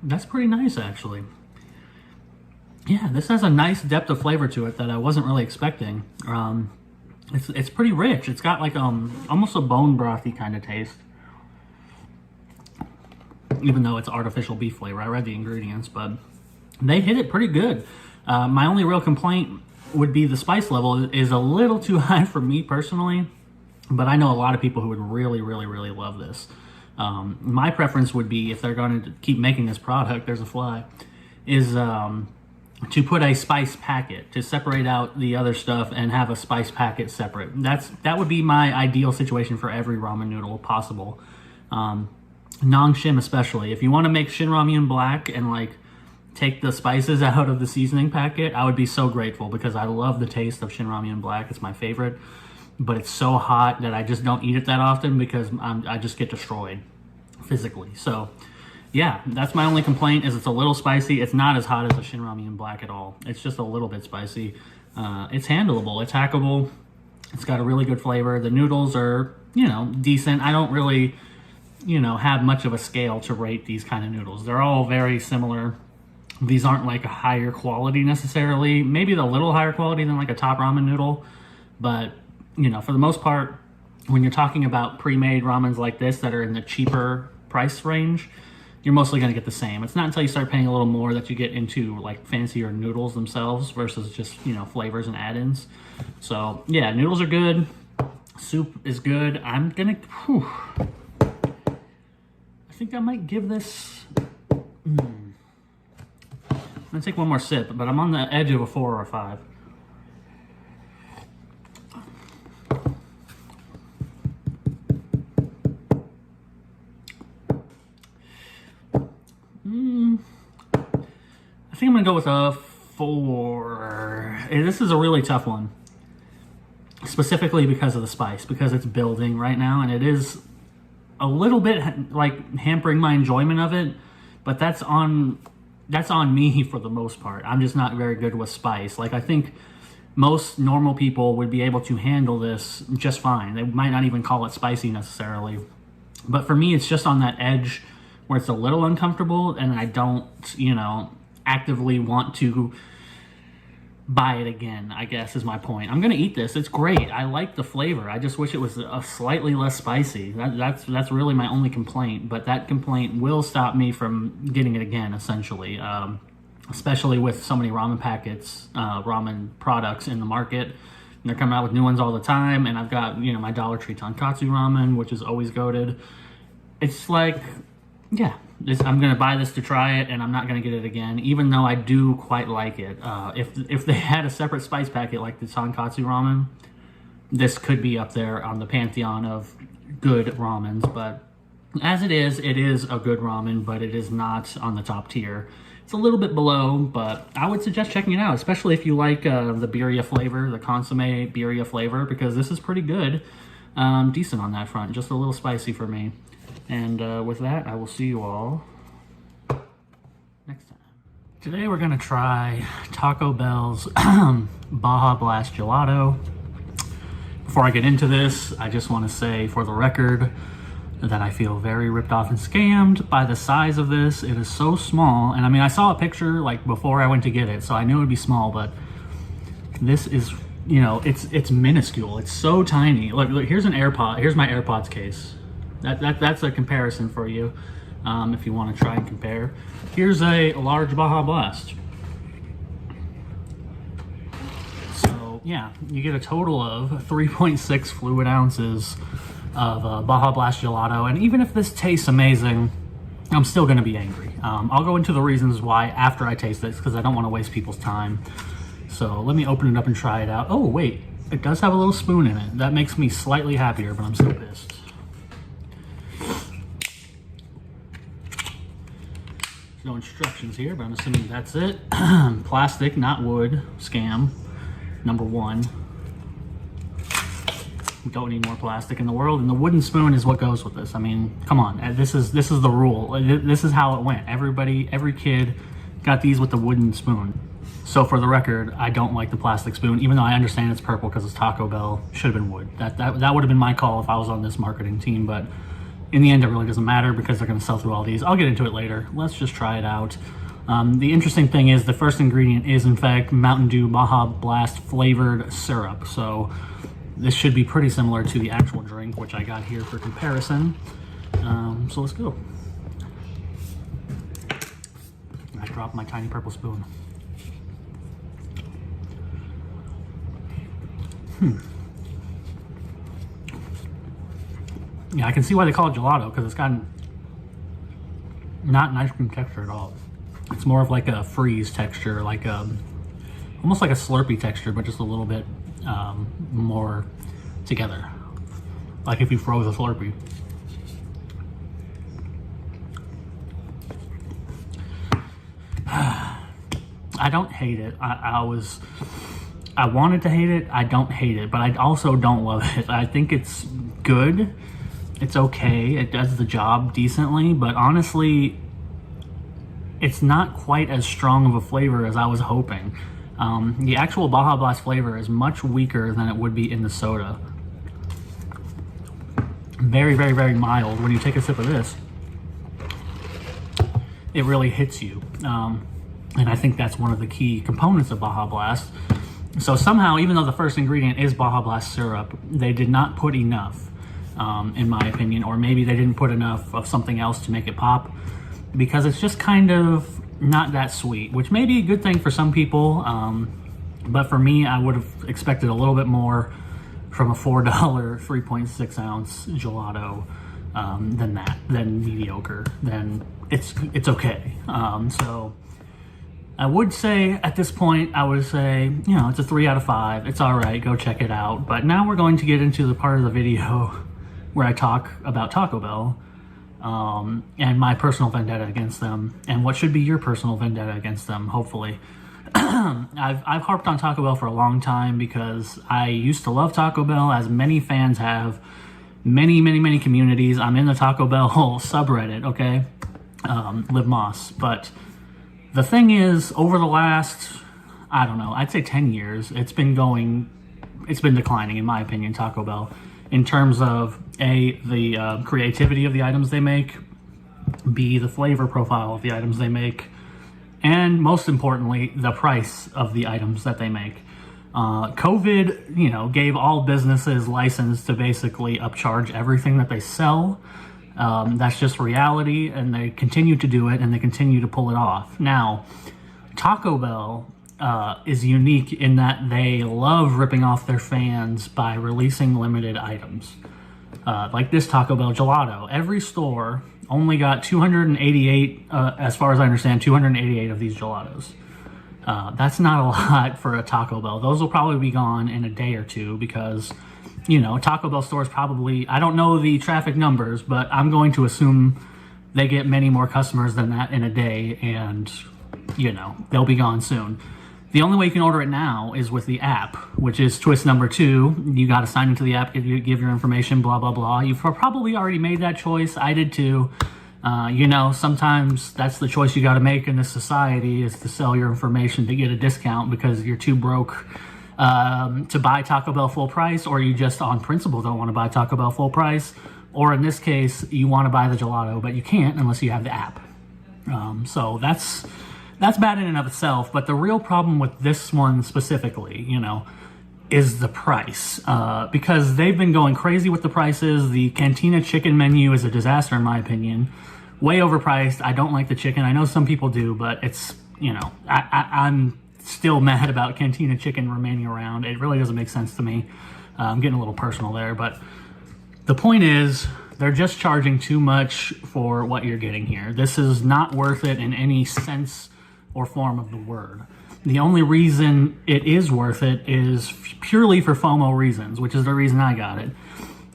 That's pretty nice, actually. Yeah, this has a nice depth of flavor to it that I wasn't really expecting. It's pretty rich. It's got like almost a bone brothy kind of taste, even though it's artificial beef flavor. I read the ingredients, but they hit it pretty good. My only real complaint would be the spice level is a little too high for me personally, but I know a lot of people who would really, really, really love this. My preference would be, if they're going to keep making this product, there's a fly, is to put a spice packet, to separate out the other stuff and have a spice packet separate. That would be my ideal situation for every ramen noodle possible. Non-shim especially. If you want to make Shin Ramyun black and like take the spices out of the seasoning packet, I would be so grateful, because I love the taste of Shin Ramyun black. It's my favorite. but it's so hot that I just don't eat it that often because I just get destroyed physically. So yeah, that's my only complaint, is it's a little spicy. It's not as hot as a Shin Ramyun Black at all. It's just a little bit spicy. It's handleable. It's hackable. It's got a really good flavor. The noodles are, you know, decent. I don't really, you know, have much of a scale to rate these kind of noodles. They're all very similar. These aren't like a higher quality necessarily. Maybe a little higher quality than like a top ramen noodle. But, you know, for the most part, when you're talking about pre-made ramens like this that are in the cheaper price range, you're mostly going to get the same. It's not until you start paying a little more that you get into like fancier noodles themselves versus just, you know, flavors and add-ins. So yeah, noodles are good. Soup is good. I'm gonna, I think I might give this, I'm gonna take one more sip, but I'm on the edge of a 4 or a 5. I think I'm gonna go with a 4. This is a really tough one, specifically because of the spice, because it's building right now, and it is a little bit like hampering my enjoyment of it. But that's on me for the most part. I'm just not very good with spice. Like, I think most normal people would be able to handle this just fine. They might not even call it spicy necessarily, but for me, it's just on that edge where it's a little uncomfortable, and I don't, you know, actively want to buy it again, I guess is my point. I'm gonna eat this. It's great. I like the flavor. I just wish it was a slightly less spicy. That's really my only complaint, but that complaint will stop me from getting it again, essentially. Especially with so many ramen packets, ramen products in the market. And they're coming out with new ones all the time, and I've got, you know, my Dollar Tree tonkatsu ramen, which is always goated. It's like, yeah, I'm gonna buy this to try it, and I'm not gonna get it again, even though I do quite like it. If they had a separate spice packet like the tonkatsu ramen, this could be up there on the pantheon of good ramens. But as it is a good ramen, but it is not on the top tier. It's a little bit below, but I would suggest checking it out, especially if you like the birria flavor, the consomme birria flavor, because this is pretty good. Decent on that front, just a little spicy for me. And with that, I will see you all next time. Today we're gonna try Taco Bell's Baja Blast Gelato. Before I get into this, I just want to say for the record that I feel very ripped off and scammed by the size of this. It is so small, and I mean, I saw a picture like before I went to get it, so I knew it would be small, but this is, you know, it's minuscule. It's so tiny. Look, here's an AirPod. Here's my AirPods case. That's a comparison for you, if you want to try and compare. Here's a large Baja Blast. So yeah, you get a total of 3.6 fluid ounces of Baja Blast Gelato, and even if this tastes amazing, I'm still going to be angry. I'll go into the reasons why after I taste this, because I don't want to waste people's time. So let me open it up and try it out. Oh wait, it does have a little spoon in it. That makes me slightly happier, but I'm still pissed. No instructions here, but I'm assuming that's it. Plastic, not wood. Scam. Number 1. We don't need more plastic in the world, and the wooden spoon is what goes with this. I mean, come on, this is the rule. This is how it went. Every kid got these with the wooden spoon. So for the record, I don't like the plastic spoon, even though I understand it's purple because it's Taco Bell. Should have been wood. That would have been my call if I was on this marketing team, but in the end, it really doesn't matter because they're going to sell through all these. I'll get into it later. Let's just try it out. The interesting thing is the first ingredient is, in fact, Mountain Dew Baja Blast flavored syrup. So this should be pretty similar to the actual drink, which I got here for comparison. So let's go. I dropped my tiny purple spoon. Yeah, I can see why they call it gelato, because it's got not an ice cream texture at all. It's more of like a freeze texture, like almost like a Slurpee texture, but just a little bit more together. Like if you froze a Slurpee. I don't hate it. I I wanted to hate it. I don't hate it, but I also don't love it. I think it's good. It's okay. It does the job decently, but honestly, it's not quite as strong of a flavor as I was hoping. The actual Baja Blast flavor is much weaker than it would be in the soda. Very, very, very mild. When you take a sip of this, it really hits you. And I think that's one of the key components of Baja Blast. So somehow, even though the first ingredient is Baja Blast syrup, they did not put enough, in my opinion, or maybe they didn't put enough of something else to make it pop, because it's just kind of not that sweet, which may be a good thing for some people, but for me, I would have expected a little bit more from a $4 3.6 ounce gelato than mediocre. Then it's okay. So I would say at this point, it's a 3 out of 5. It's all right. Go check it out. But now we're going to get into the part of the video where I talk about Taco Bell, and my personal vendetta against them, and what should be your personal vendetta against them, hopefully. I've harped on Taco Bell for a long time because I used to love Taco Bell, as many fans have, many communities. I'm in the Taco Bell subreddit, okay? Live Moss. But the thing is, over the last, I don't know, I'd say 10 years, it's been declining, in my opinion, Taco Bell, in terms of the creativity of the items they make, B, the flavor profile of the items they make, and most importantly, the price of the items that they make. COVID, gave all businesses license to basically upcharge everything that they sell. That's just reality, and they continue to do it, and they continue to pull it off. Now, Taco Bell is unique in that they love ripping off their fans by releasing limited items. Like this Taco Bell gelato. Every store only got 288, as far as I understand, 288 of these gelatos. That's not a lot for a Taco Bell. Those will probably be gone in a day or two because, Taco Bell stores probably, I don't know the traffic numbers, but I'm going to assume they get many more customers than that in a day, and, they'll be gone soon. The only way you can order it now is with the app, which is twist number 2. You got to sign into the app, give your information, blah, blah, blah. You've probably already made that choice. I did too. Sometimes that's the choice you got to make in this society, is to sell your information to get a discount because you're too broke to buy Taco Bell full price, or you just on principle don't want to buy Taco Bell full price, or in this case, you want to buy the gelato, but you can't unless you have the app. So that's bad in and of itself, but the real problem with this one specifically, is the price. Because they've been going crazy with the prices. The Cantina chicken menu is a disaster in my opinion. Way overpriced. I don't like the chicken. I know some people do, but it's, I'm still mad about Cantina chicken remaining around. It really doesn't make sense to me. I'm getting a little personal there, but the point is, they're just charging too much for what you're getting here. This is not worth it in any sense or form of the word. The only reason it is worth it is purely for FOMO reasons, which is the reason I got it.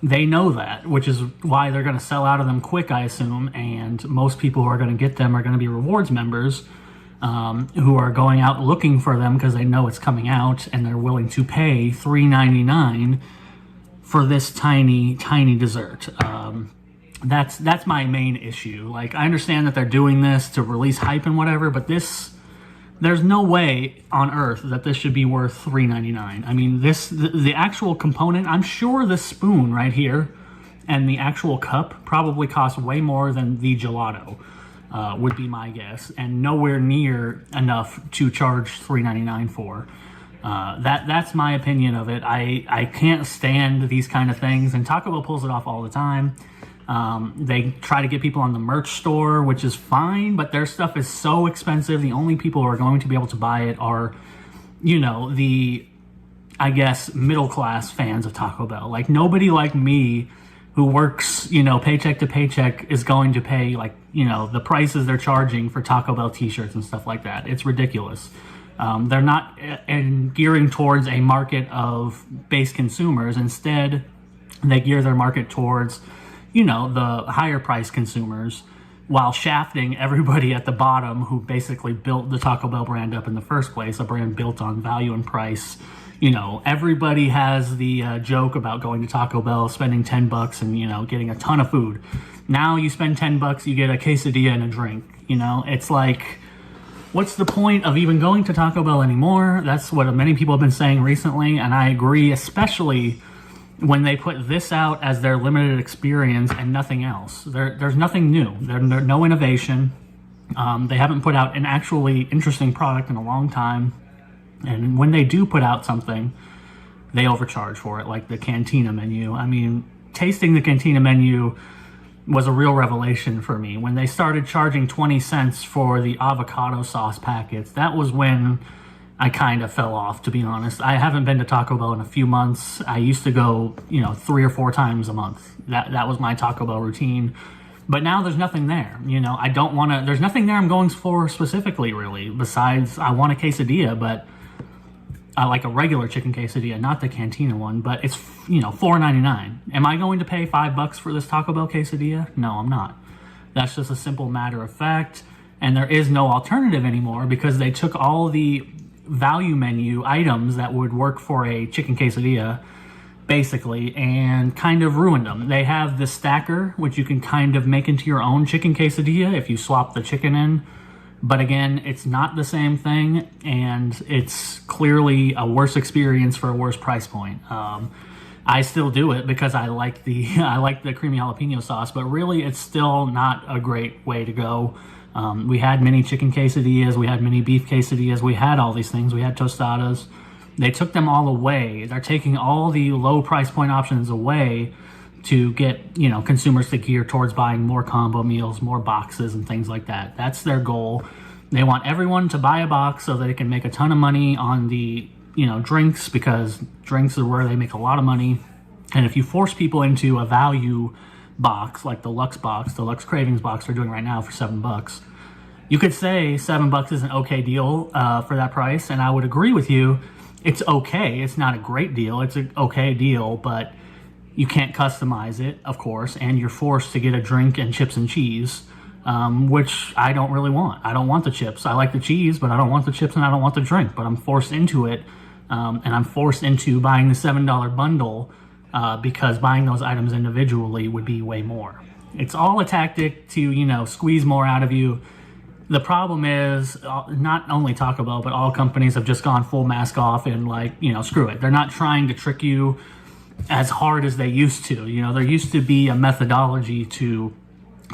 They know that, which is why they're going to sell out of them quick, I assume, and most people who are going to get them are going to be rewards members who are going out looking for them because they know it's coming out, and they're willing to pay $3.99 for this tiny dessert. That's my main issue. Like, I understand that they're doing this to release hype and whatever, but there's no way on earth that this should be worth $3.99. I mean, the actual component, I'm sure the spoon right here and the actual cup probably cost way more than the gelato, would be my guess, and nowhere near enough to charge $3.99 for. That's my opinion of it. I can't stand these kind of things, and Taco Bell pulls it off all the time. They try to get people on the merch store, which is fine, but their stuff is so expensive. The only people who are going to be able to buy it are, the, I guess, middle class fans of Taco Bell. Like, nobody like me who works, paycheck to paycheck is going to pay, like, the prices they're charging for Taco Bell t-shirts and stuff like that. It's ridiculous. They're not gearing towards a market of base consumers. Instead, they gear their market towards, the higher price consumers, while shafting everybody at the bottom who basically built the Taco Bell brand up in the first place, a brand built on value and price everybody has the joke about going to Taco Bell, spending $10 and, getting a ton of food. Now you spend $10, you get a quesadilla and a drink. It's like, what's the point of even going to Taco Bell anymore? That's what many people have been saying recently, and I agree, especially when they put this out as their limited experience and nothing else. There's nothing new. There's no innovation. They haven't put out an actually interesting product in a long time. And when they do put out something, they overcharge for it, like the Cantina menu. I mean, tasting the Cantina menu was a real revelation for me. When they started charging 20 cents for the avocado sauce packets, that was when I kind of fell off, to be honest. I haven't been to Taco Bell in a few months. I used to go, 3 or 4 times a month. That was my Taco Bell routine. But now there's nothing there. I don't want to, there's nothing there I'm going for specifically, really, besides I want a quesadilla, but I like a regular chicken quesadilla, not the Cantina one, but it's, $4.99. Am I going to pay $5 for this Taco Bell quesadilla? No, I'm not. That's just a simple matter of fact. And there is no alternative anymore because they took all the value menu items that would work for a chicken quesadilla, basically, and kind of ruined them. They have the stacker, which you can kind of make into your own chicken quesadilla if you swap the chicken in. But again, it's not the same thing, and it's clearly a worse experience for a worse price point. I still do it because I like the creamy jalapeno sauce, but really it's still not a great way to go. We had mini chicken quesadillas, we had mini beef quesadillas, we had all these things, we had tostadas. They took them all away. They're taking all the low price point options away to get, consumers to gear towards buying more combo meals, more boxes and things like that. That's their goal. They want everyone to buy a box so that they can make a ton of money on the, drinks, because drinks are where they make a lot of money. And if you force people into a value box, like the Lux box, the Lux Cravings box they're doing right now for $7, you could say $7 is an okay deal for that price. And I would agree with you. It's okay. It's not a great deal. It's an okay deal, but you can't customize it, of course, and you're forced to get a drink and chips and cheese, which I don't really want. I don't want the chips. I like the cheese, but I don't want the chips and I don't want the drink, but I'm forced into it, and I'm forced into buying the $7 bundle because buying those items individually would be way more. It's all a tactic to, squeeze more out of you. The problem is not only Taco Bell, but all companies have just gone full mask off and screw it. They're not trying to trick you as hard as they used to. There used to be a methodology to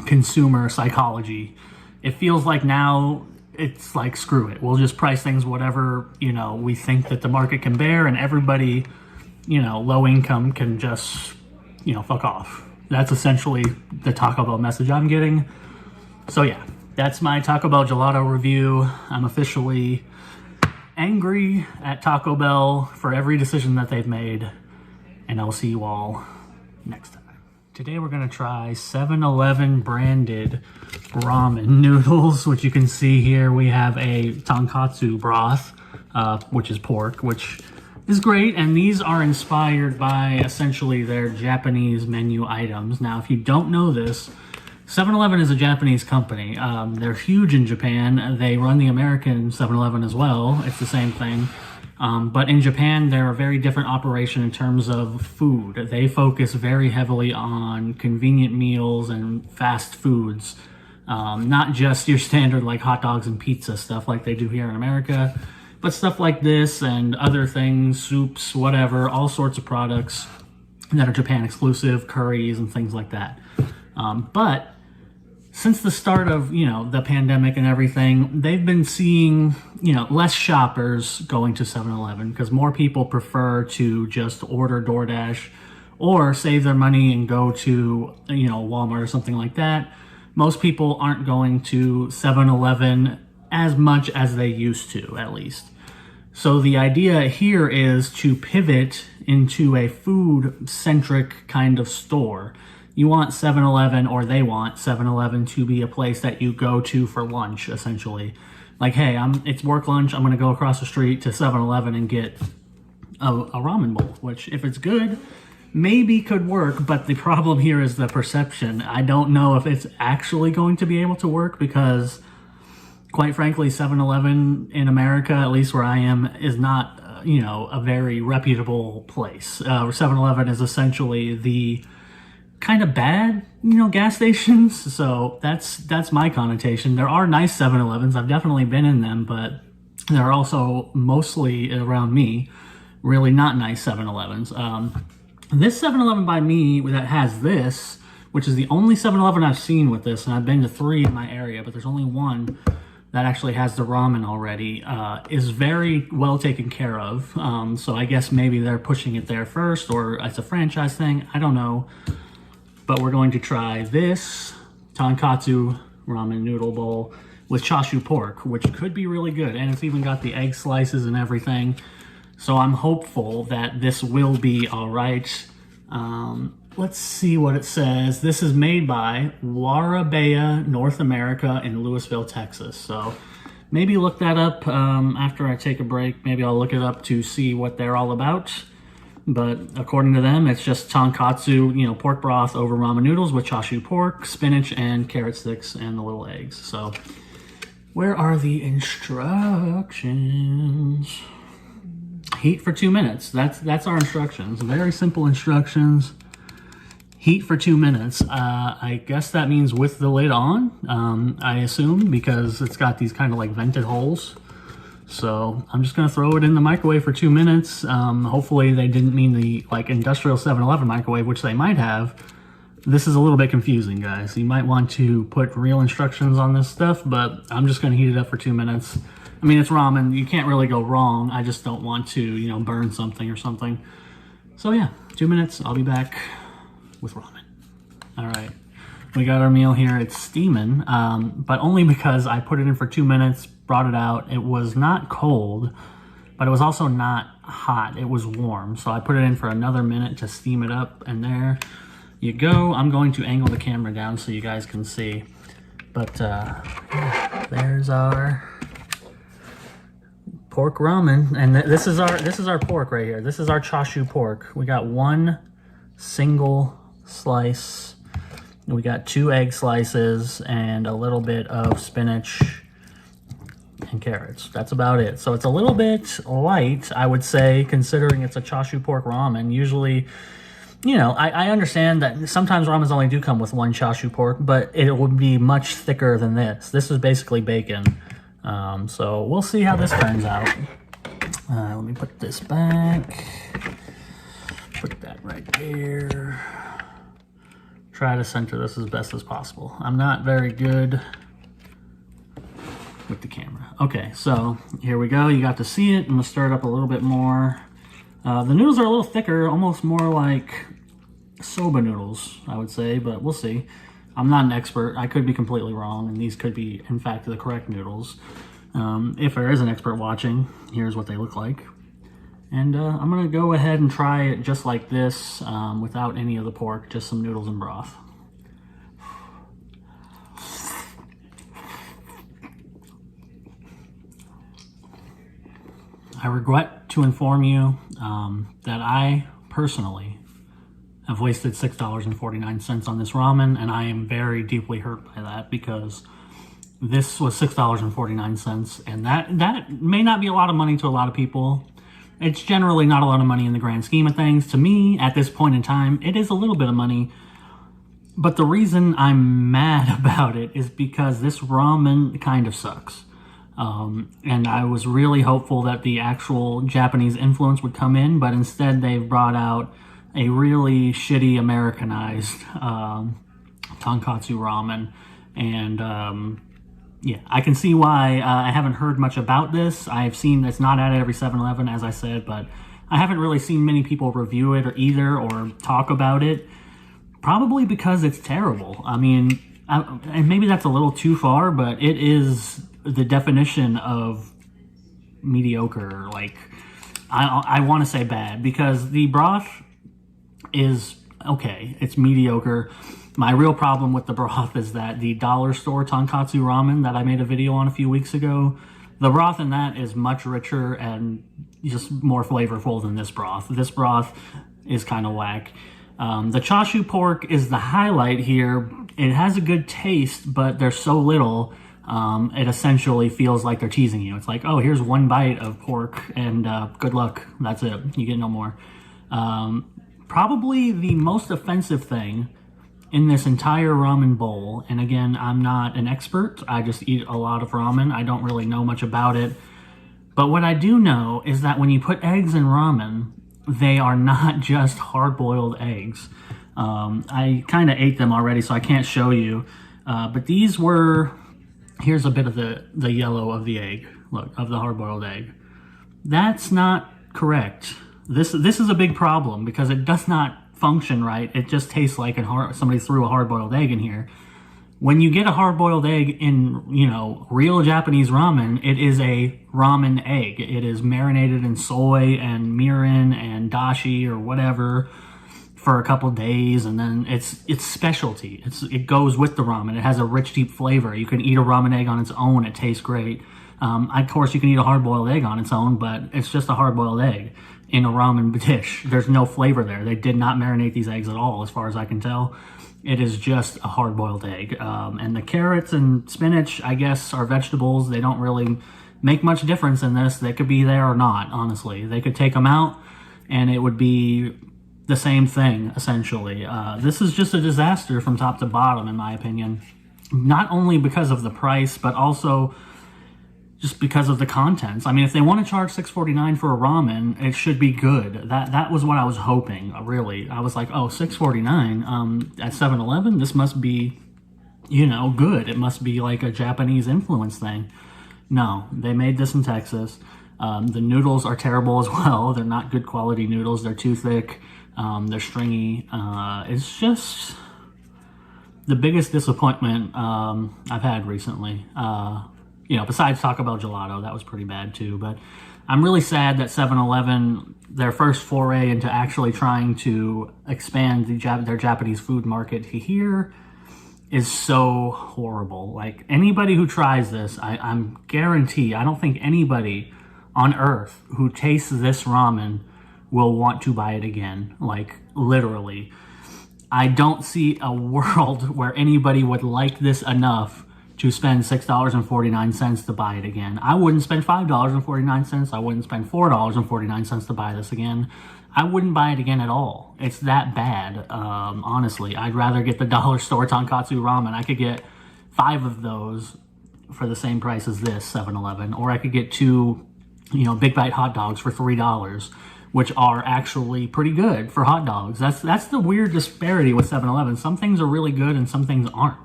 consumer psychology. It feels like now it's like, screw it. We'll just price things whatever, we think that the market can bear, and everybody, low income can just, fuck off. That's essentially the Taco Bell message I'm getting. So yeah, that's my Taco Bell gelato review. I'm officially angry at Taco Bell for every decision that they've made. And I'll see you all next time. Today we're going to try 7-Eleven branded ramen noodles, which you can see here. We have a tonkatsu broth, which is pork, which is great. And these are inspired by essentially their Japanese menu items. Now, if you don't know this, 7-Eleven is a Japanese company. They're huge in Japan. They run the American 7-Eleven as well. It's the same thing. But in Japan, they're a very different operation in terms of food. They focus very heavily on convenient meals and fast foods. Not just your standard like hot dogs and pizza stuff like they do here in America, but stuff like this and other things, soups, whatever, all sorts of products that are Japan exclusive, curries and things like that. But since the start of, the pandemic and everything, they've been seeing, less shoppers going to 7-Eleven because more people prefer to just order DoorDash or save their money and go to, Walmart or something like that. Most people aren't going to 7-Eleven as much as they used to, at least. So the idea here is to pivot into a food-centric kind of store. You want 7-Eleven, or they want 7-Eleven to be a place that you go to for lunch, essentially. Like, hey, it's work lunch, I'm going to go across the street to 7-Eleven and get a ramen bowl, which, if it's good, maybe could work, but the problem here is the perception. I don't know if it's actually going to be able to work because, quite frankly, 7-Eleven in America, at least where I am, is not you know, a very reputable place. 7-Eleven is essentially the kind of bad, you know, gas stations. So that's my connotation. There are nice 7-Elevens. I've definitely been in them, but there are also, mostly around me, really not nice 7-Elevens. This 7-Eleven by me that has this, which is the only 7-Eleven I've seen with this, and I've been to 3 in my area, but there's only one that actually has the ramen already, is very well taken care of. So I guess maybe they're pushing it there first, or it's a franchise thing. I don't know. But we're going to try this tonkatsu ramen noodle bowl with chashu pork, which could be really good. And it's even got the egg slices and everything. So I'm hopeful that this will be all right. Let's see what it says. This is made by Warabea North America in Lewisville, Texas. So maybe look that up after I take a break. Maybe I'll look it up to see what they're all about. But according to them, it's just tonkatsu, you know, pork broth over ramen noodles with chashu pork, spinach, and carrot sticks, and the little eggs. So where are the instructions? Heat for 2 minutes. That's our instructions. Very simple instructions. Heat for 2 minutes. I guess that means with the lid on, I assume, because it's got these kind of like vented holes. So I'm just gonna throw it in the microwave for 2 minutes. Hopefully they didn't mean the like industrial 7-Eleven microwave, which they might have. This is a little bit confusing, guys. You might want to put real instructions on this stuff, but I'm just gonna heat it up for 2 minutes. I mean, it's ramen, you can't really go wrong. I just don't want to, you know, burn something or something. So yeah, 2 minutes, I'll be back with ramen. All right, we got our meal here. It's steaming, but only because I put it in for 2 minutes, brought it out. It was not cold, but it was also not hot. It was warm. So I put it in for another minute to steam it up, and there you go. I'm going to angle the camera down so you guys can see. But yeah, there's our pork ramen, and this is our pork right here. This is our chashu pork. We got one single slice. We got 2 egg slices and a little bit of spinach and carrots. That's about it. So it's a little bit light, I would say, considering it's a chashu pork ramen. Usually, you know, I understand that sometimes ramens only do come with 1 chashu pork, but it would be much thicker than this. This is basically bacon. So we'll see how this turns out. Let me put this back. Put that right there. Try to center this as best as possible. I'm not very good with the camera. Okay, so here we go. You got to see it. I'm gonna stir it up a little bit more. The noodles are a little thicker, almost more like soba noodles, I would say, but we'll see. I'm not an expert. I could be completely wrong, and these could be, in fact, the correct noodles. If there is an expert watching, here's what they look like. And I'm gonna go ahead and try it just like this, without any of the pork, just some noodles and broth. I regret to inform you that I personally have wasted $6.49 on this ramen, and I am very deeply hurt by that, because this was $6.49, and that may not be a lot of money to a lot of people. It's generally not a lot of money in the grand scheme of things. To me, at this point in time, it is a little bit of money. But the reason I'm mad about it is because this ramen kind of sucks. And I was really hopeful that the actual Japanese influence would come in, but instead they've brought out a really shitty Americanized tonkatsu ramen. And yeah, I can see why I haven't heard much about this. I've seen it's not at every 7-Eleven, as I said, but I haven't really seen many people review it or talk about it. Probably because it's terrible. I mean, and maybe that's a little too far, but it is the definition of mediocre. Like, I want to say bad, because the broth is okay. It's mediocre. My real problem with the broth is that the dollar store tonkatsu ramen that I made a video on a few weeks ago, the broth in that is much richer and just more flavorful than this broth. This broth is kind of whack. The chashu pork is the highlight here. It has a good taste, but there's so little it essentially feels like they're teasing you. It's like, oh, here's one bite of pork and good luck. That's it. You get no more. Probably the most offensive thing in this entire ramen bowl, and again, I'm not an expert. I just eat a lot of ramen. I don't really know much about it. But what I do know is that when you put eggs in ramen, they are not just hard-boiled eggs. I kind of ate them already, so I can't show you. But these were... Here's a bit of the yellow of the egg. Look, of the hard-boiled egg. That's not correct. This is a big problem because it does not function right. It just tastes like somebody threw a hard-boiled egg in here. When you get a hard-boiled egg in, real Japanese ramen, it is a ramen egg. It is marinated in soy and mirin and dashi or whatever for a couple days, and then it's specialty. It goes with the ramen. It has a rich, deep flavor. You can eat a ramen egg on its own. It tastes great. Of course, you can eat a hard-boiled egg on its own, but it's just a hard-boiled egg in a ramen dish. There's no flavor there. They did not marinate these eggs at all, as far as I can tell. It is just a hard-boiled egg. And the carrots and spinach, I guess, are vegetables. They don't really make much difference in this. They could be there or not, honestly. They could take them out, and it would be the same thing, essentially. This is just a disaster from top to bottom, in my opinion. Not only because of the price, but also just because of the contents. I mean, if they want to charge $6.49 for a ramen, it should be good. That was what I was hoping, really. I was like, oh, $6.49 at 7-Eleven? This must be, good. It must be like a Japanese influence thing. No, they made this in Texas. The noodles are terrible as well. They're not good quality noodles. They're too thick. They're stringy. It's just the biggest disappointment I've had recently. Besides Taco Bell gelato, that was pretty bad too. But I'm really sad that 7-Eleven, their first foray into actually trying to expand their Japanese food market here, is so horrible. Like, anybody who tries this, I'm guarantee, I don't think anybody on earth who tastes this ramen will want to buy it again. Like, literally. I don't see a world where anybody would like this enough to spend $6.49 to buy it again. I wouldn't spend $5.49. I wouldn't spend $4.49 to buy this again. I wouldn't buy it again at all. It's that bad, honestly. I'd rather get the dollar store tonkatsu ramen. I could get 5 of those for the same price as this 7-Eleven. Or I could get 2, Big Bite hot dogs for $3, which are actually pretty good for hot dogs. That's the weird disparity with 7-Eleven. Some things are really good and some things aren't.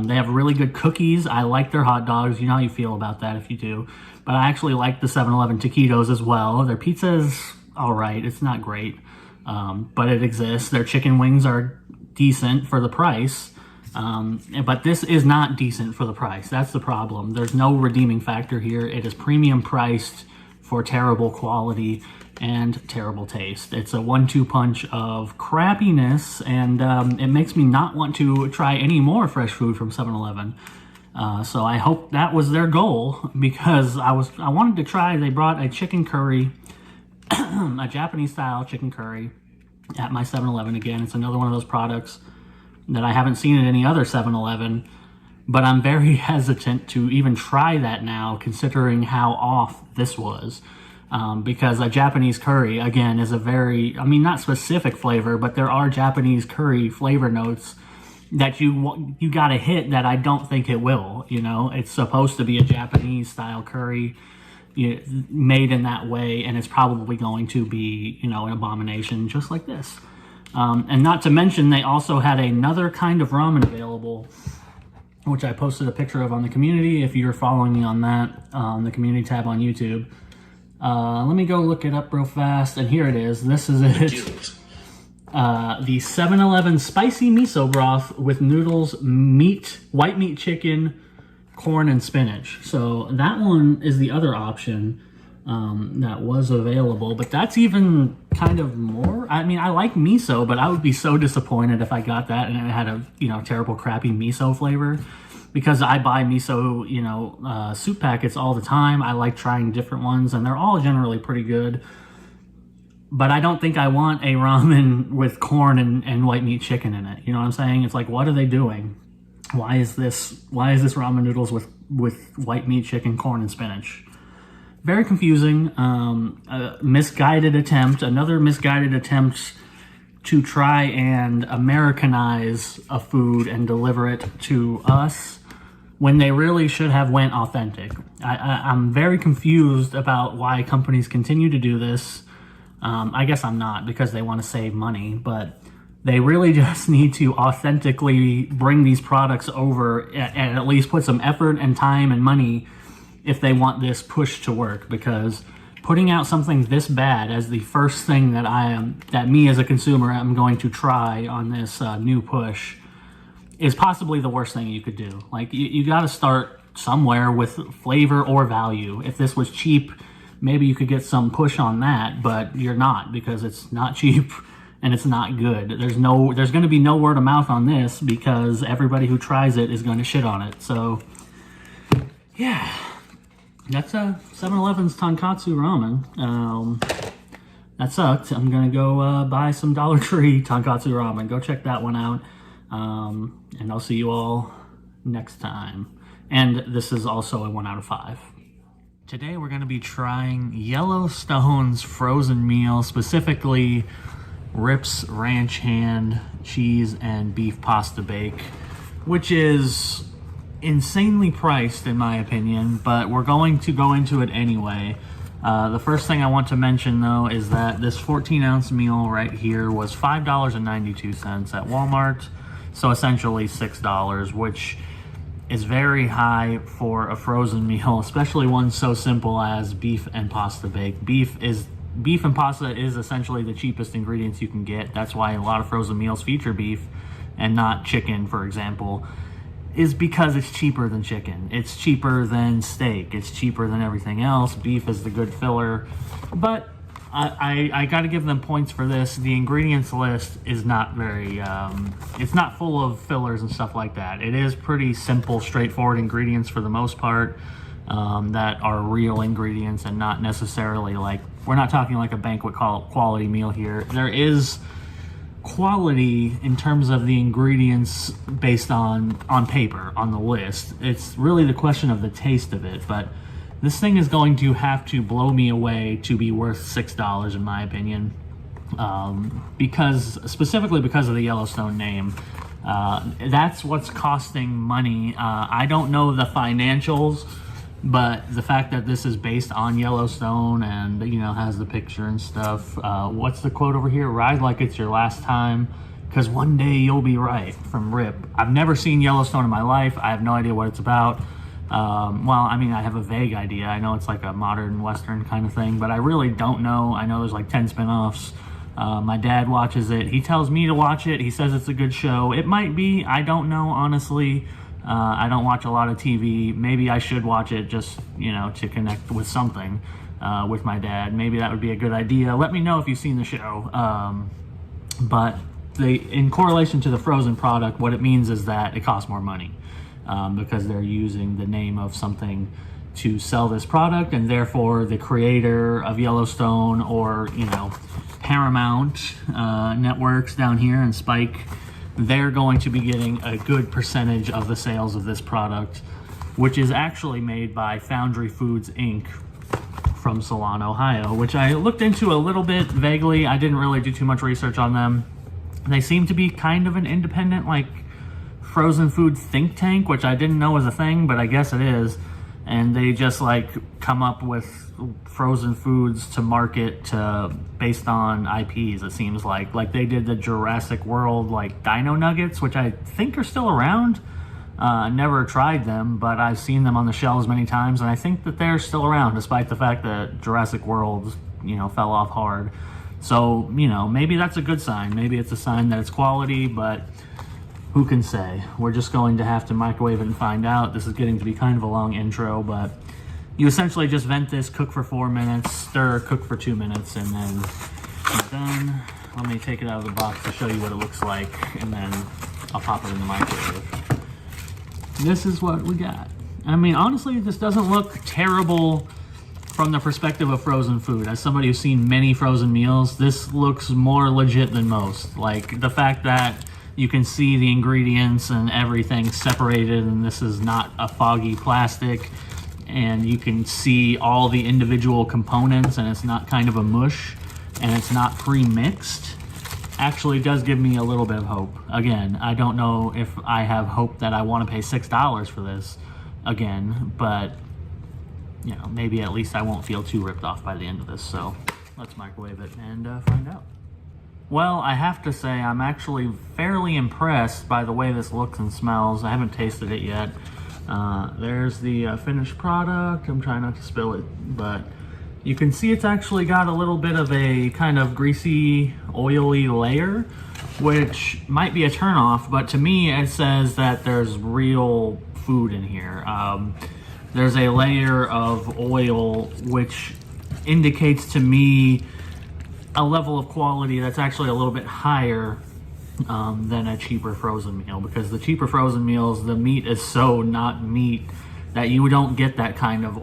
They have really good cookies. I like their hot dogs. You know how you feel about that if you do. But I actually like the 7-Eleven taquitos as well. Their pizza is all right. It's not great, but it exists. Their chicken wings are decent for the price. But this is not decent for the price. That's the problem. There's no redeeming factor here. It is premium priced for terrible quality and terrible taste. It's a 1-2 punch of crappiness, and it makes me not want to try any more fresh food from 7-Eleven. So I hope that was their goal, because I wanted to try. They brought a chicken curry, a Japanese style chicken curry at my 7-Eleven. Again, it's another one of those products that I haven't seen at any other 7-Eleven, but I'm very hesitant to even try that now, considering how off this was. Because a Japanese curry, again, is a very, not specific flavor, but there are Japanese curry flavor notes that you gotta hit that I don't think it will. It's supposed to be a Japanese style curry made in that way, and it's probably going to be, an abomination just like this. And not to mention, they also had another kind of ramen available, which I posted a picture of on the community. If you're following me on that, on the community tab on YouTube. Let me go look it up real fast, and here it is. This is it. The 7-Eleven spicy miso broth with noodles, meat, white meat chicken, corn, and spinach. So that one is the other option that was available, but that's even kind of more. I like miso, but I would be so disappointed if I got that and it had a terrible, crappy miso flavor. Because I buy miso, soup packets all the time. I like trying different ones, and they're all generally pretty good. But I don't think I want a ramen with corn and white meat chicken in it. You know what I'm saying? It's like, what are they doing? Why is this ramen noodles with white meat, chicken, corn, and spinach? Very confusing. Another misguided attempt to try and Americanize a food and deliver it to us when they really should have went authentic. I'm very confused about why companies continue to do this. I guess I'm not, because they want to save money, but they really just need to authentically bring these products over and at least put some effort and time and money if they want this push to work, because putting out something this bad as the first thing that me as a consumer am going to try on this new push is possibly the worst thing you could do. Like, you got to start somewhere with flavor or value. If this was cheap, maybe you could get some push on that, but you're not, because it's not cheap and it's not good. There's going to be no word of mouth on this because everybody who tries it is going to shit on it. So, yeah, that's 7-Eleven's Tonkatsu ramen. That sucked. I'm going to go buy some Dollar Tree Tonkatsu ramen. Go check that one out. And I'll see you all next time. And this is also a 1 out of 5. Today we're going to be trying Yellowstone's frozen meal, specifically Rip's Ranch Hand, Cheese, and Beef Pasta Bake, which is insanely priced in my opinion, but we're going to go into it anyway. The first thing I want to mention though is that this 14-ounce meal right here was $5.92 at Walmart, so essentially $6, which is very high for a frozen meal, especially one so simple as beef and pasta bake. Beef and pasta is essentially the cheapest ingredients you can get. That's why a lot of frozen meals feature beef and not chicken, for example, is because it's cheaper than chicken. It's cheaper than steak. It's cheaper than everything else. Beef is the good filler. But I got to give them points for this. The ingredients list is not very, it's not full of fillers and stuff like that. It is pretty simple, straightforward ingredients for the most part, that are real ingredients and not necessarily like, we're not talking like a banquet quality meal here. There is quality in terms of the ingredients based on paper, on the list. It's really the question of the taste of it, but this thing is going to have to blow me away to be worth $6 in my opinion, specifically because of the Yellowstone name. That's what's costing money. I don't know the financials, but the fact that this is based on Yellowstone and, you know, has the picture and stuff. What's the quote over here? Ride like it's your last time, because one day you'll be right, from Rip. I've never seen Yellowstone in my life. I have no idea what it's about. Well, I mean, I have a vague idea. I know it's like a modern Western kind of thing, but I really don't know. I know there's like 10 spinoffs. My dad watches it. He tells me to watch it. He says it's a good show. It might be. I don't know, honestly. I don't watch a lot of TV. Maybe I should watch it just, you know, to connect with something with my dad. Maybe that would be a good idea. Let me know if you've seen the show. But in correlation to the frozen product, what it means is that it costs more money. Because they're using the name of something to sell this product, and therefore the creator of Yellowstone, or, you know, Paramount networks down here and Spike, they're going to be getting a good percentage of the sales of this product, which is actually made by Foundry Foods Inc. from Salon, Ohio, which I looked into a little bit vaguely. I didn't really do too much research on them. They seem to be kind of an independent, like, frozen food think tank, which I didn't know was a thing, but I guess it is. And they just like come up with frozen foods to market based on IPs, it seems like. Like they did the Jurassic World like Dino Nuggets, which I think are still around. Never tried them, but I've seen them on the shelves many times, and I think that they're still around despite the fact that Jurassic World, you know, fell off hard. So, you know, maybe that's a good sign. Maybe it's a sign that it's quality, but who can say? We're just going to have to microwave it and find out. This is getting to be kind of a long intro, but you essentially just vent this, cook for 4 minutes, stir, cook for 2 minutes, and then you're done. Let me take it out of the box to show you what it looks like, and then I'll pop it in the microwave. This is what we got. I mean, honestly, this doesn't look terrible from the perspective of frozen food. As somebody who's seen many frozen meals, this looks more legit than most. Like, the fact that You can see the ingredients and everything separated, and this is not a foggy plastic. And you can see all the individual components, and it's not kind of a mush, and it's not pre-mixed. Actually does give me a little bit of hope. Again, I don't know if I have hope that I want to pay $6 for this again, but you know, maybe at least I won't feel too ripped off by the end of this. So let's microwave it and find out. Well, I have to say I'm actually fairly impressed by the way this looks and smells. I haven't tasted it yet. There's the finished product. I'm trying not to spill it, but you can see it's actually got a little bit of a kind of greasy, oily layer, which might be a turnoff, but to me it says that there's real food in here. There's a layer of oil, which indicates to me a level of quality that's actually a little bit higher than a cheaper frozen meal, because the cheaper frozen meals, the meat is so not meat that you don't get that kind of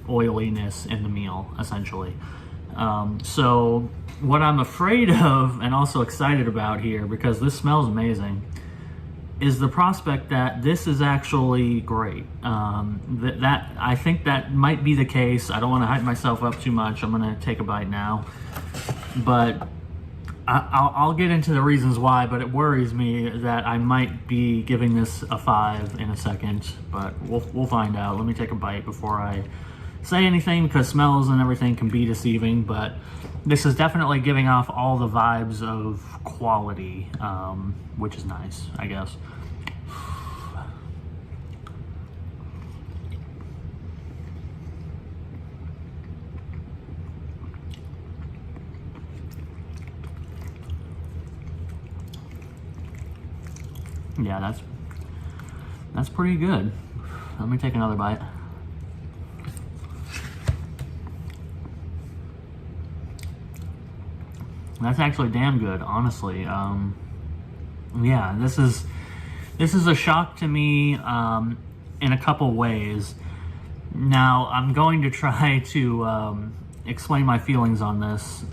oiliness in the meal, essentially. So what I'm afraid of and also excited about here, because this smells amazing, is the prospect that this is actually great. That I think that might be the case. I don't want to hype myself up too much. I'm going to take a bite now. But I'll get into the reasons why, but it worries me that I might be giving this a 5 in a second, but we'll find out. Let me take a bite before I say anything, because smells and everything can be deceiving, but this is definitely giving off all the vibes of quality, which is nice, I guess. Yeah, that's pretty good. Let me take another bite. That's actually damn good, honestly. Yeah, this is a shock to me in a couple ways. Now, I'm going to try to explain my feelings on this,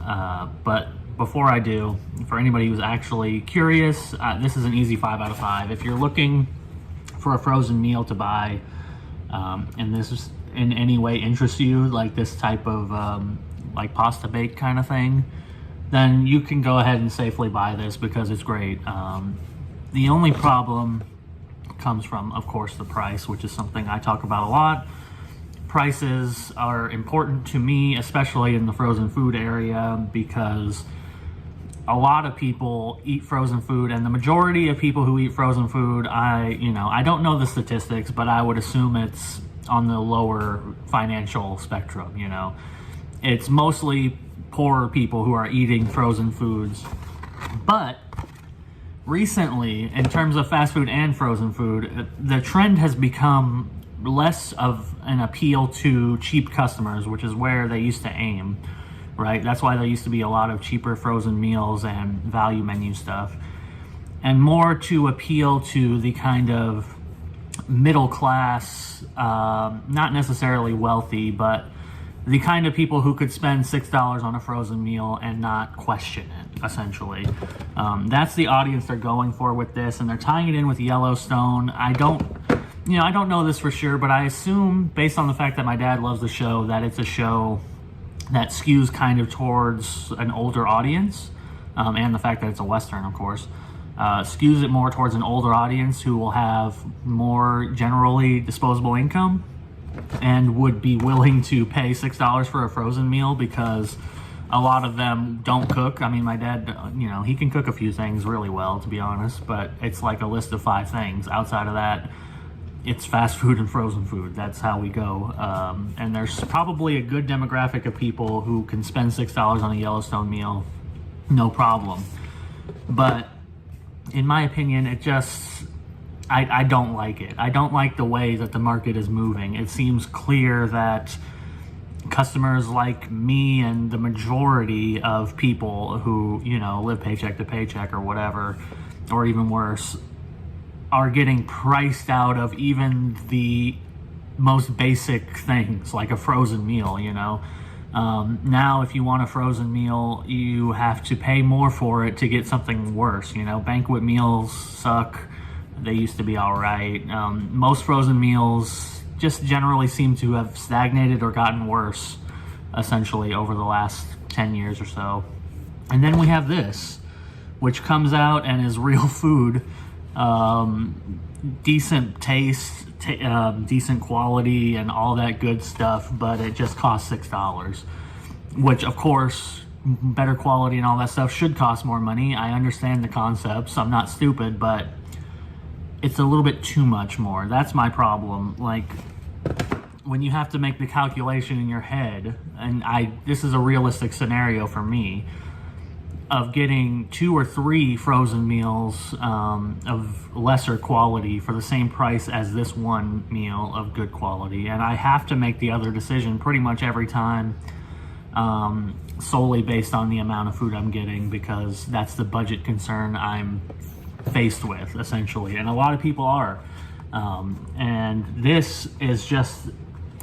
but before I do, for anybody who's actually curious, this is an easy 5 out of 5. If you're looking for a frozen meal to buy, and this is in any way interests you, like this type of like pasta bake kind of thing, then you can go ahead and safely buy this because it's great. The only problem comes from, of course, the price, which is something I talk about a lot. Prices are important to me, especially in the frozen food area, because a lot of people eat frozen food, and the majority of people who eat frozen food, I don't know the statistics, but I would assume it's on the lower financial spectrum. It's mostly poorer people who are eating frozen foods. But recently, in terms of fast food and frozen food, the trend has become less of an appeal to cheap customers, which is where they used to aim. Right? That's why there used to be a lot of cheaper frozen meals and value menu stuff, and more to appeal to the kind of middle class, not necessarily wealthy, but the kind of people who could spend $6 on a frozen meal and not question it, essentially. That's the audience they're going for with this, and they're tying it in with Yellowstone. I don't know this for sure, but I assume, based on the fact that my dad loves the show, that it's a show that skews kind of towards an older audience, and the fact that it's a Western, of course, skews it more towards an older audience who will have more generally disposable income and would be willing to pay $6 for a frozen meal, because a lot of them don't cook. I mean, my dad, he can cook a few things really well, to be honest, but it's like a list of 5 things. Outside of that, it's fast food and frozen food. That's how we go. And there's probably a good demographic of people who can spend $6 on a Yellowstone meal, no problem. But in my opinion, I don't like it. I don't like the way that the market is moving. It seems clear that customers like me and the majority of people who, live paycheck to paycheck or whatever, or even worse, are getting priced out of even the most basic things like a frozen meal. Now, if you want a frozen meal, you have to pay more for it to get something worse. You know, banquet meals suck. They used to be all right. Most frozen meals just generally seem to have stagnated or gotten worse, essentially, over the last 10 years or so. And then we have this, which comes out and is real food, decent taste, decent quality, and all that good stuff, but it just costs $6, which, of course, better quality and all that stuff should cost more money. I understand the concepts. I'm not stupid, but it's a little bit too much more. That's my problem. Like, when you have to make the calculation in your head, and this is a realistic scenario for me, of getting 2 or 3 frozen meals of lesser quality for the same price as this one meal of good quality, and I have to make the other decision pretty much every time, solely based on the amount of food I'm getting, because that's the budget concern I'm faced with, essentially, and a lot of people are, and this is just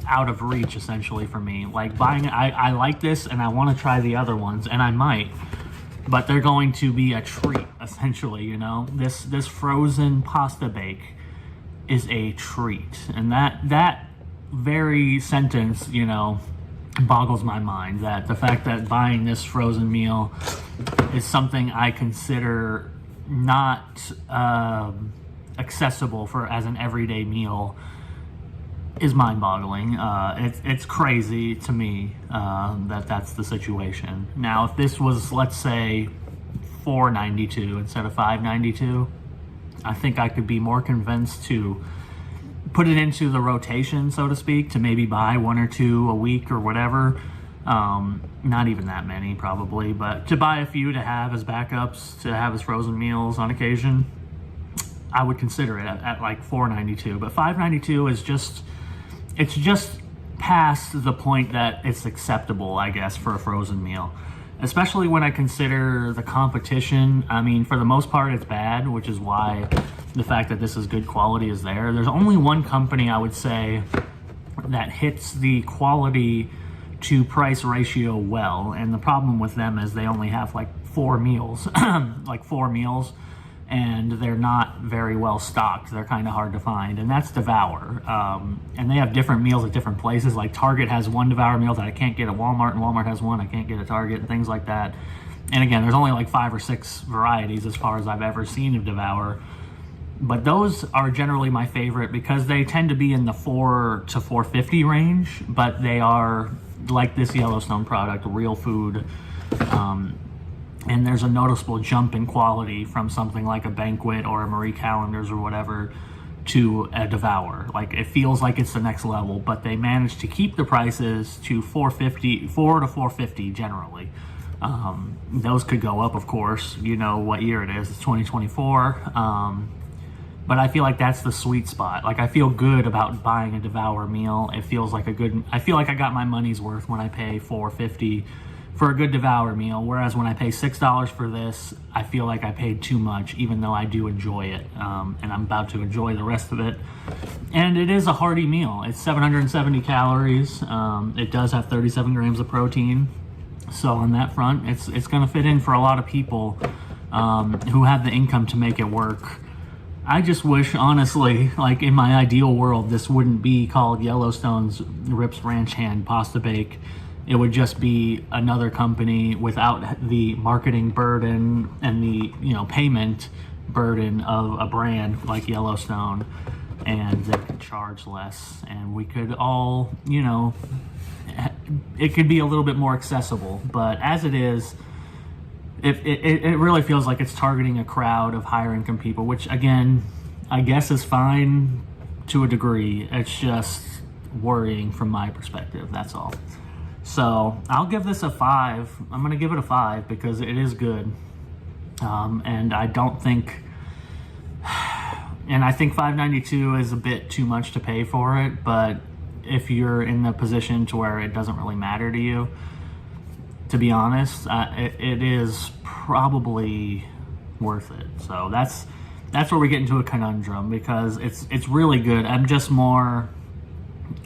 out of reach, essentially, for me. Like, buying, I like this, and I want to try the other ones, and I might, but they're going to be a treat, essentially, you know? This frozen pasta bake is a treat. And that very sentence, you know, boggles my mind. That the fact that buying this frozen meal is something I consider not accessible for as an everyday meal is mind-boggling. It's crazy to me that's the situation. Now, if this was, let's say, $4.92 instead of $5.92, I think I could be more convinced to put it into the rotation, so to speak, to maybe buy 1 or 2 a week or whatever. Not even that many, probably, but to buy a few to have as backups, to have as frozen meals on occasion, I would consider it at like $4.92. But $5.92 is just... it's just past the point that it's acceptable, I guess, for a frozen meal. Especially when I consider the competition. I mean, for the most part, it's bad, which is why the fact that this is good quality is there. There's only one company, I would say, that hits the quality to price ratio well. And the problem with them is they only have like 4 meals, like 4 meals. And they're not very well stocked. They're kind of hard to find, and that's Devour. And they have different meals at different places. Like Target has one Devour meal that I can't get at Walmart, and Walmart has one I can't get at Target, and things like that. And again, there's only like 5 or 6 varieties as far as I've ever seen of Devour. But those are generally my favorite because they tend to be in the $4 to $4.50 range, but they are, like this Yellowstone product, real food. And there's a noticeable jump in quality from something like a Banquet or a Marie Callender's or whatever to a Devour. Like, it feels like it's the next level, but they managed to keep the prices to $4 to $4.50 generally. Those could go up, of course. You know what year it is. It's 2024. But I feel like that's the sweet spot. Like, I feel good about buying a Devour meal. It feels like I feel like I got my money's worth when I pay $4.50 for a good Devour meal, whereas when I pay $6 for this, I feel like I paid too much, even though I do enjoy it, and I'm about to enjoy the rest of it. And it is a hearty meal. It's 770 calories. It does have 37 grams of protein, so on that front, it's going to fit in for a lot of people who have the income to make it work. I just wish, honestly, like in my ideal world, this wouldn't be called Yellowstone's Rips Ranch Hand Pasta Bake. It would just be another company without the marketing burden and the, you know, payment burden of a brand like Yellowstone, and they could charge less, and we could all, you know, it could be a little bit more accessible. But as it is, it really feels like it's targeting a crowd of higher income people, which again, I guess is fine to a degree. It's just worrying from my perspective, that's all. So I'll give this a 5. I'm going to give it a 5 because it is good. And I don't think, and I think $5.92 is a bit too much to pay for it, but if you're in the position to where it doesn't really matter to you, to be honest, it is probably worth it. So that's where we get into a conundrum, because it's really good. I'm just more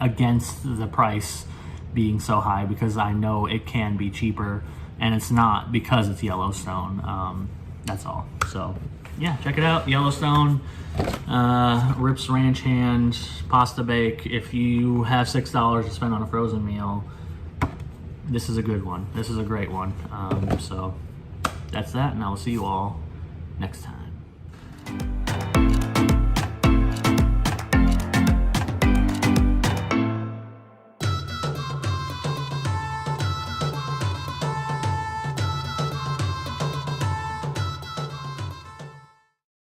against the price being so high because I know it can be cheaper, and it's not because it's Yellowstone. That's all. So yeah, check it out. Yellowstone, Rips Ranch Hand Pasta Bake. If you have $6 to spend on a frozen meal, this is a good one. This is a great one. So that's that, and I will see you all next time.